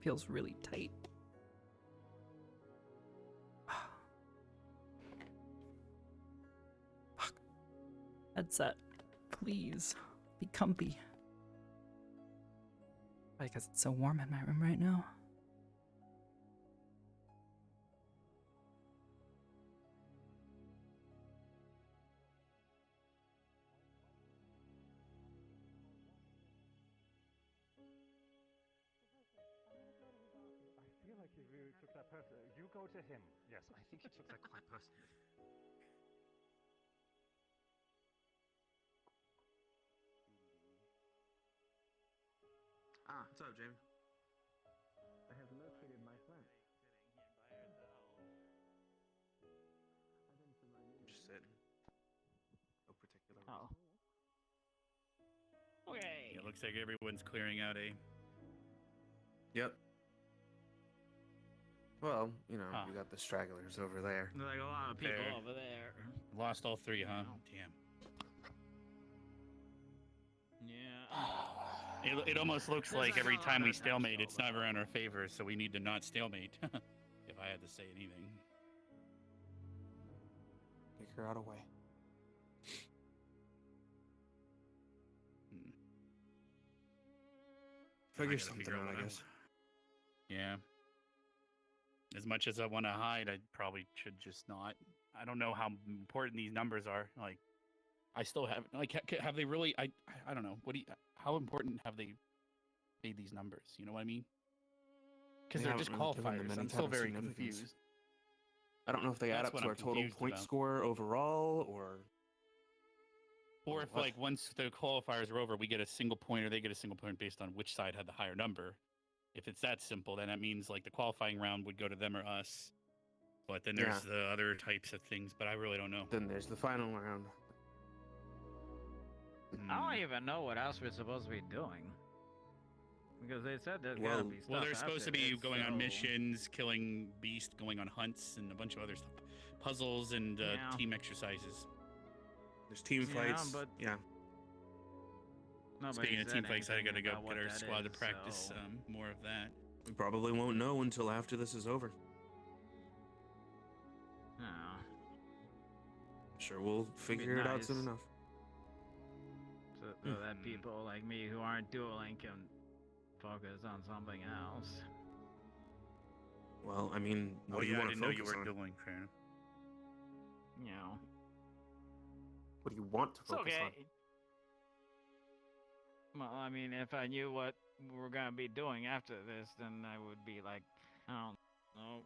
Speaker 1: feels really tight. Fuck. Headset. Please. Be comfy. Because it's so warm in my room right now.
Speaker 6: I feel like you took that person. You go to him. Yes, I think you took that quite personally.
Speaker 2: Ah, what's up, Jamie?
Speaker 14: I have located my friend.
Speaker 2: Just sitting. No particular.
Speaker 11: Oh. Okay. Yeah, looks like everyone's clearing out a.
Speaker 2: Yep. Well, you know, you got the stragglers over there.
Speaker 11: Like a lot of people
Speaker 2: Fair.
Speaker 11: over there. Lost all three, huh? Damn. Yeah. It almost looks
Speaker 6: There's
Speaker 11: like
Speaker 6: like
Speaker 11: every
Speaker 6: a
Speaker 11: time
Speaker 6: lot
Speaker 11: we
Speaker 6: of
Speaker 11: stalemate, it's never in our favor, so we need to not stalemate. If I had to say anything.
Speaker 2: Figure out a way. Figure
Speaker 11: gotta
Speaker 2: something
Speaker 11: figure
Speaker 2: out,
Speaker 11: one
Speaker 2: I guess.
Speaker 11: Yeah. As much as I want to hide, I probably should just not. I don't know how important these numbers are. Like, I still have like have they really? I don't know. What do you? How important have they made these numbers? You know what I mean? Because
Speaker 2: They
Speaker 11: they're just
Speaker 2: haven't really given them
Speaker 11: qualifiers.
Speaker 2: any
Speaker 11: I'm
Speaker 2: type
Speaker 11: still
Speaker 2: of
Speaker 11: very
Speaker 2: significance.
Speaker 11: confused.
Speaker 2: I don't know if they add
Speaker 11: That's
Speaker 2: up
Speaker 11: what
Speaker 2: to
Speaker 11: I'm
Speaker 2: our total
Speaker 11: confused
Speaker 2: point
Speaker 11: about.
Speaker 2: score overall, or
Speaker 11: If
Speaker 2: what?
Speaker 11: like once the qualifiers are over, we get a single point, or they get a single point based on which side had the higher number. If it's that simple, then that means like the qualifying round would go to them or us. But then there's the other types of things, but I really don't know.
Speaker 2: Then there's the final round.
Speaker 11: I don't even know what else we're supposed to be doing. Because they said there's
Speaker 2: Well-
Speaker 11: gotta be stuff. Well, they're supposed to
Speaker 2: after
Speaker 11: be
Speaker 2: this,
Speaker 11: going on
Speaker 2: so-
Speaker 11: missions, killing beasts, going on hunts, and a bunch of other stuff. Puzzles and
Speaker 2: Yeah.
Speaker 11: team exercises.
Speaker 2: There's team fights.
Speaker 11: but
Speaker 2: Yeah.
Speaker 11: Speaking of team fights, I gotta go get our squad to practice more of that.
Speaker 2: We probably won't know until after this is over.
Speaker 11: Oh.
Speaker 2: Sure, we'll figure it out soon enough.
Speaker 11: So that people like me who aren't dueling can focus on something else.
Speaker 2: Well, I mean, what do you
Speaker 11: I
Speaker 2: want to
Speaker 11: didn't know you
Speaker 2: focus
Speaker 11: were
Speaker 2: on?
Speaker 11: dueling, fair enough. You know.
Speaker 2: What do you want to
Speaker 11: It's
Speaker 2: focus
Speaker 11: okay.
Speaker 2: on?
Speaker 11: Well, I mean, if I knew what we're gonna be doing after this, then I would be like, I don't know.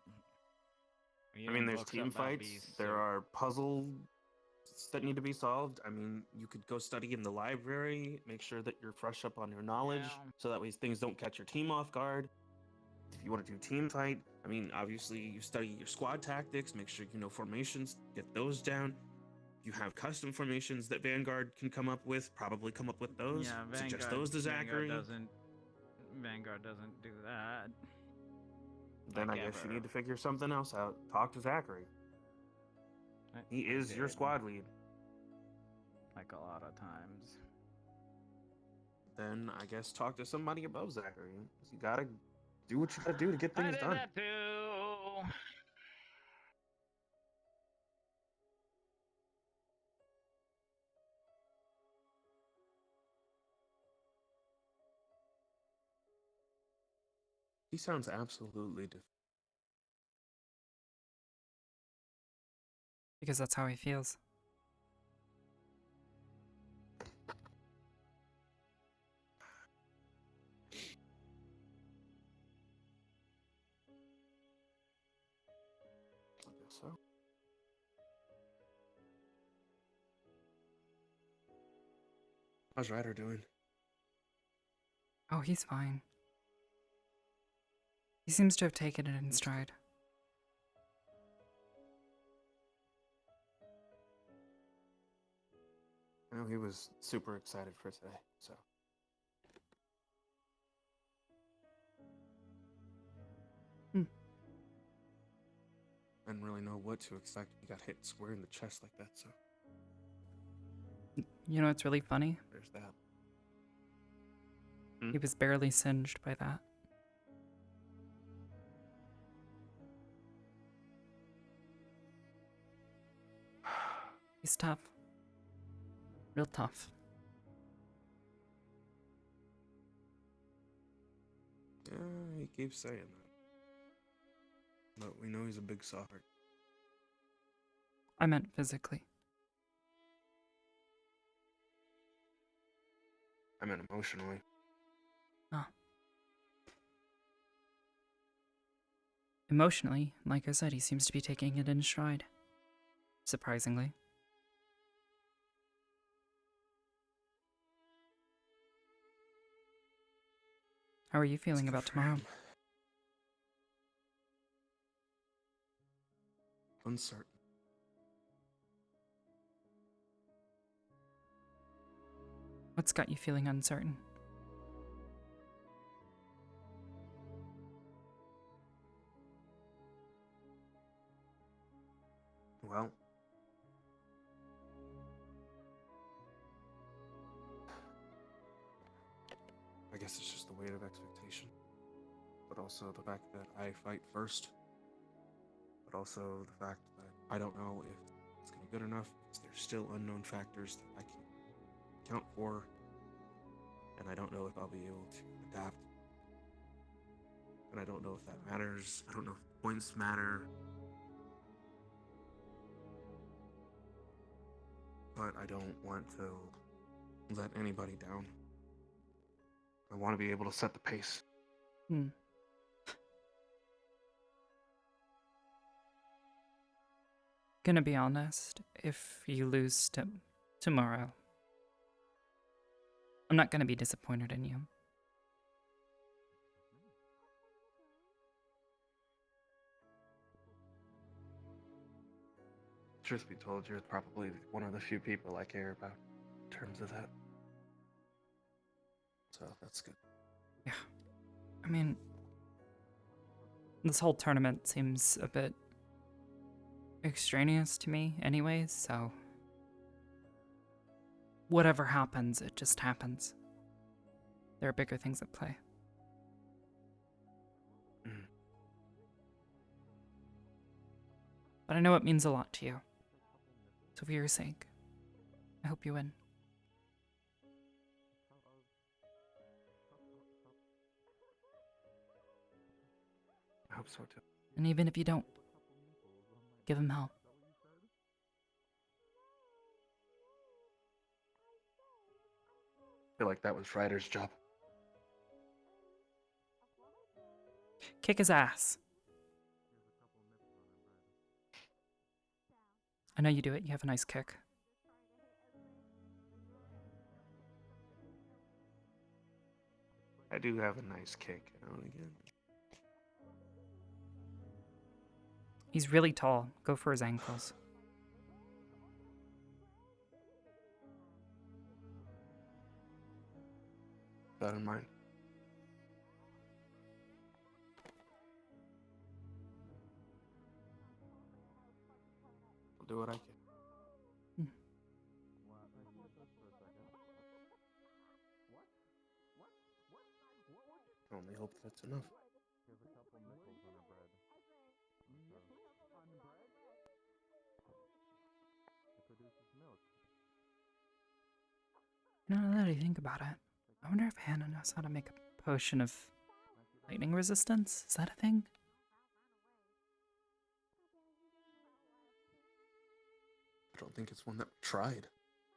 Speaker 2: I mean, there's team fights. There are puzzles that need to be solved. I mean, you could go study in the library, make sure that you're fresh up on your knowledge, so that way things don't catch your team off guard. If you want to do team fight, I mean, obviously you study your squad tactics, make sure you know formations, get those down. You have custom formations that Vanguard can come up with, probably come up with those.
Speaker 11: Yeah,
Speaker 2: Suggest those to Zachary.
Speaker 11: Vanguard doesn't do that.
Speaker 2: Then I
Speaker 11: Like
Speaker 2: guess you
Speaker 11: ever.
Speaker 2: need to figure something else out. Talk to Zachary. He is your squad lead.
Speaker 11: Like a lot of times.
Speaker 2: Then I guess talk to somebody above Zachary. 'Cause you gotta do what you gotta do to get things done.
Speaker 11: that too.
Speaker 2: He sounds absolutely
Speaker 1: Because that's how he feels.
Speaker 2: I guess so. How's Ryder doing?
Speaker 1: Oh, he's fine. He seems to have taken it in stride.
Speaker 2: I know he was super excited for today, so. I didn't really know what to expect. He got hit square in the chest like that, so
Speaker 1: You know what's really funny?
Speaker 2: there's that.
Speaker 1: He was barely singed by that. He's tough. Real tough.
Speaker 2: Yeah, he keeps saying that. But we know he's a big softer.
Speaker 1: I meant physically.
Speaker 2: I meant emotionally.
Speaker 1: Oh. Emotionally, like I said, he seems to be taking it in stride. Surprisingly. How are you feeling about tomorrow?
Speaker 2: Uncertain.
Speaker 1: What's got you feeling uncertain?
Speaker 2: Well, I guess it's just the weight of expectation, but also the fact that I fight first, but also the fact that I don't know if it's going to be good enough, because there's still unknown factors that I can't account for, and I don't know if I'll be able to adapt, and I don't know if that matters. I don't know if points matter, but I don't want to let anybody down. I want to be able to set the pace.
Speaker 1: Gonna be honest, if you lose tomorrow, I'm not gonna be disappointed in you.
Speaker 2: Truth be told, you're probably one of the few people I care about in terms of that. So that's good.
Speaker 1: Yeah. I mean, this whole tournament seems a bit extraneous to me anyways, so whatever happens, it just happens. There are bigger things at play. But I know it means a lot to you. So for your sake, I hope you win.
Speaker 2: I hope so too.
Speaker 1: And even if you don't, give him hell.
Speaker 2: I feel like that was Ryder's job.
Speaker 1: Kick his ass. I know you do it. You have a nice kick.
Speaker 2: I do have a nice kick now and again.
Speaker 1: He's really tall. Go for his ankles.
Speaker 2: That in mind. I'll do what I can. I only hope that's enough.
Speaker 1: You know, now that I think about it, I wonder if Hannah knows how to make a potion of lightning resistance. Is that a thing?
Speaker 2: I don't think it's one that we tried.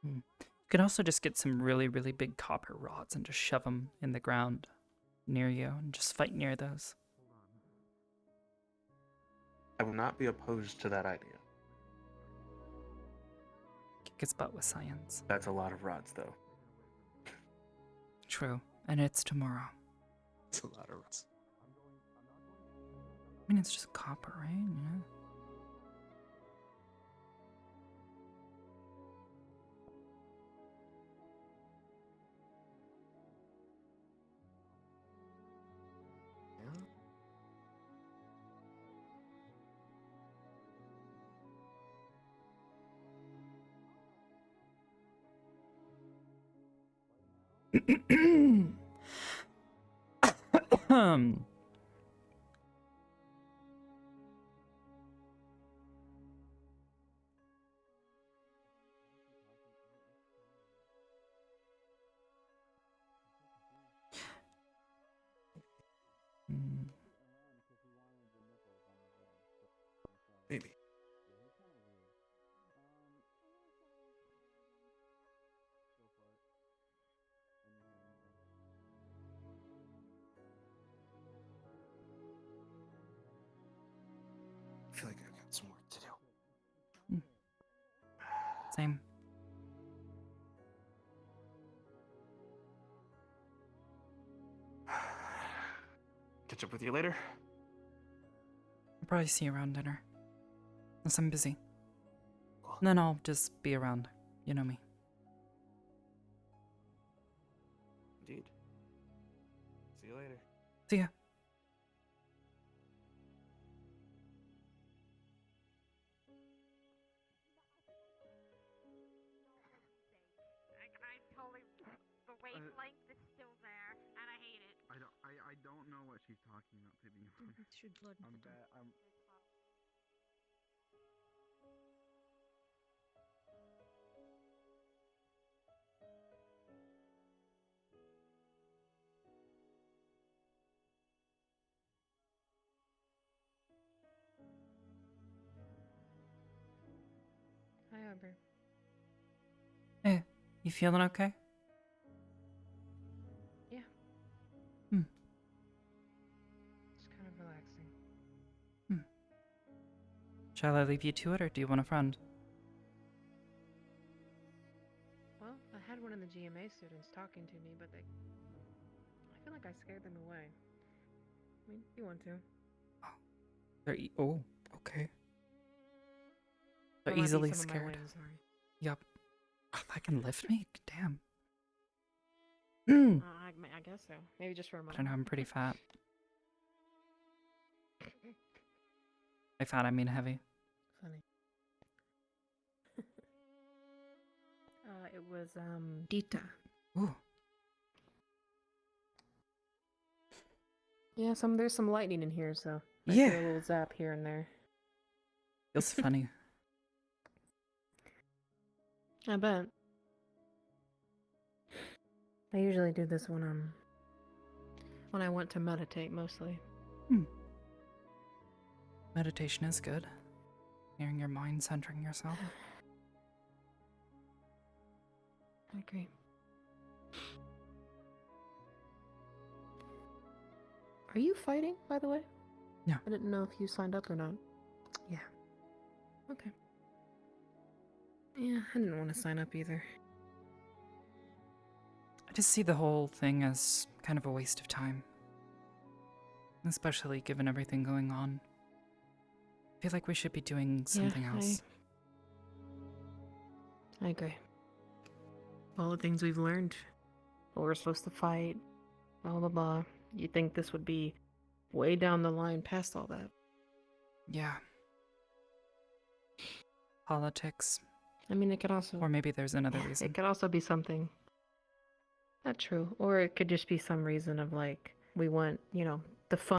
Speaker 1: You could also just get some really, really big copper rods and just shove them in the ground near you and just fight near those.
Speaker 2: I would not be opposed to that idea.
Speaker 1: Kick his butt with science.
Speaker 2: That's a lot of rods, though.
Speaker 1: True, and it's tomorrow.
Speaker 2: It's a lot of rods.
Speaker 1: I mean, it's just copper, right? Yeah.
Speaker 2: Maybe. I feel like I've got some work to do.
Speaker 1: Same.
Speaker 2: Catch up with you later.
Speaker 1: I'll probably see you around dinner. Unless I'm busy. And then I'll just be around. You know me.
Speaker 2: Indeed. See you later.
Speaker 1: See ya.
Speaker 4: I totally. The wavelength is still there, and I hate it.
Speaker 13: I don't know what she's talking about, to be honest. I'm bad.
Speaker 15: Hi, Arbor.
Speaker 1: Hey, you feeling okay?
Speaker 15: Yeah.
Speaker 1: Hmm.
Speaker 15: Just kind of relaxing.
Speaker 1: Shall I leave you to it, or do you want a friend?
Speaker 15: Well, I had one of the GMA students talking to me, but I feel like I scared them away. I mean, you want to.
Speaker 1: Oh, okay. They're
Speaker 15: That might be
Speaker 1: easily
Speaker 15: some of my
Speaker 1: scared.
Speaker 15: wins, sorry.
Speaker 1: Yup. Oh, that can lift me? Damn.
Speaker 15: I guess so. Maybe just for a
Speaker 1: I
Speaker 15: moment.
Speaker 1: don't know, I'm pretty fat. By fat, I mean heavy.
Speaker 15: Funny. It was, Dita.
Speaker 1: Ooh.
Speaker 15: Yeah, there's some lightning in here, so I
Speaker 1: Yeah.
Speaker 15: get a little zap here and there.
Speaker 1: Feels funny.
Speaker 15: I bet. I usually do this when I want to meditate, mostly.
Speaker 1: Meditation is good. Hearing your mind, centering yourself.
Speaker 15: I agree. Are you fighting, by the way?
Speaker 1: No.
Speaker 15: I didn't know if you signed up or not. Yeah. Okay. Yeah, I didn't want to sign up either.
Speaker 1: I just see the whole thing as kind of a waste of time. Especially given everything going on. I feel like we should be doing something else.
Speaker 15: I agree. All the things we've learned. What we're supposed to fight. Blah, blah, blah. You'd think this would be way down the line past all that.
Speaker 1: Yeah. Politics.
Speaker 15: I mean, it could also...
Speaker 1: Or maybe there's another reason.
Speaker 15: It could also be something... Not true. Or it could just be some reason of, like, we want, the fun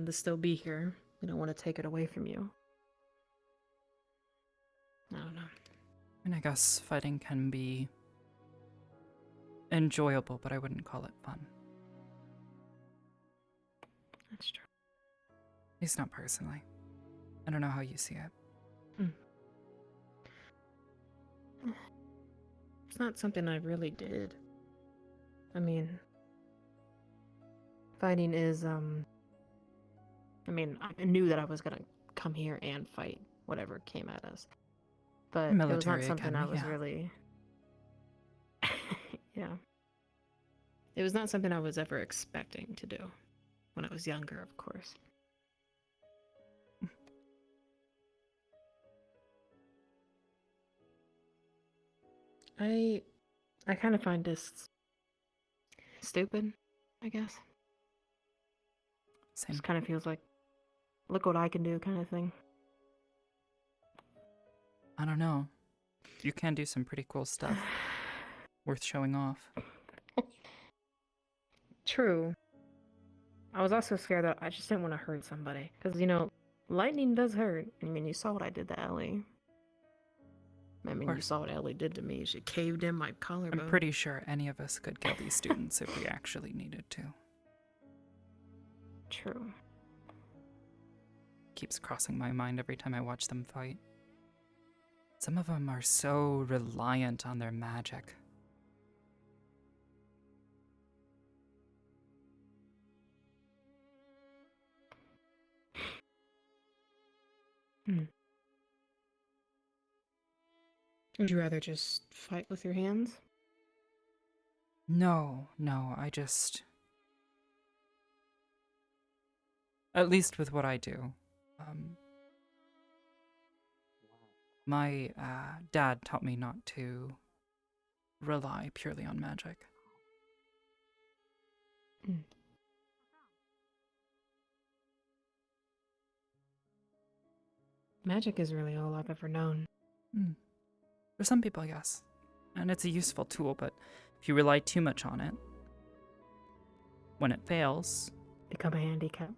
Speaker 15: to still be here. We don't want to take it away from you. I don't know.
Speaker 1: And I guess fighting can be enjoyable, but I wouldn't call it fun.
Speaker 15: That's true.
Speaker 1: At least not personally. I don't know how you see it.
Speaker 15: It's not something I really did. I mean, fighting is, I knew that I was gonna come here and fight whatever came at us. But it was not something I was really... Yeah. It was not something I was ever expecting to do. When I was younger, of course. I kind of find this stupid, I guess.
Speaker 1: Same.
Speaker 15: Just kind of feels like, look what I can do kind of thing.
Speaker 1: I don't know. You can do some pretty cool stuff. Worth showing off.
Speaker 15: True. I was also scared that I just didn't want to hurt somebody. Because, lightning does hurt. I mean, you saw what I did to Ellie. I mean, you saw what Ellie did to me. She caved in my collarbone.
Speaker 1: I'm pretty sure any of us could kill these students if we actually needed to.
Speaker 15: True.
Speaker 1: keeps crossing my mind every time I watch them fight. Some of them are so reliant on their magic.
Speaker 3: Would you rather just fight with your hands?
Speaker 1: No, at least with what I do. My dad taught me not to rely purely on magic.
Speaker 3: Magic is really all I've ever known.
Speaker 1: For some people, yes. And it's a useful tool, but if you rely too much on it, when it fails...
Speaker 3: Become a handicap.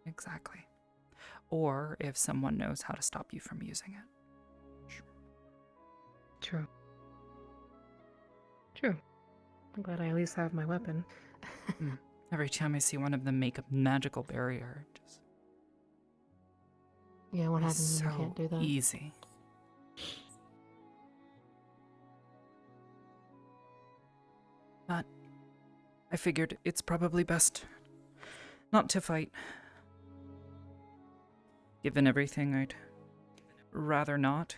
Speaker 1: Exactly. Or if someone knows how to stop you from using it.
Speaker 3: True. I'm glad I at least have my weapon.
Speaker 1: Every time I see one of them make a magical barrier, just...
Speaker 3: Yeah, what happens
Speaker 1: so
Speaker 3: when you can't do that?
Speaker 1: Easy. But I figured it's probably best not to fight. Given everything, I'd rather not.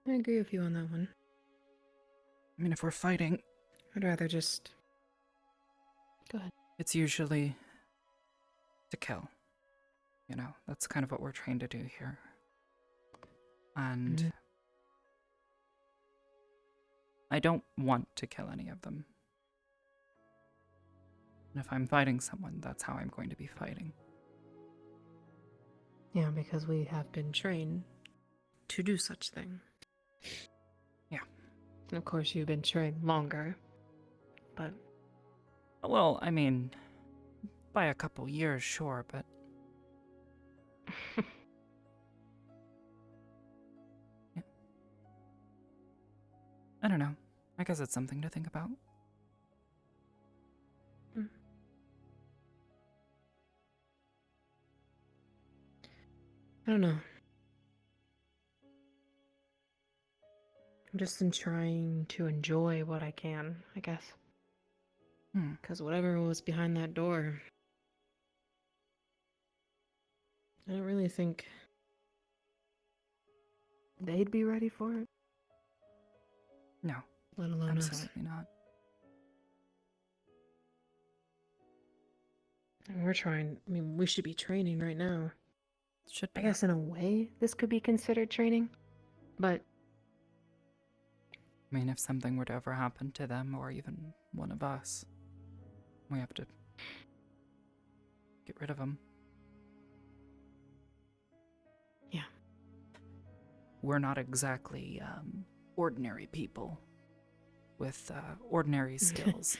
Speaker 3: I agree with you on that one.
Speaker 1: I mean, if we're fighting...
Speaker 3: I'd rather just... Go ahead.
Speaker 1: It's usually to kill. You know, that's kind of what we're trained to do here. And I don't want to kill any of them. And if I'm fighting someone, that's how I'm going to be fighting.
Speaker 3: Yeah, because we have been trained to do such thing.
Speaker 1: Yeah.
Speaker 3: And of course, you've been trained longer, but...
Speaker 1: Well, I mean, by a couple years, sure, but... Yeah. I don't know. I guess it's something to think about.
Speaker 3: I don't know. I'm just trying to enjoy what I can, I guess. Because whatever was behind that door, I don't really think they'd be ready for it.
Speaker 1: No.
Speaker 3: Let alone us.
Speaker 1: Absolutely not.
Speaker 3: And we're trying, I mean, we should be training right now.
Speaker 1: Should be.
Speaker 3: I guess in a way, this could be considered training, but...
Speaker 1: I mean, if something were to ever happen to them, or even one of us, we have to get rid of them.
Speaker 3: Yeah.
Speaker 1: We're not exactly ordinary people with ordinary skills.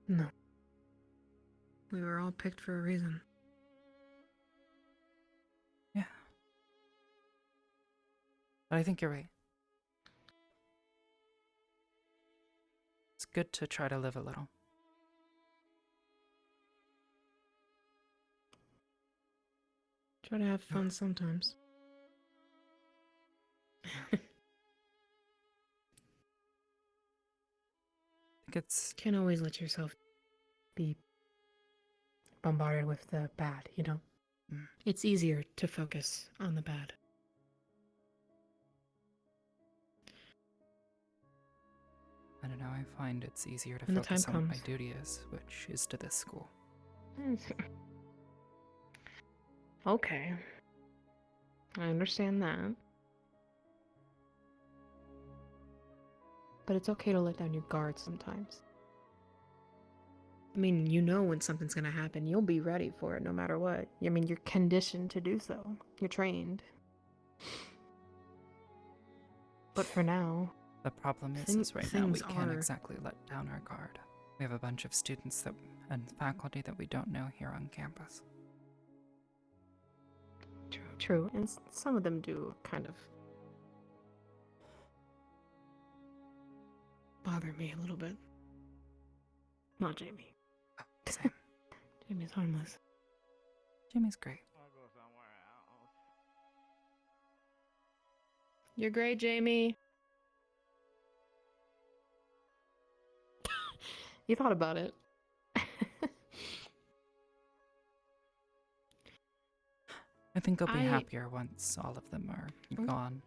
Speaker 3: No. We were all picked for a reason.
Speaker 1: Yeah. But I think you're right. It's good to try to live a little.
Speaker 3: Try to have fun sometimes. Can't always let yourself be bombarded with the bad, you know? It's easier to focus on the bad.
Speaker 1: I don't know, I find it's easier to
Speaker 3: When the
Speaker 1: focus
Speaker 3: time
Speaker 1: on what my
Speaker 3: comes.
Speaker 1: duty is, which is to this school.
Speaker 3: Okay. I understand that. But it's okay to let down your guard sometimes. I mean, you know when something's gonna happen, you'll be ready for it no matter what. I mean, you're conditioned to do so. You're trained. But for now...
Speaker 1: The problem is right now we
Speaker 3: things
Speaker 1: can't
Speaker 3: are-
Speaker 1: exactly let down our guard. We have a bunch of students and faculty that we don't know here on campus.
Speaker 3: True, and some of them do kind of bother me a little bit. Not Jamie.
Speaker 1: Same.
Speaker 3: Jamie's harmless.
Speaker 1: Jamie's great.
Speaker 3: You're great, Jamie. You thought about it.
Speaker 1: I think I'll be happier once all of them are gone.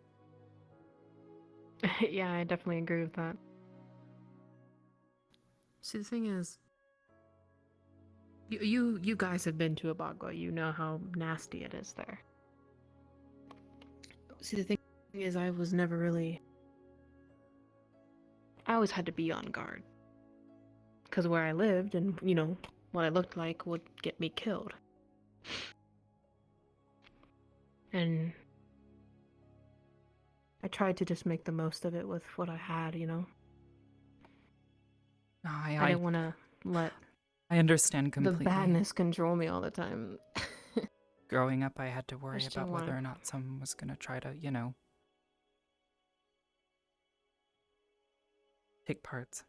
Speaker 3: Yeah, I definitely agree with that. See, the thing is, you guys have been to Abagua. You know how nasty it is there. See, the thing is, I was never really... I always had to be on guard. Because where I lived and, you know, what I looked like would get me killed. And I tried to just make the most of it with what I had, you know? I didn't want to let
Speaker 1: I understand completely.
Speaker 3: the badness control me all the time.
Speaker 1: Growing up, I had to worry
Speaker 3: still
Speaker 1: about whether
Speaker 3: want-
Speaker 1: or not someone was going to try to, you know, take parts.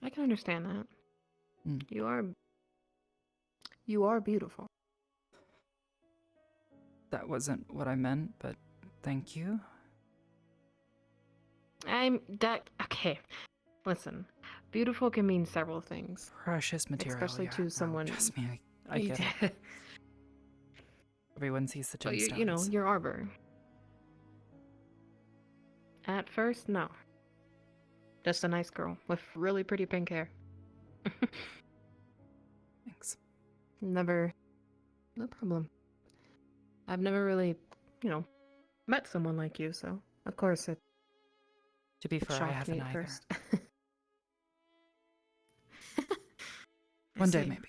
Speaker 3: I can understand that. You are beautiful.
Speaker 1: That wasn't what I meant, but thank you.
Speaker 3: Okay. Listen, beautiful can mean several things.
Speaker 1: Precious material,
Speaker 3: especially
Speaker 1: yeah.
Speaker 3: to
Speaker 1: No,
Speaker 3: someone.
Speaker 1: trust me, I get it. Everyone sees the
Speaker 3: Well,
Speaker 1: gemstones.
Speaker 3: you know, you're Arbor. At first, no. Just a nice girl with really pretty pink hair.
Speaker 1: Thanks.
Speaker 3: No problem. I've never really, you know, met someone like you, so of course it.
Speaker 1: To be fair, I
Speaker 3: shocked me
Speaker 1: haven't
Speaker 3: at
Speaker 1: either.
Speaker 3: first.
Speaker 1: One day,
Speaker 3: see.
Speaker 1: maybe.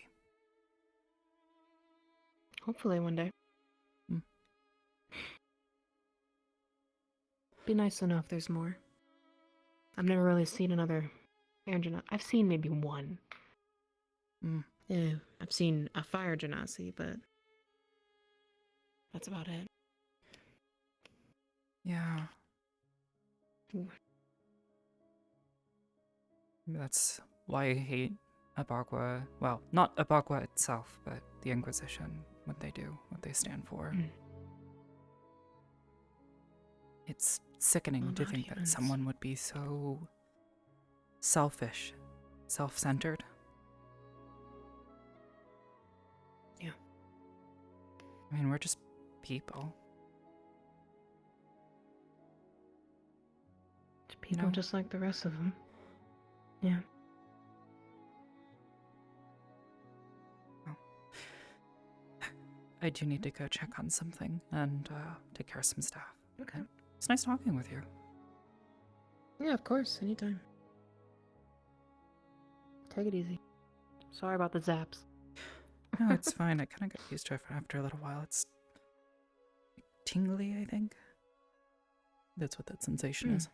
Speaker 3: Hopefully one day. Be nice to know if there's more. I've never really seen another air genasi. I've seen maybe one. Yeah, I've seen a fire genasi, but that's about it.
Speaker 1: Yeah. That's why I hate Abagua. Well, not Abagua itself, but the Inquisition, what they do, what they stand for. It's sickening to think that someone would be so selfish, self-centered.
Speaker 3: Yeah.
Speaker 1: I mean, we're just people.
Speaker 3: People just like the rest of them. Yeah.
Speaker 1: I do need to go check on something and take care of some stuff.
Speaker 3: Okay.
Speaker 1: It's nice talking with you.
Speaker 3: Yeah, of course. Anytime. Take it easy. Sorry about the zaps.
Speaker 1: No, it's fine. I kind of got used to it after a little while. It's tingly, I think. That's what that sensation is.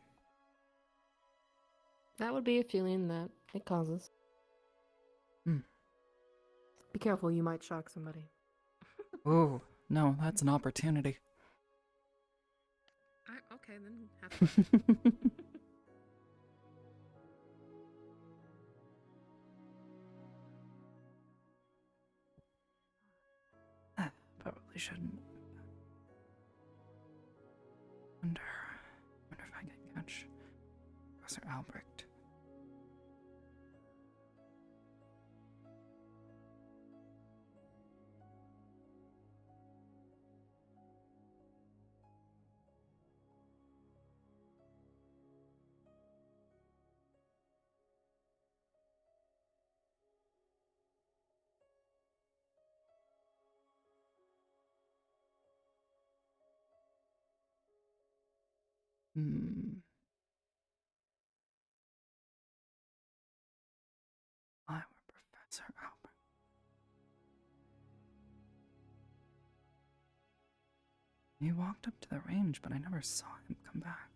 Speaker 3: That would be a feeling that it causes. Be careful, you might shock somebody.
Speaker 1: Oh, no, that's an opportunity.
Speaker 3: Okay, then have fun.
Speaker 1: Probably shouldn't. Wonder if I can catch Professor Albrecht. I were Professor Albert. He walked up to the range, but I never saw him come back.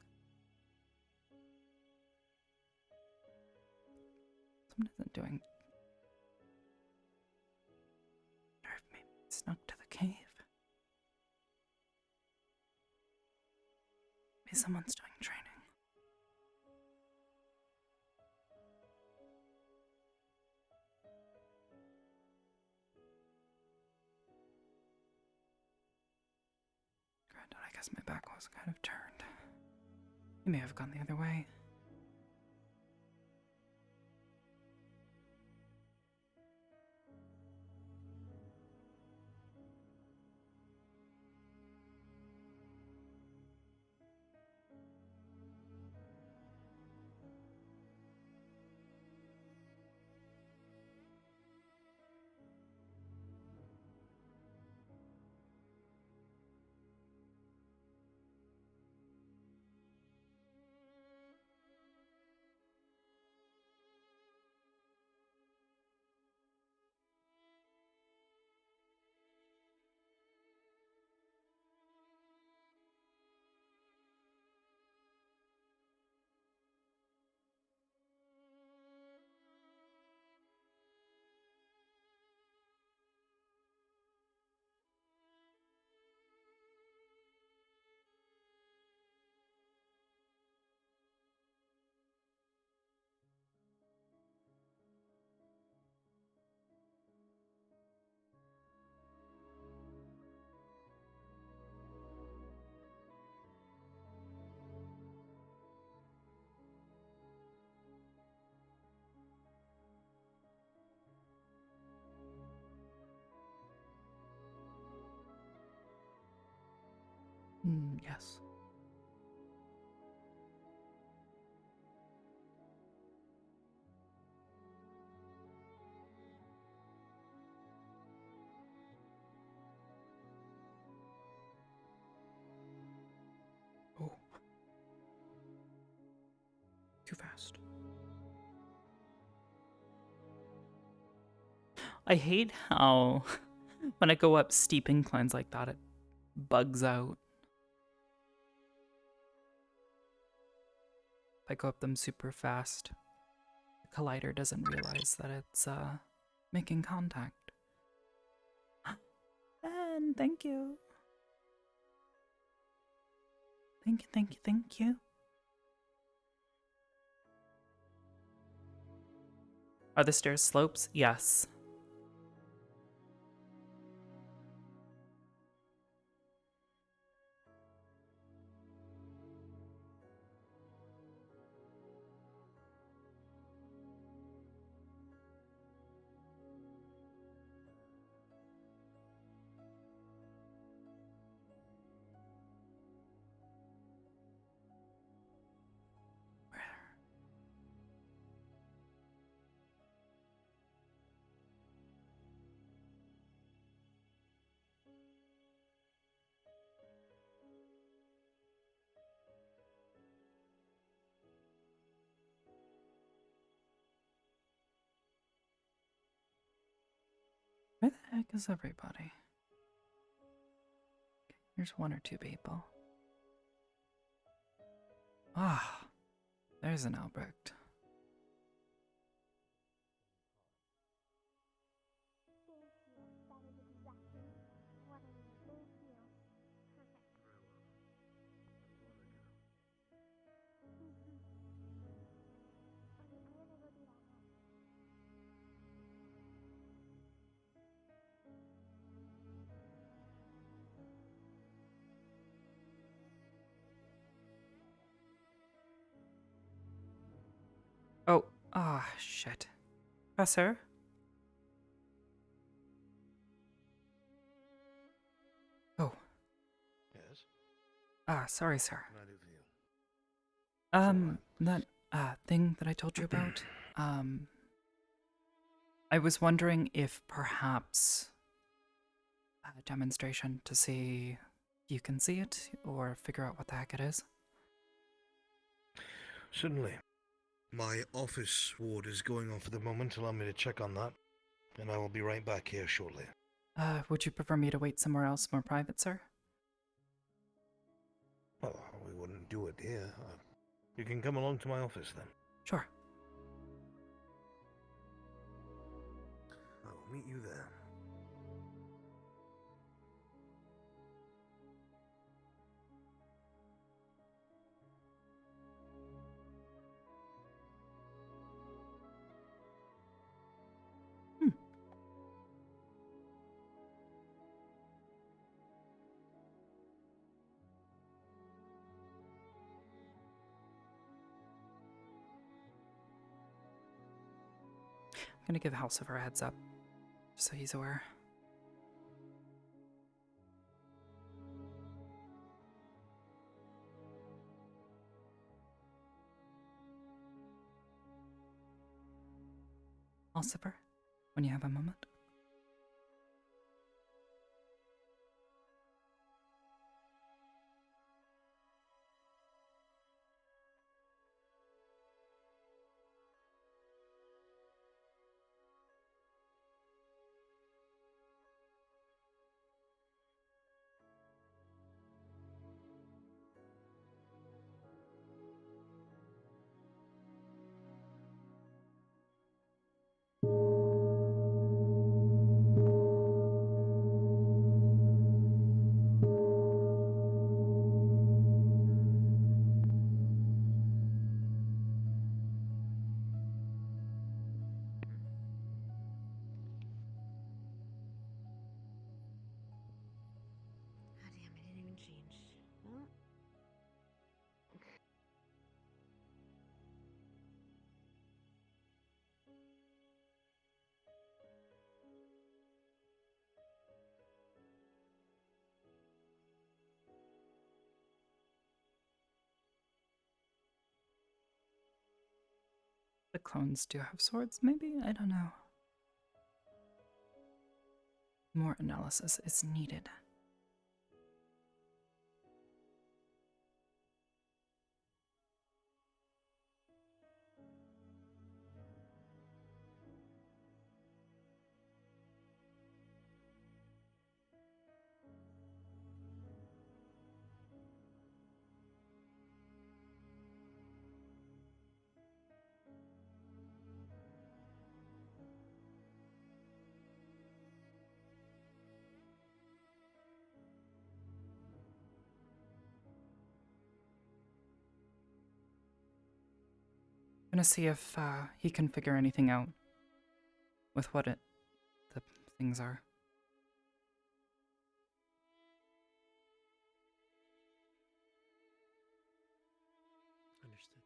Speaker 1: Someone isn't doing. I wonder if maybe he snuck to the cave. someone's doing training. Granted, I guess my back was kind of turned. You may have gone the other way. Yes. Oh. Too fast. I hate how when I go up steep inclines like that, it bugs out. If I go up them super fast, the collider doesn't realize that it's making contact. And thank you. Thank you, thank you, thank you. Are the stairs slopes? Yes. Where the heck is everybody? Okay, here's one or two people. Ah, there's an Albrecht. Oh, shit. Professor? Oh.
Speaker 9: Yes?
Speaker 1: Sorry, sir.
Speaker 9: What can I do for you?
Speaker 1: That thing that I told you about, I was wondering if perhaps a demonstration to see if you can see it or figure out what the heck it is.
Speaker 9: Certainly. My office ward is going off at the moment. Allow me to check on that, and I will be right back here shortly.
Speaker 1: Would you prefer me to wait somewhere else more private, sir?
Speaker 9: Well, we wouldn't do it here. You can come along to my office then.
Speaker 1: Sure.
Speaker 9: I will meet you there.
Speaker 1: gonna give Halsifer a heads up, just so he's aware. Halsifer, when you have a moment.
Speaker 15: Oh damn, I didn't even change. Well,
Speaker 1: The clones do have swords, maybe? I don't know. More analysis is needed. Gonna see if he can figure anything out with what the things are.
Speaker 12: Understood.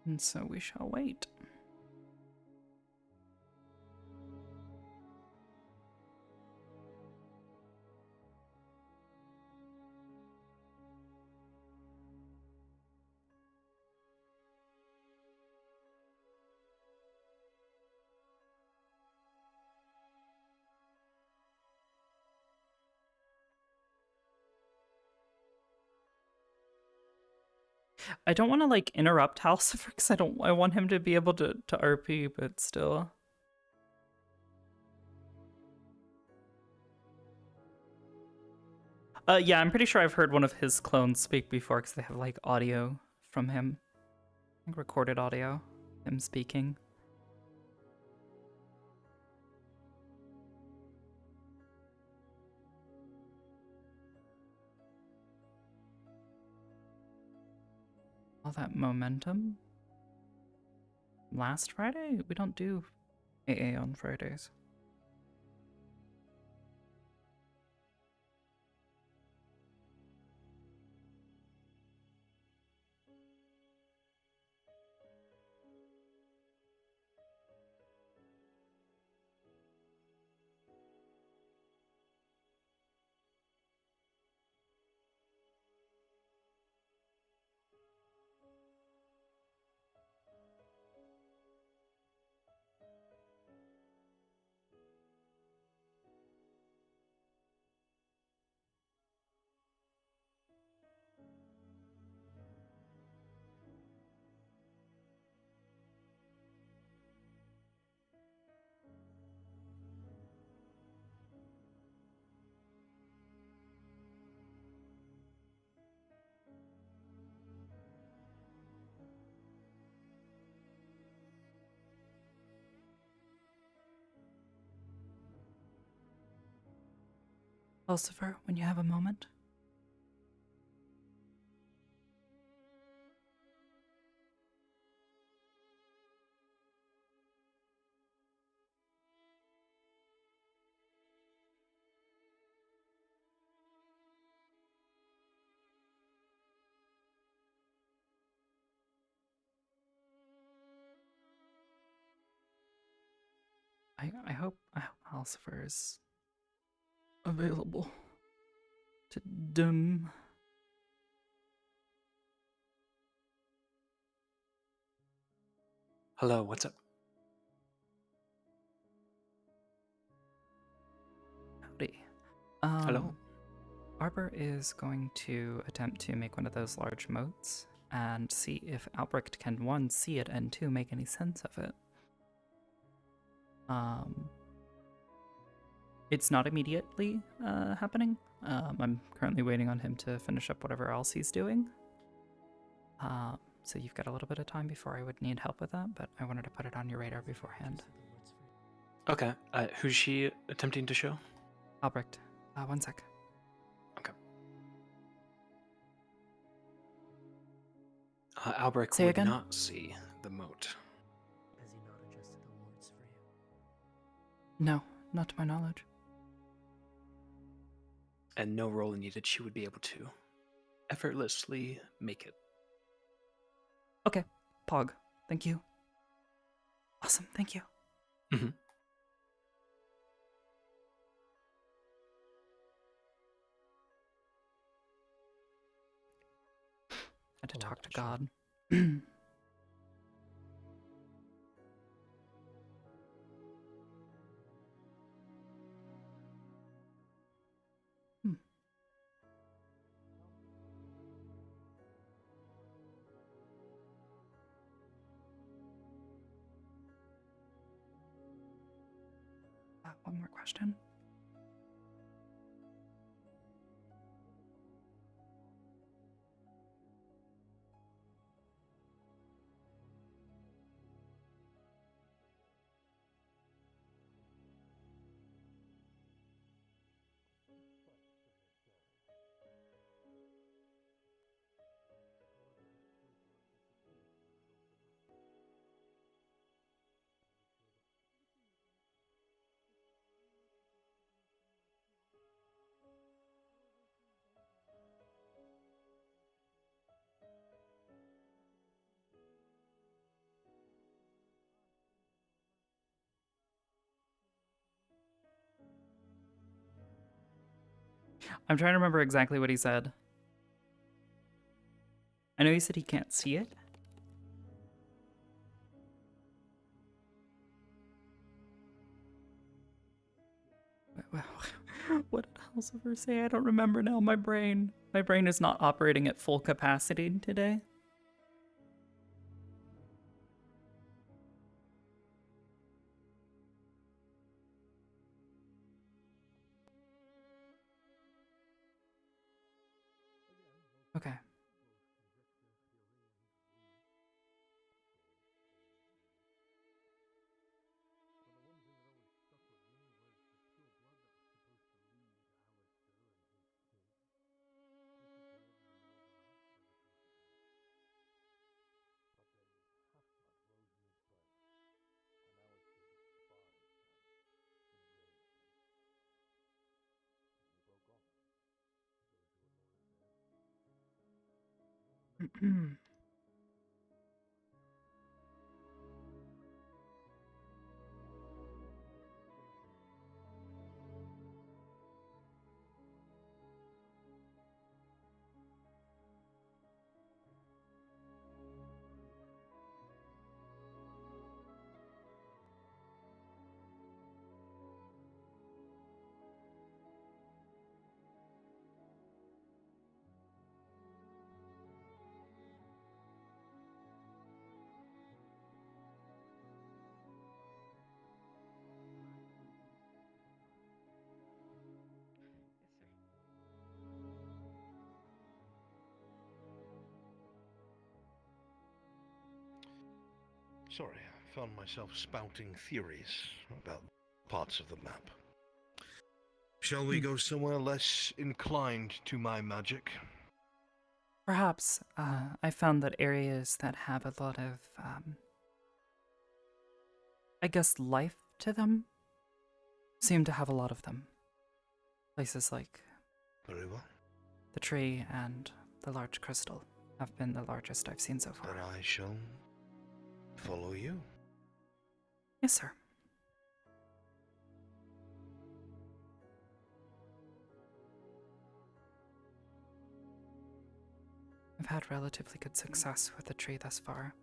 Speaker 1: And so we shall wait. I don't want to like interrupt Halsifer because I want him to be able to RP, but still. Yeah, I'm pretty sure I've heard one of his clones speak before because they have like audio from him, like recorded audio, him speaking. All that momentum. Last Friday? We don't do AA on Fridays. Lucifer, when you have a moment. I hope Lucifer is available to dim.
Speaker 8: Hello, what's up?
Speaker 1: Howdy.
Speaker 8: Hello.
Speaker 1: Arbor is going to attempt to make one of those large moats and see if Albrecht can, one, see it, and two, make any sense of it. It's not immediately happening. I'm currently waiting on him to finish up whatever else he's doing. So you've got a little bit of time before I would need help with that, but I wanted to put it on your radar beforehand.
Speaker 8: Okay, who's she attempting to show?
Speaker 1: Albrecht. One sec.
Speaker 8: Okay. Albrecht
Speaker 1: Say
Speaker 8: would
Speaker 1: again?
Speaker 8: not see the moat.
Speaker 12: Has he not adjusted the wards for you?
Speaker 1: No, not to my knowledge.
Speaker 8: And no roll needed, she would be able to effortlessly make it.
Speaker 1: Okay, Pog. Thank you. Awesome, thank you.
Speaker 8: Mm-hmm.
Speaker 1: I had to talk to God. One more question. I'm trying to remember exactly what he said. I know he said he can't see it. What did Lucifer say? I don't remember now. My brain is not operating at full capacity today. Okay.
Speaker 9: Sorry, I found myself spouting theories about parts of the map. Shall we go somewhere less inclined to my magic?
Speaker 1: Perhaps. I found that areas that have a lot of, I guess, life to them seem to have a lot of them. Places like
Speaker 9: Very well.
Speaker 1: the tree and the large crystal have been the largest I've seen so far.
Speaker 9: Then I shall follow you.
Speaker 1: Yes, sir. I've had relatively good success with the tree thus far.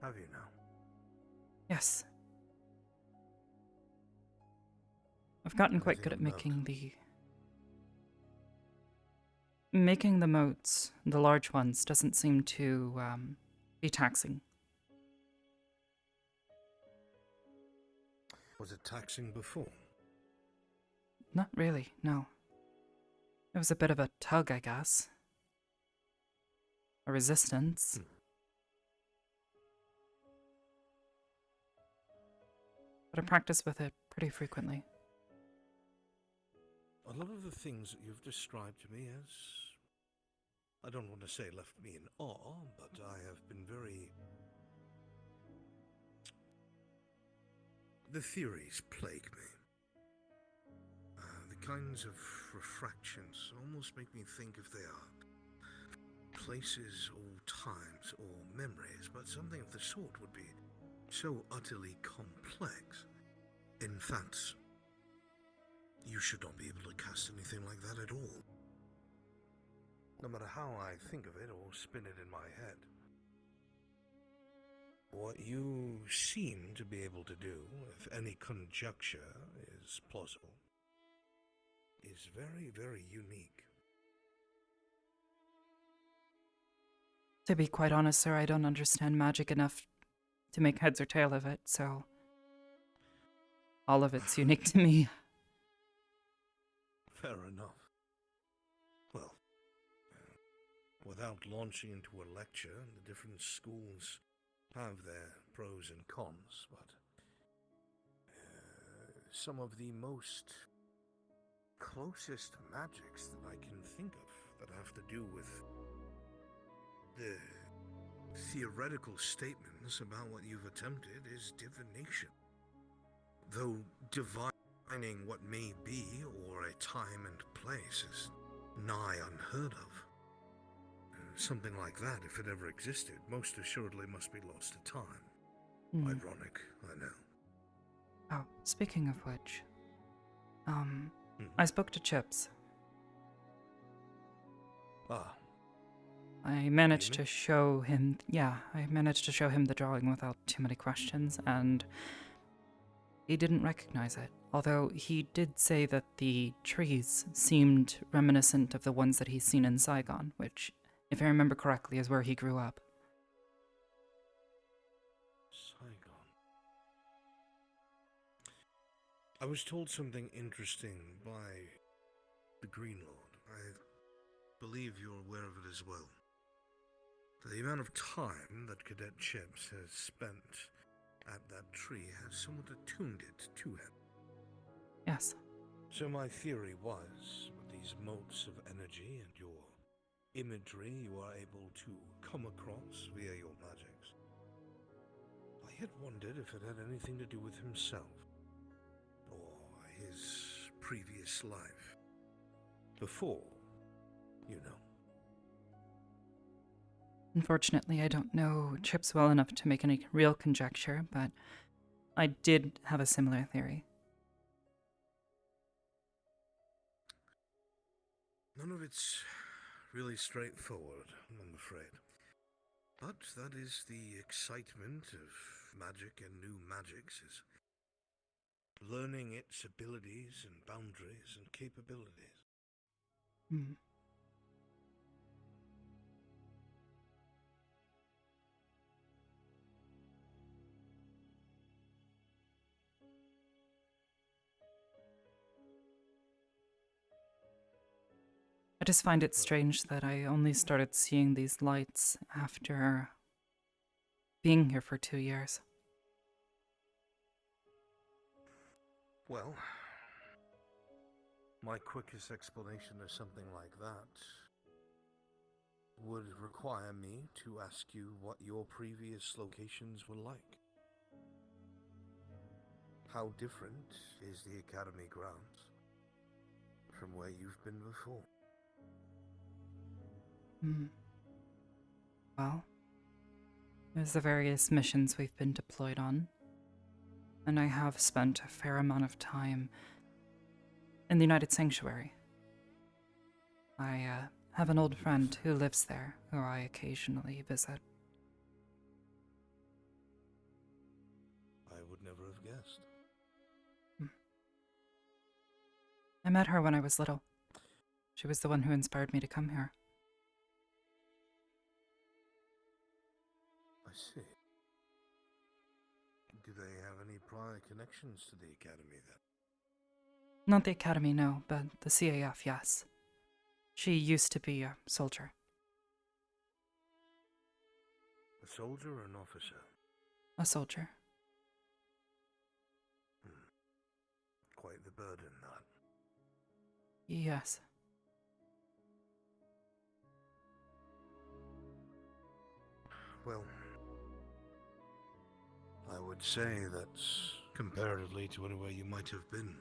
Speaker 9: Have you now?
Speaker 1: Yes. I've gotten quite
Speaker 9: Anything
Speaker 1: good at
Speaker 9: about-
Speaker 1: making the moats, the large ones, doesn't seem to be taxing.
Speaker 9: Was it taxing before?
Speaker 1: Not really, no. It was a bit of a tug, I guess. A resistance. But I practice with it pretty frequently.
Speaker 9: A lot of the things that you've described to me as, I don't want to say left me in awe, but I have been very... The theories plague me. The kinds of refractions almost make me think if they are places or times or memories, but something of the sort would be so utterly complex. In fact, you should not be able to cast anything like that at all. No matter how I think of it or spin it in my head. What you seem to be able to do, if any conjecture is plausible, is very, very unique.
Speaker 1: To be quite honest, sir, I don't understand magic enough to make heads or tail of it, so all of it's unique to me.
Speaker 9: Fair enough. Well, without launching into a lecture, the different schools have their pros and cons, but some of the most closest magics that I can think of that have to do with the theoretical statements about what you've attempted is divination. Though divining what may be or a time and place is nigh unheard of. Something like that, if it ever existed, most assuredly must be lost to time. Ironic, I know.
Speaker 1: Oh, speaking of which, I spoke to Chips.
Speaker 9: Ah.
Speaker 1: I managed to show him, the drawing without too many questions, and he didn't recognize it. Although he did say that the trees seemed reminiscent of the ones that he's seen in Saigon, which, if I remember correctly, is where he grew up.
Speaker 9: Saigon. I was told something interesting by the Green Lord. I believe you're aware of it as well. The amount of time that Cadet Chips has spent at that tree has somewhat attuned it to him.
Speaker 1: Yes.
Speaker 9: So my theory was, with these motes of energy and your imagery you are able to come across via your magics, I had wondered if it had anything to do with himself, or his previous life. Before, you know.
Speaker 1: Unfortunately, I don't know Chips well enough to make any real conjecture, but I did have a similar theory.
Speaker 9: None of it's really straightforward, I'm afraid. But that is the excitement of magic and new magics, is learning its abilities and boundaries and capabilities.
Speaker 1: I just find it strange that I only started seeing these lights after being here for 2 years.
Speaker 9: Well, my quickest explanation of something like that would require me to ask you what your previous locations were like. How different is the Academy grounds from where you've been before?
Speaker 1: Well, there's the various missions we've been deployed on, and I have spent a fair amount of time in the United Sanctuary. I have an old friend who lives there, who I occasionally visit.
Speaker 9: I would never have guessed.
Speaker 1: I met her when I was little. She was the one who inspired me to come here.
Speaker 9: I see. Do they have any prior connections to the Academy then?
Speaker 1: Not the Academy, no, but the CAF, yes. She used to be a soldier.
Speaker 9: A soldier or an officer?
Speaker 1: A soldier.
Speaker 9: Quite the burden, that.
Speaker 1: Yes.
Speaker 9: Well, I would say that comparatively to anywhere you might have been,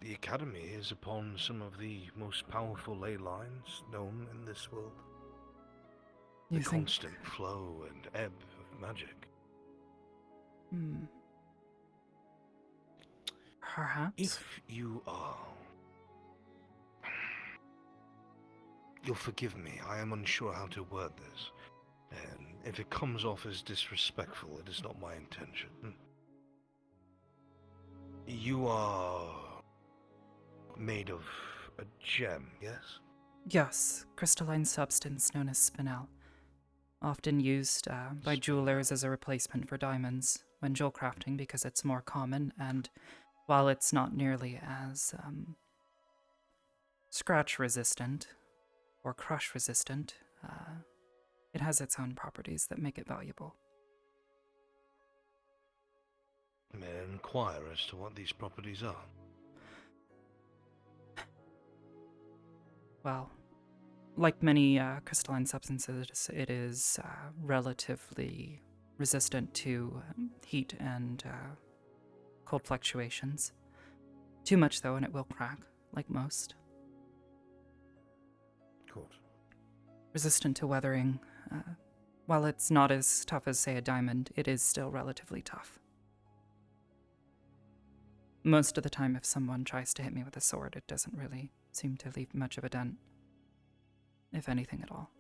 Speaker 9: the Academy is upon some of the most powerful ley lines known in this world. The constant flow and ebb of magic.
Speaker 1: Perhaps.
Speaker 9: If you are... You'll forgive me, I am unsure how to word this. And if it comes off as disrespectful, it is not my intention. You are made of a gem, yes?
Speaker 1: Yes, crystalline substance known as spinel. Often used by jewelers as a replacement for diamonds when jewel crafting because it's more common, and while it's not nearly as scratch resistant or crush resistant, it has its own properties that make it valuable.
Speaker 9: May I inquire as to what these properties are?
Speaker 1: Well, like many crystalline substances, it is relatively resistant to heat and cold fluctuations. Too much, though, and it will crack, like most.
Speaker 9: Good.
Speaker 1: Resistant to weathering. While it's not as tough as, say, a diamond, it is still relatively tough. Most of the time, if someone tries to hit me with a sword, it doesn't really seem to leave much of a dent, if anything at all.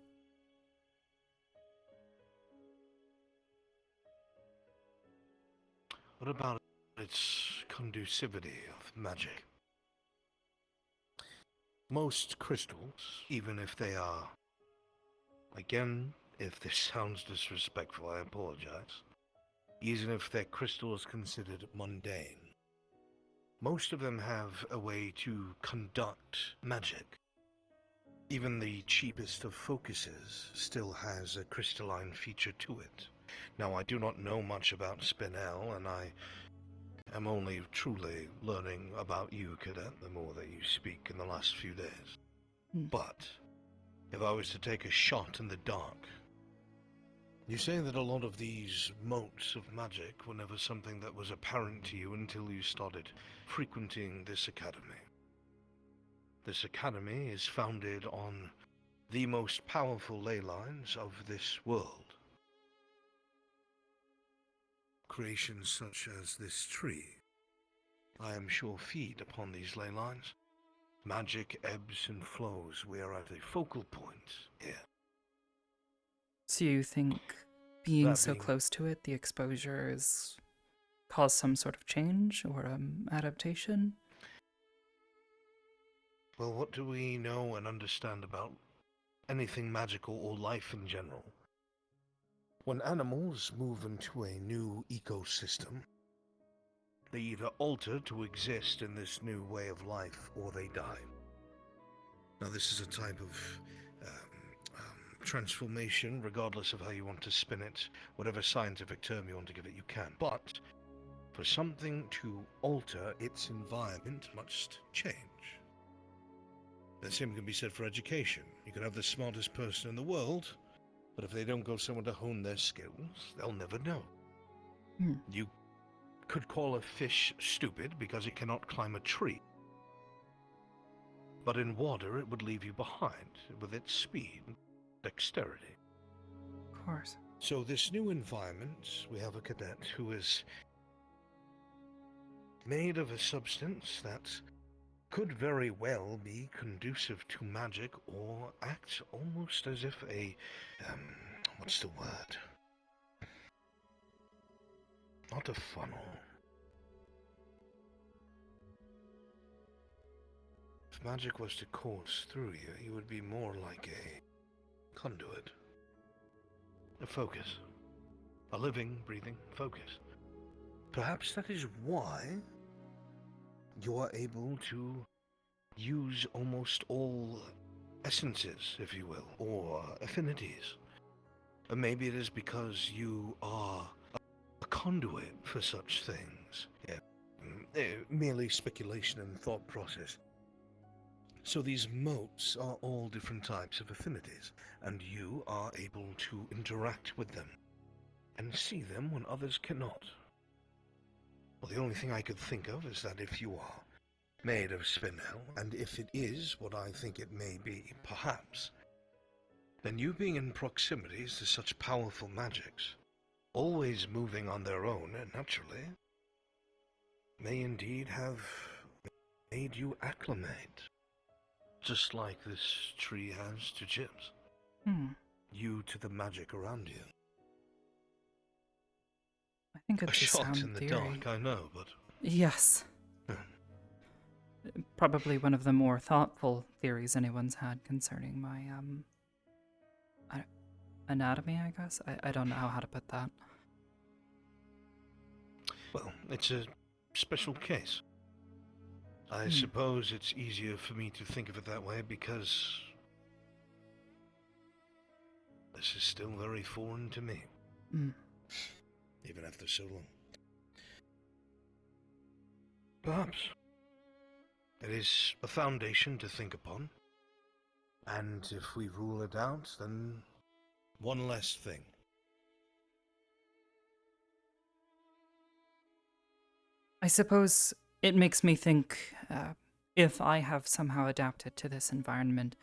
Speaker 9: What about its conducivity of magic? Most crystals, even if they are... Again, if this sounds disrespectful, I apologize. Even if their crystal is considered mundane, most of them have a way to conduct magic. Even the cheapest of focuses still has a crystalline feature to it. Now, I do not know much about spinel, and I am only truly learning about you, Cadet, the more that you speak in the last few days. But, if I was to take a shot in the dark, you say that a lot of these motes of magic were never something that was apparent to you until you started frequenting this academy. This academy is founded on the most powerful ley lines of this world. Creations such as this tree, I am sure, feed upon these ley lines. Magic ebbs and flows. We are at a focal point here.
Speaker 1: So you think being so close to it, the exposure has caused some sort of change or adaptation?
Speaker 9: Well, what do we know and understand about anything magical or life in general? When animals move into a new ecosystem, they either alter to exist in this new way of life or they die. Now, this is a type of transformation, regardless of how you want to spin it, whatever scientific term you want to give it, you can. But For something to alter its environment must change. The same can be said for education. You can have the smartest person in the world, but if they don't go somewhere to hone their skills, they'll never know. You could call a fish stupid because it cannot climb a tree. But in water, it would leave you behind with its speed and dexterity.
Speaker 1: Of course.
Speaker 9: So this new environment, we have a cadet who is made of a substance that could very well be conducive to magic or act almost as if a, what's the word? Not a funnel. If magic was to course through you, you would be more like a conduit. A focus. A living, breathing focus. Perhaps that is why you are able to use almost all essences, if you will, or affinities. Or maybe it is because you are a conduit for such things. Yeah. Merely speculation and thought process. So these motes are all different types of affinities, and you are able to interact with them and see them when others cannot. Well, the only thing I could think of is that if you are made of spinel, and if it is what I think it may be, perhaps, then you being in proximities to such powerful magics, always moving on their own naturally, may indeed have made you acclimate, just like this tree has to chips. You to the magic around you.
Speaker 1: I think it's
Speaker 9: a shot
Speaker 1: sound
Speaker 9: in the
Speaker 1: theory.
Speaker 9: dark, I know, but
Speaker 1: Yes. Probably one of the more thoughtful theories anyone's had concerning my, anatomy, I guess? I don't know how to put that.
Speaker 9: well, it's a special case. I suppose it's easier for me to think of it that way because this is still very foreign to me. Even after so long. Perhaps. It is a foundation to think upon. And if we rule it out, then one less thing.
Speaker 1: I suppose it makes me think, if I have somehow adapted to this environment,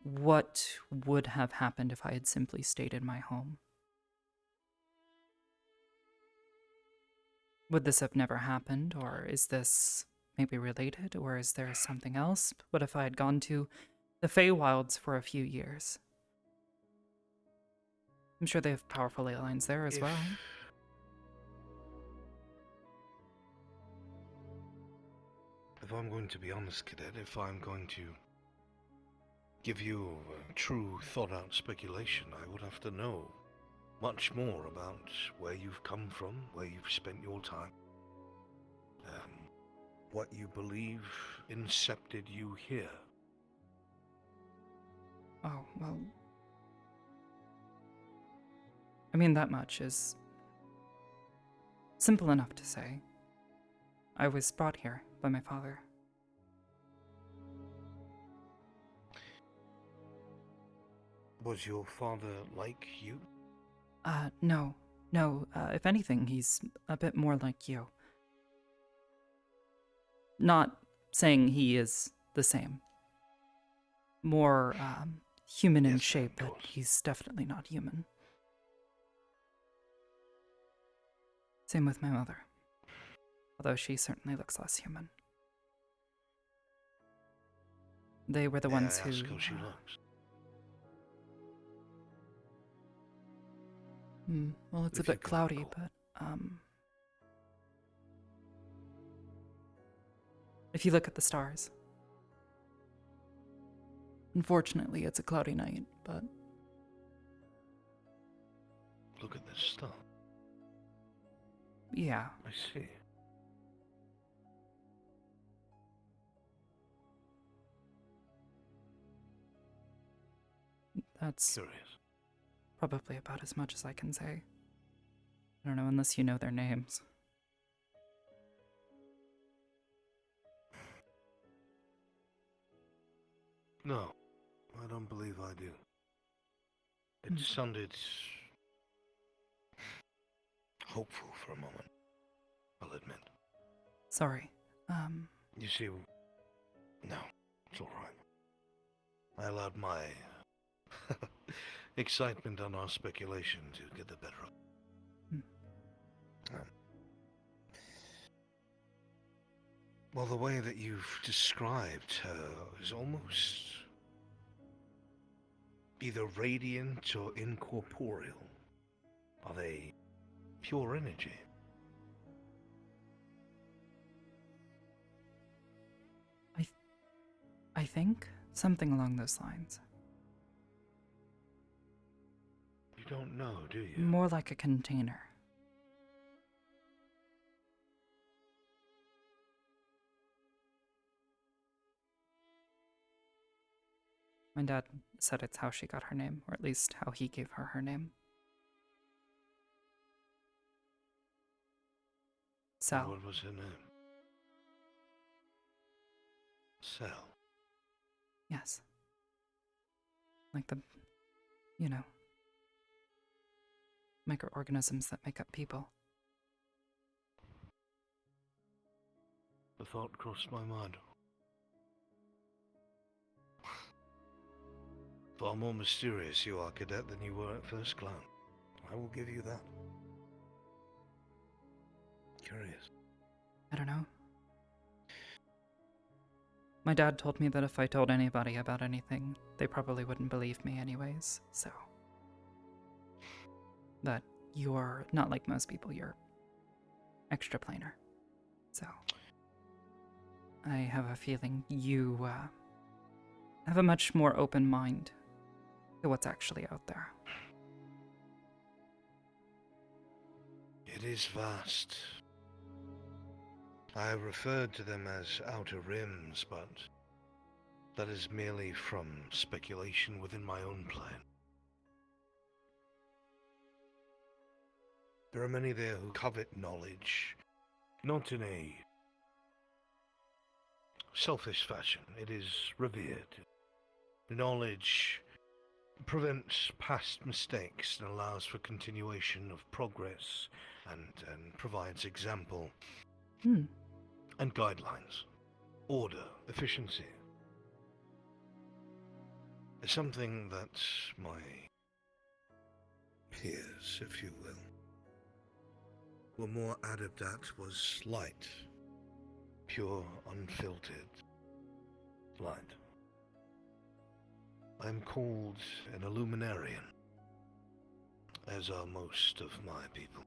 Speaker 1: what would have happened if I had simply stayed in my home? Would this have never happened, or is this maybe related, or is there something else? What if I had gone to the Feywilds for a few years? I'm sure they have powerful ley lines there as well.
Speaker 9: If I'm going to be honest, Cadet, if I'm going to give you a true thought-out speculation, I would have to know much more about where you've come from, where you've spent your time, what you believe incepted you here.
Speaker 1: Oh, well... I mean, that much is simple enough to say. I was brought here by my father.
Speaker 9: Was your father like you?
Speaker 1: No. No, if anything, he's a bit more like you. Not saying he is the same. More, human in shape, but he's definitely not human. Same with my mother. Although she certainly looks less human. They were the ones who...
Speaker 9: Ask how she looks.
Speaker 1: Well, it's a bit cloudy, but, if you look at the stars. Unfortunately, it's a cloudy night, but...
Speaker 9: Look at this stuff.
Speaker 1: Yeah.
Speaker 9: I see.
Speaker 1: That's
Speaker 9: curious.
Speaker 1: Probably about as much as I can say. I don't know, unless you know their names.
Speaker 9: No, I don't believe I do. It sounded hopeful for a moment, I'll admit.
Speaker 1: Sorry.
Speaker 9: You see, no, it's all right. I allowed my excitement on our speculation to get the better of it. Well, the way that you've described her is almost either radiant or incorporeal. Are they pure energy?
Speaker 1: I think something along those lines.
Speaker 9: You don't know, do you?
Speaker 1: More like a container. My dad said it's how she got her name, or at least how he gave her her name. Sal.
Speaker 9: What was her name? Sal.
Speaker 1: Yes. Like the, you know, microorganisms that make up people.
Speaker 9: The thought crossed my mind. Far more mysterious you are, Cadet, than you were at first glance. I will give you that. Curious.
Speaker 1: I don't know. My dad told me that if I told anybody about anything, they probably wouldn't believe me anyways, so. That you're not like most people, you're extraplanar. So. I have a feeling you, have a much more open mind to what's actually out there.
Speaker 9: It is vast. I referred to them as outer rims, but that is merely from speculation within my own plane. There are many there who covet knowledge, not in a selfish fashion. It is revered. Knowledge prevents past mistakes and allows for continuation of progress and provides example and guidelines, order, efficiency. It's something that my peers, if you will, were more adept at was light, pure, unfiltered light. I'm called an illuminarian, as are most of my people.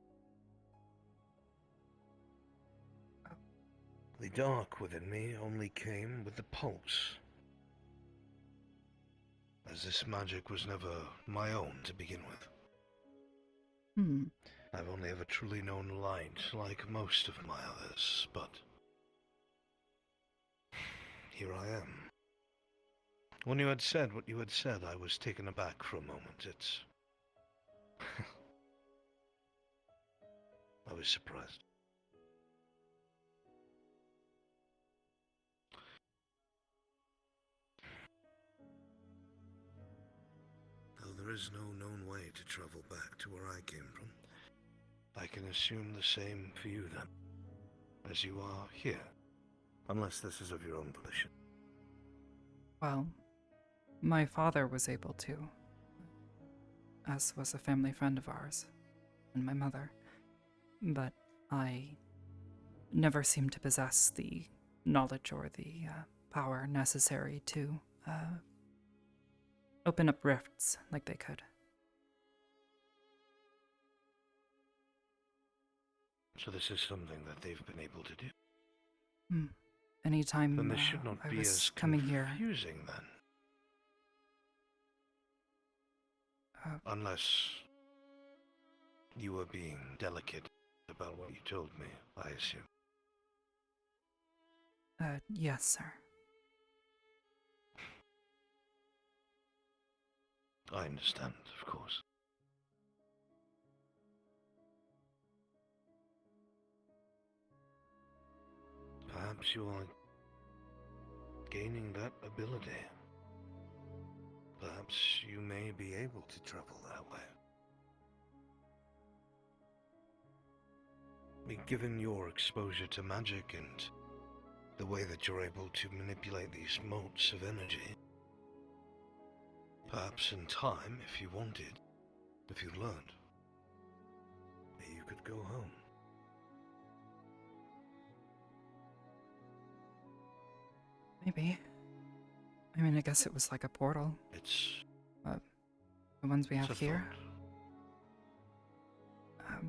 Speaker 9: The dark within me only came with the pulse, as this magic was never my own to begin with. I've only ever truly known light, like most of my others, but here I am. When you had said what you had said, I was taken aback for a moment. I was surprised. Though there is no known way to travel back to where I came from, I can assume the same for you then, as you are here, unless this is of your own volition.
Speaker 1: Well, my father was able to, as was a family friend of ours, and my mother, but I never seemed to possess the knowledge or the power necessary to open up rifts like they could.
Speaker 9: So this is something that they've been able to do?
Speaker 1: Anytime
Speaker 9: then this should not
Speaker 1: I
Speaker 9: be
Speaker 1: was
Speaker 9: as
Speaker 1: coming here,
Speaker 9: confusing then. Unless you were being delicate about what you told me, I assume.
Speaker 1: Yes, sir.
Speaker 9: I understand, of course. Perhaps you are gaining that ability. Perhaps you may be able to travel that way. I mean, given your exposure to magic and the way that you're able to manipulate these motes of energy, perhaps in time, if you wanted, if you learned, you could go home.
Speaker 1: Maybe. I mean, I guess it was like a portal.
Speaker 9: It's...
Speaker 1: the ones we have
Speaker 9: it's a
Speaker 1: here.
Speaker 9: thought.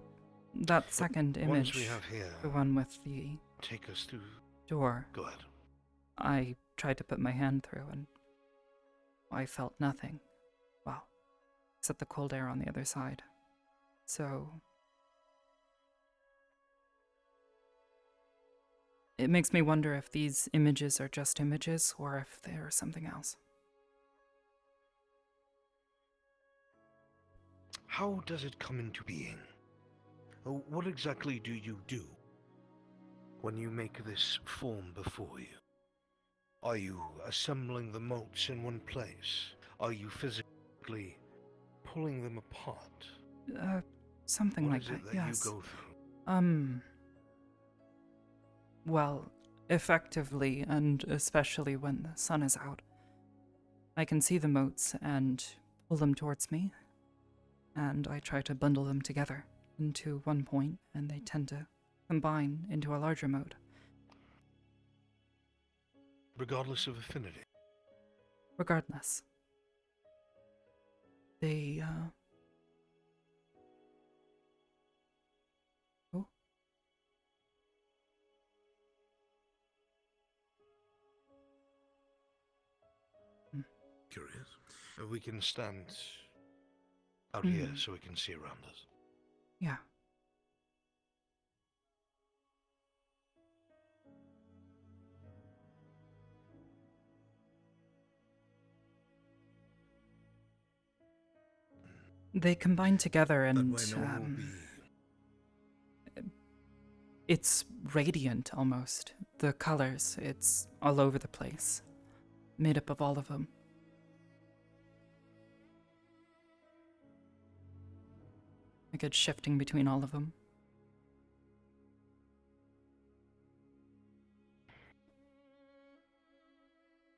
Speaker 1: That second
Speaker 9: The ones
Speaker 1: image,
Speaker 9: we have here
Speaker 1: the one with the
Speaker 9: take us through.
Speaker 1: door,
Speaker 9: Go ahead.
Speaker 1: I tried to put my hand through and I felt nothing. Well, except the cold air on the other side. So... it makes me wonder if these images are just images or if they're something else.
Speaker 9: How does it come into being? What exactly do you do when you make this form before you? Are you assembling the motes in one place? Are you physically pulling them apart?
Speaker 1: Something
Speaker 9: What
Speaker 1: like
Speaker 9: is
Speaker 1: that,
Speaker 9: it that
Speaker 1: yes.
Speaker 9: you go through?
Speaker 1: Well, effectively, and especially when the sun is out, I can see the motes and pull them towards me, and I try to bundle them together into one point, and they tend to combine into a larger mote.
Speaker 9: Regardless of affinity?
Speaker 1: Regardless. They, Oh.
Speaker 9: Curious. We can stand out
Speaker 1: Hmm.
Speaker 9: here so we can see around us.
Speaker 1: Yeah. They combine together and, it's radiant almost. The colors, it's all over the place. Made up of all of them. Like it's shifting between all of them.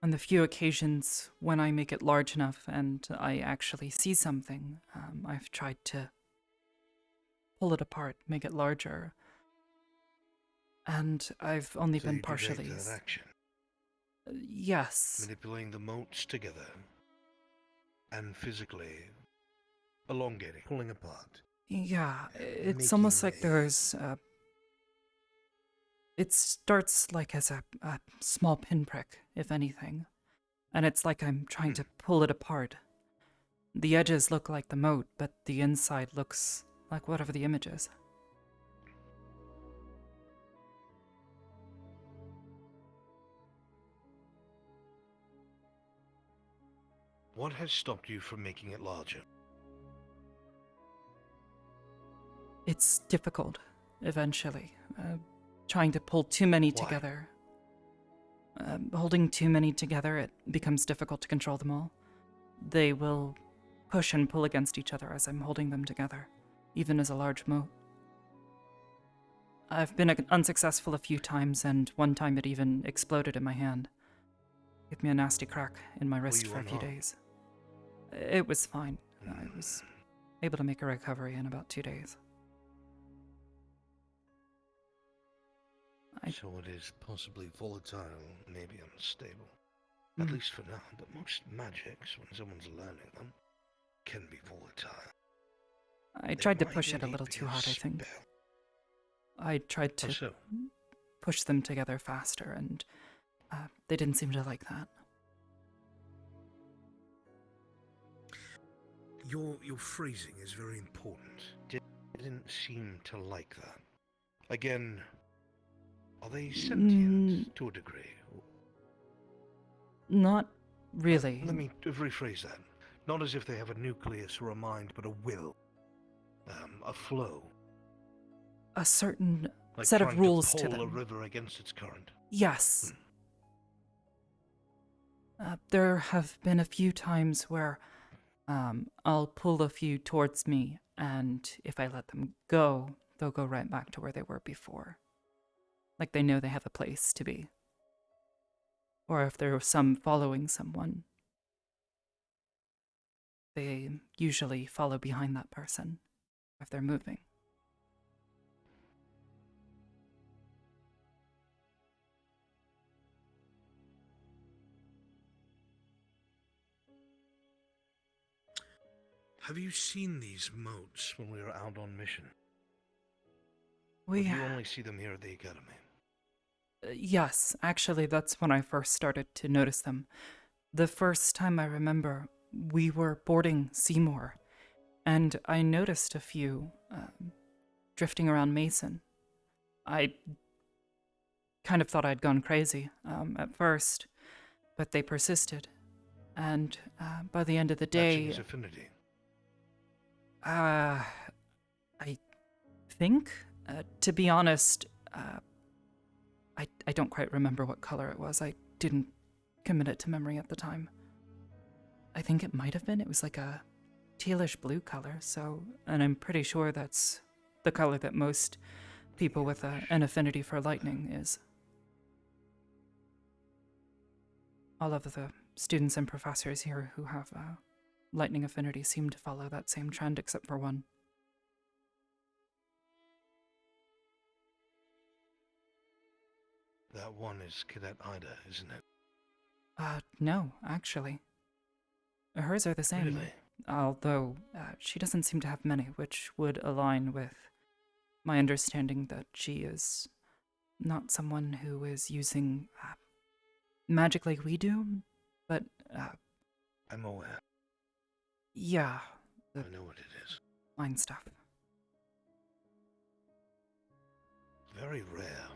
Speaker 1: On the few occasions when I make it large enough and I actually see something, I've tried to pull it apart, make it larger. And I've only
Speaker 9: So
Speaker 1: been
Speaker 9: you do take
Speaker 1: partially...
Speaker 9: that action.
Speaker 1: Yes.
Speaker 9: Manipulating the motes together. And physically elongating, pulling apart.
Speaker 1: Yeah, it's
Speaker 9: Making
Speaker 1: almost like there's... it starts like as a small pinprick, if anything. And it's like I'm trying to pull it apart. The edges look like the moat, but the inside looks like whatever the image is.
Speaker 9: What has stopped you from making it larger?
Speaker 1: It's difficult, eventually. Trying to pull too many together. Holding too many together, it becomes difficult to control them all. They will push and pull against each other as I'm holding them together, even as a large moat. I've been unsuccessful a few times, and one time it even exploded in my hand. Gave me a nasty crack in my wrist for a few days. It was fine. I was able to make a recovery in about 2 days.
Speaker 9: So it is possibly volatile, maybe unstable. At least for now, but most magics, when someone's learning them, can be volatile.
Speaker 1: I tried to push it a little too hard, I think. I tried to push them together faster, and they didn't seem to like that.
Speaker 9: Your phrasing is very important. Didn't seem to like that. Again, are they sentient to a degree?
Speaker 1: Not really.
Speaker 9: Let me rephrase that. Not as if they have a nucleus or a mind, but a will. A flow.
Speaker 1: A certain
Speaker 9: Like
Speaker 1: set of
Speaker 9: trying
Speaker 1: rules
Speaker 9: to
Speaker 1: to
Speaker 9: pull a
Speaker 1: them.
Speaker 9: river against its current.
Speaker 1: Yes. There have been a few times where I'll pull a few towards me, and if I let them go, they'll go right back to where they were before. Like they know they have a place to be. Or if there was some following someone, they usually follow behind that person if they're moving.
Speaker 9: Have you seen these motes when we were out on mission?
Speaker 1: We
Speaker 9: Or do you only see them here at the academy?
Speaker 1: Yes, actually, that's when I first started to notice them. The first time I remember, we were boarding Seymour, and I noticed a few drifting around Mason. I kind of thought I'd gone crazy at first, but they persisted. And by the end of the day...
Speaker 9: Matching his affinity.
Speaker 1: I think, to be honest, I don't quite remember what color it was. I didn't commit it to memory at the time. I think it might have been. It was like a tealish blue color, and I'm pretty sure that's the color that most people with an affinity for lightning is. All of the students and professors here who have lightning affinity seem to follow that same trend, except for one.
Speaker 9: That one is Cadet Ida, isn't it?
Speaker 1: No, actually. Hers are the same.
Speaker 9: Really?
Speaker 1: Although she doesn't seem to have many, which would align with my understanding that she is not someone who is using magic like we do, but...
Speaker 9: I'm aware.
Speaker 1: Yeah.
Speaker 9: I know what it is.
Speaker 1: Mind stuff.
Speaker 9: Very rare.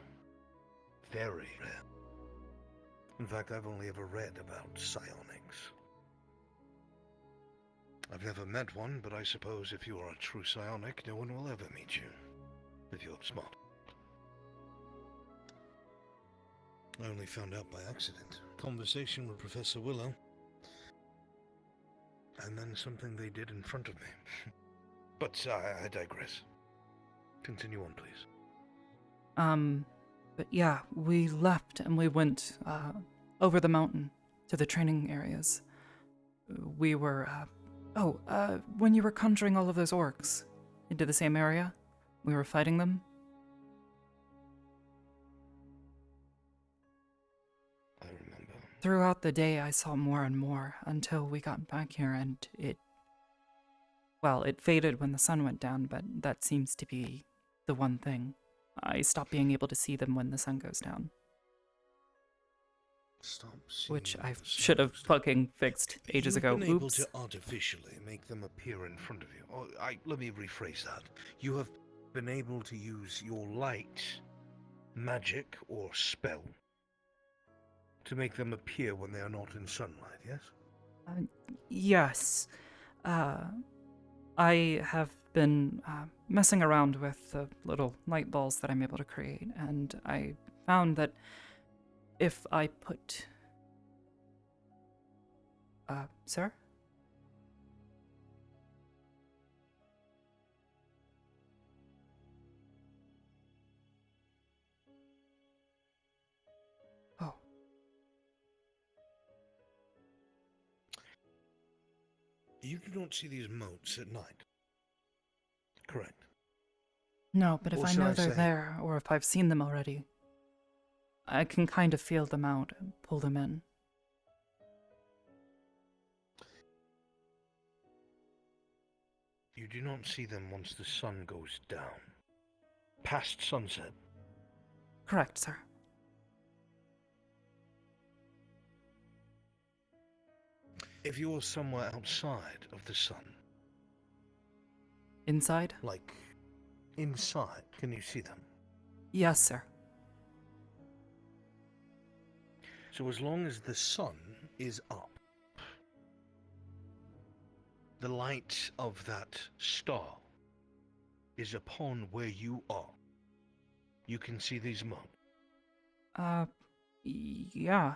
Speaker 9: Very rare. In fact, I've only ever read about psionics. I've never met one, but I suppose if you are a true psionic, no one will ever meet you. If you're smart. I only found out by accident. Conversation with Professor Willow. And then something they did in front of me. But I digress. Continue on, please.
Speaker 1: But yeah, we left and we went over the mountain to the training areas. We were, when you were conjuring all of those orcs into the same area, we were fighting them.
Speaker 9: I remember.
Speaker 1: Throughout the day, I saw more and more until we got back here, and it faded when the sun went down, but that seems to be the one thing. I stopped being able to see them when the sun goes down. Which I should have fucking fixed ages ago.
Speaker 9: You've been able
Speaker 1: Oops.
Speaker 9: to artificially make them appear in front of you. Or, let me rephrase that. You have been able to use your light, magic, or spell to make them appear when they are not in sunlight, yes?
Speaker 1: Yes. I have been messing around with the little light balls that I'm able to create, and I found that if I put... sir? Oh.
Speaker 9: You do not see these motes at night. Correct.
Speaker 1: No, but if
Speaker 9: Or
Speaker 1: I
Speaker 9: should
Speaker 1: know
Speaker 9: I
Speaker 1: they're
Speaker 9: say-
Speaker 1: there, or if I've seen them already, I can kind of feel them out and pull them in.
Speaker 9: You do not see them once the sun goes down. Past sunset.
Speaker 1: Correct, sir.
Speaker 9: If you are somewhere outside of the sun,
Speaker 1: Inside?
Speaker 9: like inside, can you see them?
Speaker 1: Yes, sir.
Speaker 9: So as long as the sun is up, the light of that star is upon where you are, you can see these motes.
Speaker 1: Yeah.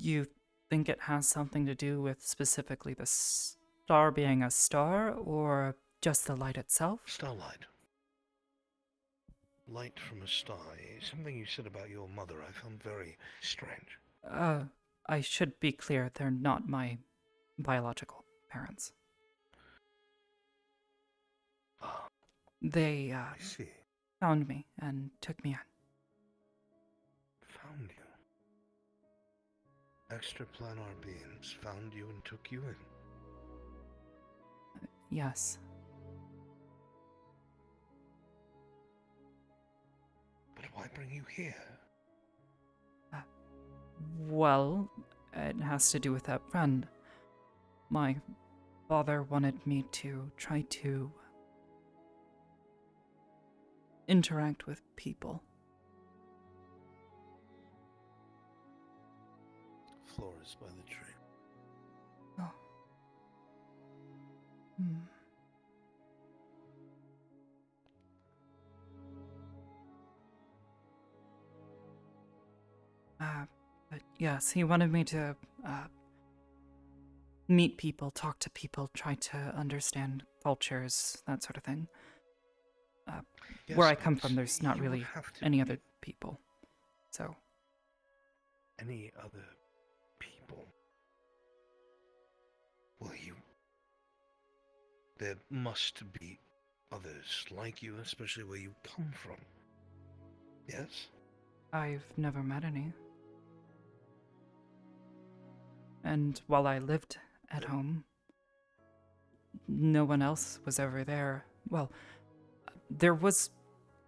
Speaker 1: You think it has something to do with specifically the star being a star, or just the light itself?
Speaker 9: Starlight. Light from a star. Something you said about your mother I found very strange.
Speaker 1: I should be clear, they're not my biological parents. They,
Speaker 9: I see.
Speaker 1: found me and took me in.
Speaker 9: Found you. Extraplanar beings found you and took you in.
Speaker 1: Yes.
Speaker 9: But why bring you here?
Speaker 1: Well, it has to do with that friend. My father wanted me to try to interact with people.
Speaker 9: Flores by the tree.
Speaker 1: Oh. Hmm. But yes, he wanted me to, meet people, talk to people, try to understand cultures, that sort of thing. Where I come from, there's not really any other people. So.
Speaker 9: Any other people? Well, there must be others like you, especially where you come from. Yes?
Speaker 1: I've never met any. And while I lived at home, no one else was ever there. Well, there was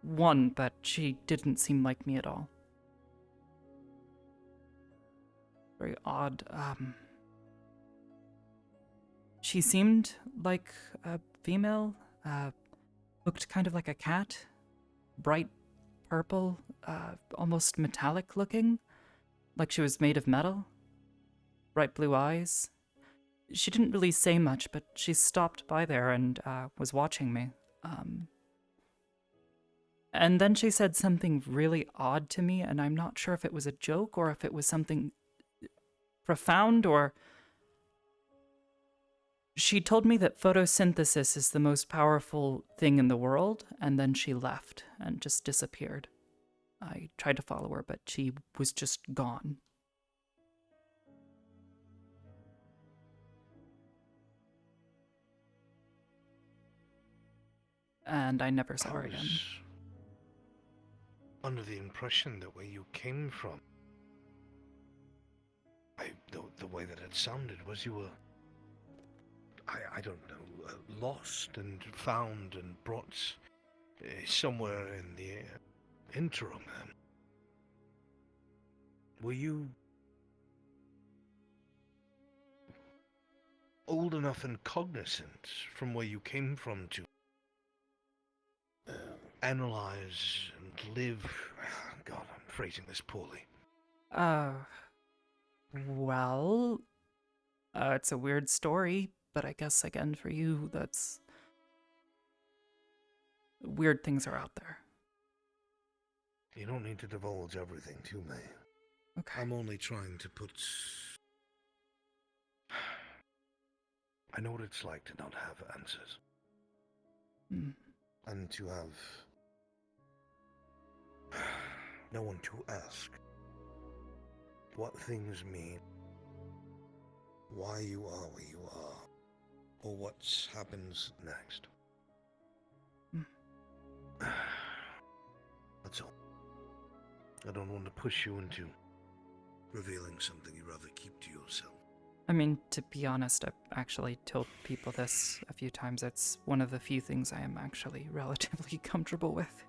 Speaker 1: one, but she didn't seem like me at all. Very odd. She seemed like a female, looked kind of like a cat. Bright purple, almost metallic looking, like she was made of metal. Bright blue eyes. She didn't really say much, but she stopped by there and was watching me. And then she said something really odd to me, and I'm not sure if it was a joke or if it was something profound, or... She told me that photosynthesis is the most powerful thing in the world, and then she left and just disappeared. I tried to follow her, but she was just gone. And I never saw her again.
Speaker 9: Under the impression that where you came from, the way that it sounded was you were, I don't know, lost and found and brought somewhere in the interim. Were you old enough and cognizant from where you came from to analyze and live? God, I'm phrasing this poorly.
Speaker 1: Well, it's a weird story, but I guess again for you, that's... Weird things are out there.
Speaker 9: You don't need to divulge everything to me.
Speaker 1: Okay.
Speaker 9: I'm only trying to put... I know what it's like to not have answers. And to have no one to ask what things mean, why you are where you are, or what happens next. That's all. I don't want to push you into revealing something you'd rather keep to yourself.
Speaker 1: I mean, to be honest, I've actually told people this a few times. It's one of the few things I am actually relatively comfortable with.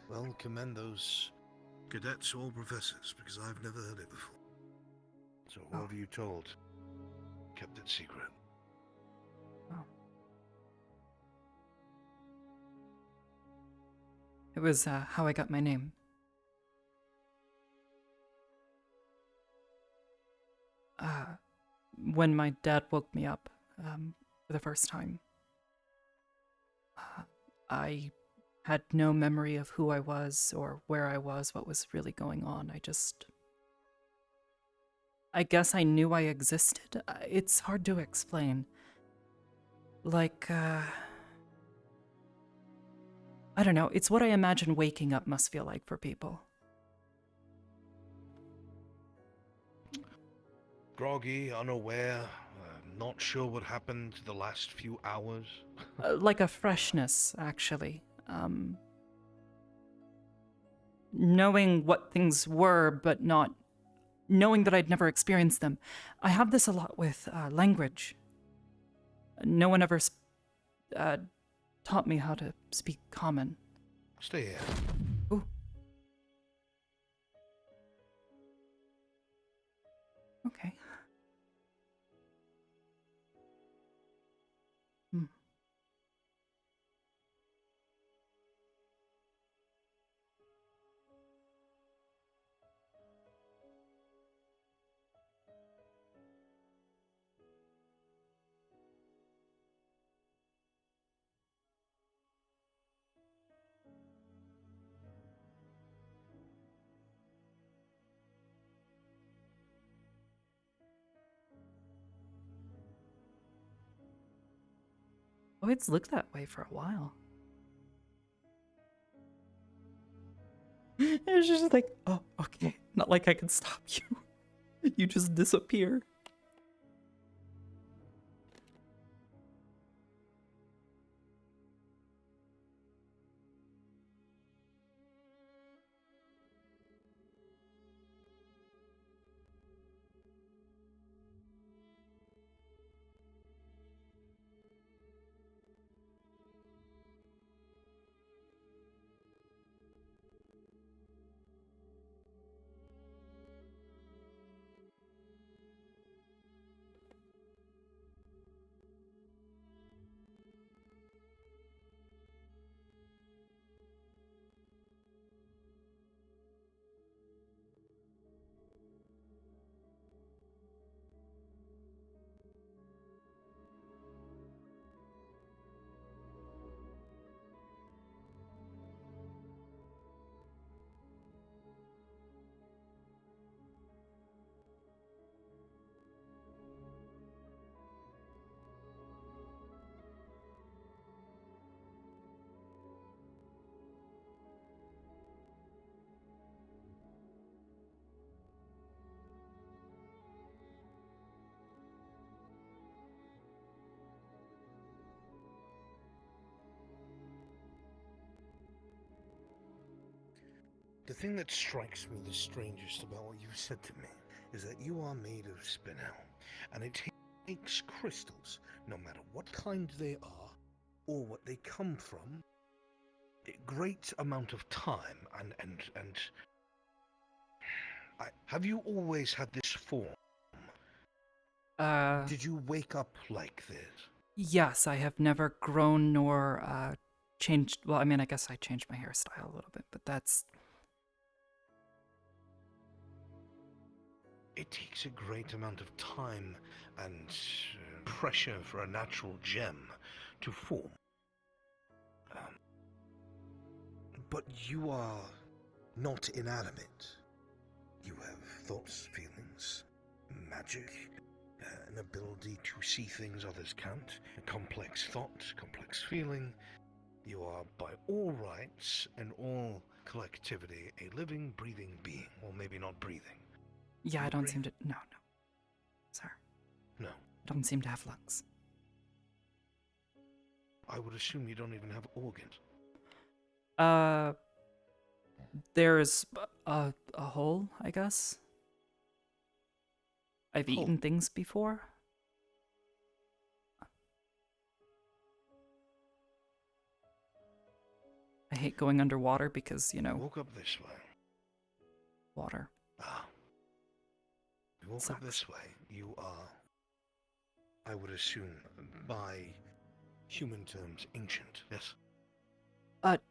Speaker 9: Well, commend those cadets or professors, because I've never heard it before. So whoever you told kept it secret.
Speaker 1: Oh. It was how I got my name. When my dad woke me up for the first time, I had no memory of who I was or where I was, what was really going on. I just I guess I knew I existed. It's hard to explain. Like, I don't know. It's what I imagine waking up must feel like for people.
Speaker 9: Groggy, unaware, not sure what happened the last few hours.
Speaker 1: Like a freshness, actually. Knowing what things were, but not knowing that I'd never experienced them. I have this a lot with language. No one ever taught me how to speak common.
Speaker 9: Stay here.
Speaker 1: Ooh. Okay. Hmm. Oh, it's looked that way for a while. It's just like, oh, okay. Not like I can stop you. You just disappear.
Speaker 9: The thing that strikes me the strangest about what you said to me is that you are made of spinel, and it takes crystals, no matter what kind they are or what they come from, a great amount of time and have you always had this form? Did you wake up like this?
Speaker 1: Yes, I have never grown nor changed. Well, I mean, I guess I changed my hairstyle a little bit, but that's.
Speaker 9: It takes a great amount of time and pressure for a natural gem to form. But you are not inanimate. You have thoughts, feelings, magic, an ability to see things others can't, a complex thought, complex feeling. You are, by all rights and all collectivity, a living, breathing being. Well, maybe not breathing.
Speaker 1: Yeah, I don't seem to. No. Sir.
Speaker 9: No.
Speaker 1: I don't seem to have lungs.
Speaker 9: I would assume you don't even have organs.
Speaker 1: There's a hole, I guess. I've eaten things before. I hate going underwater because, you know.
Speaker 9: Woke up this way.
Speaker 1: Water.
Speaker 9: You woke up this way. You are, I would assume, by human terms, ancient, yes?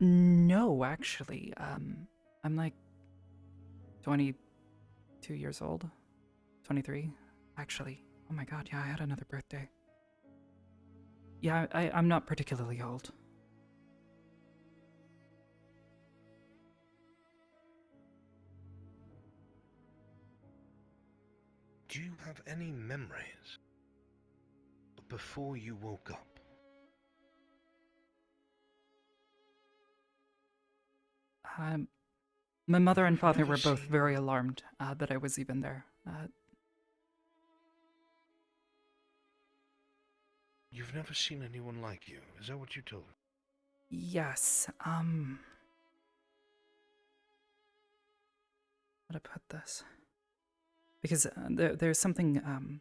Speaker 1: No, actually. I'm like 22 years old. 23, actually. Oh my god, yeah, I had another birthday. Yeah, I'm not particularly old.
Speaker 9: Do you have any memories before you woke up?
Speaker 1: My mother and father
Speaker 9: never
Speaker 1: were both
Speaker 9: seen-
Speaker 1: very alarmed that I was even there.
Speaker 9: You've never seen anyone like you. Is that what you told me?
Speaker 1: Yes, how to put this? Because there's something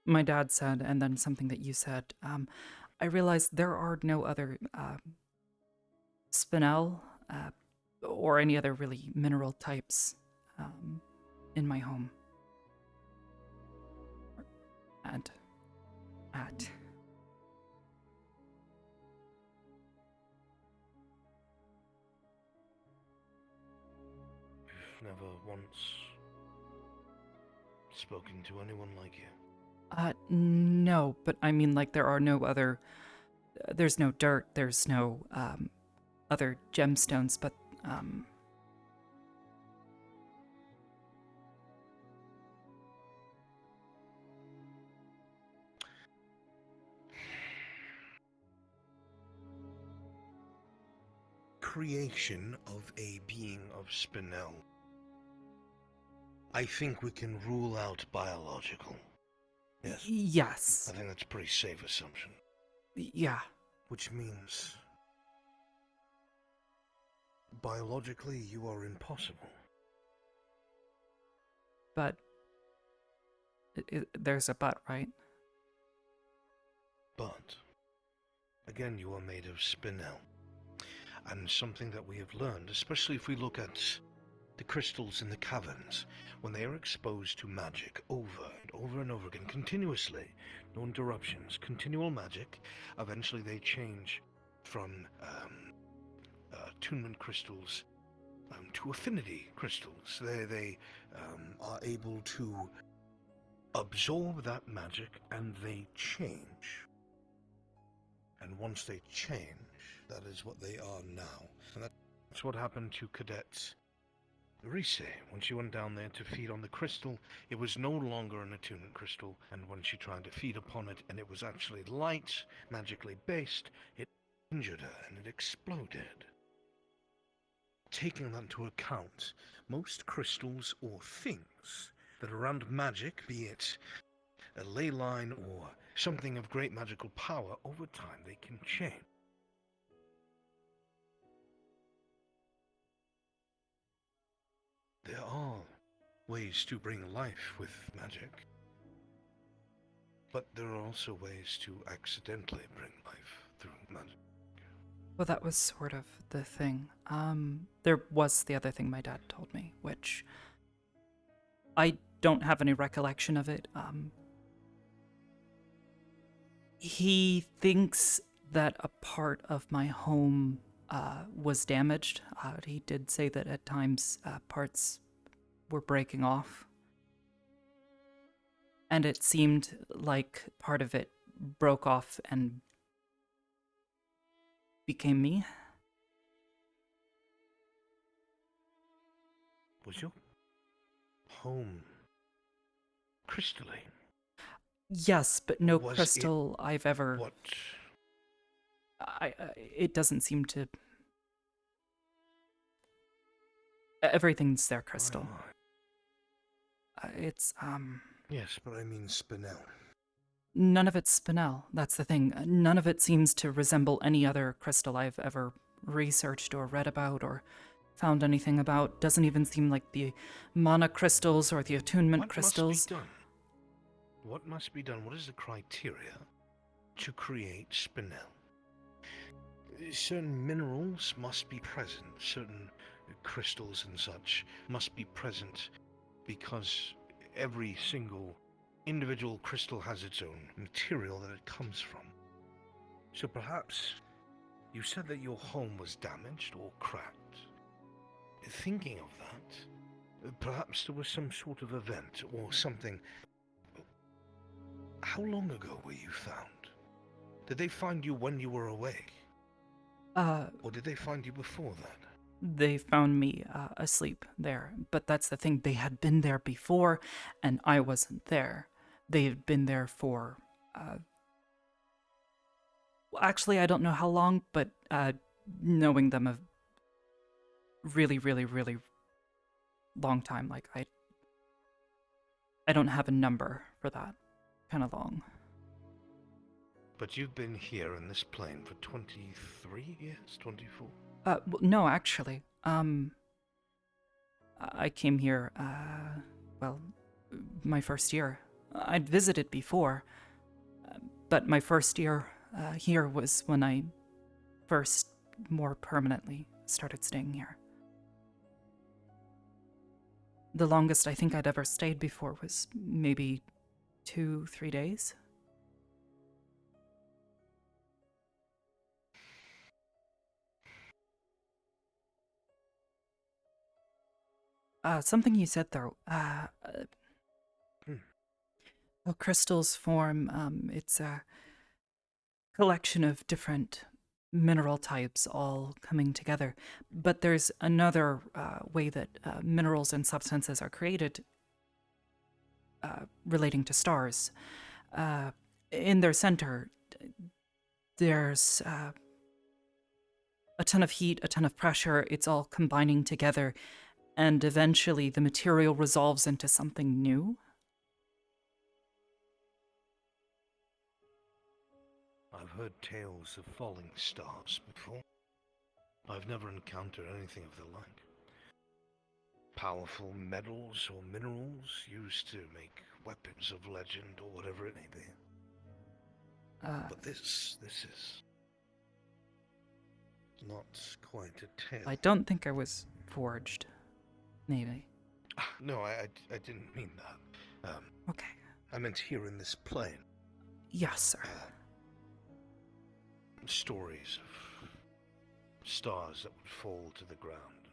Speaker 1: my dad said, and then something that you said. I realized there are no other spinel or any other really mineral types in my home. And at.
Speaker 9: You've never once spoken to anyone like you.
Speaker 1: No, but I mean, like, there are no other. There's no dirt. There's no other gemstones, but
Speaker 9: Creation of a being of spinel. I think we can rule out biological. Yes.
Speaker 1: Yes.
Speaker 9: I think that's a pretty safe assumption.
Speaker 1: Yeah.
Speaker 9: Which means biologically you are impossible.
Speaker 1: But there's a but, right?
Speaker 9: But again, you are made of spinel. And something that we have learned, especially if we look at the crystals in the caverns, when they are exposed to magic over and over and over again, continuously, no interruptions, continual magic, eventually they change from attunement crystals to affinity crystals. They are able to absorb that magic and they change. And once they change, that is what they are now. And that's what happened to Cadet Rise. When she went down there to feed on the crystal, it was no longer an attunement crystal, and when she tried to feed upon it, and it was actually light, magically based, it injured her, and it exploded. Taking that into account, most crystals or things that are around magic, be it a ley line or something of great magical power, over time they can change. There are ways to bring life with magic, but there are also ways to accidentally bring life through magic.
Speaker 1: Well, that was sort of the thing. There was the other thing my dad told me, which I don't have any recollection of it. He thinks that a part of my home was damaged. He did say that at times parts were breaking off. And it seemed like part of it broke off and became me.
Speaker 9: Was your home crystalline?
Speaker 1: Yes, but no
Speaker 9: Was
Speaker 1: crystal I've ever...
Speaker 9: What?
Speaker 1: It doesn't seem to... Everything's there crystal. It's,
Speaker 9: Yes, but I mean spinel.
Speaker 1: None of it's spinel. That's the thing. None of it seems to resemble any other crystal I've ever researched or read about or found anything about. Doesn't even seem like the mana crystals or the attunement crystals.
Speaker 9: What must be done? What must be done? What is the criteria to create spinel? Certain minerals must be present. Certain crystals and such must be present because every single individual crystal has its own material that it comes from. So perhaps you said that your home was damaged or cracked. Thinking of that, perhaps there was some sort of event or something. How long ago were you found? Did they find you when you were awake? Or did they find you before that?
Speaker 1: they found me asleep there. But that's the thing, they had been there before, and I wasn't there. They had been there for, well, actually, I don't know how long, but knowing them a really, really, really long time. Like, I don't have a number for that kind of long.
Speaker 9: But you've been here in this plane for 23 years? 24?
Speaker 1: No, actually. I came here, well, my first year. I'd visited before, but my first year here was when I first more permanently started staying here. The longest I think I'd ever stayed before was maybe 2-3 days. Something you said though, how crystals form, it's a collection of different mineral types all coming together. But there's another way that minerals and substances are created relating to stars. In their center, there's a ton of heat, a ton of pressure. It's all combining together, and eventually the material resolves into something new.
Speaker 9: I've heard tales of falling stars before. I've never encountered anything of the like. Powerful metals or minerals used to make weapons of legend or whatever it may be. But this is not quite a tale.
Speaker 1: I don't think I was forged. Maybe.
Speaker 9: No, I didn't mean that.
Speaker 1: Okay.
Speaker 9: I meant here in this plane.
Speaker 1: Yes, sir.
Speaker 9: Stories of stars that would fall to the ground,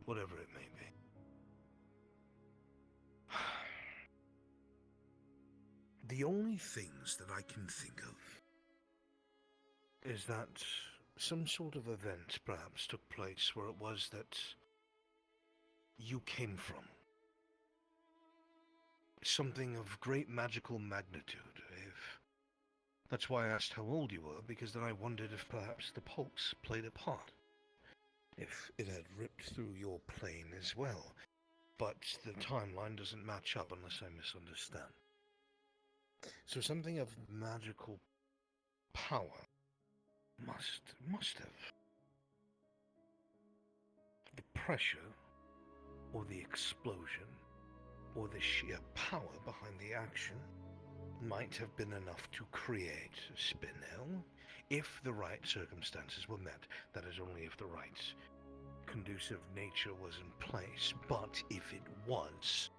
Speaker 9: whatever it may be. The only things that I can think of is that some sort of event perhaps took place where it was that you came from. Something of great magical magnitude. That's why I asked how old you were, because then I wondered if perhaps the pulse played a part. If it had ripped through your plane as well. But the timeline doesn't match up unless I misunderstand. So something of magical power must have. The pressure, or the explosion, or the sheer power behind the action might have been enough to create Spinel, if the right circumstances were met. That is, only if the right conducive nature was in place. But if it was,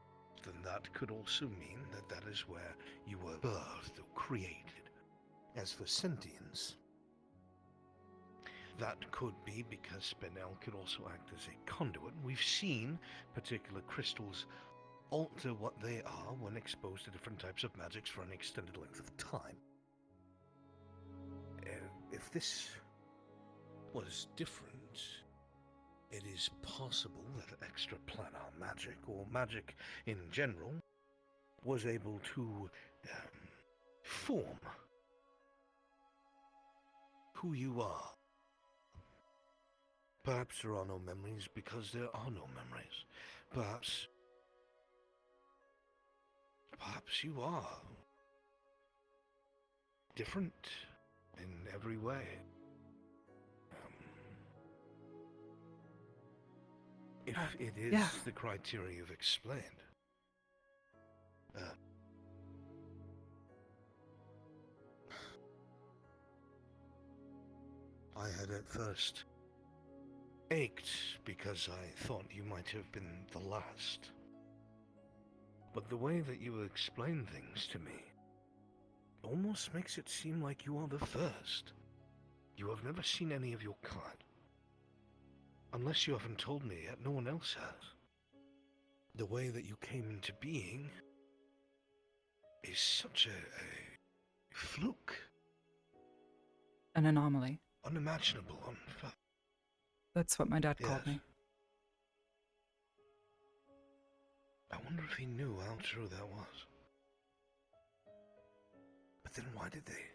Speaker 9: then that could also mean that that is where you were birthed or created. As for sentience, that could be because Spinel could also act as a conduit. We've seen particular crystals alter what they are when exposed to different types of magics for an extended length of time. If this was different, it is possible that extraplanar magic, or magic in general, was able to form who you are. Perhaps there are no memories because there are no memories. Perhaps you are different in every way. If it is the criteria you've explained. I had at first ached because I thought you might have been the last. But the way that you explain things to me almost makes it seem like you are the first. You have never seen any of your kind. Unless you haven't told me yet, no one else has. The way that you came into being is such a fluke.
Speaker 1: An anomaly.
Speaker 9: Unimaginable.
Speaker 1: That's what my dad called
Speaker 20: Yes.
Speaker 1: me.
Speaker 20: I wonder if he knew how true that was. But then why did they?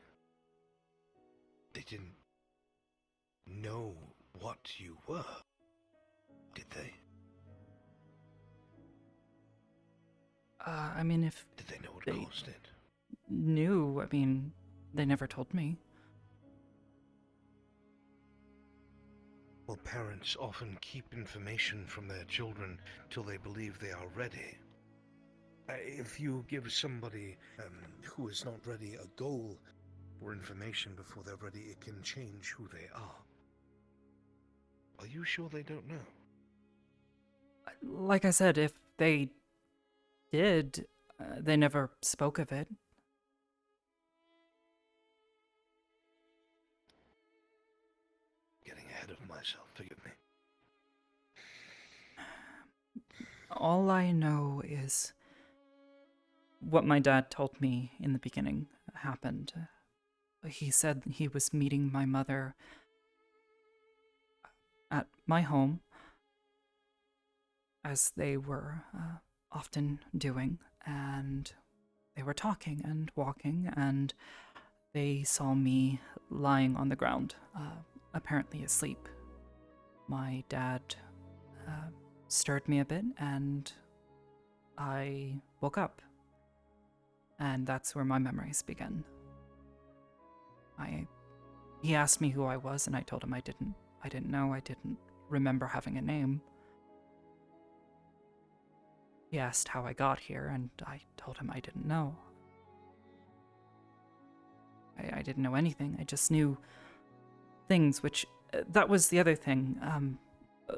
Speaker 20: They didn't know what you were, did they?
Speaker 1: I mean, if
Speaker 20: Did they know what
Speaker 1: they
Speaker 20: caused it?
Speaker 1: knew, I mean, they never told me.
Speaker 20: Well, parents often keep information from their children till they believe they are ready. If you give somebody who is not ready a goal or information before they're ready, it can change who they are. Are you sure they don't know?
Speaker 1: Like I said, if they did, they never spoke of it.
Speaker 20: Getting ahead of myself, forgive me.
Speaker 1: All I know is what my dad told me in the beginning happened. He said he was meeting my mother at my home, as they were often doing, and they were talking and walking, and they saw me lying on the ground, apparently asleep. My dad stirred me a bit, and I woke up. And that's where my memories begin. He asked me who I was, and I told him I didn't know. I didn't remember having a name. He asked how I got here, and I told him I didn't know. I didn't know anything. I just knew things, which that was the other thing.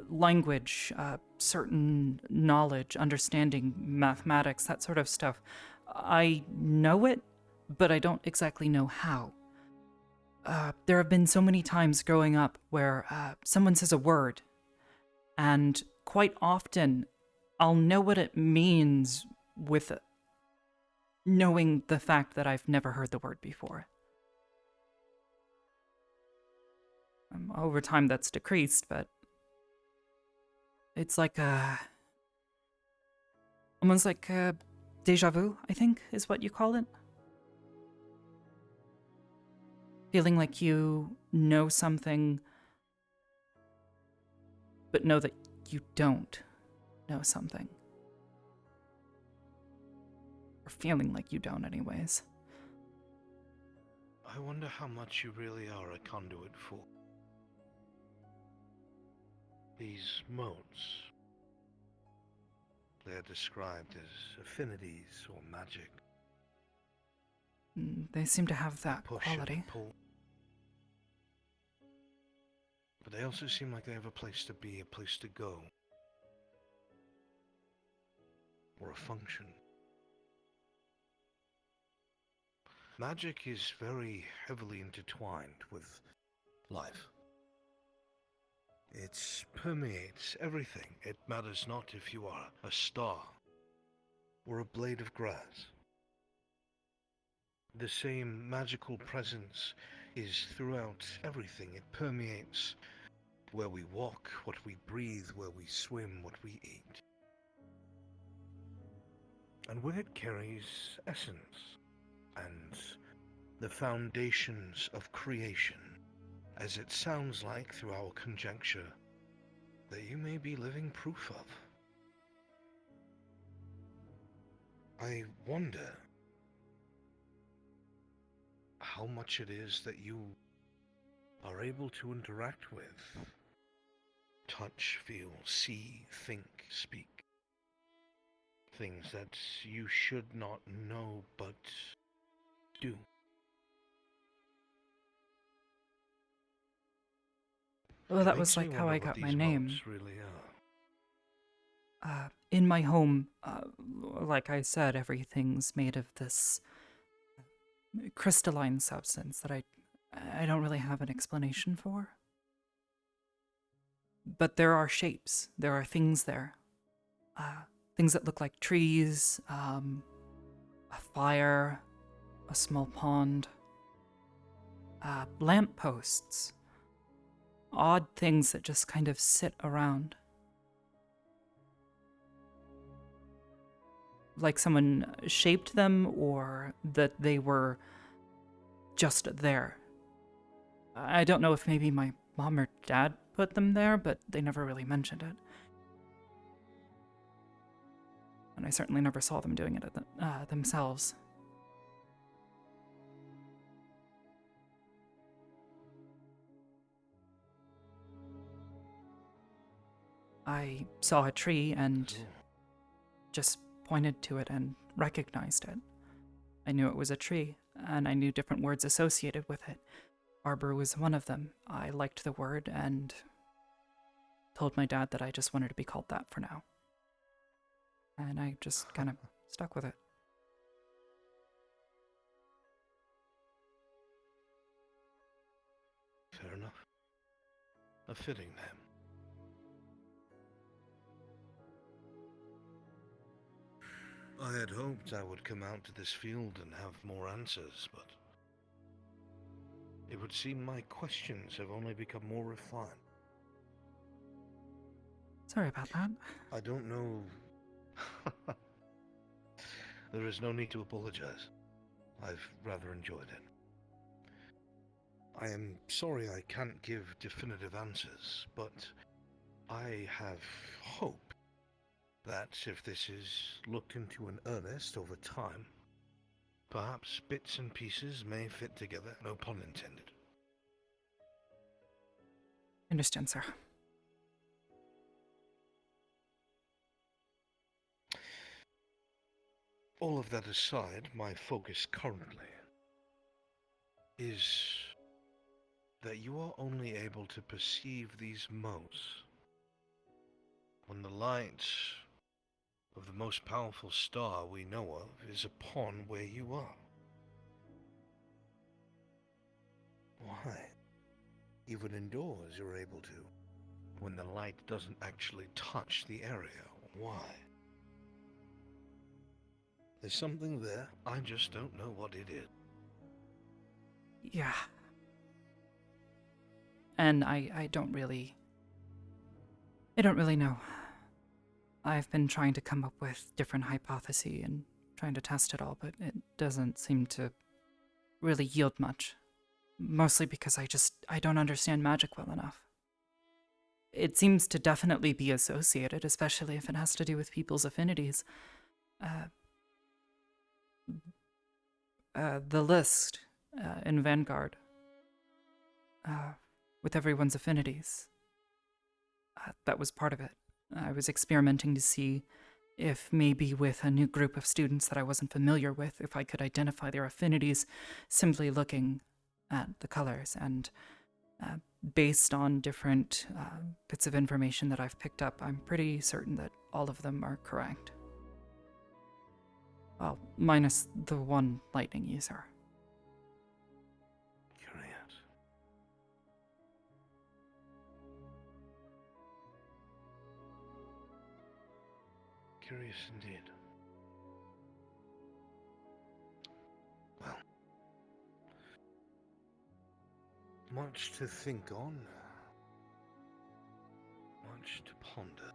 Speaker 1: Language, certain knowledge, understanding mathematics, that sort of stuff. I know it, but I don't exactly know how. There have been so many times growing up where someone says a word, and quite often I'll know what it means with knowing the fact that I've never heard the word before. Over time that's decreased, but it's like almost like déjà vu, I think, is what you call it. Feeling like you know something, but know that you don't know something. Or feeling like you don't, anyways.
Speaker 20: I wonder how much you really are a conduit for. These modes, they're described as affinities or magic.
Speaker 1: They seem to have that
Speaker 20: Push
Speaker 1: quality.
Speaker 20: and pull. But they also seem like they have a place to be, a place to go. Or a function. Magic is very heavily intertwined with life. It permeates everything. It matters not if you are a star or a blade of grass. The same magical presence is throughout everything. It permeates where we walk, what we breathe, where we swim, what we eat. And with it carries essence and the foundations of creation, as it sounds like through our conjecture that you may be living proof of. I wonder how much it is that you are able to interact with, touch, feel, see, think, speak. Things that you should not know but do.
Speaker 1: Well, that was like how I got my name.
Speaker 20: Really
Speaker 1: In my home, like I said, everything's made of this crystalline substance that I don't really have an explanation for. But there are shapes. There are things there. Things that look like trees, a fire, a small pond, lampposts. odd things that just kind of sit around. Like someone shaped them, or that they were just there. I don't know if maybe my mom or dad put them there, but they never really mentioned it. And I certainly never saw them doing it themselves. I saw a tree and just pointed to it and recognized it. I knew it was a tree, and I knew different words associated with it. Arbor was one of them. I liked the word and told my dad that I just wanted to be called that for now. And I just kind of stuck with it.
Speaker 20: Fair enough. A fitting name. I had hoped I would come out to this field and have more answers, but it would seem my questions have only become more refined.
Speaker 1: Sorry about that.
Speaker 20: I don't know. There is no need to apologize. I've rather enjoyed it. I am sorry I can't give definitive answers, but I have hope that if this is looked into in earnest over time, perhaps bits and pieces may fit together, no pun intended.
Speaker 1: Understand, sir.
Speaker 20: All of that aside, my focus currently is that you are only able to perceive these motes when the light of the most powerful star we know of is upon where you are. Why? Even indoors you're able to, when the light doesn't actually touch the area. Why? There's something there, I just don't know what it is.
Speaker 1: Yeah. And I don't really know. I've been trying to come up with different hypotheses and trying to test it all, but it doesn't seem to really yield much. Mostly because I don't understand magic well enough. It seems to definitely be associated, especially if it has to do with people's affinities. The list in Vanguard with everyone's affinities. That was part of it. I was experimenting to see if maybe with a new group of students that I wasn't familiar with, if I could identify their affinities simply looking at the colors. And based on different bits of information that I've picked up, I'm pretty certain that all of them are correct. Well, minus the one lightning user.
Speaker 20: Curious indeed. Well, much to think on, much to ponder.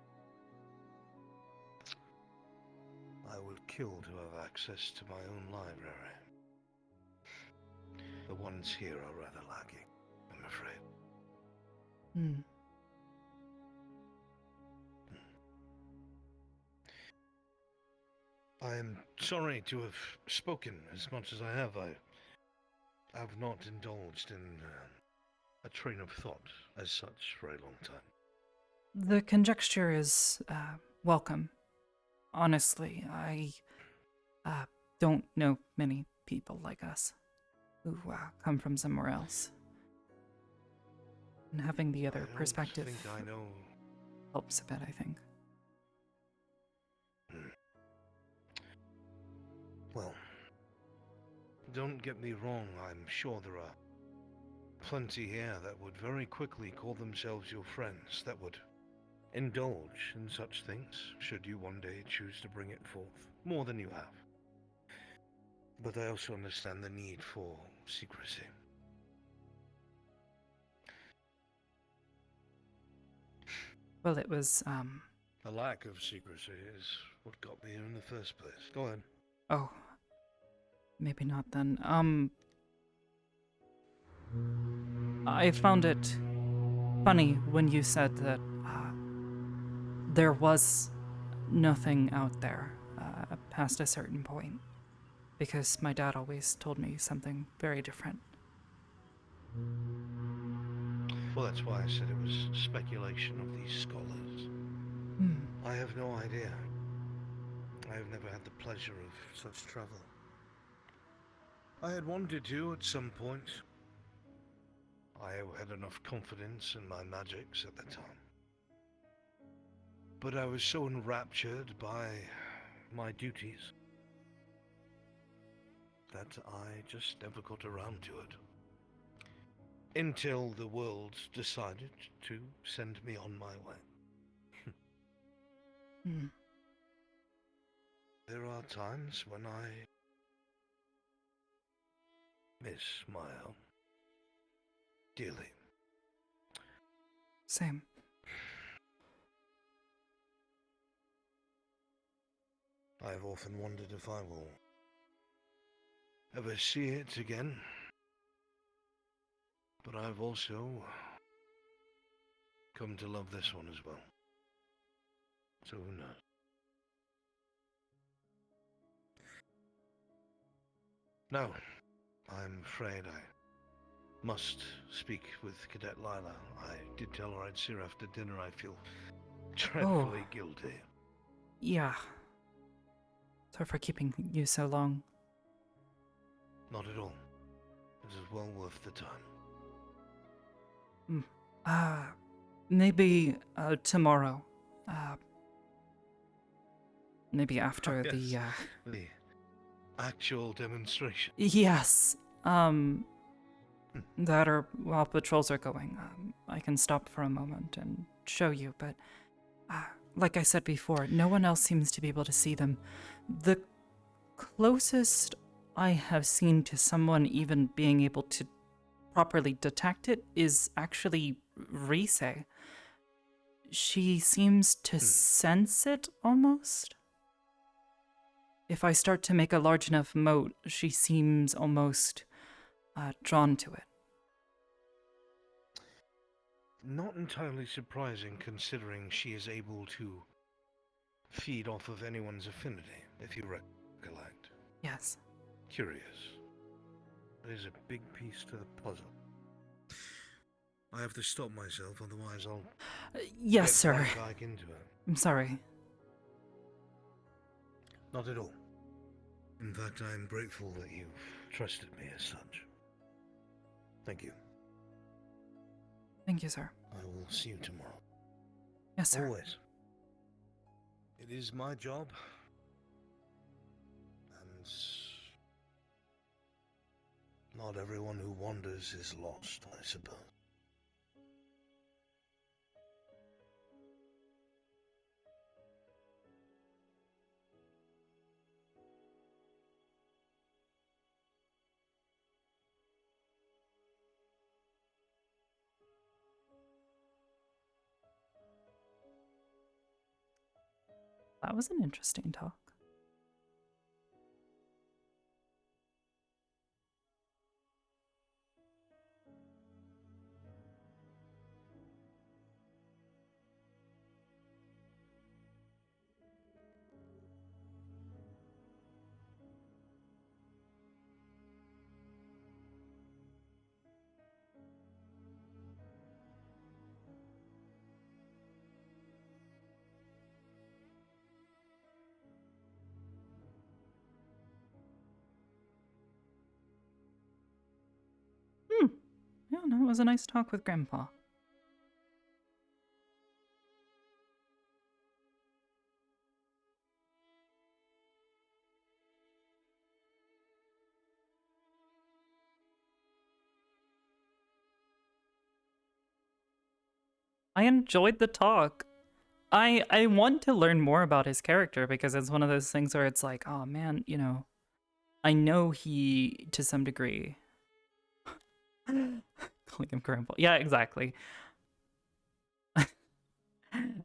Speaker 20: I would kill to have access to my own library. The ones here are rather lacking, I'm afraid.
Speaker 1: Hmm.
Speaker 20: I am sorry to have spoken as much as I have. I have not indulged in a train of thought as such for a long time.
Speaker 1: The conjecture is welcome. Honestly, I don't know many people like us who come from somewhere else. And having the other perspective
Speaker 20: I know.
Speaker 1: Helps a bit, I think.
Speaker 20: Well, don't get me wrong, I'm sure there are plenty here that would very quickly call themselves your friends, that would indulge in such things, should you one day choose to bring it forth, more than you have. But I also understand the need for secrecy.
Speaker 1: Well, it was,
Speaker 20: The lack of secrecy is what got me here in the first place. Go ahead.
Speaker 1: Oh. Maybe not then. I found it funny when you said that there was nothing out there past a certain point, because my dad always told me something very different.
Speaker 20: Well, that's why I said it was speculation of these scholars. I have no idea. I have never had the pleasure of such travel. I had wanted to at some point. I had enough confidence in my magics at the time. But I was so enraptured by my duties that I just never got around to it. Until the world decided to send me on my way. There are times when I miss my home dearly.
Speaker 1: Same.
Speaker 20: I've often wondered if I will ever see it again. But I've also come to love this one as well. So who knows? No, I'm afraid I must speak with Cadet Lila. I did tell her I'd see her after dinner. I feel dreadfully guilty.
Speaker 1: Yeah. Sorry for keeping you so long.
Speaker 20: Not at all. This is well worth the time.
Speaker 1: Maybe tomorrow. Maybe after
Speaker 20: the actual demonstration.
Speaker 1: Yes. That or while patrols are going. I can stop for a moment and show you, but like I said before, no one else seems to be able to see them. The closest I have seen to someone even being able to properly detect it is actually Rise. She seems to sense it almost. If I start to make a large enough moat, she seems almost drawn to it.
Speaker 20: Not entirely surprising considering she is able to feed off of anyone's affinity, if you recollect.
Speaker 1: Yes.
Speaker 20: Curious. That is a big piece to the puzzle. I have to stop myself, otherwise I'll
Speaker 1: yes,
Speaker 20: get
Speaker 1: sir.
Speaker 20: right back into it.
Speaker 1: I'm sorry.
Speaker 20: Not at all. In fact, I am grateful that you've trusted me as such. Thank you.
Speaker 1: Thank you, sir.
Speaker 20: I will see you tomorrow.
Speaker 1: Yes, sir.
Speaker 20: Always. It is my job. And not everyone who wanders is lost, I suppose.
Speaker 1: That was an interesting talk. Yeah, no, it was a nice talk with Grandpa. I enjoyed the talk. I want to learn more about his character because it's one of those things where it's like, oh man, you know, I know he, to some degree, calling him Grandpa. Yeah, exactly.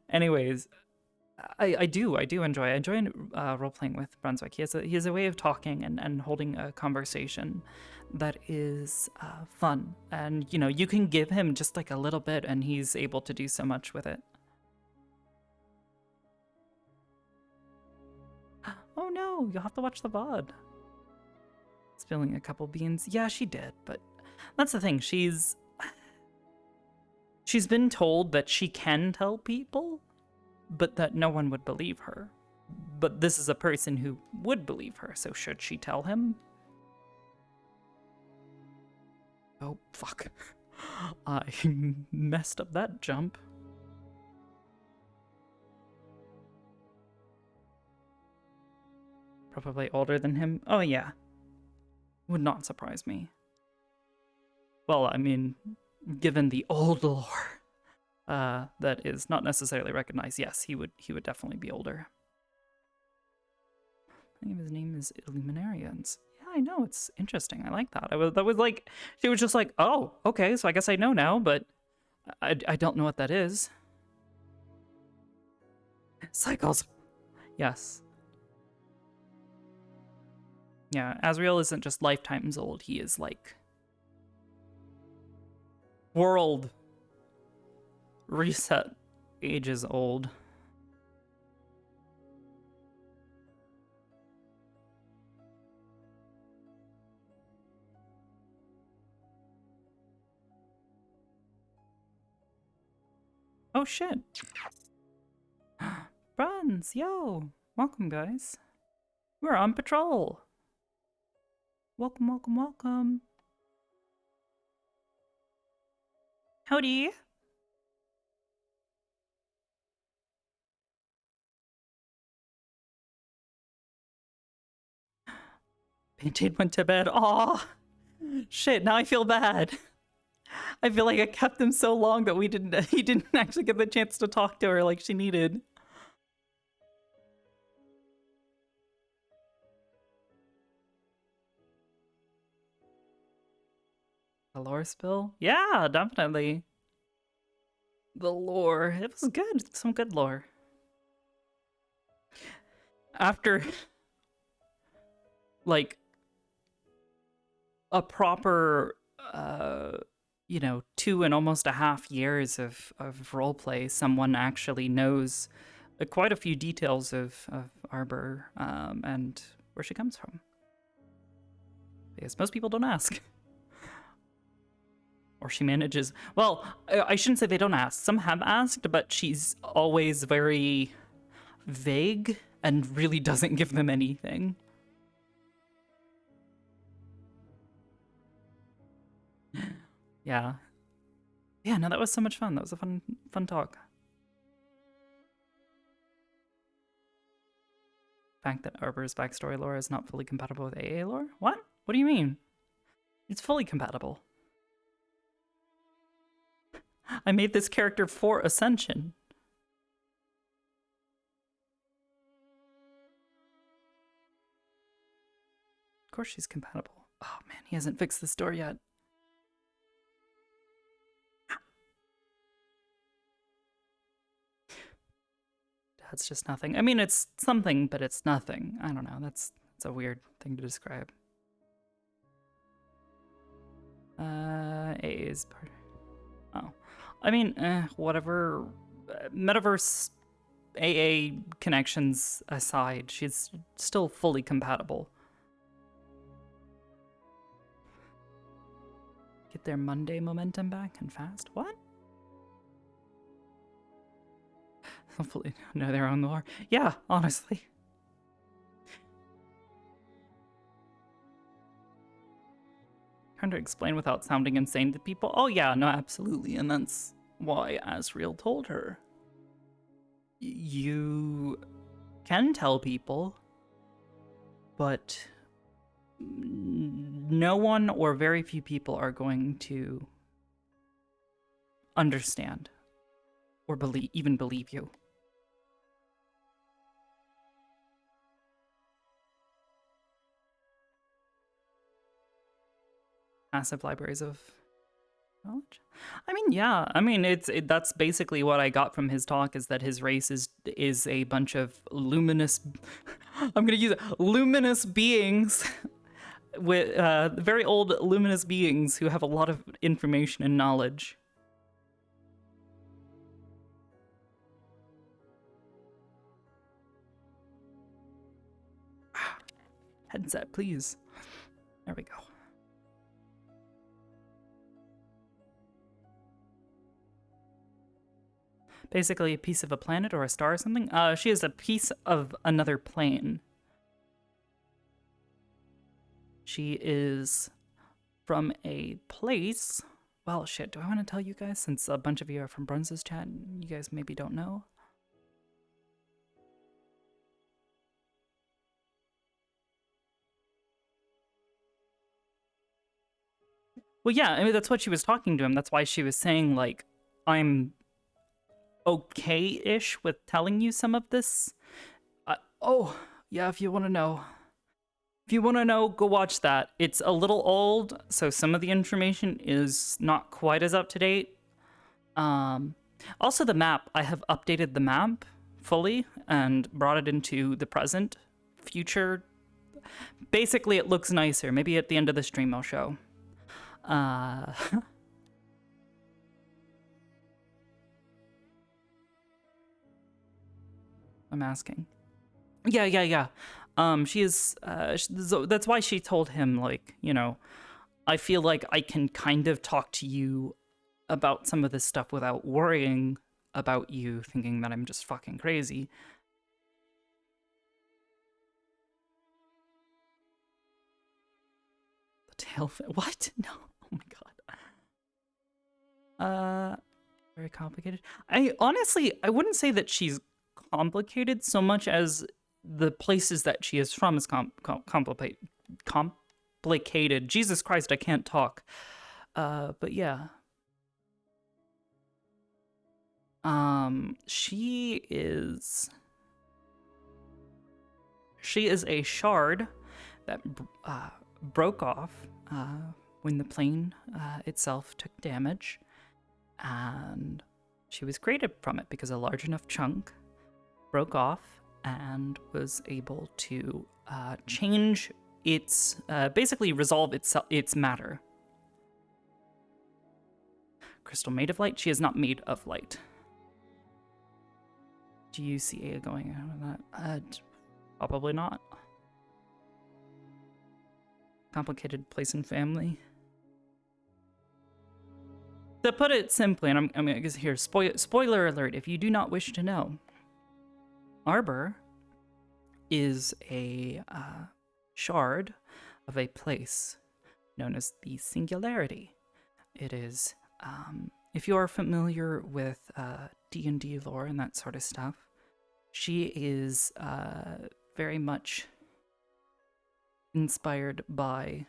Speaker 1: Anyways, I do enjoy. I enjoy role playing with Brunswick. He has a way of talking and holding a conversation that is fun, and you know, you can give him just like a little bit, and he's able to do so much with it. Oh no, you'll have to watch the VOD. Spilling a couple beans. Yeah, she did, but that's the thing. She's been told that she can tell people, but that no one would believe her. But this is a person who would believe her, so should she tell him? Oh, fuck. I messed up that jump. Probably older than him. Oh, yeah. Would not surprise me. Well, I mean, given the old lore that is not necessarily recognized, yes, he would definitely be older. I think his name is Illuminarians. Yeah, I know, it's interesting. I like that. That was like, she was just like, oh, okay, so I guess I know now, but I don't know what that is. Cycles. Yes. Yeah, Azrael isn't just lifetimes old, he is like world reset ages old. Oh shit. Bruns, yo. Welcome, guys. We're on patrol. Welcome, welcome, welcome. Howdy. Painted went to bed. Aw. Shit, now I feel bad. I feel like I kept him so long that he didn't actually get the chance to talk to her like she needed. The lore spill? Yeah, definitely. The lore. It was good. Some good lore. After, like, a proper, you know, 2 and almost a half years of roleplay, someone actually knows quite a few details of Arbor and where she comes from. Because most people don't ask. Or she manages... Well, I shouldn't say they don't ask. Some have asked, but she's always very vague and really doesn't give them anything. Yeah. Yeah, no, that was so much fun. That was a fun talk. The fact that Arbor's backstory lore is not fully compatible with AA lore? What? What do you mean? It's fully compatible. I made this character for Ascension. Of course she's compatible. Oh man, he hasn't fixed this door yet. That's just nothing. I mean, it's something, but it's nothing. I don't know. That's a weird thing to describe. AA is part. Oh, I mean, whatever. Metaverse AA connections aside, she's still fully compatible. Get their Monday momentum back and fast. What? Hopefully know their own lore. Yeah, honestly. Trying to explain without sounding insane to people. Oh yeah, no, absolutely. And that's why Asriel told her. You can tell people, but no one or very few people are going to understand or even believe you. Massive libraries of Knowledge? I mean, yeah. I mean, that's basically what I got from his talk, is that his race is a bunch of luminous. I'm gonna use it, luminous beings with very old luminous beings who have a lot of information and knowledge. Headset, please. There we go. Basically a piece of a planet or a star or something. She is a piece of another plane. She is from a place. Well, shit, do I want to tell you guys, since a bunch of you are from Bruns's chat and you guys maybe don't know? Well, yeah, I mean, that's what she was talking to him. That's why she was saying, like, I'm okay-ish with telling you some of this. Oh, yeah, if you want to know. If you want to know, go watch that. It's a little old, so some of the information is not quite as up-to-date. Also, the map. I have updated the map fully and brought it into the present, future. Basically, it looks nicer. Maybe at the end of the stream I'll show. I'm asking. Yeah. She is, that's why she told him, like, you know, I feel like I can kind of talk to you about some of this stuff without worrying about you thinking that I'm just fucking crazy. The tail, what? No, oh my god. Very complicated. I wouldn't say that she's complicated so much as the places that she is from is complicated. Jesus Christ, I can't talk. But yeah. She is a shard that broke off when the plane itself took damage, and she was created from it because a large enough chunk broke off and was able to change its, basically resolve its matter. Crystal made of light? She is not made of light. Do you see A going out of that? Probably not. Complicated place and family. To put it simply, and I'm gonna here, spoiler alert, if you do not wish to know, Arbor is a shard of a place known as the Singularity. It is, if you are familiar with D&D lore and that sort of stuff, she is very much inspired by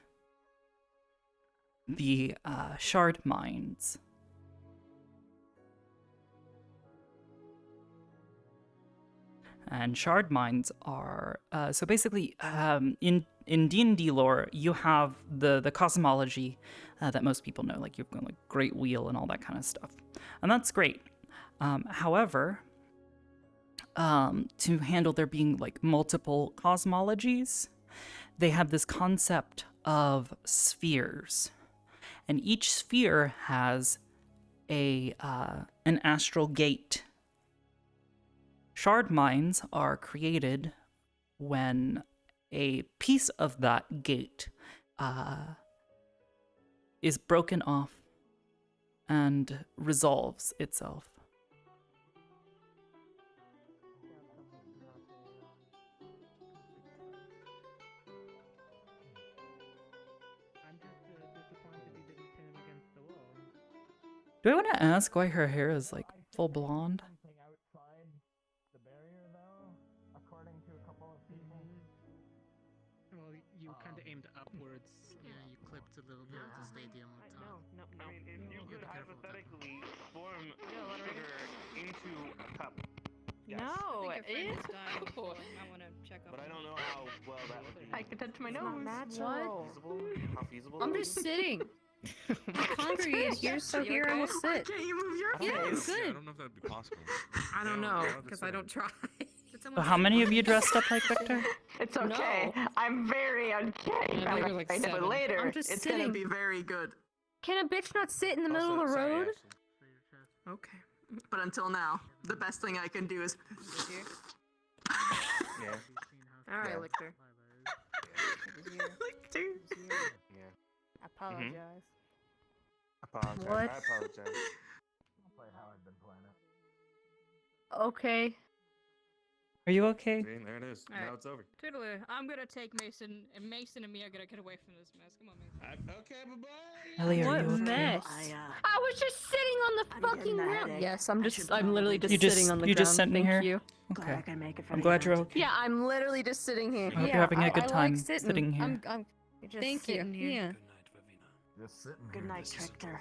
Speaker 1: the shard mines. And shard mines are so basically in D&D lore you have the cosmology that most people know, like you've got like Great Wheel and all that kind of stuff, and that's great. However, to handle there being like multiple cosmologies, they have this concept of spheres, and each sphere has a an astral gate. Shard mines are created when a piece of that gate is broken off and resolves itself. Do I want to ask why her hair is like full blonde?
Speaker 18: Well, you kind of aimed upwards. Yeah, you clipped a little bit of the stadium on top.
Speaker 10: No.
Speaker 2: I mean, if you could
Speaker 18: Be careful with that.
Speaker 2: hypothetically form sugar into a cup. Yes.
Speaker 10: No,
Speaker 4: I think your friend
Speaker 10: ew.
Speaker 4: is dying. I want to check up.
Speaker 2: But I don't know how well that would be.
Speaker 15: I could touch my
Speaker 10: It's
Speaker 15: nose.
Speaker 10: not natural.
Speaker 2: Feasible? How feasible?
Speaker 4: I'm
Speaker 2: that
Speaker 4: just
Speaker 2: would be?
Speaker 4: sitting.
Speaker 15: Hungry, you're so here I will sit.
Speaker 10: Can't you move your
Speaker 15: Yeah, I'm
Speaker 10: face?
Speaker 15: good.
Speaker 16: I don't know if that would be possible.
Speaker 3: I don't know, because I don't try.
Speaker 1: So how many of you dressed up like Victor?
Speaker 10: It's okay. I'm very uncanny.
Speaker 3: I think we're like
Speaker 10: but
Speaker 3: 7.
Speaker 10: later,
Speaker 15: I'm just
Speaker 10: it's gonna
Speaker 15: sitting.
Speaker 10: be very good.
Speaker 15: Can a bitch not sit in the middle of the road?
Speaker 3: Okay.
Speaker 10: But until now, the best thing I can do is.
Speaker 2: Yeah.
Speaker 3: All right,
Speaker 2: Yeah.
Speaker 3: Lichter.
Speaker 10: Lichter.
Speaker 2: Yeah.
Speaker 15: Apologize.
Speaker 2: Apologize.
Speaker 15: What?
Speaker 2: I apologize.
Speaker 7: Play how I've been playing it.
Speaker 15: Okay.
Speaker 1: Are you okay?
Speaker 2: See, there it is.
Speaker 5: All right.
Speaker 2: Now it's over.
Speaker 5: Toodaloo. I'm gonna take Mason, and Mason and me are gonna get away from this mess. Come on, Mason.
Speaker 21: Okay, bye-bye.
Speaker 1: Ellie, are
Speaker 15: What
Speaker 1: you okay?
Speaker 15: mess? I was just sitting on the fucking ground. Yes, I'm literally just
Speaker 1: You just-
Speaker 15: sitting on the
Speaker 1: you
Speaker 15: ground.
Speaker 1: just sitting
Speaker 15: Thank
Speaker 1: here?
Speaker 15: you.
Speaker 1: Okay. I'm glad you're okay.
Speaker 15: Yeah, I'm literally just sitting here.
Speaker 1: I hope
Speaker 15: yeah,
Speaker 1: you're having a good
Speaker 15: I
Speaker 1: time
Speaker 15: like
Speaker 1: sitting here.
Speaker 15: I'm
Speaker 10: Just
Speaker 15: thank you.
Speaker 10: sitting here.
Speaker 15: Yeah.
Speaker 7: Just sitting
Speaker 10: Good
Speaker 7: here.
Speaker 10: night, Trickter.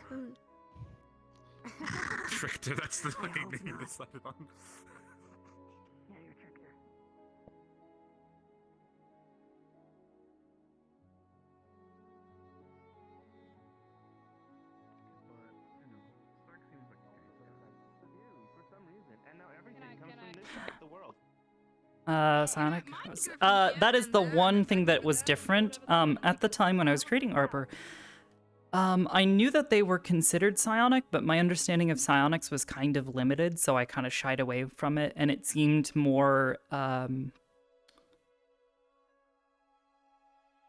Speaker 16: Trickter, that's the fucking name you decided on.
Speaker 10: Yeah, you're Trickter.
Speaker 2: For some reason, and now everything comes from this side of the world.
Speaker 1: Sonic. That is the one thing that was different. At the time when I was creating Arbor, I knew that they were considered psionic, but my understanding of psionics was kind of limited, so I kind of shied away from it, and it seemed more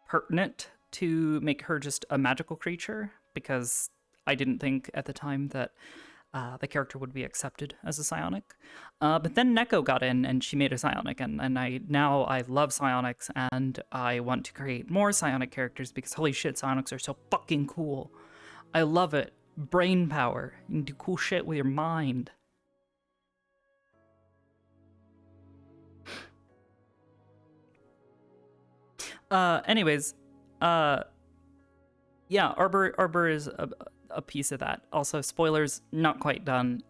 Speaker 1: pertinent to make her just a magical creature, because I didn't think at the time that the character would be accepted as a psionic. But then Neko got in and she made a psionic, and I love psionics, and I want to create more psionic characters because holy shit, psionics are so fucking cool. I love it. Brain power. You can do cool shit with your mind. Anyways, yeah, Arbor is a piece of that. Also, spoilers, not quite done.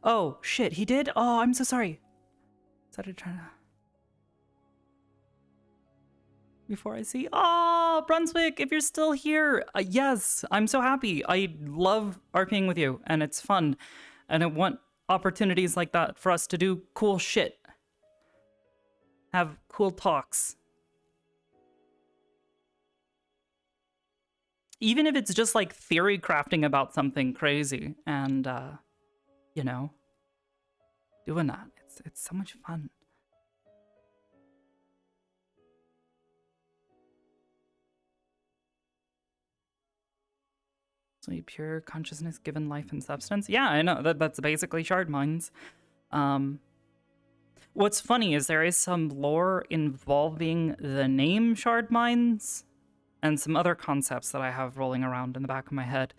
Speaker 1: Oh shit, he did? Oh, I'm so sorry. Started trying to. Before I see, oh, Brunswick, if you're still here, yes, I'm so happy. I love RPing with you, and it's fun, and I want opportunities like that for us to do cool shit, have cool talks. Even if it's just like theory crafting about something crazy, and you know, doing that, it's so much fun. So pure consciousness given life and substance. Yeah, I know that's basically shard mines. What's funny is there is some lore involving the name shard mines and some other concepts that I have rolling around in the back of my head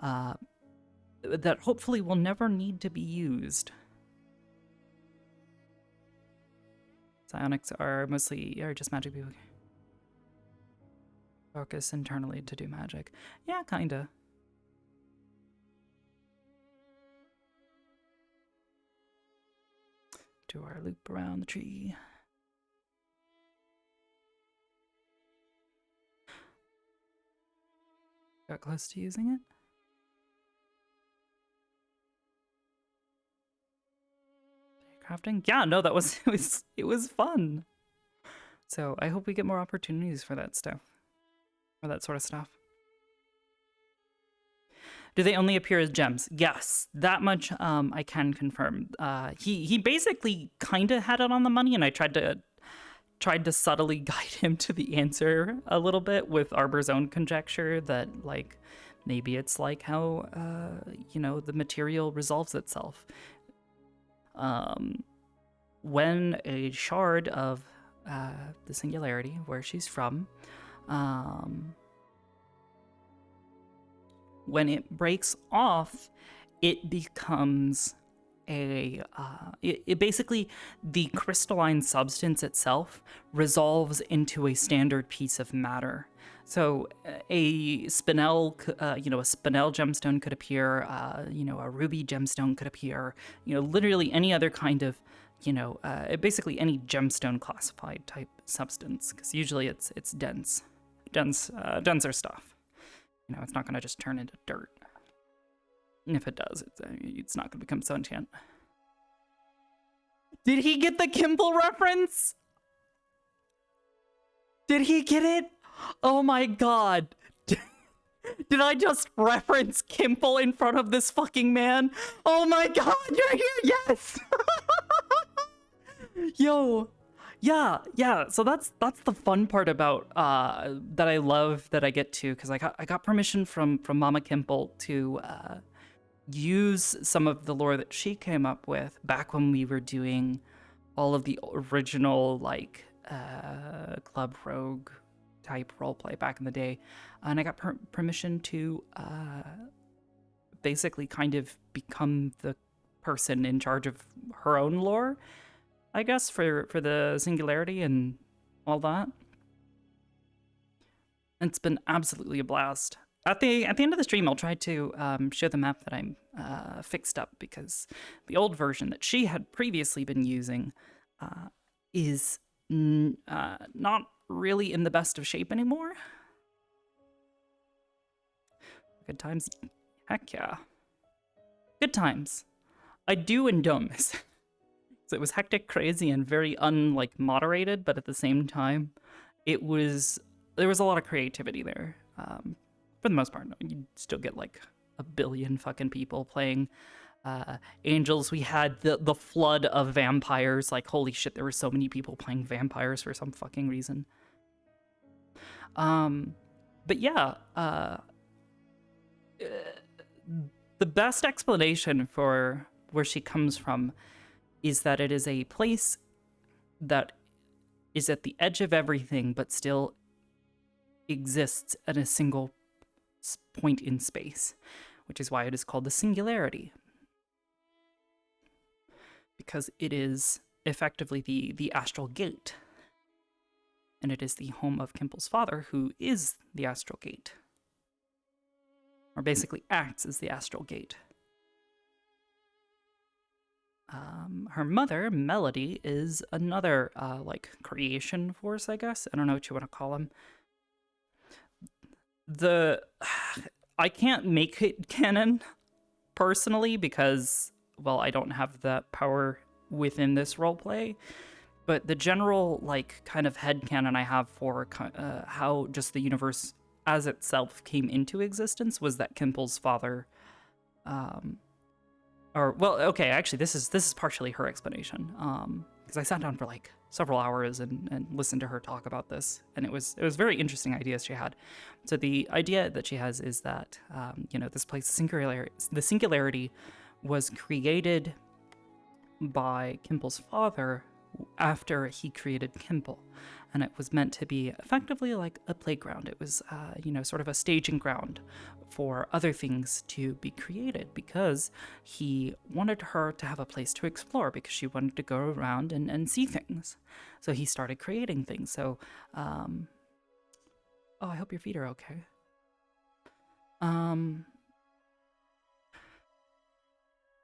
Speaker 1: that hopefully will never need to be used. Psionics are just magic people. Focus internally to do magic. Yeah, kinda. Do our loop around the tree. Got close to using it. Crafting? Yeah, no, that was it was fun. So I hope we get more opportunities for that stuff. Or that sort of stuff. Do they only appear as gems? Yes, that much I can confirm. He basically kind of had it on the money, and I tried to subtly guide him to the answer a little bit with Arbor's own conjecture that like maybe it's like how you know, the material resolves itself. When a shard of the singularity, where she's from, when it breaks off, it becomes it basically, the crystalline substance itself resolves into a standard piece of matter. So a spinel, you know, a spinel gemstone could appear, you know, a ruby gemstone could appear, you know, literally any other kind of, you know, basically any gemstone classified type substance, because usually it's dense, denser stuff. You know, it's not going to just turn into dirt. And if it does, it's not going to become sentient. Did he get the Kimble reference? Did he get it? Oh my god. Did I just reference Kimble in front of this fucking man? Oh my god, you're here, yes! Yo. Yeah, so that's the fun part about, that I love that I get to, because I got permission from Mama Kimble to, use some of the lore that she came up with back when we were doing all of the original, like, Club Rogue type roleplay back in the day. And I got permission to basically kind of become the person in charge of her own lore, I guess, for the Singularity and all that. And it's been absolutely a blast. At the end of the stream, I'll try to show the map that I'm fixed up, because the old version that she had previously been using is not really in the best of shape anymore. Good times. Heck yeah. Good times. I do and don't miss it. So it was hectic, crazy, and very moderated, but at the same time, there was a lot of creativity there. For the most part, you still get like a billion fucking people playing Angels. We had the flood of vampires. Like, holy shit, there were so many people playing vampires for some fucking reason. But yeah, the best explanation for where she comes from is that it is a place that is at the edge of everything, but still exists at a single point in space, which is why it is called the Singularity. Because it is effectively the astral gate. And it is the home of Kimple's father, who is the astral gate. Or basically acts as the astral gate. Her mother, Melody, is another, creation force, I guess. I don't know what you want to call him. I can't make it canon, personally, because, well, I don't have that power within this roleplay. But the general, kind of headcanon I have for how just the universe as itself came into existence was that Kimple's father, actually, this is partially her explanation, because I sat down for several hours and listened to her talk about this, and it was very interesting ideas she had. So the idea that she has is that this place, the Singularity, was created by Kimple's father after he created Kimple, and it was meant to be effectively like a playground. It was sort of a staging ground for other things to be created, because he wanted her to have a place to explore, because she wanted to go around and see things. So he started creating things. So I hope your feet are okay.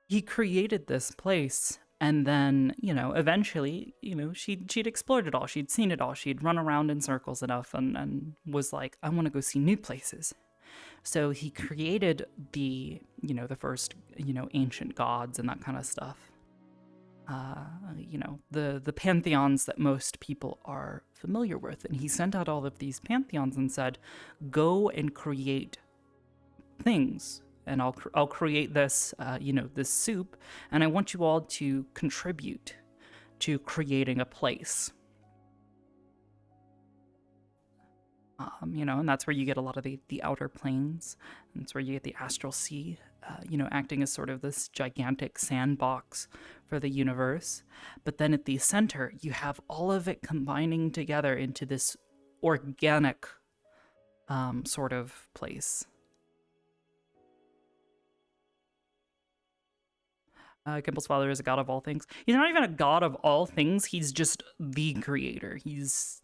Speaker 1: He created this place, and then, eventually, she'd explored it all. She'd seen it all. She'd run around in circles enough and was like, I want to go see new places. So he created the first, ancient gods and that kind of stuff. The pantheons that most people are familiar with. And he sent out all of these pantheons and said, go and create things. And I'll create this, this soup, and I want you all to contribute to creating a place. And that's where you get a lot of the outer planes. And that's where you get the astral sea, acting as sort of this gigantic sandbox for the universe. But then at the center, you have all of it combining together into this organic sort of place. Kimple's father is a god of all things. He's not even a god of all things. He's just the creator. He's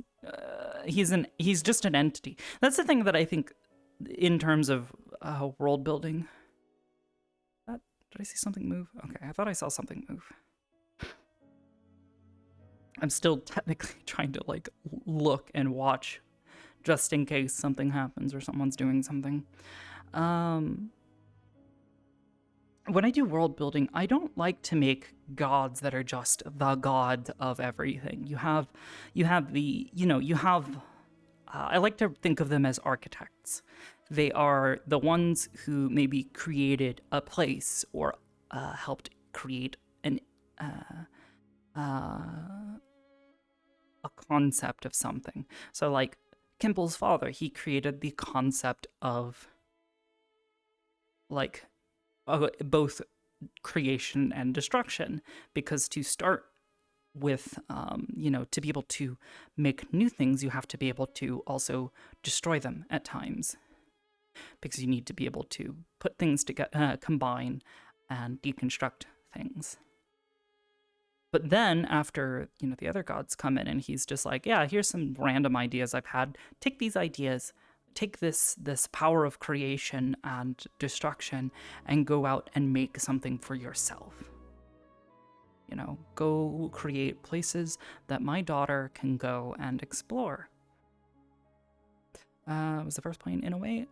Speaker 1: just an entity. That's the thing that I think, in terms of world building. Did I see something move? Okay, I thought I saw something move. I'm still technically trying to look and watch just in case something happens or someone's doing something. When I do world building, I don't like to make gods that are just the god of everything. You have the, I like to think of them as architects. They are the ones who maybe created a place or helped create a concept of something. So like Kimball's father, he created the concept of like both creation and destruction, because to start with, to be able to make new things, you have to be able to also destroy them at times, because you need to be able to put things together, combine and deconstruct things. But then after, the other gods come in and he's just like, yeah, here's some random ideas I've had. Take these ideas, take this power of creation and destruction and go out and make something for yourself. Go create places that my daughter can go and explore. Was the first plane in a way?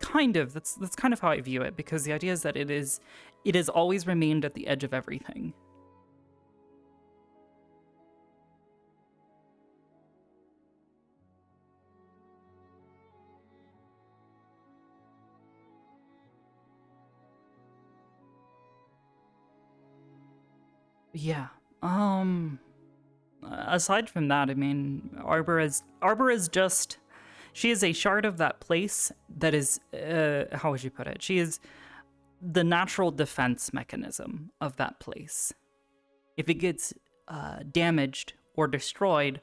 Speaker 1: Kind of. That's kind of how I view it, because the idea is that it has always remained at the edge of everything. Yeah. Aside from that, I mean, Arbor is just, she is a shard of that place that is, how would you put it? She is the natural defense mechanism of that place. If it gets damaged or destroyed,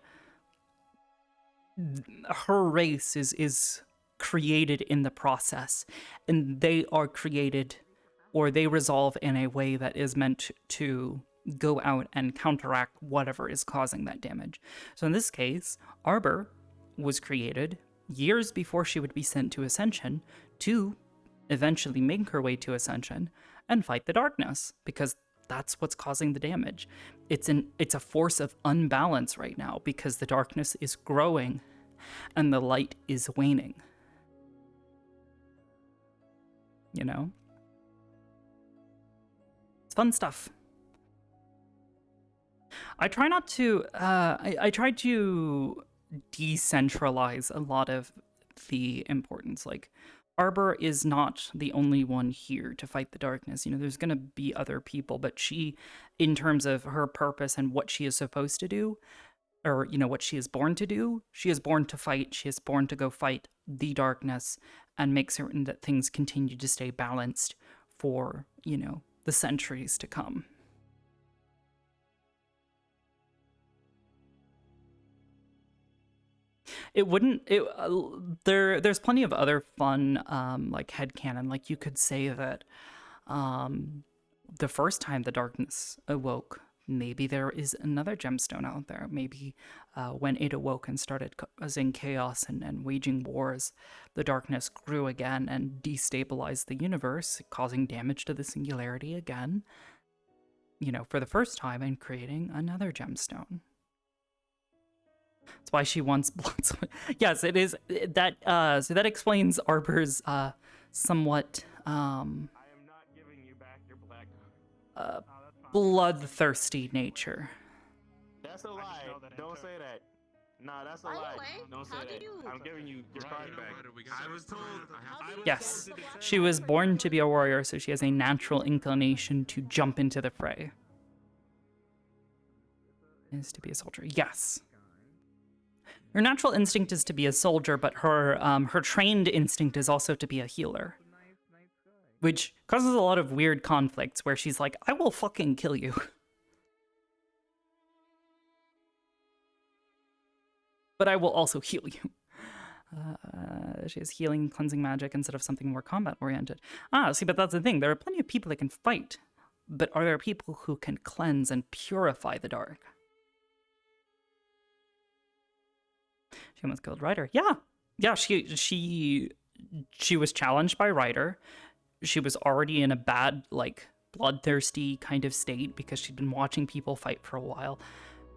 Speaker 1: her race is created in the process, and they are created, or they resolve in a way that is meant to go out and counteract whatever is causing that damage. So in this case, Arbor was created years before she would be sent to Ascension to eventually make her way to Ascension and fight the darkness, because that's what's causing the damage. It's a force of unbalance right now, because the darkness is growing and the light is waning. It's fun stuff. I try not to, I try to decentralize a lot of the importance. Like, Arbor is not the only one here to fight the darkness. There's going to be other people, but she, in terms of her purpose and what she is supposed to do, or, what she is born to do, she is born to fight. She is born to go fight the darkness and make certain that things continue to stay balanced for, the centuries to come. It wouldn't. There's plenty of other fun, like headcanon. Like, you could say that the first time the darkness awoke, maybe there is another gemstone out there. Maybe when it awoke and started causing chaos and waging wars, the darkness grew again and destabilized the universe, causing damage to the singularity again, for the first time, and creating another gemstone. That's why she wants blood. Yes, it is that. So that explains Arbor's somewhat bloodthirsty nature.
Speaker 13: That's a lie. Don't say that. Nah, that's a lie. Don't say that. I'm giving you your card back.
Speaker 16: I was told.
Speaker 1: Yes, she was born to be a warrior, so she has a natural inclination to jump into the fray. Is to be a soldier. Yes. Her natural instinct is to be a soldier, but her trained instinct is also to be a healer. Which causes a lot of weird conflicts where she's like, I will fucking kill you. But I will also heal you. She has healing, cleansing magic instead of something more combat-oriented. See, but that's the thing. There are plenty of people that can fight. But are there people who can cleanse and purify the dark? She almost killed Ryder. Yeah, she was challenged by Ryder. She was already in a bad, like, bloodthirsty kind of state because she'd been watching people fight for a while.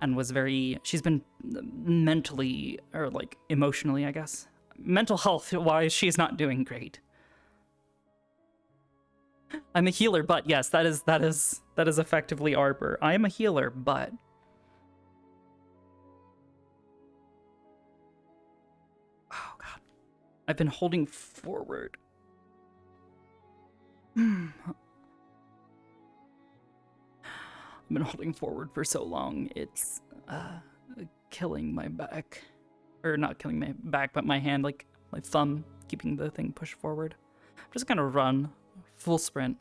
Speaker 1: and she's been mentally, or like emotionally, I guess. Mental health wise, she's not doing great. I'm a healer, but yes, that is effectively Arbor. I am a healer, but oh god, I've been holding forward. I've been holding forward for so long. It's killing my back, or not killing my back, but my hand, like my thumb, keeping the thing pushed forward. I'm just gonna run. Full sprint.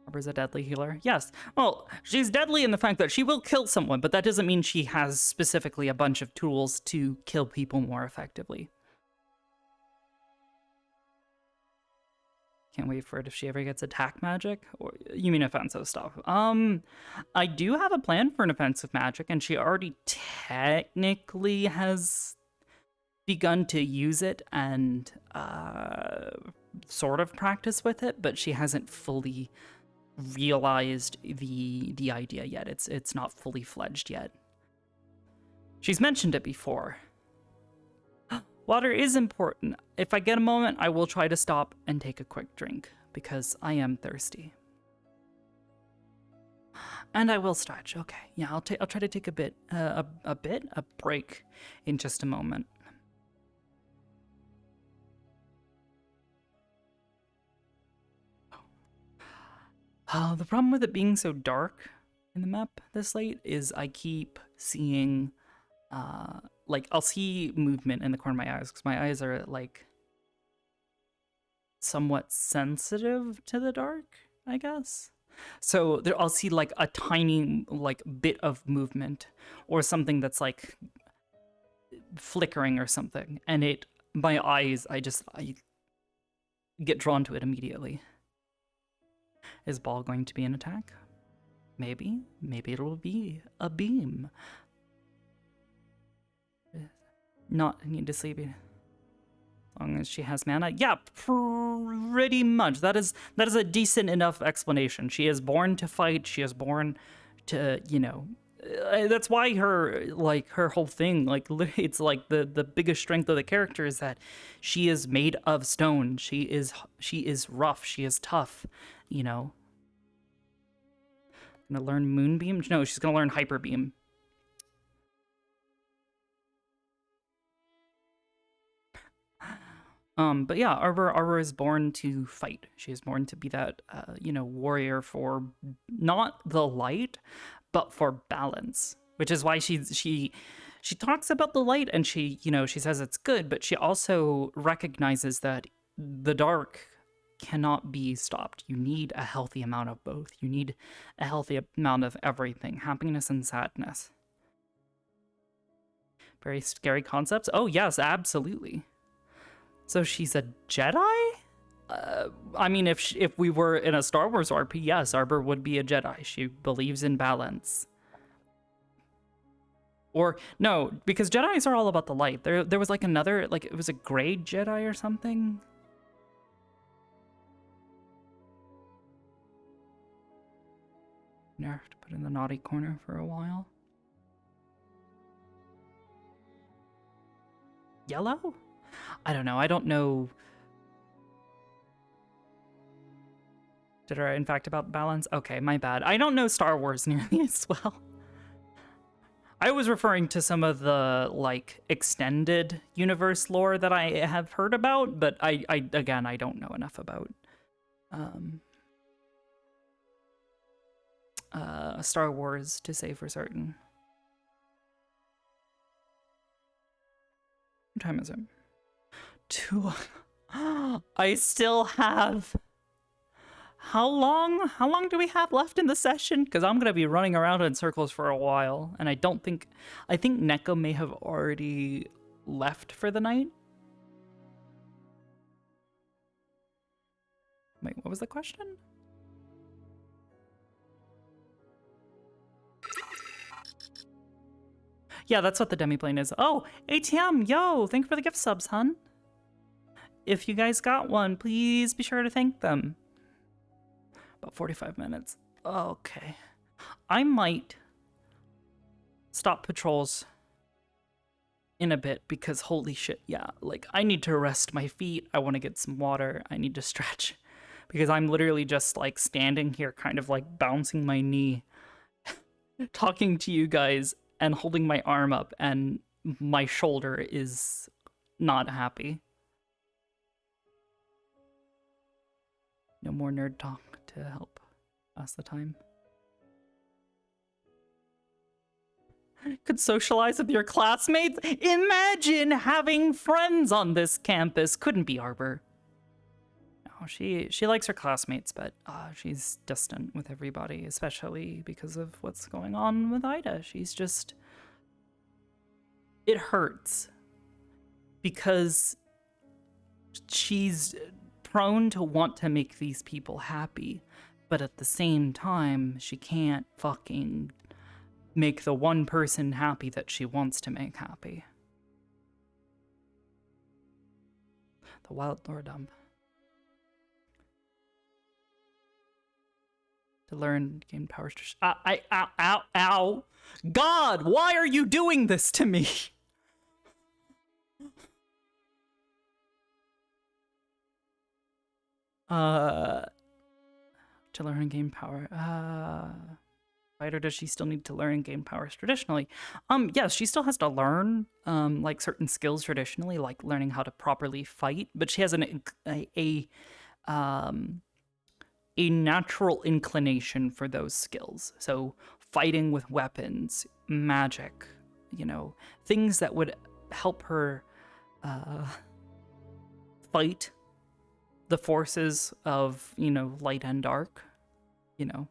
Speaker 1: Arbor's a deadly healer. Yes. Well, she's deadly in the fact that she will kill someone, but that doesn't mean she has specifically a bunch of tools to kill people more effectively. Can't wait for it if she ever gets attack magic. Or you mean offensive stuff? I do have a plan for an offensive magic, and she already technically has begun to use it and sort of practice with it, but she hasn't fully realized the idea yet. It's not fully fledged yet. She's mentioned it before. Water is important. If I get a moment, I will try to stop and take a quick drink because I am thirsty. And I will stretch. Okay, yeah, I'll try to take a break in just a moment. The problem with it being so dark in the map this late is I keep seeing, like, I'll see movement in the corner of my eyes, because my eyes are, like, somewhat sensitive to the dark, I guess. So I'll see, like, a tiny, like, bit of movement, or something that's, like, flickering or something, and my eyes, I get drawn to it immediately. Is Ball going to be an attack? Maybe. Maybe it'll be a beam. Not need to sleep. As long as she has mana. Yeah, pretty much. That is a decent enough explanation. She is born to fight. She is born to, you know. That's why her whole thing, like, it's like the biggest strength of the character is that she is made of stone. She is rough. She is tough. You know, gonna learn Moonbeam? No, she's gonna learn Hyper Beam. But yeah, Arbor is born to fight. She is born to be that, you know, warrior for not the light, but for balance. Which is why she talks about the light, and she says it's good, but she also recognizes that the dark cannot be stopped. You need a healthy amount of both. You need a healthy amount of everything, happiness and sadness. Very scary concepts. Oh yes, absolutely. So she's a Jedi? I mean, if we were in a Star Wars RP, yes, Arbor would be a Jedi. She believes in balance. Or no, because Jedis are all about the light. There was like another, like, it was a gray Jedi or something. Nerfed, put in the naughty corner for a while. Yellow? I don't know. I don't know. Did I, in fact, about balance? Okay, my bad. I don't know Star Wars nearly as well. I was referring to some of the, like, extended universe lore that I have heard about, but again, I don't know enough about Star Wars to say for certain. What time is it? 2. I still have... How long do we have left in the session? Because I'm going to be running around in circles for a while, and I think Neko may have already left for the night. Wait, what was the question? Yeah, that's what the demiplane is. Oh, ATM, yo, thank you for the gift subs, hun. If you guys got one, please be sure to thank them. About 45 minutes. Okay. I might stop patrols in a bit because holy shit, yeah, like I need to rest my feet. I want to get some water. I need to stretch because I'm literally just like standing here kind of like bouncing my knee talking to you guys and holding my arm up and my shoulder is not happy. No more nerd talk to help pass the time. Could socialize with your classmates? Imagine having friends on this campus. Couldn't be Arbor. No, she likes her classmates, but she's distant with everybody, especially because of what's going on with Ida. She's just... It hurts. Because she's prone to want to make these people happy, but at the same time, she can't fucking make the one person happy that she wants to make happy. The Wild Lore dump. To learn, gain power. Ow. God, why are you doing this to me? To learn and gain power. Right, or does she still need to learn and gain powers traditionally? Yes, she still has to learn like certain skills traditionally, like learning how to properly fight, but she has a natural inclination for those skills. So fighting with weapons, magic, you know, things that would help her fight the forces of, you know, light and dark, you know.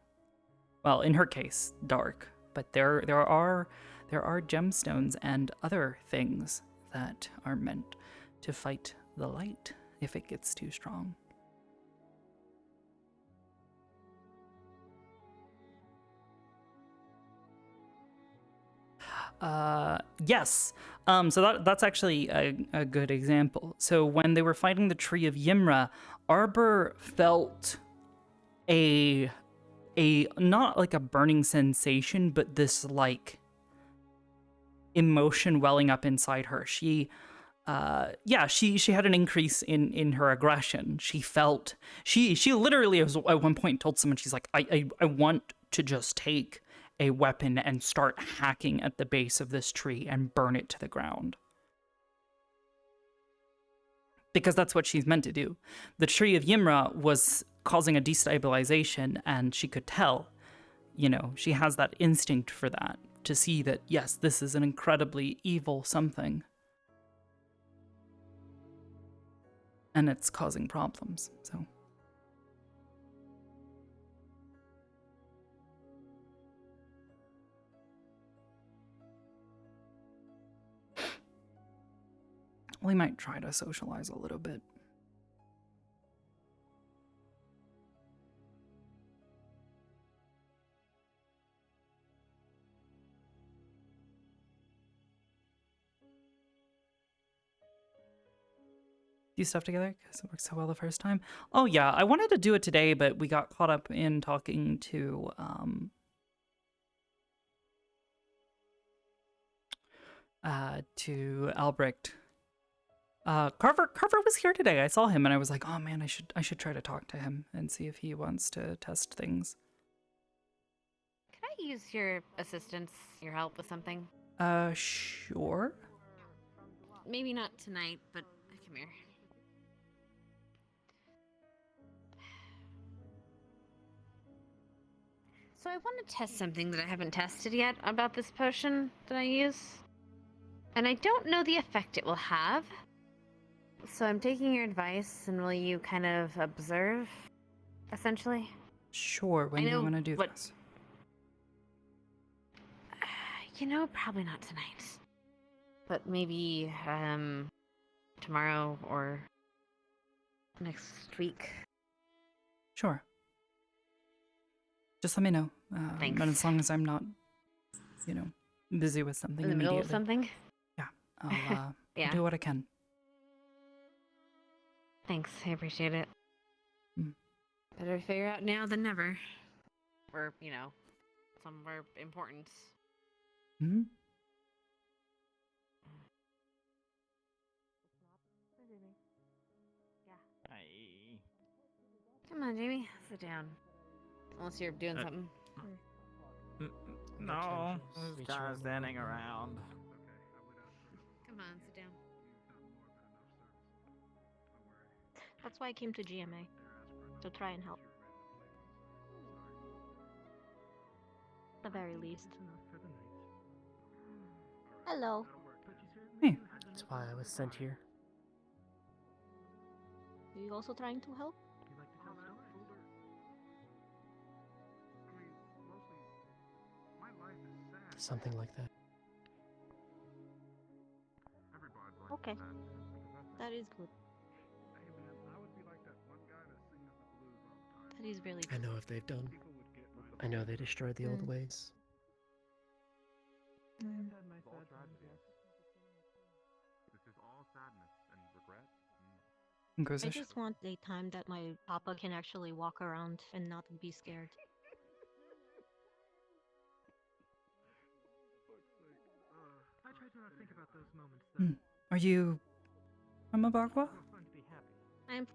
Speaker 1: Well, in her case, dark, but there are gemstones and other things that are meant to fight the light if it gets too strong. Yes. So that's actually a good example. So when they were fighting the Tree of Ymra, Arbor felt a not like a burning sensation, but this like emotion welling up inside her. She had an increase in her aggression. She felt she literally was, at one point told someone, she's like, I want to just take a weapon and start hacking at the base of this tree and burn it to the ground. Because that's what she's meant to do. The Tree of Ymra was causing a destabilization, and she could tell, you know, she has that instinct for that, to see that, yes, this is an incredibly evil something. And it's causing problems, so... We might try to socialize a little bit. Do stuff together because it worked so well the first time. Oh yeah, I wanted to do it today, but we got caught up in talking to Albrecht. Carver was here today. I saw him and I was like, oh man, I should try to talk to him and see if he wants to test things.
Speaker 15: Can I use your assistance, your help with something?
Speaker 1: Sure.
Speaker 15: Maybe not tonight, but come here. So I want to test something that I haven't tested yet about this potion that I use. And I don't know the effect it will have. So I'm taking your advice, and will you kind of observe, essentially?
Speaker 1: Sure, when do you want to do this?
Speaker 15: You know, probably not tonight. But maybe, tomorrow or next week.
Speaker 1: Sure. Just let me know.
Speaker 15: Thanks.
Speaker 1: But as long as I'm not, you know, busy with something
Speaker 15: in the middle of
Speaker 1: immediately.
Speaker 15: something?
Speaker 1: Yeah, I'll
Speaker 15: Yeah.
Speaker 1: do what I can.
Speaker 15: Thanks, I appreciate it. Better figure out now than never. Or, you know, somewhere important.
Speaker 1: Hmm?
Speaker 15: Come on, Jamie. Sit down. Unless you're doing something.
Speaker 11: No, this guy's standing around.
Speaker 15: Come on, sit down.
Speaker 19: That's why I came to GMA. To try and help. At the very least. Hello.
Speaker 1: Hey.
Speaker 12: That's why I was sent here.
Speaker 19: Are you also trying to help?
Speaker 12: Something like that.
Speaker 19: Okay. That is good. That is really
Speaker 12: I
Speaker 19: good.
Speaker 12: know if they've done. I know they destroyed the old ways.
Speaker 19: Mm.
Speaker 16: This is all sadness and regret.
Speaker 19: I
Speaker 1: Inquisition.
Speaker 19: just want a time that my papa can actually walk around and not be scared.
Speaker 22: I try to not think about those moments.
Speaker 1: Hmm. Are you from Abagua?
Speaker 22: Fun to be happy.
Speaker 19: I'm.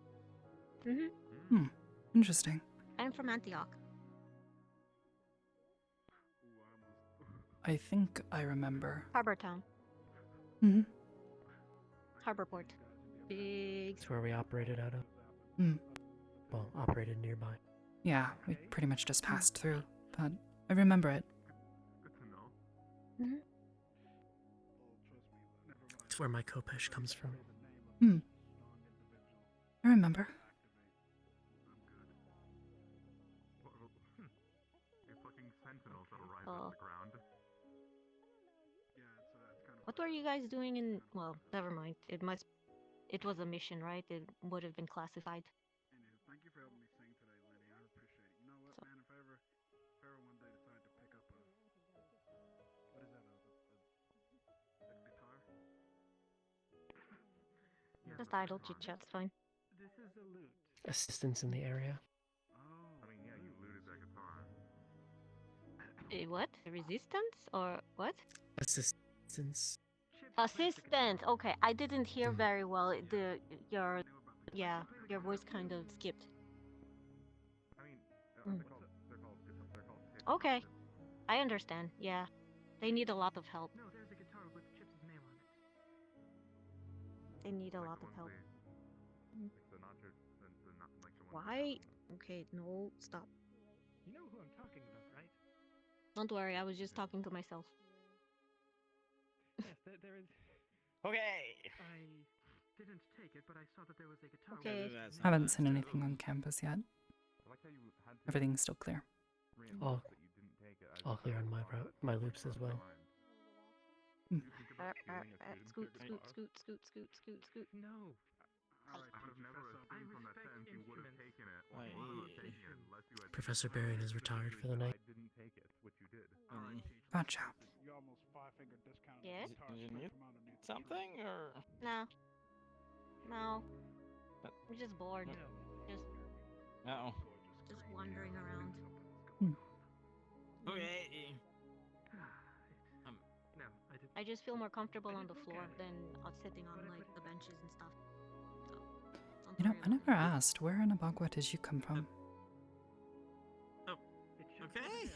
Speaker 19: Mhm.
Speaker 1: Hmm. Interesting.
Speaker 19: I'm from Antioch.
Speaker 1: I think I remember.
Speaker 19: Harbor Town.
Speaker 1: Hmm.
Speaker 19: Harbor Port. Big.
Speaker 12: It's where we operated out of.
Speaker 1: Hmm.
Speaker 12: Well, operated nearby.
Speaker 1: Yeah, we pretty much just passed through, but I remember it.
Speaker 19: Mhm.
Speaker 12: It's where my Kopesh comes from.
Speaker 1: Hmm. I remember.
Speaker 16: You're fucking sentinels that'll rise out of the ground.
Speaker 19: What were you guys doing in? Well, never mind. It must. It was a mission, right? It would have been classified.
Speaker 23: Thank you for helping me sing today, Lenny. I appreciate it. You know what, man? If I ever one day decide to pick up a, what is that? A guitar?
Speaker 19: Just idle chit chat's fine.
Speaker 22: This is a loot.
Speaker 12: Assistance in the area.
Speaker 16: I mean, yeah, you looted that guitar.
Speaker 19: What? Resistance or what?
Speaker 12: Assistance.
Speaker 19: Assistant. Okay, I didn't hear very well. Your voice kind of skipped.
Speaker 16: I mean,
Speaker 19: Mm.
Speaker 16: they're called
Speaker 19: Okay, I understand. Yeah, they need a lot of help.
Speaker 22: No, there's a guitar with Chips' name on it.
Speaker 19: They need a lot of help. Mm. Why? Okay, no, stop.
Speaker 22: You know who I'm talking about, right?
Speaker 19: Don't worry, I was just talking to myself.
Speaker 22: Yes, there is.
Speaker 11: Okay.
Speaker 22: I didn't take it, but I saw that there was a guitar.
Speaker 19: Okay.
Speaker 1: I haven't seen anything on campus yet. Everything's still clear.
Speaker 12: All clear on my loops as well.
Speaker 19: Scoot, scoot, scoot, scoot, scoot, scoot, scoot.
Speaker 22: No.
Speaker 16: I would have never assumed from that sentence you would have taken it, or you would have taken it unless you had.
Speaker 12: Professor Barron is retired for the night.
Speaker 16: I didn't take it, which you did.
Speaker 1: Gotcha.
Speaker 23: You almost five-finger discount.
Speaker 19: Yes?
Speaker 11: Did you need something or?
Speaker 19: No. No. I'm just bored. Just
Speaker 11: No.
Speaker 19: just wandering around.
Speaker 11: Okay.
Speaker 22: No, I didn't.
Speaker 19: I just feel more comfortable on the floor than sitting on like the benches and stuff. So,
Speaker 1: You know, I never asked, where in Abagua did you come from?
Speaker 11: Okay.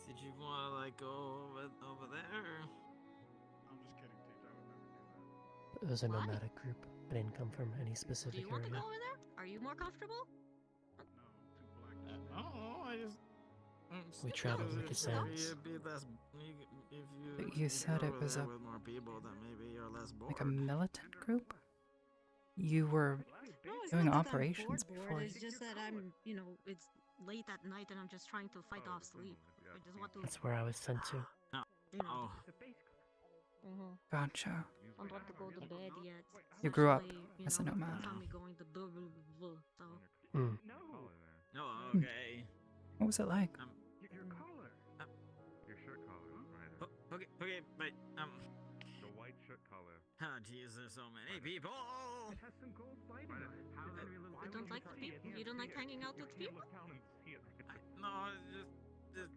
Speaker 11: Did you want to like go over there?
Speaker 23: I'm just kidding, Teach. I would never do that.
Speaker 12: It was a nomadic group. I didn't come from any
Speaker 19: do
Speaker 12: specific
Speaker 19: you want to
Speaker 12: area.
Speaker 19: go over there? Are you more comfortable?
Speaker 11: Oh, I just.
Speaker 12: We traveled with the sands.
Speaker 1: But you said it was
Speaker 11: with more people, then maybe you're less bored.
Speaker 1: like a militant group? You were
Speaker 19: No, it's
Speaker 1: doing
Speaker 19: not that I'm
Speaker 1: operations
Speaker 19: bored.
Speaker 1: before.
Speaker 19: It's just that I'm, it's late at night and I'm just trying to fight off sleep. I just want to.
Speaker 12: That's where I was sent to.
Speaker 19: You know.
Speaker 11: Oh.
Speaker 1: Gotcha.
Speaker 19: I don't want to go to bed yet.
Speaker 1: You grew up
Speaker 19: especially,
Speaker 1: as a nomad.
Speaker 19: Tommy going to blah, blah, blah, blah, so.
Speaker 11: No, okay.
Speaker 1: What was it like?
Speaker 22: Your collar.
Speaker 16: Your shirt collar, right?
Speaker 11: Okay, but
Speaker 16: The white shirt collar.
Speaker 11: oh jeez, there's so many people.
Speaker 22: It has some gold lighting on it.
Speaker 19: You don't like people? You don't like hanging out with people?
Speaker 11: No, it's just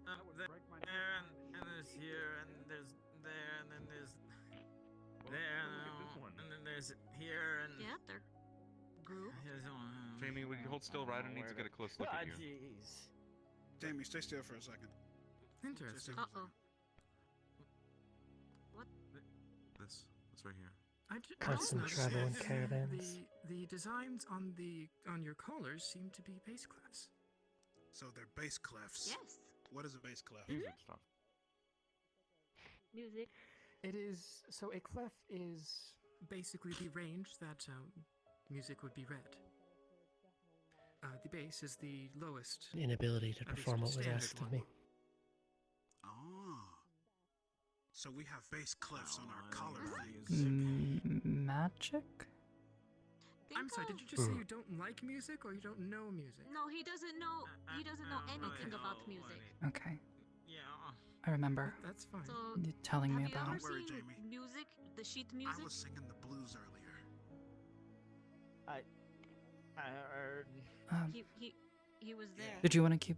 Speaker 11: there, and there's here, and there's there, and then there's there, and then there's here, and
Speaker 19: Yeah, they're grouped.
Speaker 16: Jamie, would you hold still? Ryder needs to get a close look at you.
Speaker 11: Jeez.
Speaker 23: Jamie, stay still for a second.
Speaker 18: Interesting.
Speaker 19: Uh-oh. What?
Speaker 16: This right here.
Speaker 12: Constant
Speaker 18: noticed
Speaker 12: travel in
Speaker 18: that
Speaker 12: caravans.
Speaker 18: The designs on your collars seem to be bass clefs.
Speaker 23: So they're bass clefs.
Speaker 19: Yes.
Speaker 23: What is a bass clef?
Speaker 16: Music stuff.
Speaker 19: Music.
Speaker 18: It is so a clef is basically the range that music would be read. The bass is the lowest.
Speaker 12: Inability to
Speaker 18: at least
Speaker 12: perform what was
Speaker 18: standard
Speaker 12: asked of
Speaker 18: one.
Speaker 12: me.
Speaker 23: Oh. So we have bass clefs on our collar things.
Speaker 1: Magic?
Speaker 18: I'm sorry. Did you just say you don't like music or you don't know music?
Speaker 19: No, he doesn't know. He doesn't know anything about music.
Speaker 1: Okay.
Speaker 11: Yeah.
Speaker 1: I remember
Speaker 18: That's fine.
Speaker 19: So
Speaker 1: you telling me
Speaker 19: have you
Speaker 1: about.
Speaker 19: ever
Speaker 23: Don't worry,
Speaker 19: seen
Speaker 23: Jamie.
Speaker 19: music, the sheet music?
Speaker 23: I was singing the blues earlier.
Speaker 11: I heard.
Speaker 19: He was there.
Speaker 1: Did you want to keep?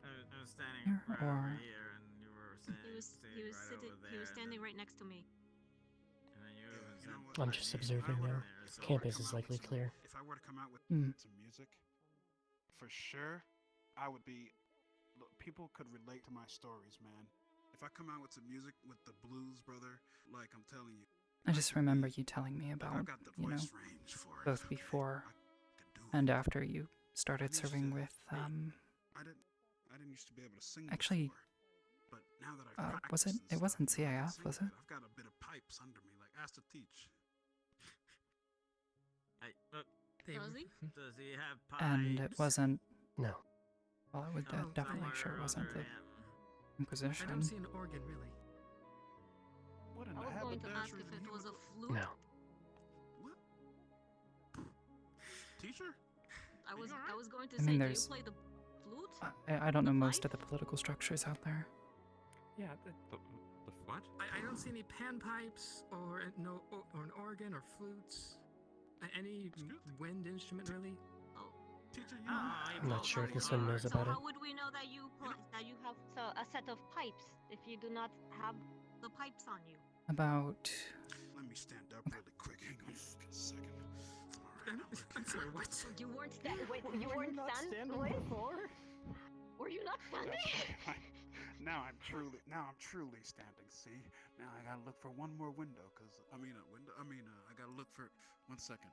Speaker 11: I was standing
Speaker 1: Here,
Speaker 11: right
Speaker 1: or-
Speaker 11: over here, and you were sitting.
Speaker 19: He was
Speaker 11: right
Speaker 19: sitting.
Speaker 11: over
Speaker 19: He was
Speaker 11: there,
Speaker 19: standing right next to me.
Speaker 11: And then you were
Speaker 23: You know
Speaker 11: sitting
Speaker 23: what?
Speaker 12: I'm just observing now. Campus is likely clear.
Speaker 23: If I were to come out with
Speaker 1: Hmm.
Speaker 23: some music, for sure, I would be. Look, people could relate to my stories, man. If I come out with some music with the blues, brother, like I'm telling you,
Speaker 1: I just remember you telling me
Speaker 23: I've
Speaker 1: about,
Speaker 23: got the
Speaker 1: you know,
Speaker 23: voice range for it.
Speaker 1: both before
Speaker 23: I could do
Speaker 1: and
Speaker 23: it.
Speaker 1: after you started
Speaker 23: used
Speaker 1: serving
Speaker 23: to-
Speaker 1: with,
Speaker 23: I didn't used to be able to sing
Speaker 1: actually,
Speaker 23: before, but now that I've
Speaker 1: was
Speaker 23: practiced
Speaker 1: it?
Speaker 23: and
Speaker 1: It
Speaker 23: stuff,
Speaker 1: wasn't
Speaker 23: you know, I can
Speaker 1: CIF,
Speaker 23: sing
Speaker 1: was
Speaker 23: good.
Speaker 1: it?
Speaker 23: I've got a bit of pipes under me, like ask to teach.
Speaker 19: Does he?
Speaker 11: Does he have pipes?
Speaker 1: And it wasn't.
Speaker 12: No.
Speaker 1: Well, I would
Speaker 11: Oh,
Speaker 1: definitely make sure it wasn't the
Speaker 18: I
Speaker 1: Inquisition.
Speaker 18: don't see an organ really.
Speaker 23: What in
Speaker 19: I
Speaker 23: the
Speaker 19: was going to ask
Speaker 23: haberdashery
Speaker 19: if it was a
Speaker 23: would-
Speaker 19: flute.
Speaker 12: No.
Speaker 23: What? Teacher?
Speaker 19: I was going to
Speaker 1: I mean,
Speaker 19: say, do you
Speaker 1: there's-
Speaker 19: play the flute?
Speaker 1: I don't know most of the political structures out there.
Speaker 18: Yeah.
Speaker 16: The what?
Speaker 18: I don't see any panpipes or or an organ or flutes. Any wind instrument really.
Speaker 23: Teacher, you
Speaker 12: I'm not sure if this one knows
Speaker 19: So
Speaker 12: about it.
Speaker 19: how would we know that you have a set of pipes if you do not have the pipes on you?
Speaker 1: About.
Speaker 23: Let me stand up really quick. Hang on just a second.
Speaker 18: I'm sorry, what?
Speaker 19: You weren't standing. Wait, you weren't standing before? Were you not standing?
Speaker 23: Now I'm truly standing. See, now I gotta look for one more window, I gotta look for. 1 second.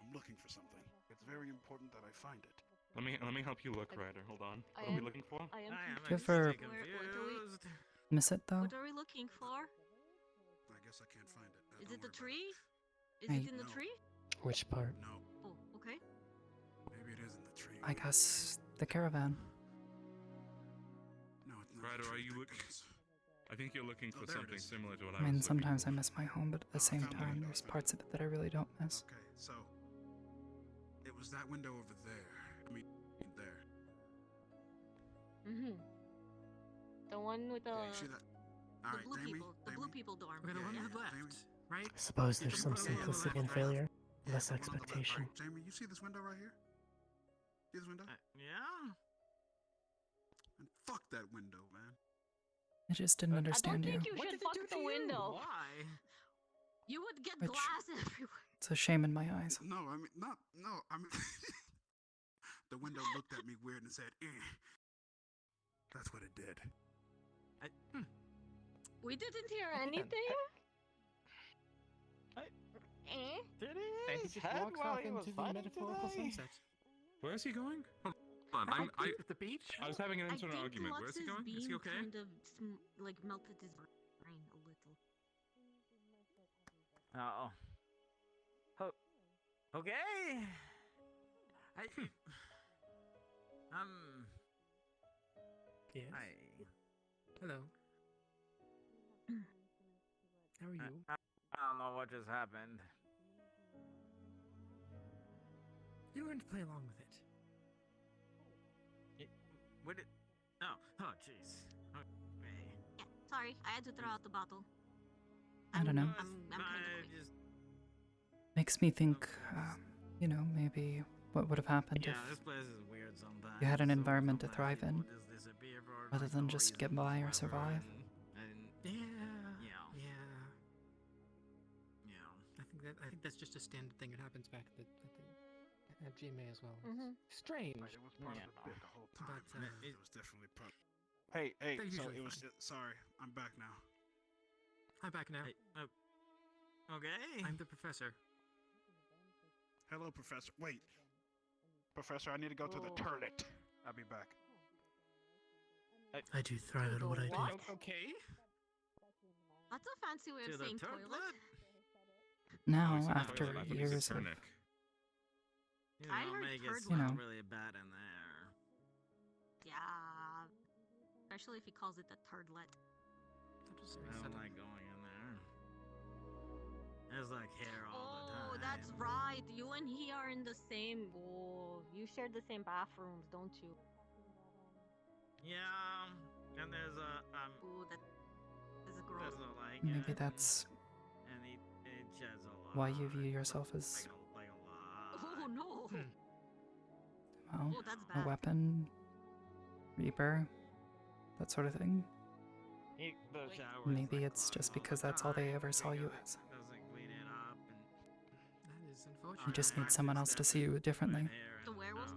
Speaker 23: I'm looking for something. It's very important that I find it.
Speaker 16: Let me help you look, Ryder. Hold on.
Speaker 19: I
Speaker 16: What are we
Speaker 19: am-
Speaker 16: looking for?
Speaker 19: I am
Speaker 11: I am
Speaker 1: Do you ever
Speaker 11: confused.
Speaker 1: miss it though?
Speaker 19: What are we looking for?
Speaker 23: I guess I can't find it.
Speaker 19: Is it the tree? Is
Speaker 1: I-
Speaker 19: it in the
Speaker 23: No.
Speaker 19: tree?
Speaker 12: Which part?
Speaker 23: No,
Speaker 19: Oh, okay.
Speaker 23: maybe it is in the tree.
Speaker 1: I guess the caravan.
Speaker 23: No, it's not.
Speaker 16: Ryder,
Speaker 23: the
Speaker 16: are
Speaker 23: tree.
Speaker 16: you look? I think you're looking for
Speaker 23: there it
Speaker 16: something
Speaker 23: is.
Speaker 16: similar to what
Speaker 1: I
Speaker 16: I
Speaker 1: mean,
Speaker 16: was looking
Speaker 1: sometimes
Speaker 16: for.
Speaker 1: I miss my home, but at the same time, there's parts of it that I really don't miss.
Speaker 23: Okay, so it was that window over there. I mean, there.
Speaker 19: Mm-hmm. The one with the
Speaker 23: Yeah, you see that? All
Speaker 19: the
Speaker 23: right,
Speaker 19: blue
Speaker 23: Jamie.
Speaker 19: people, the blue people dorm.
Speaker 18: Okay, the one
Speaker 23: yeah,
Speaker 18: on the left,
Speaker 23: Jamie.
Speaker 18: right?
Speaker 12: I suppose there's some
Speaker 18: Yeah, yeah,
Speaker 12: simplicity
Speaker 18: yeah,
Speaker 12: in
Speaker 18: yeah.
Speaker 12: failure,
Speaker 23: Yeah,
Speaker 12: less
Speaker 23: the one on the left.
Speaker 12: expectation.
Speaker 23: All right, Jamie, you see this window right here? See this window?
Speaker 11: Yeah.
Speaker 23: And fuck that window, man.
Speaker 1: I just didn't
Speaker 19: I don't
Speaker 1: understand you.
Speaker 19: think you should fuck the window.
Speaker 11: Why?
Speaker 19: You would get
Speaker 1: Which-
Speaker 19: glass everywhere.
Speaker 1: It's a shame in my eyes.
Speaker 23: No, I mean, no, I mean, the window looked at me weird and said, eh. That's what it did.
Speaker 19: We didn't hear anything.
Speaker 11: Did he?
Speaker 18: And he just walks off into the metaphorical sunset.
Speaker 16: Where is he going? Hold on.
Speaker 18: At the beach?
Speaker 16: I was having an
Speaker 19: I
Speaker 16: internal
Speaker 19: think
Speaker 16: argument. Where is he
Speaker 19: Lux's
Speaker 16: going? Is he
Speaker 19: beam
Speaker 16: okay?
Speaker 19: kind of like melted his brain a little.
Speaker 11: Oh. Okay.
Speaker 18: Yes. Hello. How are you?
Speaker 11: I don't know what just happened.
Speaker 18: You learned to play along with it.
Speaker 11: What did? Oh, jeez. Okay.
Speaker 19: Yeah, sorry, I had to throw out the bottle.
Speaker 1: I don't know.
Speaker 19: I'm kind of quick.
Speaker 11: Just,
Speaker 1: Makes me think, you know, maybe what would have happened
Speaker 11: yeah,
Speaker 1: if
Speaker 11: this place is weird sometimes.
Speaker 1: You had an environment to
Speaker 11: sometimes
Speaker 1: thrive
Speaker 11: people
Speaker 1: in,
Speaker 11: just disappear for
Speaker 1: rather
Speaker 11: like
Speaker 1: than
Speaker 11: no
Speaker 1: just
Speaker 11: reason
Speaker 1: get by or
Speaker 11: whatsoever,
Speaker 1: survive.
Speaker 11: and
Speaker 12: Yeah.
Speaker 11: you know,
Speaker 12: Yeah. I think that's just a standard thing. It happens back at GMA as well.
Speaker 19: Mm-hmm.
Speaker 12: Strange.
Speaker 23: Right, it was part of the bit the whole time.
Speaker 12: But,
Speaker 23: it was definitely part. Hey, hey.
Speaker 12: They're
Speaker 23: So
Speaker 12: usually
Speaker 23: it was.
Speaker 12: fine.
Speaker 23: Sorry, I'm back now.
Speaker 12: I'm back now.
Speaker 11: Hey, okay.
Speaker 12: I'm the professor.
Speaker 23: Hello, Professor. Wait, Professor, I need to go to the turret. I'll be back.
Speaker 12: I do thrive at what I do.
Speaker 11: Okay.
Speaker 19: That's a fancy way
Speaker 11: To
Speaker 19: of
Speaker 11: the
Speaker 19: saying
Speaker 11: toilet?
Speaker 19: toilet.
Speaker 1: Now,
Speaker 2: so the
Speaker 1: after
Speaker 2: toilet, I thought he
Speaker 1: years
Speaker 2: said
Speaker 1: of,
Speaker 2: Turnic.
Speaker 11: You
Speaker 19: I
Speaker 11: know,
Speaker 19: heard
Speaker 11: make it
Speaker 19: turd
Speaker 1: You know.
Speaker 11: smell really bad in there.
Speaker 19: Yeah. Especially if he calls it the turdlet.
Speaker 11: I don't like going in there. There's like hair all the time.
Speaker 19: Oh, that's right. You and he are in the same. Oh, you share the same bathrooms, don't you?
Speaker 11: Yeah, and there's a
Speaker 19: Oh, that is a gross.
Speaker 11: there's a like
Speaker 1: maybe that's
Speaker 11: and he sheds a lot.
Speaker 1: why you view yourself as,
Speaker 11: Like a lot.
Speaker 19: Oh no.
Speaker 1: well,
Speaker 19: Oh, that's
Speaker 1: a
Speaker 19: bad.
Speaker 1: weapon, reaper, that sort of thing.
Speaker 11: The shower
Speaker 1: Maybe it's just because that's all they ever saw you as.
Speaker 11: doesn't clean it up and
Speaker 12: That is unfortunate.
Speaker 1: You just need someone else to see you differently.
Speaker 19: The werewolf.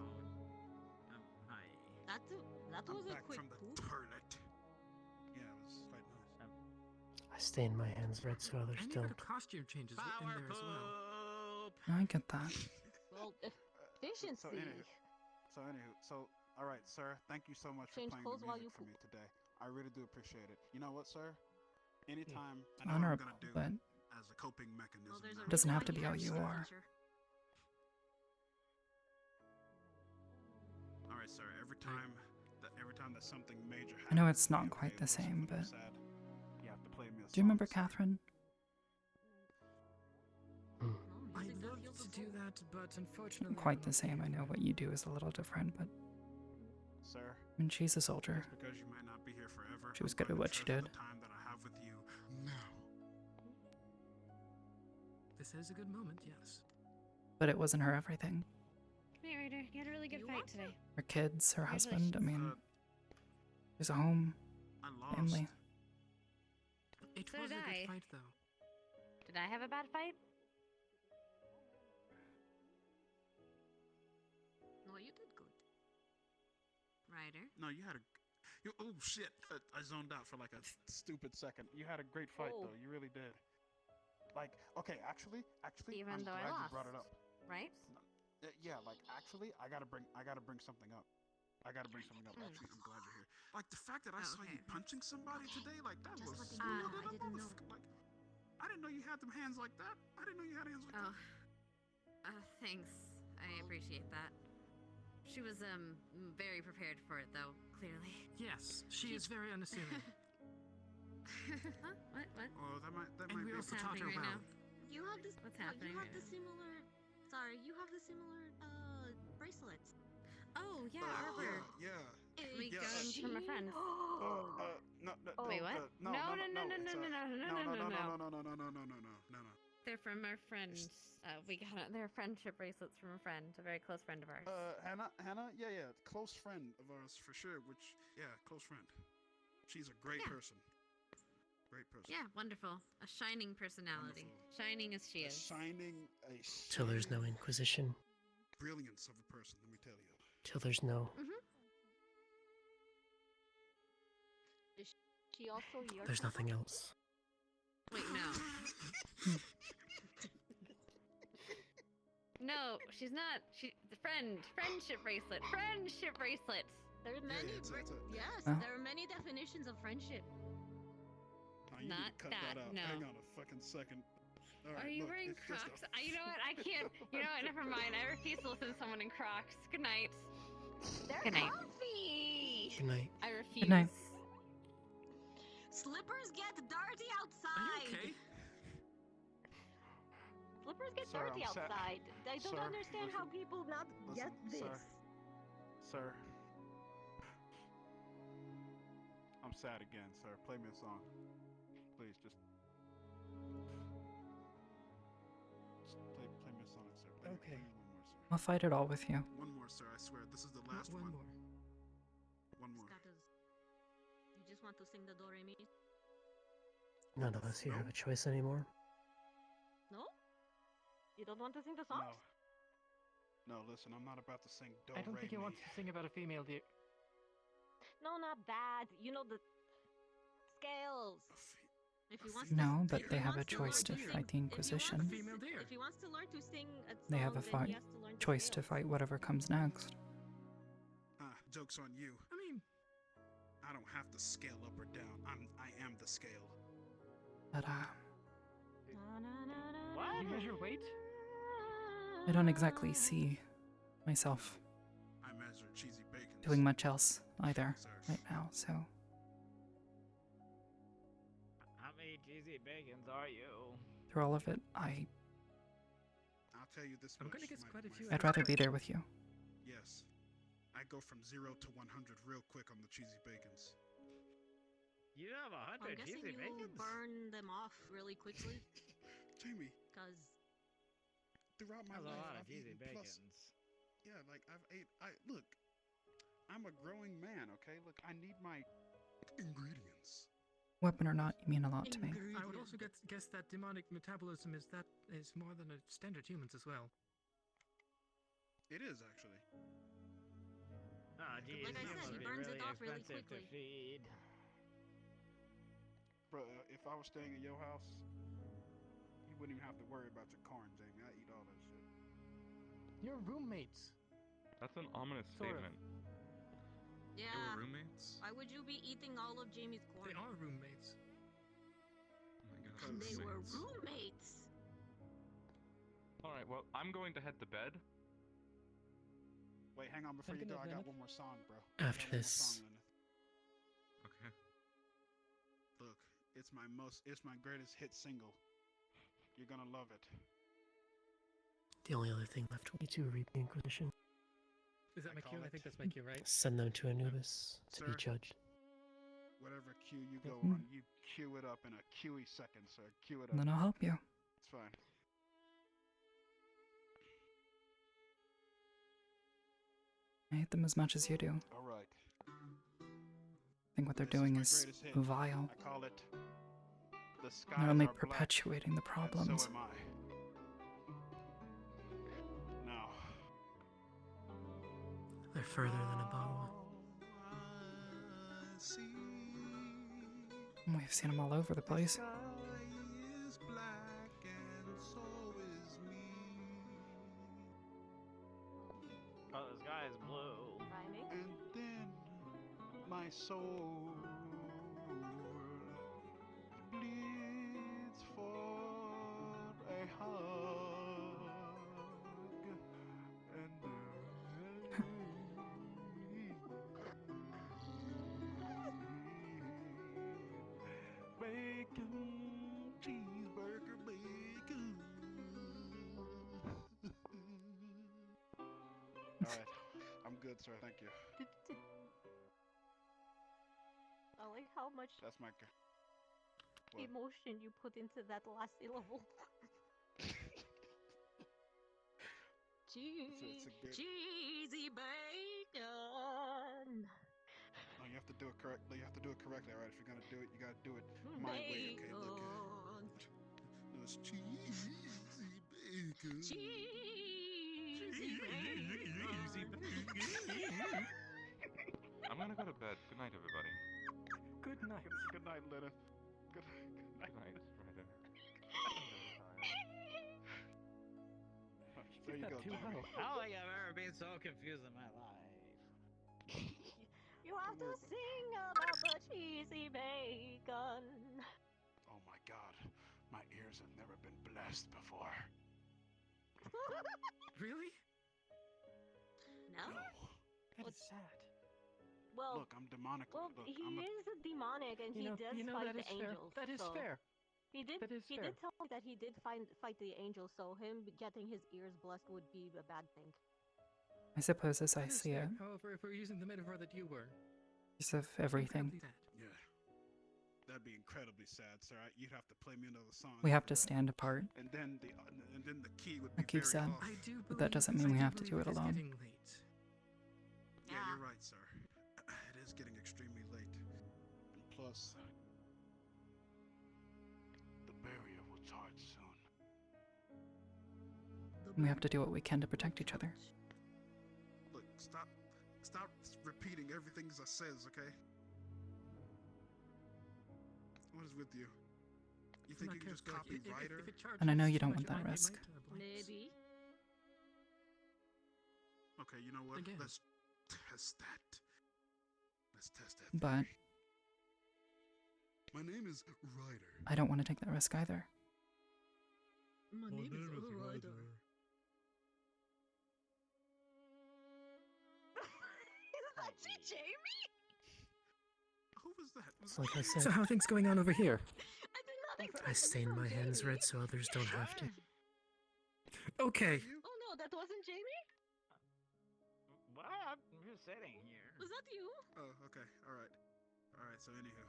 Speaker 11: hi.
Speaker 19: That
Speaker 23: I'm
Speaker 19: was a
Speaker 23: back
Speaker 19: quick
Speaker 23: from the
Speaker 19: poop.
Speaker 23: turret. Yeah, it was quite nice.
Speaker 12: I stain my hands red so others
Speaker 18: And
Speaker 12: don't.
Speaker 18: even costume changes in there as well.
Speaker 1: I get that.
Speaker 19: Well, efficiency.
Speaker 23: So all right, sir. Thank you so much
Speaker 19: Change
Speaker 23: for playing
Speaker 19: clothes
Speaker 23: the
Speaker 19: while
Speaker 23: music
Speaker 19: you
Speaker 23: for me today. I really do appreciate it. You know what, sir? Anytime
Speaker 1: It's
Speaker 23: I know what I'm
Speaker 1: honorable,
Speaker 23: gonna do
Speaker 1: but
Speaker 23: as a coping mechanism.
Speaker 19: there's a
Speaker 23: now.
Speaker 1: it doesn't
Speaker 19: reason
Speaker 1: have
Speaker 19: why
Speaker 1: to be all
Speaker 19: have
Speaker 1: you
Speaker 19: skin
Speaker 1: are.
Speaker 19: culture.
Speaker 23: All right, sir. Every time that something major happens,
Speaker 1: I know it's
Speaker 23: to me,
Speaker 1: not quite
Speaker 23: okay,
Speaker 1: the
Speaker 23: listen,
Speaker 1: same,
Speaker 23: when I'm
Speaker 1: but
Speaker 23: sad, you have to play me a
Speaker 1: do you remember
Speaker 23: song.
Speaker 1: Catherine?
Speaker 18: I'd love to do that, but unfortunately.
Speaker 1: Not quite the same. I know what you do is a little different, but
Speaker 23: Sir,
Speaker 1: I mean, she's a soldier.
Speaker 23: just because you might not be here forever,
Speaker 1: She was
Speaker 23: I'm
Speaker 1: good
Speaker 23: going
Speaker 1: at
Speaker 23: to
Speaker 1: what she
Speaker 23: treasure
Speaker 1: did.
Speaker 23: the time that I have with you now.
Speaker 18: This is a good moment, yes.
Speaker 1: But it wasn't her everything.
Speaker 15: Hey, Ryder, you had a really good fight today.
Speaker 1: Her kids, her husband. I mean,
Speaker 23: Uh,
Speaker 1: there's a home,
Speaker 23: I lost.
Speaker 1: family.
Speaker 18: It
Speaker 15: So
Speaker 18: was a
Speaker 15: did I.
Speaker 18: good fight, though.
Speaker 15: Did I have a bad fight?
Speaker 19: No, you did good. Ryder.
Speaker 23: No, you had a. Oh shit! I zoned out for like a stupid second. You had a great fight
Speaker 19: Oh.
Speaker 23: though. You really did. Like, okay, actually,
Speaker 15: Even
Speaker 23: I'm
Speaker 15: though I
Speaker 23: glad you
Speaker 15: lost.
Speaker 23: brought it up.
Speaker 15: Right?
Speaker 23: Yeah, like actually, I gotta bring something up. Actually, I'm glad you're here. Like the fact that I saw you punching somebody today, like that
Speaker 19: Just
Speaker 23: was
Speaker 19: letting
Speaker 23: smooth
Speaker 19: you know,
Speaker 23: as
Speaker 19: I
Speaker 23: a
Speaker 19: didn't know.
Speaker 23: motherfucker. Like, I didn't know you had them hands like that. I didn't know you had hands like that.
Speaker 15: Thanks. I appreciate that. She was very prepared for it, though. Clearly.
Speaker 18: Yes, she is very unassuming.
Speaker 15: Huh? What?
Speaker 23: Oh, that might
Speaker 18: And we
Speaker 23: be.
Speaker 18: also taught her
Speaker 15: happening right
Speaker 18: well.
Speaker 19: You have this.
Speaker 15: What's
Speaker 19: no,
Speaker 15: happening
Speaker 19: You have
Speaker 15: right
Speaker 19: the
Speaker 15: now?
Speaker 19: similar. Sorry, you have the similar bracelets.
Speaker 15: Oh yeah, Arbor.
Speaker 23: Yeah.
Speaker 15: We
Speaker 23: yeah,
Speaker 15: got them from a friend.
Speaker 23: No.
Speaker 15: Wait, what?
Speaker 23: No.
Speaker 15: No.
Speaker 23: No.
Speaker 15: They're from our friends. We got their friendship bracelets from a friend, a very close friend of ours.
Speaker 23: Hannah, yeah, close friend of ours for sure. Close friend. She's a great person. Great person.
Speaker 15: Yeah, wonderful. A shining personality. Shining as she is.
Speaker 12: Till there's no inquisition.
Speaker 23: Brilliance of a person, let me tell you.
Speaker 12: Till there's no.
Speaker 19: Is she also your?
Speaker 12: There's nothing else.
Speaker 15: Wait, no. No, she's not. Friendship bracelet. Friendship bracelet.
Speaker 19: There are many. Yes,
Speaker 1: Huh?
Speaker 19: there are many definitions of friendship.
Speaker 23: Oh, you need
Speaker 15: Not
Speaker 23: to cut
Speaker 15: that,
Speaker 23: out.
Speaker 15: no.
Speaker 23: Hang on a fucking second. All right,
Speaker 15: Are you
Speaker 23: look,
Speaker 15: wearing
Speaker 23: it's just
Speaker 15: Crocs? You know what? I can't. You know what? Never mind. I refuse to listen to someone in Crocs. Good night.
Speaker 19: They're
Speaker 15: Good night.
Speaker 19: comfy.
Speaker 12: Good night.
Speaker 15: I refuse.
Speaker 1: Good night.
Speaker 19: Slippers get dirty outside.
Speaker 18: Okay.
Speaker 19: Slippers get
Speaker 23: Sir,
Speaker 19: dirty
Speaker 23: I'm sa-
Speaker 19: outside. I don't
Speaker 23: Sir,
Speaker 19: understand how people not get this.
Speaker 23: Sir. I'm sad again, sir. Play me a song. Please, just play me a song, sir. Play me one more, sir.
Speaker 1: I'll fight it all with you.
Speaker 23: One more, sir. I swear. This is the last
Speaker 18: One
Speaker 23: one.
Speaker 18: more.
Speaker 19: want to sing the do re mi?
Speaker 12: None of us here have a choice anymore.
Speaker 10: No? You don't want to sing the songs?
Speaker 23: No. No, listen, I'm not about to sing do
Speaker 18: I don't
Speaker 23: re
Speaker 18: think he
Speaker 23: mi.
Speaker 18: wants to sing about a female deer.
Speaker 10: No, not that. You know the scales.
Speaker 19: If he wants
Speaker 1: No,
Speaker 19: to,
Speaker 1: but
Speaker 19: if
Speaker 1: they
Speaker 19: he
Speaker 1: have a
Speaker 19: wants to
Speaker 1: choice
Speaker 19: learn
Speaker 1: to
Speaker 19: sing-
Speaker 1: fight the Inquisition.
Speaker 19: If he wants to learn to sing a song,
Speaker 1: They have a
Speaker 19: then he has to learn the
Speaker 1: choice to
Speaker 19: scales.
Speaker 1: fight whatever comes next.
Speaker 23: Joke's on you.
Speaker 18: I mean,
Speaker 23: I don't have to scale up or down. I am the scale.
Speaker 1: But
Speaker 18: what? You measure weight?
Speaker 1: I don't exactly see myself
Speaker 23: I measure cheesy bacon.
Speaker 1: doing much else either right now, so
Speaker 11: How many cheesy bacons are you?
Speaker 1: through all of it,
Speaker 23: I'll tell you this
Speaker 18: I'm
Speaker 23: much.
Speaker 18: gonna guess quite a few.
Speaker 1: I'd rather be there with you.
Speaker 23: Yes. I go from 0 to 100 real quick on the cheesy bacons.
Speaker 11: You have
Speaker 19: I'm
Speaker 11: 100
Speaker 19: guessing
Speaker 11: cheesy
Speaker 19: you
Speaker 11: bacons?
Speaker 19: burn them off really quickly.
Speaker 23: Jamie,
Speaker 19: Cause
Speaker 23: throughout my
Speaker 11: That's a
Speaker 23: life,
Speaker 11: lot of
Speaker 23: I've
Speaker 11: cheesy
Speaker 23: eaten
Speaker 11: bacons.
Speaker 23: Yeah, like look, I'm a growing man, okay? Look, I need my ingredients.
Speaker 1: Weapon or not, you mean a lot to me.
Speaker 18: I would also guess that demonic metabolism is more than a standard humans as well.
Speaker 23: It is actually.
Speaker 11: Ah, geez,
Speaker 19: Like I
Speaker 11: you
Speaker 19: said,
Speaker 11: must
Speaker 19: he
Speaker 11: be
Speaker 19: burns
Speaker 11: really
Speaker 19: it off really
Speaker 11: expensive
Speaker 19: quickly.
Speaker 11: to feed.
Speaker 23: Bro, if I was staying at your house, you wouldn't even have to worry about your corn, Jamie. I eat all that shit.
Speaker 18: You're roommates.
Speaker 16: That's an ominous
Speaker 18: Sort of.
Speaker 16: statement.
Speaker 19: yeah.
Speaker 16: They were roommates?
Speaker 19: Why would you be eating all of Jamie's corn?
Speaker 18: They are roommates.
Speaker 16: Oh my god.
Speaker 19: And they were
Speaker 16: roommates.
Speaker 19: roommates.
Speaker 16: Alright, well, I'm going to head to bed.
Speaker 23: Wait, hang on before you
Speaker 18: Second
Speaker 23: go. I got
Speaker 18: advantage.
Speaker 23: one more song, bro.
Speaker 12: After
Speaker 23: I got one more
Speaker 12: this.
Speaker 23: song, Lynette.
Speaker 16: Okay.
Speaker 23: Look, it's my greatest hit single. You're gonna love it.
Speaker 12: The only other thing left, 22 reap the Inquisition.
Speaker 18: Is that
Speaker 23: I
Speaker 18: my
Speaker 23: call
Speaker 18: cue? I
Speaker 23: it-
Speaker 18: think that's my cue, right?
Speaker 12: Send them to Anubis to be
Speaker 23: Sir?
Speaker 12: judged.
Speaker 23: Whatever cue you go
Speaker 1: Mhm.
Speaker 23: on, you cue it up in a QE second, sir. Cue it
Speaker 1: And
Speaker 23: up.
Speaker 1: then I'll help you.
Speaker 23: It's fine.
Speaker 1: I hate them as much as you do.
Speaker 23: All right.
Speaker 1: I think what they're
Speaker 23: This is
Speaker 1: doing
Speaker 23: my
Speaker 1: is
Speaker 23: greatest hit.
Speaker 1: vile.
Speaker 23: I call it The Skies
Speaker 1: Not only
Speaker 23: Are Black,
Speaker 1: perpetuating the
Speaker 23: and
Speaker 1: problems.
Speaker 23: So am I. Now.
Speaker 12: They're further than a bottle.
Speaker 1: We've seen them all over the place.
Speaker 23: Is black and so is me.
Speaker 11: Oh, the sky is blue.
Speaker 10: Rhyming?
Speaker 23: And then my soul bleeds for a hug and bacon, cheeseburger, bacon. All right, I'm good, sir. Thank you.
Speaker 10: I like how much
Speaker 23: That's my. What?
Speaker 10: emotion you put into that last syllable.
Speaker 23: It's a good.
Speaker 19: Cheesy bacon.
Speaker 23: Oh, you have to do it correctly. You have to do it correctly. All right, if you're gonna do it, you gotta do it my way. Okay, look. No, it's cheesy bacon.
Speaker 19: Cheesy bacon.
Speaker 16: I'm gonna go to bed. Good night, everybody.
Speaker 18: Good night.
Speaker 23: Good night, Lena. Good night.
Speaker 16: Good night, Strider.
Speaker 23: There you go, Jamie.
Speaker 11: I don't think I've ever been so confused in my life.
Speaker 10: You have to sing about the cheesy bacon.
Speaker 23: Oh my God, my ears have never been blessed before.
Speaker 18: Really?
Speaker 19: No?
Speaker 18: That is sad.
Speaker 10: Well,
Speaker 23: Look, I'm demonic.
Speaker 10: well,
Speaker 23: Look,
Speaker 10: he
Speaker 23: I'm a,
Speaker 10: is a demonic, and he does fight
Speaker 18: that
Speaker 10: the
Speaker 18: is fair.
Speaker 10: angels.
Speaker 18: That is
Speaker 10: so
Speaker 18: fair.
Speaker 10: He did.
Speaker 18: That is
Speaker 10: He
Speaker 18: fair.
Speaker 10: did tell me that he did fight the angels. So him getting his ears blessed would be a bad thing.
Speaker 1: I suppose as I
Speaker 18: That is
Speaker 1: see
Speaker 18: fair.
Speaker 1: it,
Speaker 18: However, if we're using the metaphor that you were,
Speaker 1: piece of everything.
Speaker 18: incredibly sad.
Speaker 23: yeah, that'd be incredibly sad, sir. You'd have to play me another song.
Speaker 1: We have
Speaker 23: after
Speaker 1: to
Speaker 23: that.
Speaker 1: stand apart.
Speaker 23: And then the key would be
Speaker 1: Like you've
Speaker 23: very
Speaker 1: said.
Speaker 23: off.
Speaker 18: I do
Speaker 1: But that
Speaker 18: believe-
Speaker 1: doesn't mean
Speaker 18: I
Speaker 1: we
Speaker 18: do
Speaker 1: have to do
Speaker 18: believe
Speaker 1: it
Speaker 18: is
Speaker 1: alone.
Speaker 18: getting late.
Speaker 23: Yeah, you're right, sir. It is getting extremely late. And close. The barrier will charge soon.
Speaker 1: We have to do what we can to protect each other.
Speaker 23: Look, stop repeating everything I says, okay? What is with you? You think you can just copy Ryder?
Speaker 1: And I know you don't want that risk.
Speaker 19: Maybe.
Speaker 23: Okay, you know what?
Speaker 18: Again.
Speaker 23: Let's test that. Let's test that.
Speaker 1: But
Speaker 23: My name is Ryder.
Speaker 1: I don't want to take that risk either.
Speaker 19: My name is Ryder. Is that Jamie?
Speaker 23: Who was that?
Speaker 12: It's like I said.
Speaker 18: So how are things going on over here?
Speaker 19: I did not expect
Speaker 12: I stain my hands red so others don't have to.
Speaker 18: Okay.
Speaker 19: Oh no, that wasn't Jamie?
Speaker 11: What? I'm just sitting here.
Speaker 19: Was that you?
Speaker 23: Oh, okay. Alright. Alright, so anywho.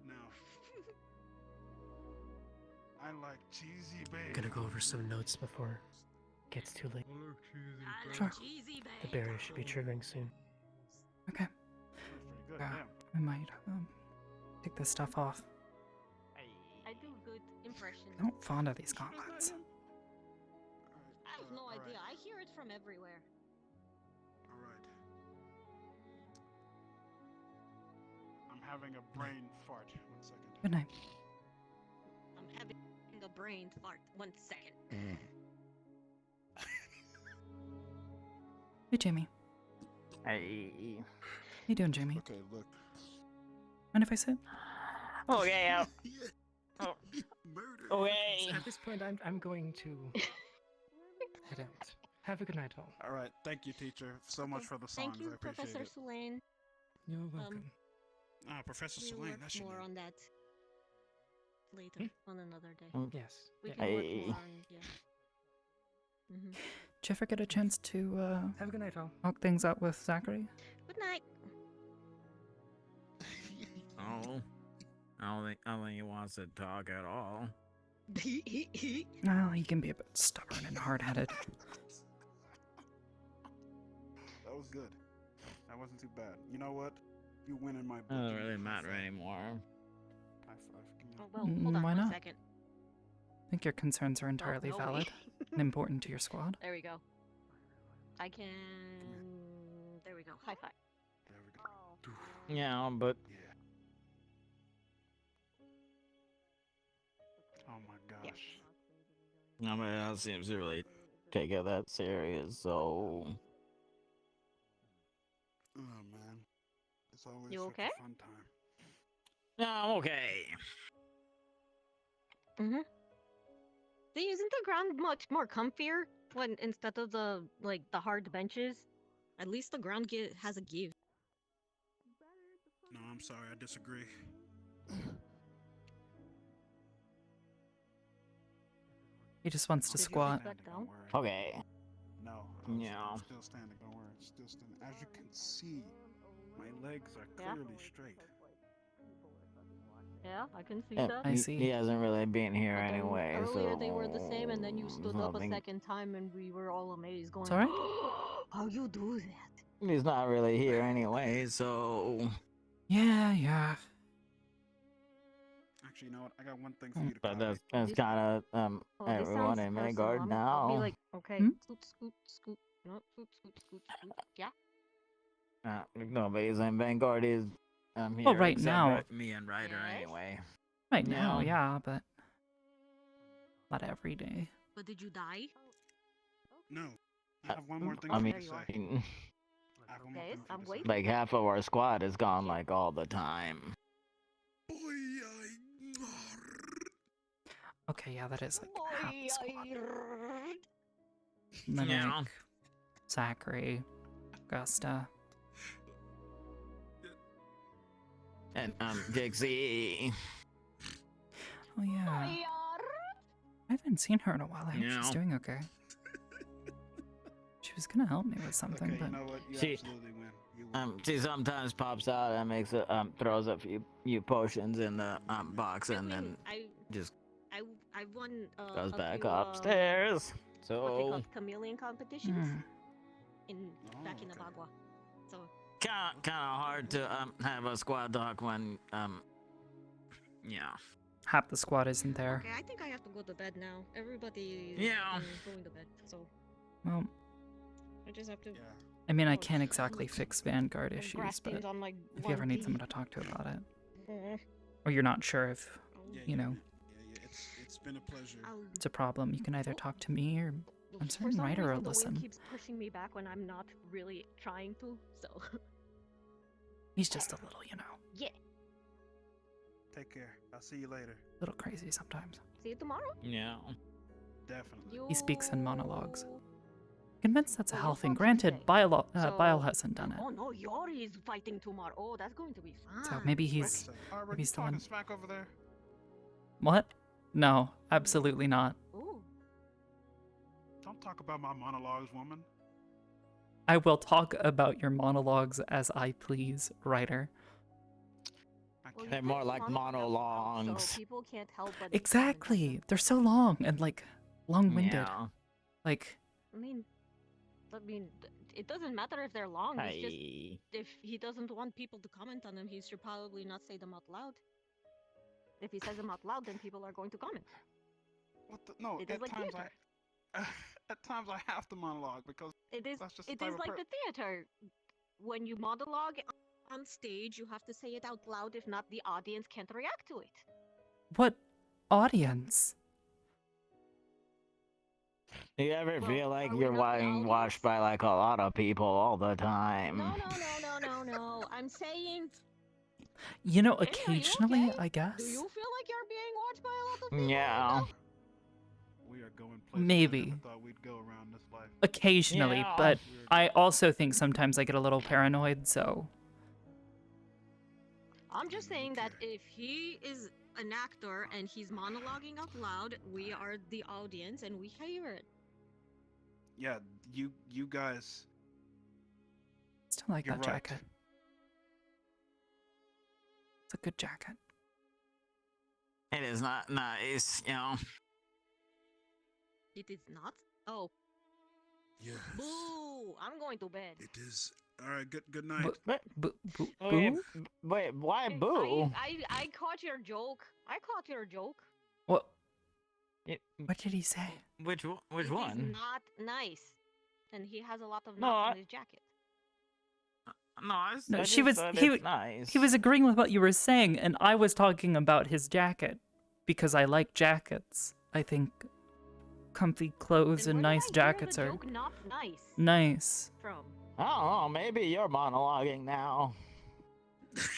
Speaker 23: Now. I like cheesy
Speaker 12: I'm
Speaker 23: bacon.
Speaker 12: gonna go over some notes before it gets too late.
Speaker 19: I
Speaker 1: Sure.
Speaker 19: like cheesy
Speaker 12: The
Speaker 19: bacon.
Speaker 12: barrier should be triggering soon.
Speaker 1: Okay.
Speaker 23: Good,
Speaker 1: Yeah,
Speaker 23: damn.
Speaker 1: I might take this stuff off.
Speaker 19: I do good impressions.
Speaker 1: I'm not fond of these gauntlets.
Speaker 19: I have no idea. I hear it from everywhere.
Speaker 23: Alright. I'm having a brain fart. 1 second.
Speaker 1: Good night.
Speaker 19: I'm having a brain fart. 1 second.
Speaker 1: Hey, Jamie.
Speaker 11: Hey.
Speaker 1: How you doing, Jamie?
Speaker 23: Okay, look.
Speaker 1: Mind if I sit?
Speaker 11: Okay. Oh. Okay.
Speaker 12: At this point, I'm going to head out. Have a good night, all.
Speaker 23: Alright, thank you, teacher, so much for the songs.
Speaker 19: Thank you,
Speaker 23: I appreciate
Speaker 19: Professor
Speaker 23: it.
Speaker 19: Sulain.
Speaker 12: You're welcome.
Speaker 23: Professor
Speaker 19: We'll
Speaker 23: Sulain,
Speaker 19: work
Speaker 23: that's your
Speaker 19: more
Speaker 23: name.
Speaker 19: on that later, on another day.
Speaker 12: Yes.
Speaker 19: We
Speaker 12: Yeah.
Speaker 19: can work more on, yeah. Mm-hmm.
Speaker 1: Did you ever get a chance to
Speaker 12: Have a good night, all.
Speaker 1: talk things out with Zachary?
Speaker 19: Good night.
Speaker 11: Oh. I don't think he wants to talk at all.
Speaker 1: Well, he can be a bit stubborn and hard-headed.
Speaker 23: That was good. That wasn't too bad. You know what? You win in my book.
Speaker 11: Doesn't really matter anymore.
Speaker 23: High five. Give me
Speaker 19: Oh, well, hold on
Speaker 1: Why
Speaker 19: 1
Speaker 1: not?
Speaker 19: second.
Speaker 1: I think your concerns are entirely
Speaker 19: no way.
Speaker 1: valid and important to your squad.
Speaker 19: There we go. I can... There we go. High five.
Speaker 23: There we go.
Speaker 11: Yeah, but
Speaker 23: Oh my gosh.
Speaker 11: I mean, that seems to really take it that serious. So
Speaker 23: Oh man. It's always
Speaker 19: You
Speaker 23: such
Speaker 19: okay?
Speaker 23: a fun time.
Speaker 11: no, I'm okay.
Speaker 19: Mm-hmm. See, isn't the ground much more comfier when instead of the the hard benches? At least the ground has a give.
Speaker 23: No, I'm sorry, I disagree.
Speaker 1: He just wants to
Speaker 19: Did you
Speaker 1: squat.
Speaker 19: put that down?
Speaker 11: Okay.
Speaker 23: No.
Speaker 11: Yeah.
Speaker 23: I'm still standing, don't worry. Still standing. As you can see, my legs are
Speaker 19: Yeah.
Speaker 23: clearly straight.
Speaker 19: Yeah, I can see
Speaker 11: Yeah,
Speaker 19: that.
Speaker 1: I see.
Speaker 11: He hasn't really been here
Speaker 19: But then
Speaker 11: anyway.
Speaker 19: earlier
Speaker 11: so
Speaker 19: they were the same, and then you stood up a
Speaker 11: something-
Speaker 19: second time, and we were all amazed, going,
Speaker 1: Sorry?
Speaker 19: "How you do that?"
Speaker 11: He's not really here anyway, so.
Speaker 1: Yeah.
Speaker 23: Actually, you know what? I got one thing for you to
Speaker 11: But
Speaker 23: copy.
Speaker 11: that's kind of
Speaker 19: Oh, this
Speaker 11: everyone
Speaker 19: sounds
Speaker 11: in
Speaker 19: personal.
Speaker 11: Midgard
Speaker 19: I'll
Speaker 11: now.
Speaker 19: be like, okay,
Speaker 1: Hmm?
Speaker 19: scoot, scoot, scoot, no, scoot, scoot, scoot, scoot. Yeah.
Speaker 11: Nobody's in Vanguard is here.
Speaker 1: Well, right
Speaker 11: except
Speaker 1: now.
Speaker 11: me and Ryder
Speaker 19: Yes?
Speaker 11: anyway.
Speaker 1: Right now,
Speaker 11: Yeah.
Speaker 1: yeah, but not every day.
Speaker 19: But did you die?
Speaker 23: No. I have one more thing
Speaker 11: I
Speaker 23: for
Speaker 11: mean,
Speaker 23: you to say. I have one more
Speaker 19: Yes,
Speaker 23: thing for you
Speaker 19: I'm
Speaker 23: to say.
Speaker 19: waiting.
Speaker 11: like half of our squad is gone like all the time.
Speaker 1: Okay, yeah, that is like half the squad.
Speaker 19: Boy,
Speaker 1: And then
Speaker 11: Yeah.
Speaker 1: like Zachary, Augusta.
Speaker 11: And Dixie.
Speaker 1: Oh yeah. I haven't seen her in a while. I hope she's
Speaker 11: Yeah.
Speaker 1: doing okay. She was gonna help me with something,
Speaker 23: Okay,
Speaker 1: but
Speaker 23: you know what? You
Speaker 11: She-
Speaker 23: absolutely win. You win.
Speaker 11: She sometimes pops out and makes a throws a few potions in the box
Speaker 19: I
Speaker 11: and
Speaker 19: mean,
Speaker 11: then
Speaker 19: I
Speaker 11: just
Speaker 19: won
Speaker 11: goes
Speaker 19: a
Speaker 11: back
Speaker 19: few,
Speaker 11: upstairs.
Speaker 19: what they
Speaker 11: So
Speaker 19: call chameleon competitions
Speaker 1: Hmm.
Speaker 19: in back in
Speaker 23: okay.
Speaker 19: Abagua. So
Speaker 11: kind of hard to have a squad talk when yeah.
Speaker 1: Half the squad isn't there.
Speaker 19: Okay, I think I have to go to bed now. Everybody
Speaker 11: Yeah.
Speaker 19: is going to bed, so
Speaker 1: Well,
Speaker 19: I just have to.
Speaker 1: I mean, I can't exactly fix Vanguard issues, but
Speaker 19: grasping on my
Speaker 1: if you ever need
Speaker 19: 1D.
Speaker 1: someone to talk to about it,
Speaker 19: Mhm.
Speaker 1: or you're not sure if, you know,
Speaker 23: It's been a pleasure.
Speaker 1: it's a problem, you can either talk to me or I'm
Speaker 19: For
Speaker 1: certain
Speaker 19: some
Speaker 1: writer
Speaker 19: reason,
Speaker 1: will
Speaker 19: the
Speaker 1: listen.
Speaker 19: wind keeps pushing me back when I'm not really trying to. So.
Speaker 1: He's just a little, you know,
Speaker 19: Yeah.
Speaker 23: Take care. I'll see you later.
Speaker 1: little crazy sometimes.
Speaker 19: See you tomorrow.
Speaker 11: Yeah.
Speaker 23: Definitely.
Speaker 1: He speaks in monologues. Convinced that's a
Speaker 19: Well,
Speaker 1: health
Speaker 19: you'll
Speaker 1: thing.
Speaker 19: talk
Speaker 1: Granted,
Speaker 19: Tuesday.
Speaker 1: Bile hasn't done it.
Speaker 19: Oh no, Yori is fighting tomorrow. Oh, that's going to be fun.
Speaker 1: So maybe he's
Speaker 23: Arbor,
Speaker 1: maybe
Speaker 23: you
Speaker 1: he's the
Speaker 23: talking
Speaker 1: one.
Speaker 23: smack over there?
Speaker 1: What? No, absolutely not.
Speaker 19: Ooh.
Speaker 23: Don't talk about my monologues, woman.
Speaker 1: I will talk about your monologues as I please, writer.
Speaker 19: Well,
Speaker 11: They're more like monologues.
Speaker 19: So people can't help but.
Speaker 1: Exactly. They're so long and like long-winded.
Speaker 11: Yeah.
Speaker 1: Like
Speaker 19: I mean, it doesn't matter if they're long. It's just if he doesn't want people to comment on them, he should probably not say them out loud. If he says them out loud, then people are going to comment.
Speaker 23: What the? No,
Speaker 19: It is
Speaker 23: at
Speaker 19: like
Speaker 23: times
Speaker 19: theater.
Speaker 23: at times I have to monologue because
Speaker 19: It is.
Speaker 23: that's just
Speaker 19: It
Speaker 23: the type
Speaker 19: is
Speaker 23: of
Speaker 19: like the theater. When you monologue on stage, you have to say it out loud. If not, the audience can't react to it.
Speaker 1: what audience?
Speaker 11: You ever feel like you're being watched by like a lot of people all the time?
Speaker 19: No. I'm saying.
Speaker 1: You know,
Speaker 19: Hey, are you
Speaker 1: occasionally,
Speaker 19: okay?
Speaker 1: I guess.
Speaker 19: Do you feel like you're being watched by a lot of people?
Speaker 11: Yeah.
Speaker 23: We are going places
Speaker 1: Maybe.
Speaker 23: I never thought we'd go around this life.
Speaker 1: Occasionally,
Speaker 11: Yeah.
Speaker 1: but I also think sometimes I get a little paranoid, so
Speaker 19: I'm just saying that if he is an actor and he's monologuing out loud, we are the audience and we hear it.
Speaker 23: Yeah, you guys.
Speaker 1: still like
Speaker 23: You're
Speaker 1: that
Speaker 23: right.
Speaker 1: jacket. It's a good jacket.
Speaker 11: It is not nice, you know.
Speaker 19: It is not? Oh.
Speaker 9: Yes.
Speaker 19: Boo! I'm going to bed.
Speaker 9: It is.
Speaker 23: All right. Good night.
Speaker 11: Wait, why boo?
Speaker 19: I caught your joke. I caught your joke.
Speaker 1: What? What did he say?
Speaker 11: Which
Speaker 19: It is
Speaker 11: one?
Speaker 19: not nice. And he has a lot of
Speaker 11: No,
Speaker 19: knots on his jacket.
Speaker 11: No, I
Speaker 1: No,
Speaker 11: I
Speaker 1: she
Speaker 11: just
Speaker 1: was
Speaker 11: said
Speaker 1: he
Speaker 11: it's nice.
Speaker 1: he was agreeing with what you were saying, and I was talking about his jacket because I like jackets. I think comfy clothes and nice jackets are
Speaker 19: Joke not nice.
Speaker 1: nice.
Speaker 19: From.
Speaker 11: I don't know. Maybe you're monologuing now.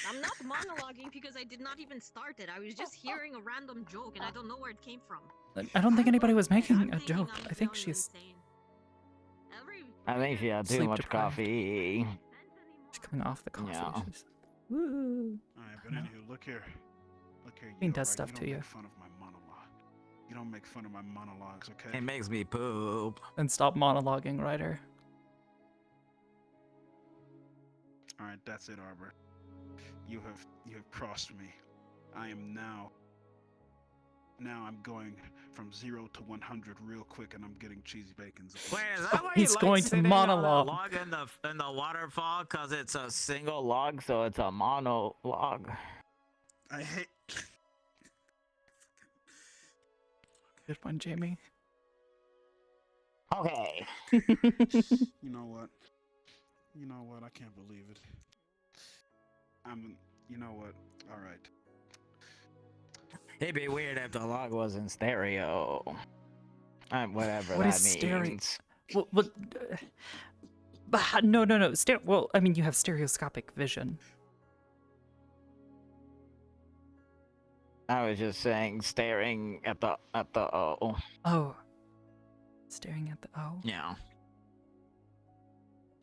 Speaker 19: I'm not monologuing because I did not even start it. I was just hearing a random joke and I don't know where it came from.
Speaker 1: I don't think anybody was making a joke. I think she's
Speaker 11: I think she had too
Speaker 1: Sleep
Speaker 11: much
Speaker 1: deprived.
Speaker 11: coffee.
Speaker 1: she's coming off the coffee.
Speaker 11: Yeah.
Speaker 1: She's- Woo.
Speaker 23: All right, but anywho, look here.
Speaker 1: He does
Speaker 23: alright?
Speaker 1: stuff
Speaker 23: you
Speaker 1: to
Speaker 23: don't
Speaker 1: you.
Speaker 23: Make fun of my monologue. You don't make fun of my monologues, okay?
Speaker 11: It makes me poop.
Speaker 1: And stop monologuing, writer.
Speaker 23: All right, that's it, Arbor. You have crossed me. I am now. Now I'm going from 0 to 100 real quick, and I'm getting cheesy bacons.
Speaker 11: Wait, is that why
Speaker 1: He's
Speaker 11: you like
Speaker 1: going to
Speaker 11: sitting on a
Speaker 1: monologue.
Speaker 11: log in the waterfall? Cause it's a single log, so it's a monologue.
Speaker 23: I hate.
Speaker 1: Good one, Jamie.
Speaker 11: Okay.
Speaker 23: You know what? You know what? I can't believe it. You know what? All right.
Speaker 11: It'd be weird if the log was in stereo. Whatever
Speaker 1: What
Speaker 11: that
Speaker 1: is stereo?
Speaker 11: means.
Speaker 1: What? No. Well, I mean, you have stereoscopic vision.
Speaker 11: I was just saying, staring at the O.
Speaker 1: Oh. Staring at the O?
Speaker 11: Yeah.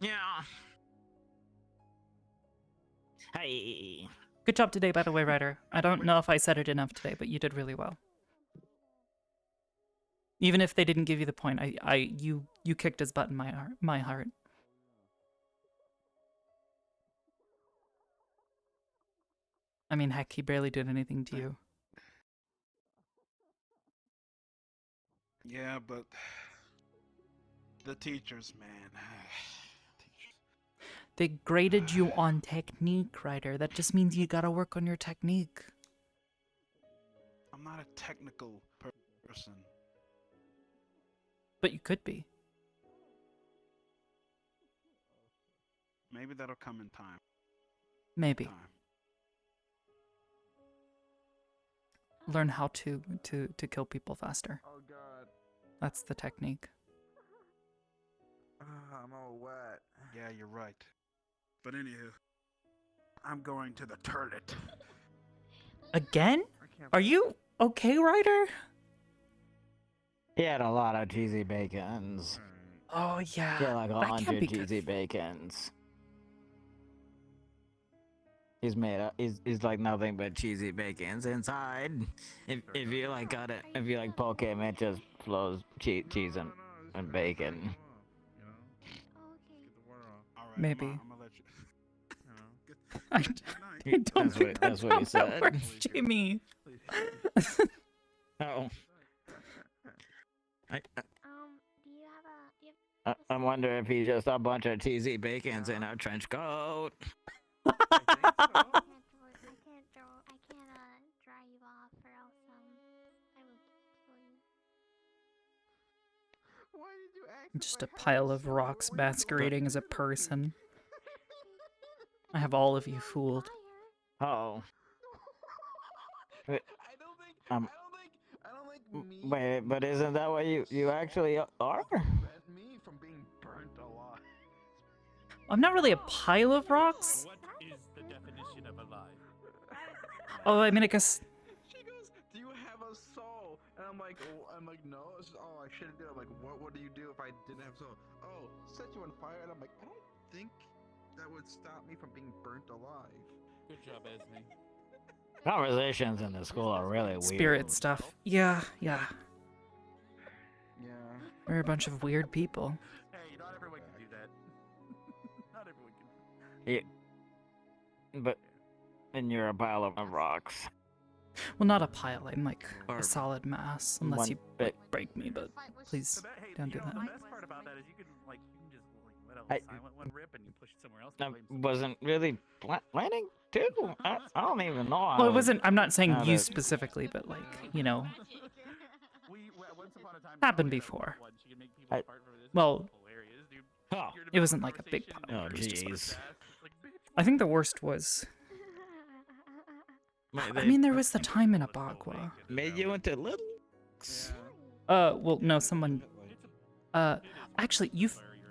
Speaker 11: Yeah. Hey.
Speaker 1: Good job today, by the way, writer. I don't know if I said it enough today, but you did really well. Even if they didn't give you the point, you kicked his butt in my heart. I mean, heck, he barely did anything to you.
Speaker 23: Yeah, but the teachers, man.
Speaker 1: They graded you on technique, Ryder. That just means you gotta work on your technique.
Speaker 23: I'm not a technical person.
Speaker 1: But you could be.
Speaker 23: Maybe that'll come in time.
Speaker 1: Maybe. Learn how to kill people faster.
Speaker 21: Oh god.
Speaker 1: That's the technique.
Speaker 21: I'm all wet.
Speaker 23: Yeah, you're right. But anywho, I'm going to the toilet.
Speaker 1: Again? Are you okay, Ryder?
Speaker 6: He had a lot of cheesy bacons.
Speaker 1: Oh yeah.
Speaker 6: He had like
Speaker 1: that can't
Speaker 6: 100
Speaker 1: be
Speaker 6: cheesy bacons. He's made up. He's like nothing but cheesy bacons inside. If you like got it, if you like poke him, it just flows cheese and bacon.
Speaker 1: Maybe.
Speaker 23: I'm gonna let you.
Speaker 1: I don't think
Speaker 6: That's what he
Speaker 1: how that
Speaker 6: said.
Speaker 1: works, Jimmy.
Speaker 6: Oh.
Speaker 4: Do you have
Speaker 6: I wonder if he's just a bunch of cheesy bacons in a trench coat.
Speaker 4: I can't dry you off, or else I will kill you.
Speaker 21: Why did you ask?
Speaker 1: Just a pile of rocks masquerading as a person. I have all of you fooled.
Speaker 6: Oh. Wait,
Speaker 21: I don't think me.
Speaker 6: wait, but isn't that what you actually are?
Speaker 21: Prevent me from being burnt alive.
Speaker 1: I'm not really a pile of rocks.
Speaker 11: What is the definition of alive?
Speaker 1: Oh, I mean, I guess.
Speaker 21: She goes, "Do you have a soul?" And I'm like, no. It's just, oh, I shouldn't do it. I'm like, what would you do if I didn't have soul? Oh, set you on fire. And I'm like, I don't think that would stop me from being burnt alive.
Speaker 11: Good job, Esme.
Speaker 6: Conversations in the school are really weird.
Speaker 1: Spirit stuff. Yeah.
Speaker 21: Yeah.
Speaker 1: We're a bunch of weird people.
Speaker 11: Hey, not everyone can do that. Not everyone can.
Speaker 6: Yeah. But, and you're a pile of rocks.
Speaker 1: Well, not a pile. I'm like
Speaker 6: Or
Speaker 1: a solid mass, unless
Speaker 6: one
Speaker 1: you
Speaker 6: bit.
Speaker 1: break me. But please don't do that.
Speaker 11: The best part about that is you can just let out a silent one rip and you push it somewhere else.
Speaker 6: I wasn't really planning to. I don't even know.
Speaker 1: Well, it wasn't. I'm not saying
Speaker 6: how
Speaker 1: you
Speaker 6: to-
Speaker 1: specifically, but like happened before. Well, it wasn't like a big pile.
Speaker 6: Oh,
Speaker 1: It was just like-
Speaker 6: jeez.
Speaker 1: I think the worst was. I mean, there was the time in Abagua.
Speaker 6: Made you into little.
Speaker 1: Well, no, someone. Actually,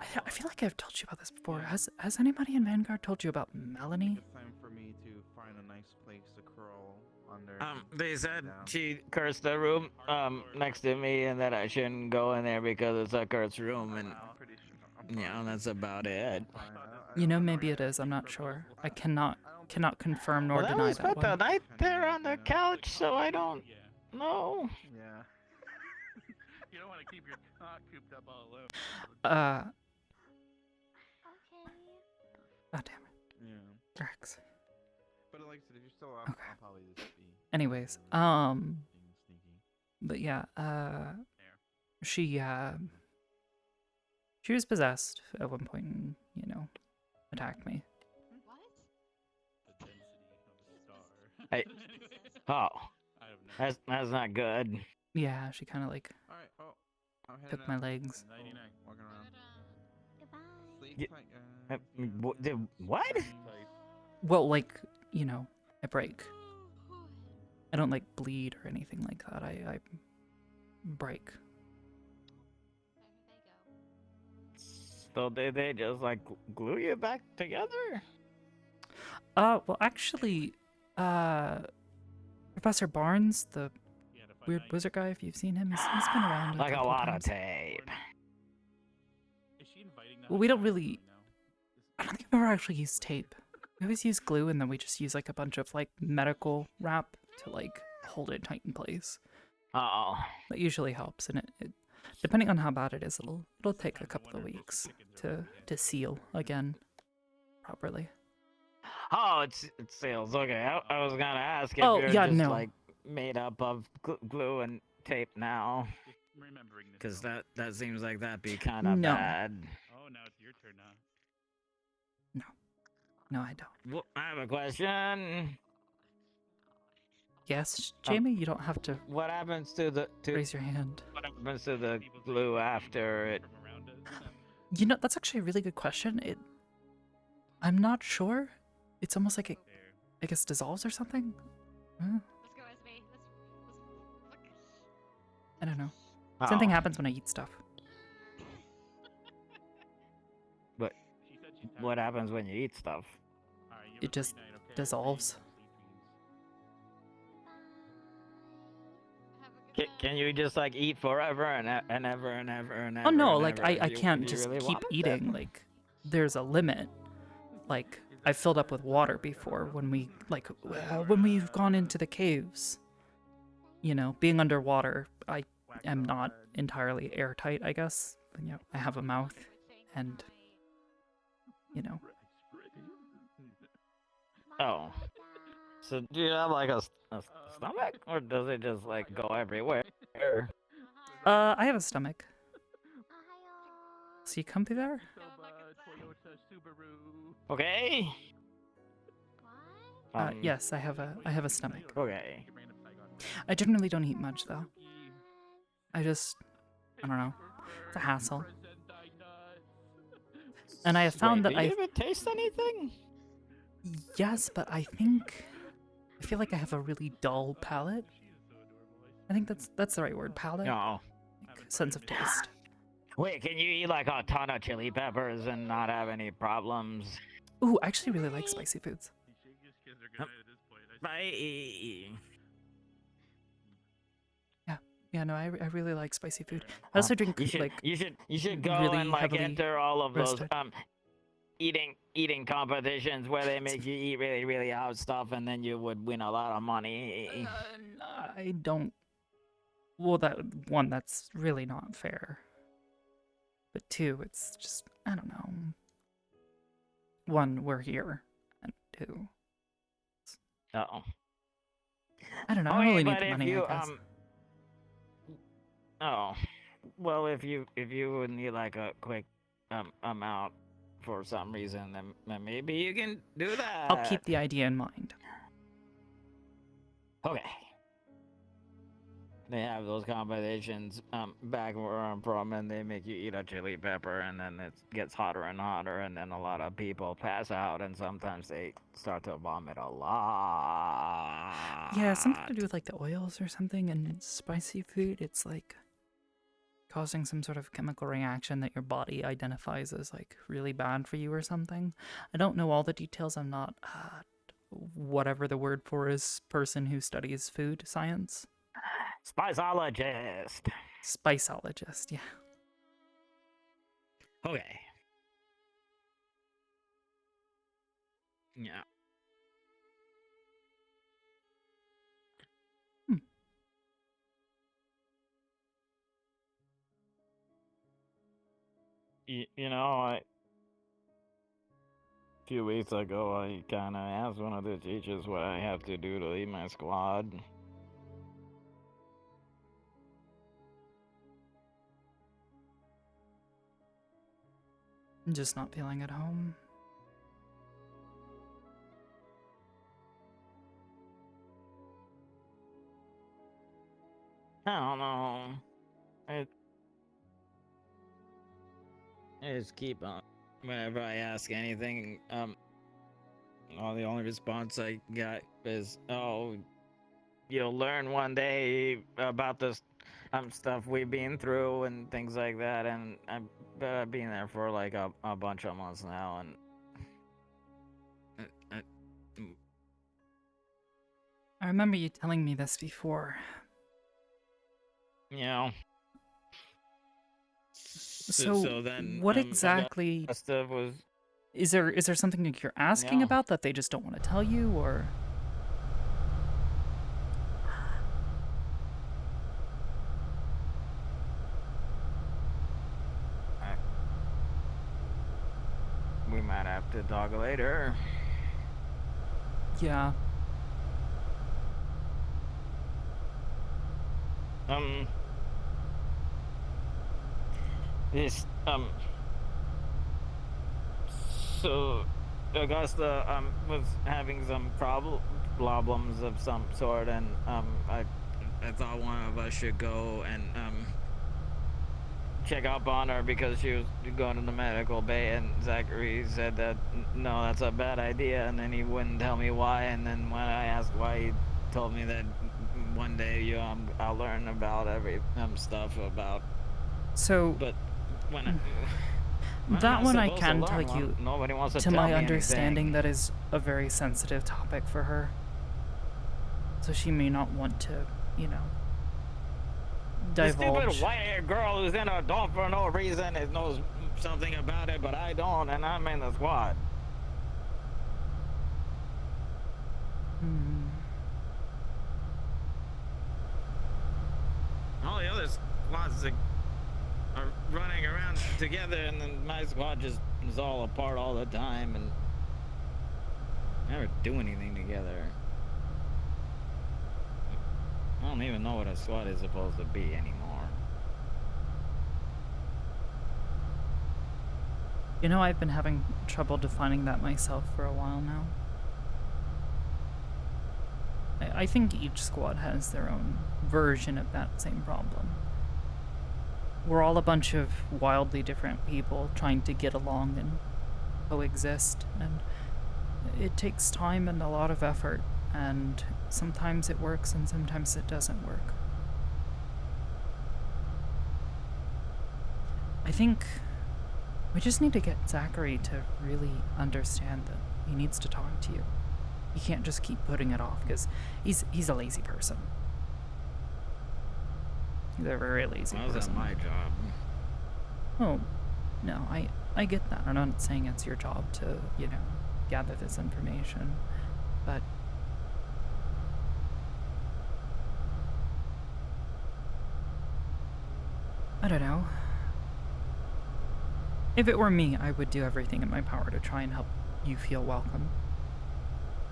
Speaker 1: I feel like I've told you about this before. Has anybody in Vanguard told you about Melanie?
Speaker 21: Time for me to find a nice place to crawl under.
Speaker 6: They said she cursed the room next to me, and that I shouldn't go in there because it's a cursed room, and yeah, that's about it.
Speaker 1: You know, maybe it is. I'm not sure. I cannot confirm nor
Speaker 6: Well, I
Speaker 1: deny
Speaker 6: only
Speaker 1: that
Speaker 6: spent the
Speaker 1: one.
Speaker 6: night there on the couch, so I don't know.
Speaker 21: Yeah.
Speaker 11: You don't want to keep your cock cooped up all alone.
Speaker 1: God damn it.
Speaker 21: Yeah.
Speaker 1: Rex.
Speaker 21: But like I said, if you're still
Speaker 1: Okay.
Speaker 21: I'll probably just be.
Speaker 1: Anyways, but yeah, she was possessed at one point and, attacked me.
Speaker 6: Hey. Oh. That's not good.
Speaker 1: Yeah, she kind of like
Speaker 21: Alright, well, I'm
Speaker 1: took my legs.
Speaker 21: Walking around.
Speaker 6: What?
Speaker 1: Well, like, I break. I don't like bleed or anything like that. I break.
Speaker 6: So did they just like glue you back together?
Speaker 1: Well, actually, Professor Barnes, the weird wizard guy, if you've seen him, he's been around.
Speaker 6: Like a
Speaker 1: couple
Speaker 6: lot
Speaker 1: times.
Speaker 6: of tape.
Speaker 1: Well, we don't really. I don't think I've ever actually used tape. We always use glue, and then we just use like a bunch of like medical wrap to like hold it tight in place.
Speaker 6: Uh-oh.
Speaker 1: That usually helps, and it depending on how bad it is, it'll take a couple of weeks to seal again properly.
Speaker 6: Oh, it seals. Okay, I was gonna ask if
Speaker 1: Oh,
Speaker 6: you're
Speaker 1: yeah,
Speaker 6: just
Speaker 1: no.
Speaker 6: like made up of glue and tape now.
Speaker 11: Remembering this.
Speaker 6: Because that seems like that'd be kind of
Speaker 1: No.
Speaker 6: bad.
Speaker 11: Oh, now it's your turn now.
Speaker 1: No. No, I don't.
Speaker 6: Well, I have a question.
Speaker 1: Yes, Jamie, you don't have to
Speaker 6: What happens to the
Speaker 1: raise your hand.
Speaker 6: What happens to the glue after it?
Speaker 1: You know, that's actually a really good question. I'm not sure. It's almost like it, I guess, dissolves or something.
Speaker 19: Let's go, Esme.
Speaker 1: I don't know. Same thing
Speaker 6: Oh.
Speaker 1: happens when I eat stuff.
Speaker 6: But what happens when you eat stuff?
Speaker 1: It just dissolves.
Speaker 6: Can you just like eat forever and ever and ever and ever?
Speaker 1: Oh no,
Speaker 6: and
Speaker 1: like
Speaker 6: ever
Speaker 1: I
Speaker 6: if you-
Speaker 1: can't
Speaker 6: if you
Speaker 1: just
Speaker 6: really
Speaker 1: keep
Speaker 6: wanted
Speaker 1: eating.
Speaker 6: to?
Speaker 1: Like there's a limit. Like I filled up with water before when we've gone into the caves. You know, being underwater, I am not entirely airtight, I guess. You know, I have a mouth and you know.
Speaker 6: Oh. So do you have like a stomach, or does it just like go everywhere?
Speaker 1: I have a stomach. So you comfy there?
Speaker 6: Okay.
Speaker 1: Yes, I have a stomach.
Speaker 6: Okay.
Speaker 1: I generally don't eat much though. I don't know. It's a hassle. And I have found
Speaker 6: Wait,
Speaker 1: that
Speaker 6: do you even taste anything?
Speaker 1: Yes, but I feel like I have a really dull palate. I think that's the right word, palate.
Speaker 6: No.
Speaker 1: Like, sense of taste.
Speaker 6: Wait, can you eat like a ton of chili peppers and not have any problems?
Speaker 1: Ooh, I actually really like spicy foods. Yeah, no, I really like spicy food. I also drink
Speaker 6: you should go
Speaker 1: really
Speaker 6: and like
Speaker 1: heavily
Speaker 6: enter all of those
Speaker 1: roasted.
Speaker 6: eating competitions where they make you eat really hot stuff and then you would win a lot of money.
Speaker 1: I don't. Well, that's really not fair. But two, it's just, I don't know. One, we're here, and two.
Speaker 6: Uh-oh.
Speaker 1: I don't know. I really need the money, I guess.
Speaker 6: Oh, well, if you would need like a quick amount for some reason, then maybe you can do that.
Speaker 1: I'll keep the idea in mind.
Speaker 6: Okay. They have those competitions back where I'm from, and they make you eat a chili pepper, and then it gets hotter and hotter, and then a lot of people pass out, and sometimes they start to vomit a lot.
Speaker 1: Yeah, something to do with like the oils or something, and spicy food, it's like causing some sort of chemical reaction that your body identifies as like really bad for you or something. I don't know all the details. I'm not whatever the word for is person who studies food science.
Speaker 6: Spiceologist.
Speaker 1: Spiceologist, yeah.
Speaker 6: Okay. Yeah. You know, a few weeks ago, I kind of asked one of the teachers what I have to do to leave my squad.
Speaker 1: I'm just not feeling at home.
Speaker 6: I don't know. I just keep on. Whenever I ask anything, all the only response I got is, "Oh, you'll learn one day about this stuff we've been through and things like that." And I've been there for like a bunch of months now, and
Speaker 1: I remember you telling me this before.
Speaker 6: you know.
Speaker 1: So
Speaker 6: then,
Speaker 1: what
Speaker 6: I got-
Speaker 1: exactly
Speaker 6: stuff was
Speaker 1: is there something that you're asking
Speaker 6: Yeah.
Speaker 1: about that they just don't want to tell you, or?
Speaker 6: We might have to talk later.
Speaker 1: Yeah.
Speaker 6: This so Augusta was having some problems of some sort, and I thought one of us should go and check up on her because she was going to the medical bay, and Zachary said that no, that's a bad idea, and then he wouldn't tell me why, and then when I asked why, he told me that one day I'll learn about every stuff about.
Speaker 1: So.
Speaker 6: But when I.
Speaker 1: That one I can tell you,
Speaker 6: nobody wants to
Speaker 1: to
Speaker 6: tell
Speaker 1: my
Speaker 6: me
Speaker 1: understanding,
Speaker 6: anything.
Speaker 1: that is a very sensitive topic for her. So she may not want to, you know,
Speaker 6: The
Speaker 1: divulge.
Speaker 6: stupid white-haired girl who's in a dorm for no reason knows something about it, but I don't, and I'm in the squad. All the other squads are running around together, and then my squad just is all apart all the time, and never do anything together. I don't even know what a squad is supposed to be anymore.
Speaker 1: You know, I've been having trouble defining that myself for a while now. I think each squad has their own version of that same problem. We're all a bunch of wildly different people trying to get along and coexist, and it takes time and a lot of effort, and sometimes it works and sometimes it doesn't work. I think we just need to get Zachary to really understand that he needs to talk to you. He can't just keep putting it off, because he's a lazy person. He's a very lazy person.
Speaker 6: How's that my job?
Speaker 1: Oh, no, I get that. I'm not saying it's your job to, you know, gather this information, but I don't know. If it were me, I would do everything in my power to try and help you feel welcome.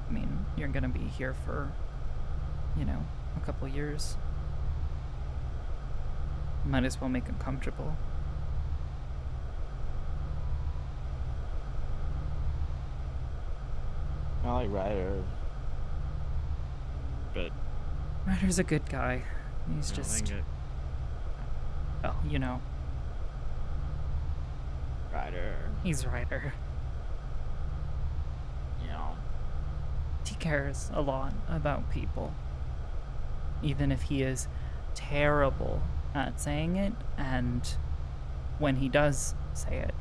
Speaker 1: I mean, you're gonna be here for, you know, a couple years. Might as well make it comfortable.
Speaker 6: I like Ryder, but
Speaker 1: Ryder's a good guy. He's just, well, you know.
Speaker 6: Ryder.
Speaker 1: He's Ryder.
Speaker 6: You know.
Speaker 1: He cares a lot about people. Even if he is terrible at saying it, and when he does say it,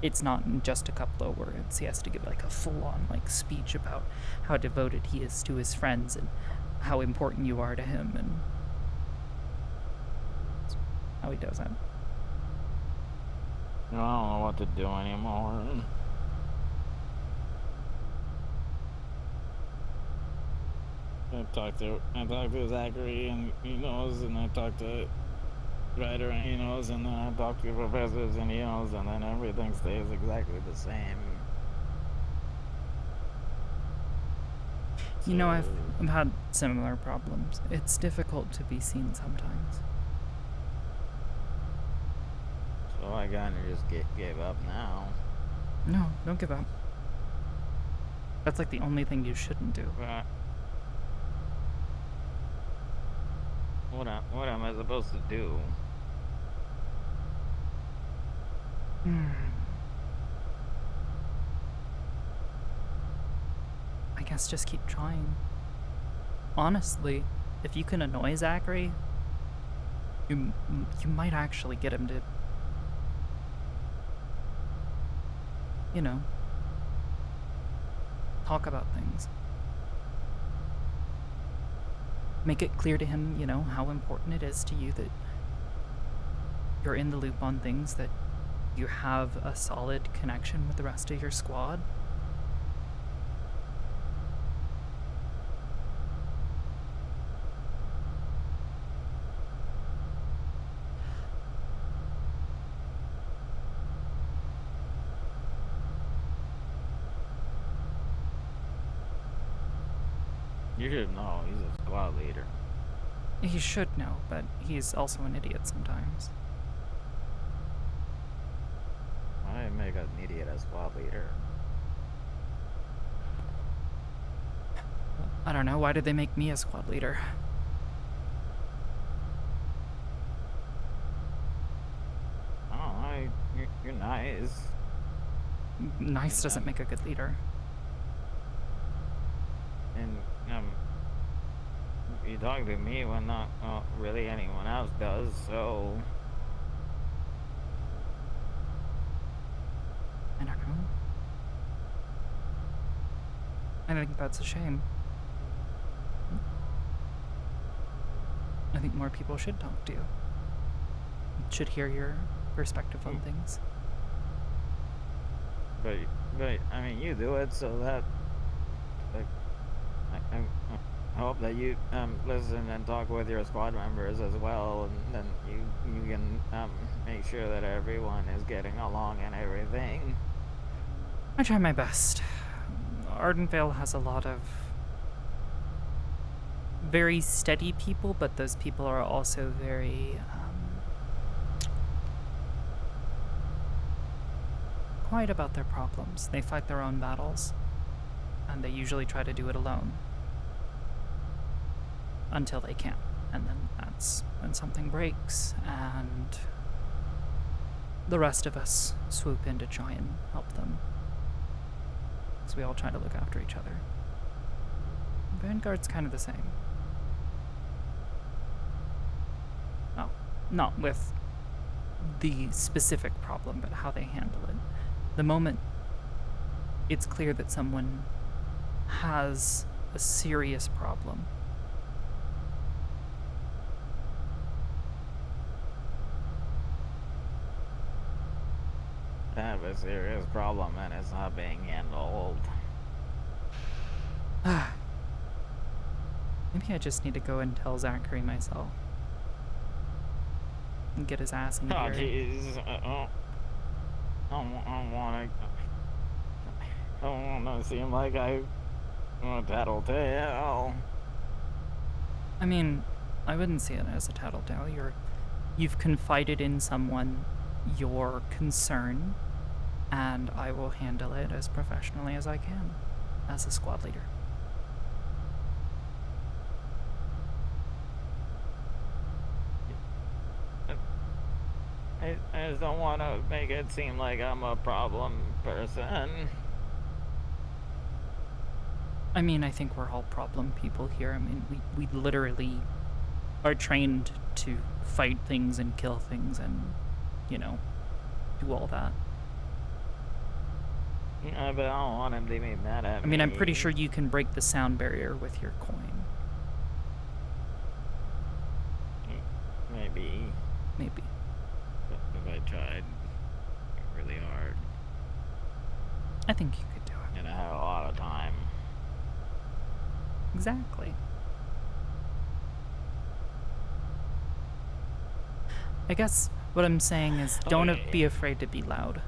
Speaker 1: it's not in just a couple of words. He has to give like a full-on like speech about how devoted he is to his friends and how important you are to him, and how he does it.
Speaker 6: I don't know what to do anymore. I talked to Zachary and he knows, and I talked to Ryder and he knows, and then I talked to professors and he knows, and then everything stays exactly the same.
Speaker 1: You know, I've had similar problems. It's difficult to be seen sometimes.
Speaker 6: So I kinda just gave up now.
Speaker 1: No, don't give up. That's like the only thing you shouldn't do.
Speaker 6: But what am I supposed to do?
Speaker 1: I guess just keep trying. Honestly, if you can annoy Zachary, you might actually get him to, you know, talk about things. Make it clear to him, you know, how important it is to you that you're in the loop on things, that you have a solid connection with the rest of your squad.
Speaker 6: You should know, he's a squad leader.
Speaker 1: He should know, but he's also an idiot sometimes.
Speaker 6: I make an idiot a squad leader.
Speaker 1: I don't know, why did they make me a squad leader?
Speaker 6: Oh, you're nice.
Speaker 1: Nice doesn't make a good leader.
Speaker 6: And you talk to me when not really anyone else does, so
Speaker 1: I don't know. I think that's a shame. I think more people should talk to you. Should hear your perspective on things.
Speaker 6: but I mean you do it, so that like I hope that you listen and talk with your squad members as well, and then you can make sure that everyone is getting along and everything.
Speaker 1: I try my best. Ardenvale has a lot of very steady people, but those people are also very quiet about their problems. They fight their own battles, and they usually try to do it alone until they can't, and then that's when something breaks, and the rest of us swoop in to try and help them. So we all try to look after each other. Vanguard's kind of the same. Oh, not with the specific problem, but how they handle it. The moment it's clear that someone has a serious problem,
Speaker 6: I have a serious problem and it's not being handled.
Speaker 1: maybe I just need to go and tell Zachary myself. And get his ass in
Speaker 6: Oh
Speaker 1: here.
Speaker 6: jeez, I don't want to seem like I'm a tattletale.
Speaker 1: I mean, I wouldn't see it as a tattletale. You've confided in someone your concern, and I will handle it as professionally as I can, as a squad leader.
Speaker 6: I just don't want to make it seem like I'm a problem person.
Speaker 1: I mean, I think we're all problem people here. I mean, we literally are trained to fight things and kill things and, you know, do all that.
Speaker 6: Yeah, but I don't want him to be mad at me.
Speaker 1: I mean, I'm pretty sure you can break the sound barrier with your coin.
Speaker 6: Maybe.
Speaker 1: Maybe.
Speaker 6: If I tried really hard.
Speaker 1: I think you could do it.
Speaker 6: And I had a lot of time.
Speaker 1: Exactly. I guess what I'm saying is don't be afraid to be loud,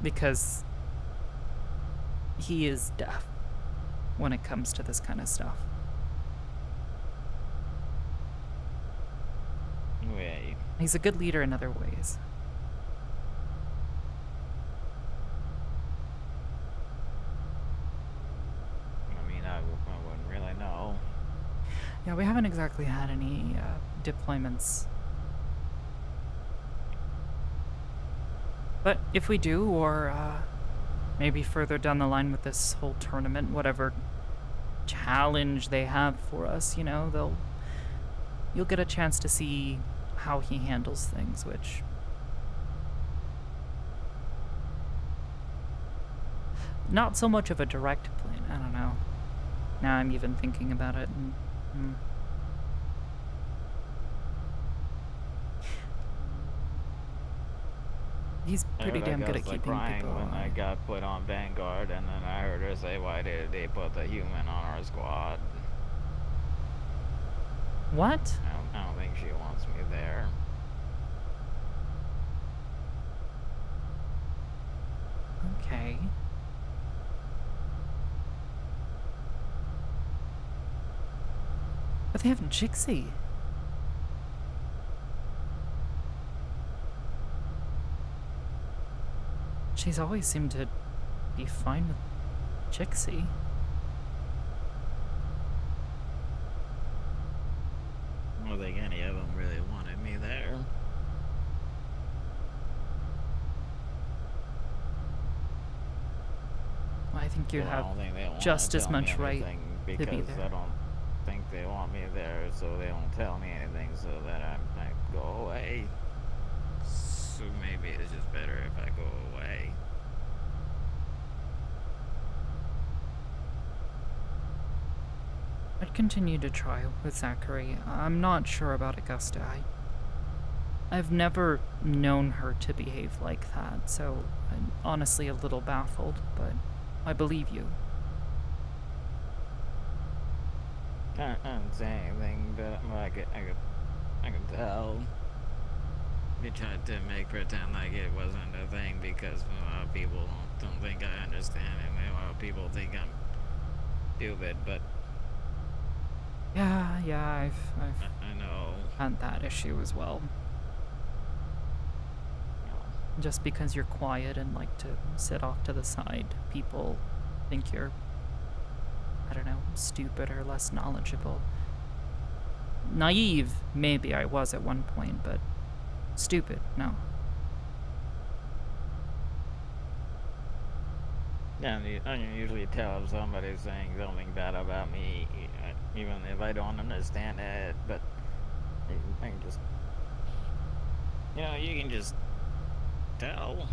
Speaker 1: because he is deaf when it comes to this kind of stuff.
Speaker 6: Wait.
Speaker 1: He's a good leader in other ways.
Speaker 6: I mean, I wouldn't really know.
Speaker 1: Yeah, we haven't exactly had any deployments. But if we do, or maybe further down the line with this whole tournament, whatever challenge they have for us, you know, you'll get a chance to see how he handles things, which not so much of a direct plan. I don't know. Now I'm even thinking about it. And, He's pretty damn good at keeping people
Speaker 6: when I got put on Vanguard, and then I heard her say, "Why did they put the human on our squad?"
Speaker 1: What?
Speaker 6: I don't think she wants me there.
Speaker 1: Okay. But they have Jixie. She's always seemed to be fine with Jixie. think you
Speaker 6: Well, I
Speaker 1: have
Speaker 6: don't think they wanna
Speaker 1: just as
Speaker 6: tell me
Speaker 1: much right
Speaker 6: anything
Speaker 1: to be
Speaker 6: because
Speaker 1: there.
Speaker 6: I don't think they want me there, so they don't tell me anything so that I might go away. So maybe it's just better if I go away.
Speaker 1: I'd continue to try with Zachary. I'm not sure about Augusta. I've never known her to behave like that, so I'm honestly a little baffled, but I believe you.
Speaker 6: I didn't say anything, but I could tell. You tried to pretend like it wasn't a thing because a lot of people don't think I understand, and a lot of people think I'm stupid. But
Speaker 1: Yeah,
Speaker 6: I know.
Speaker 1: had that issue as well. Just because you're quiet and like to sit off to the side, people think you're, I don't know, stupid or less knowledgeable. Naive, maybe I was at one point, but stupid, no.
Speaker 6: Yeah, I can usually tell if somebody's saying something bad about me, even if I don't understand it. But I can just, you can just tell.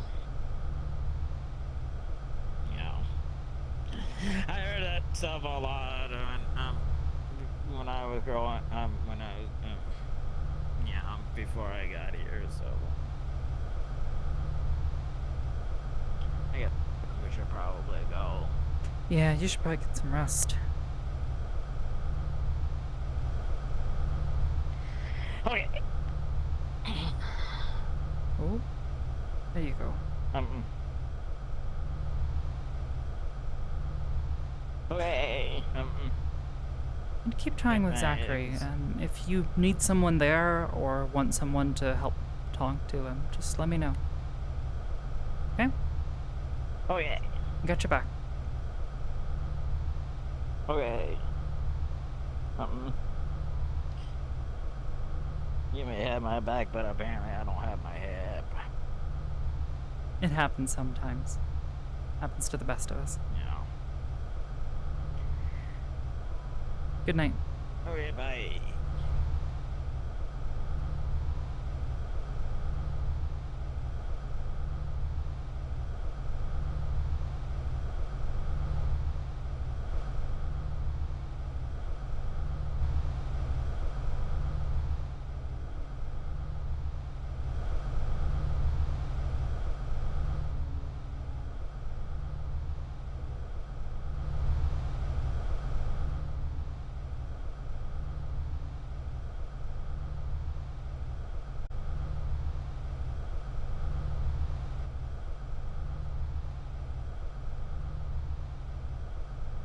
Speaker 6: I heard that stuff a lot when I was growing, before I got here. So I guess we should probably go.
Speaker 1: Yeah, you should probably get some rest.
Speaker 6: Okay.
Speaker 1: Oh, there you go.
Speaker 6: Okay.
Speaker 1: And keep trying with Zachary, and if you need someone there or want someone to help talk to him, just let me know. Okay?
Speaker 6: Okay.
Speaker 1: Got your back.
Speaker 6: Okay. You may have my back, but apparently I don't have my hip.
Speaker 1: It happens sometimes. Happens to the best of us.
Speaker 6: Yeah.
Speaker 1: Good night.
Speaker 6: Okay, bye.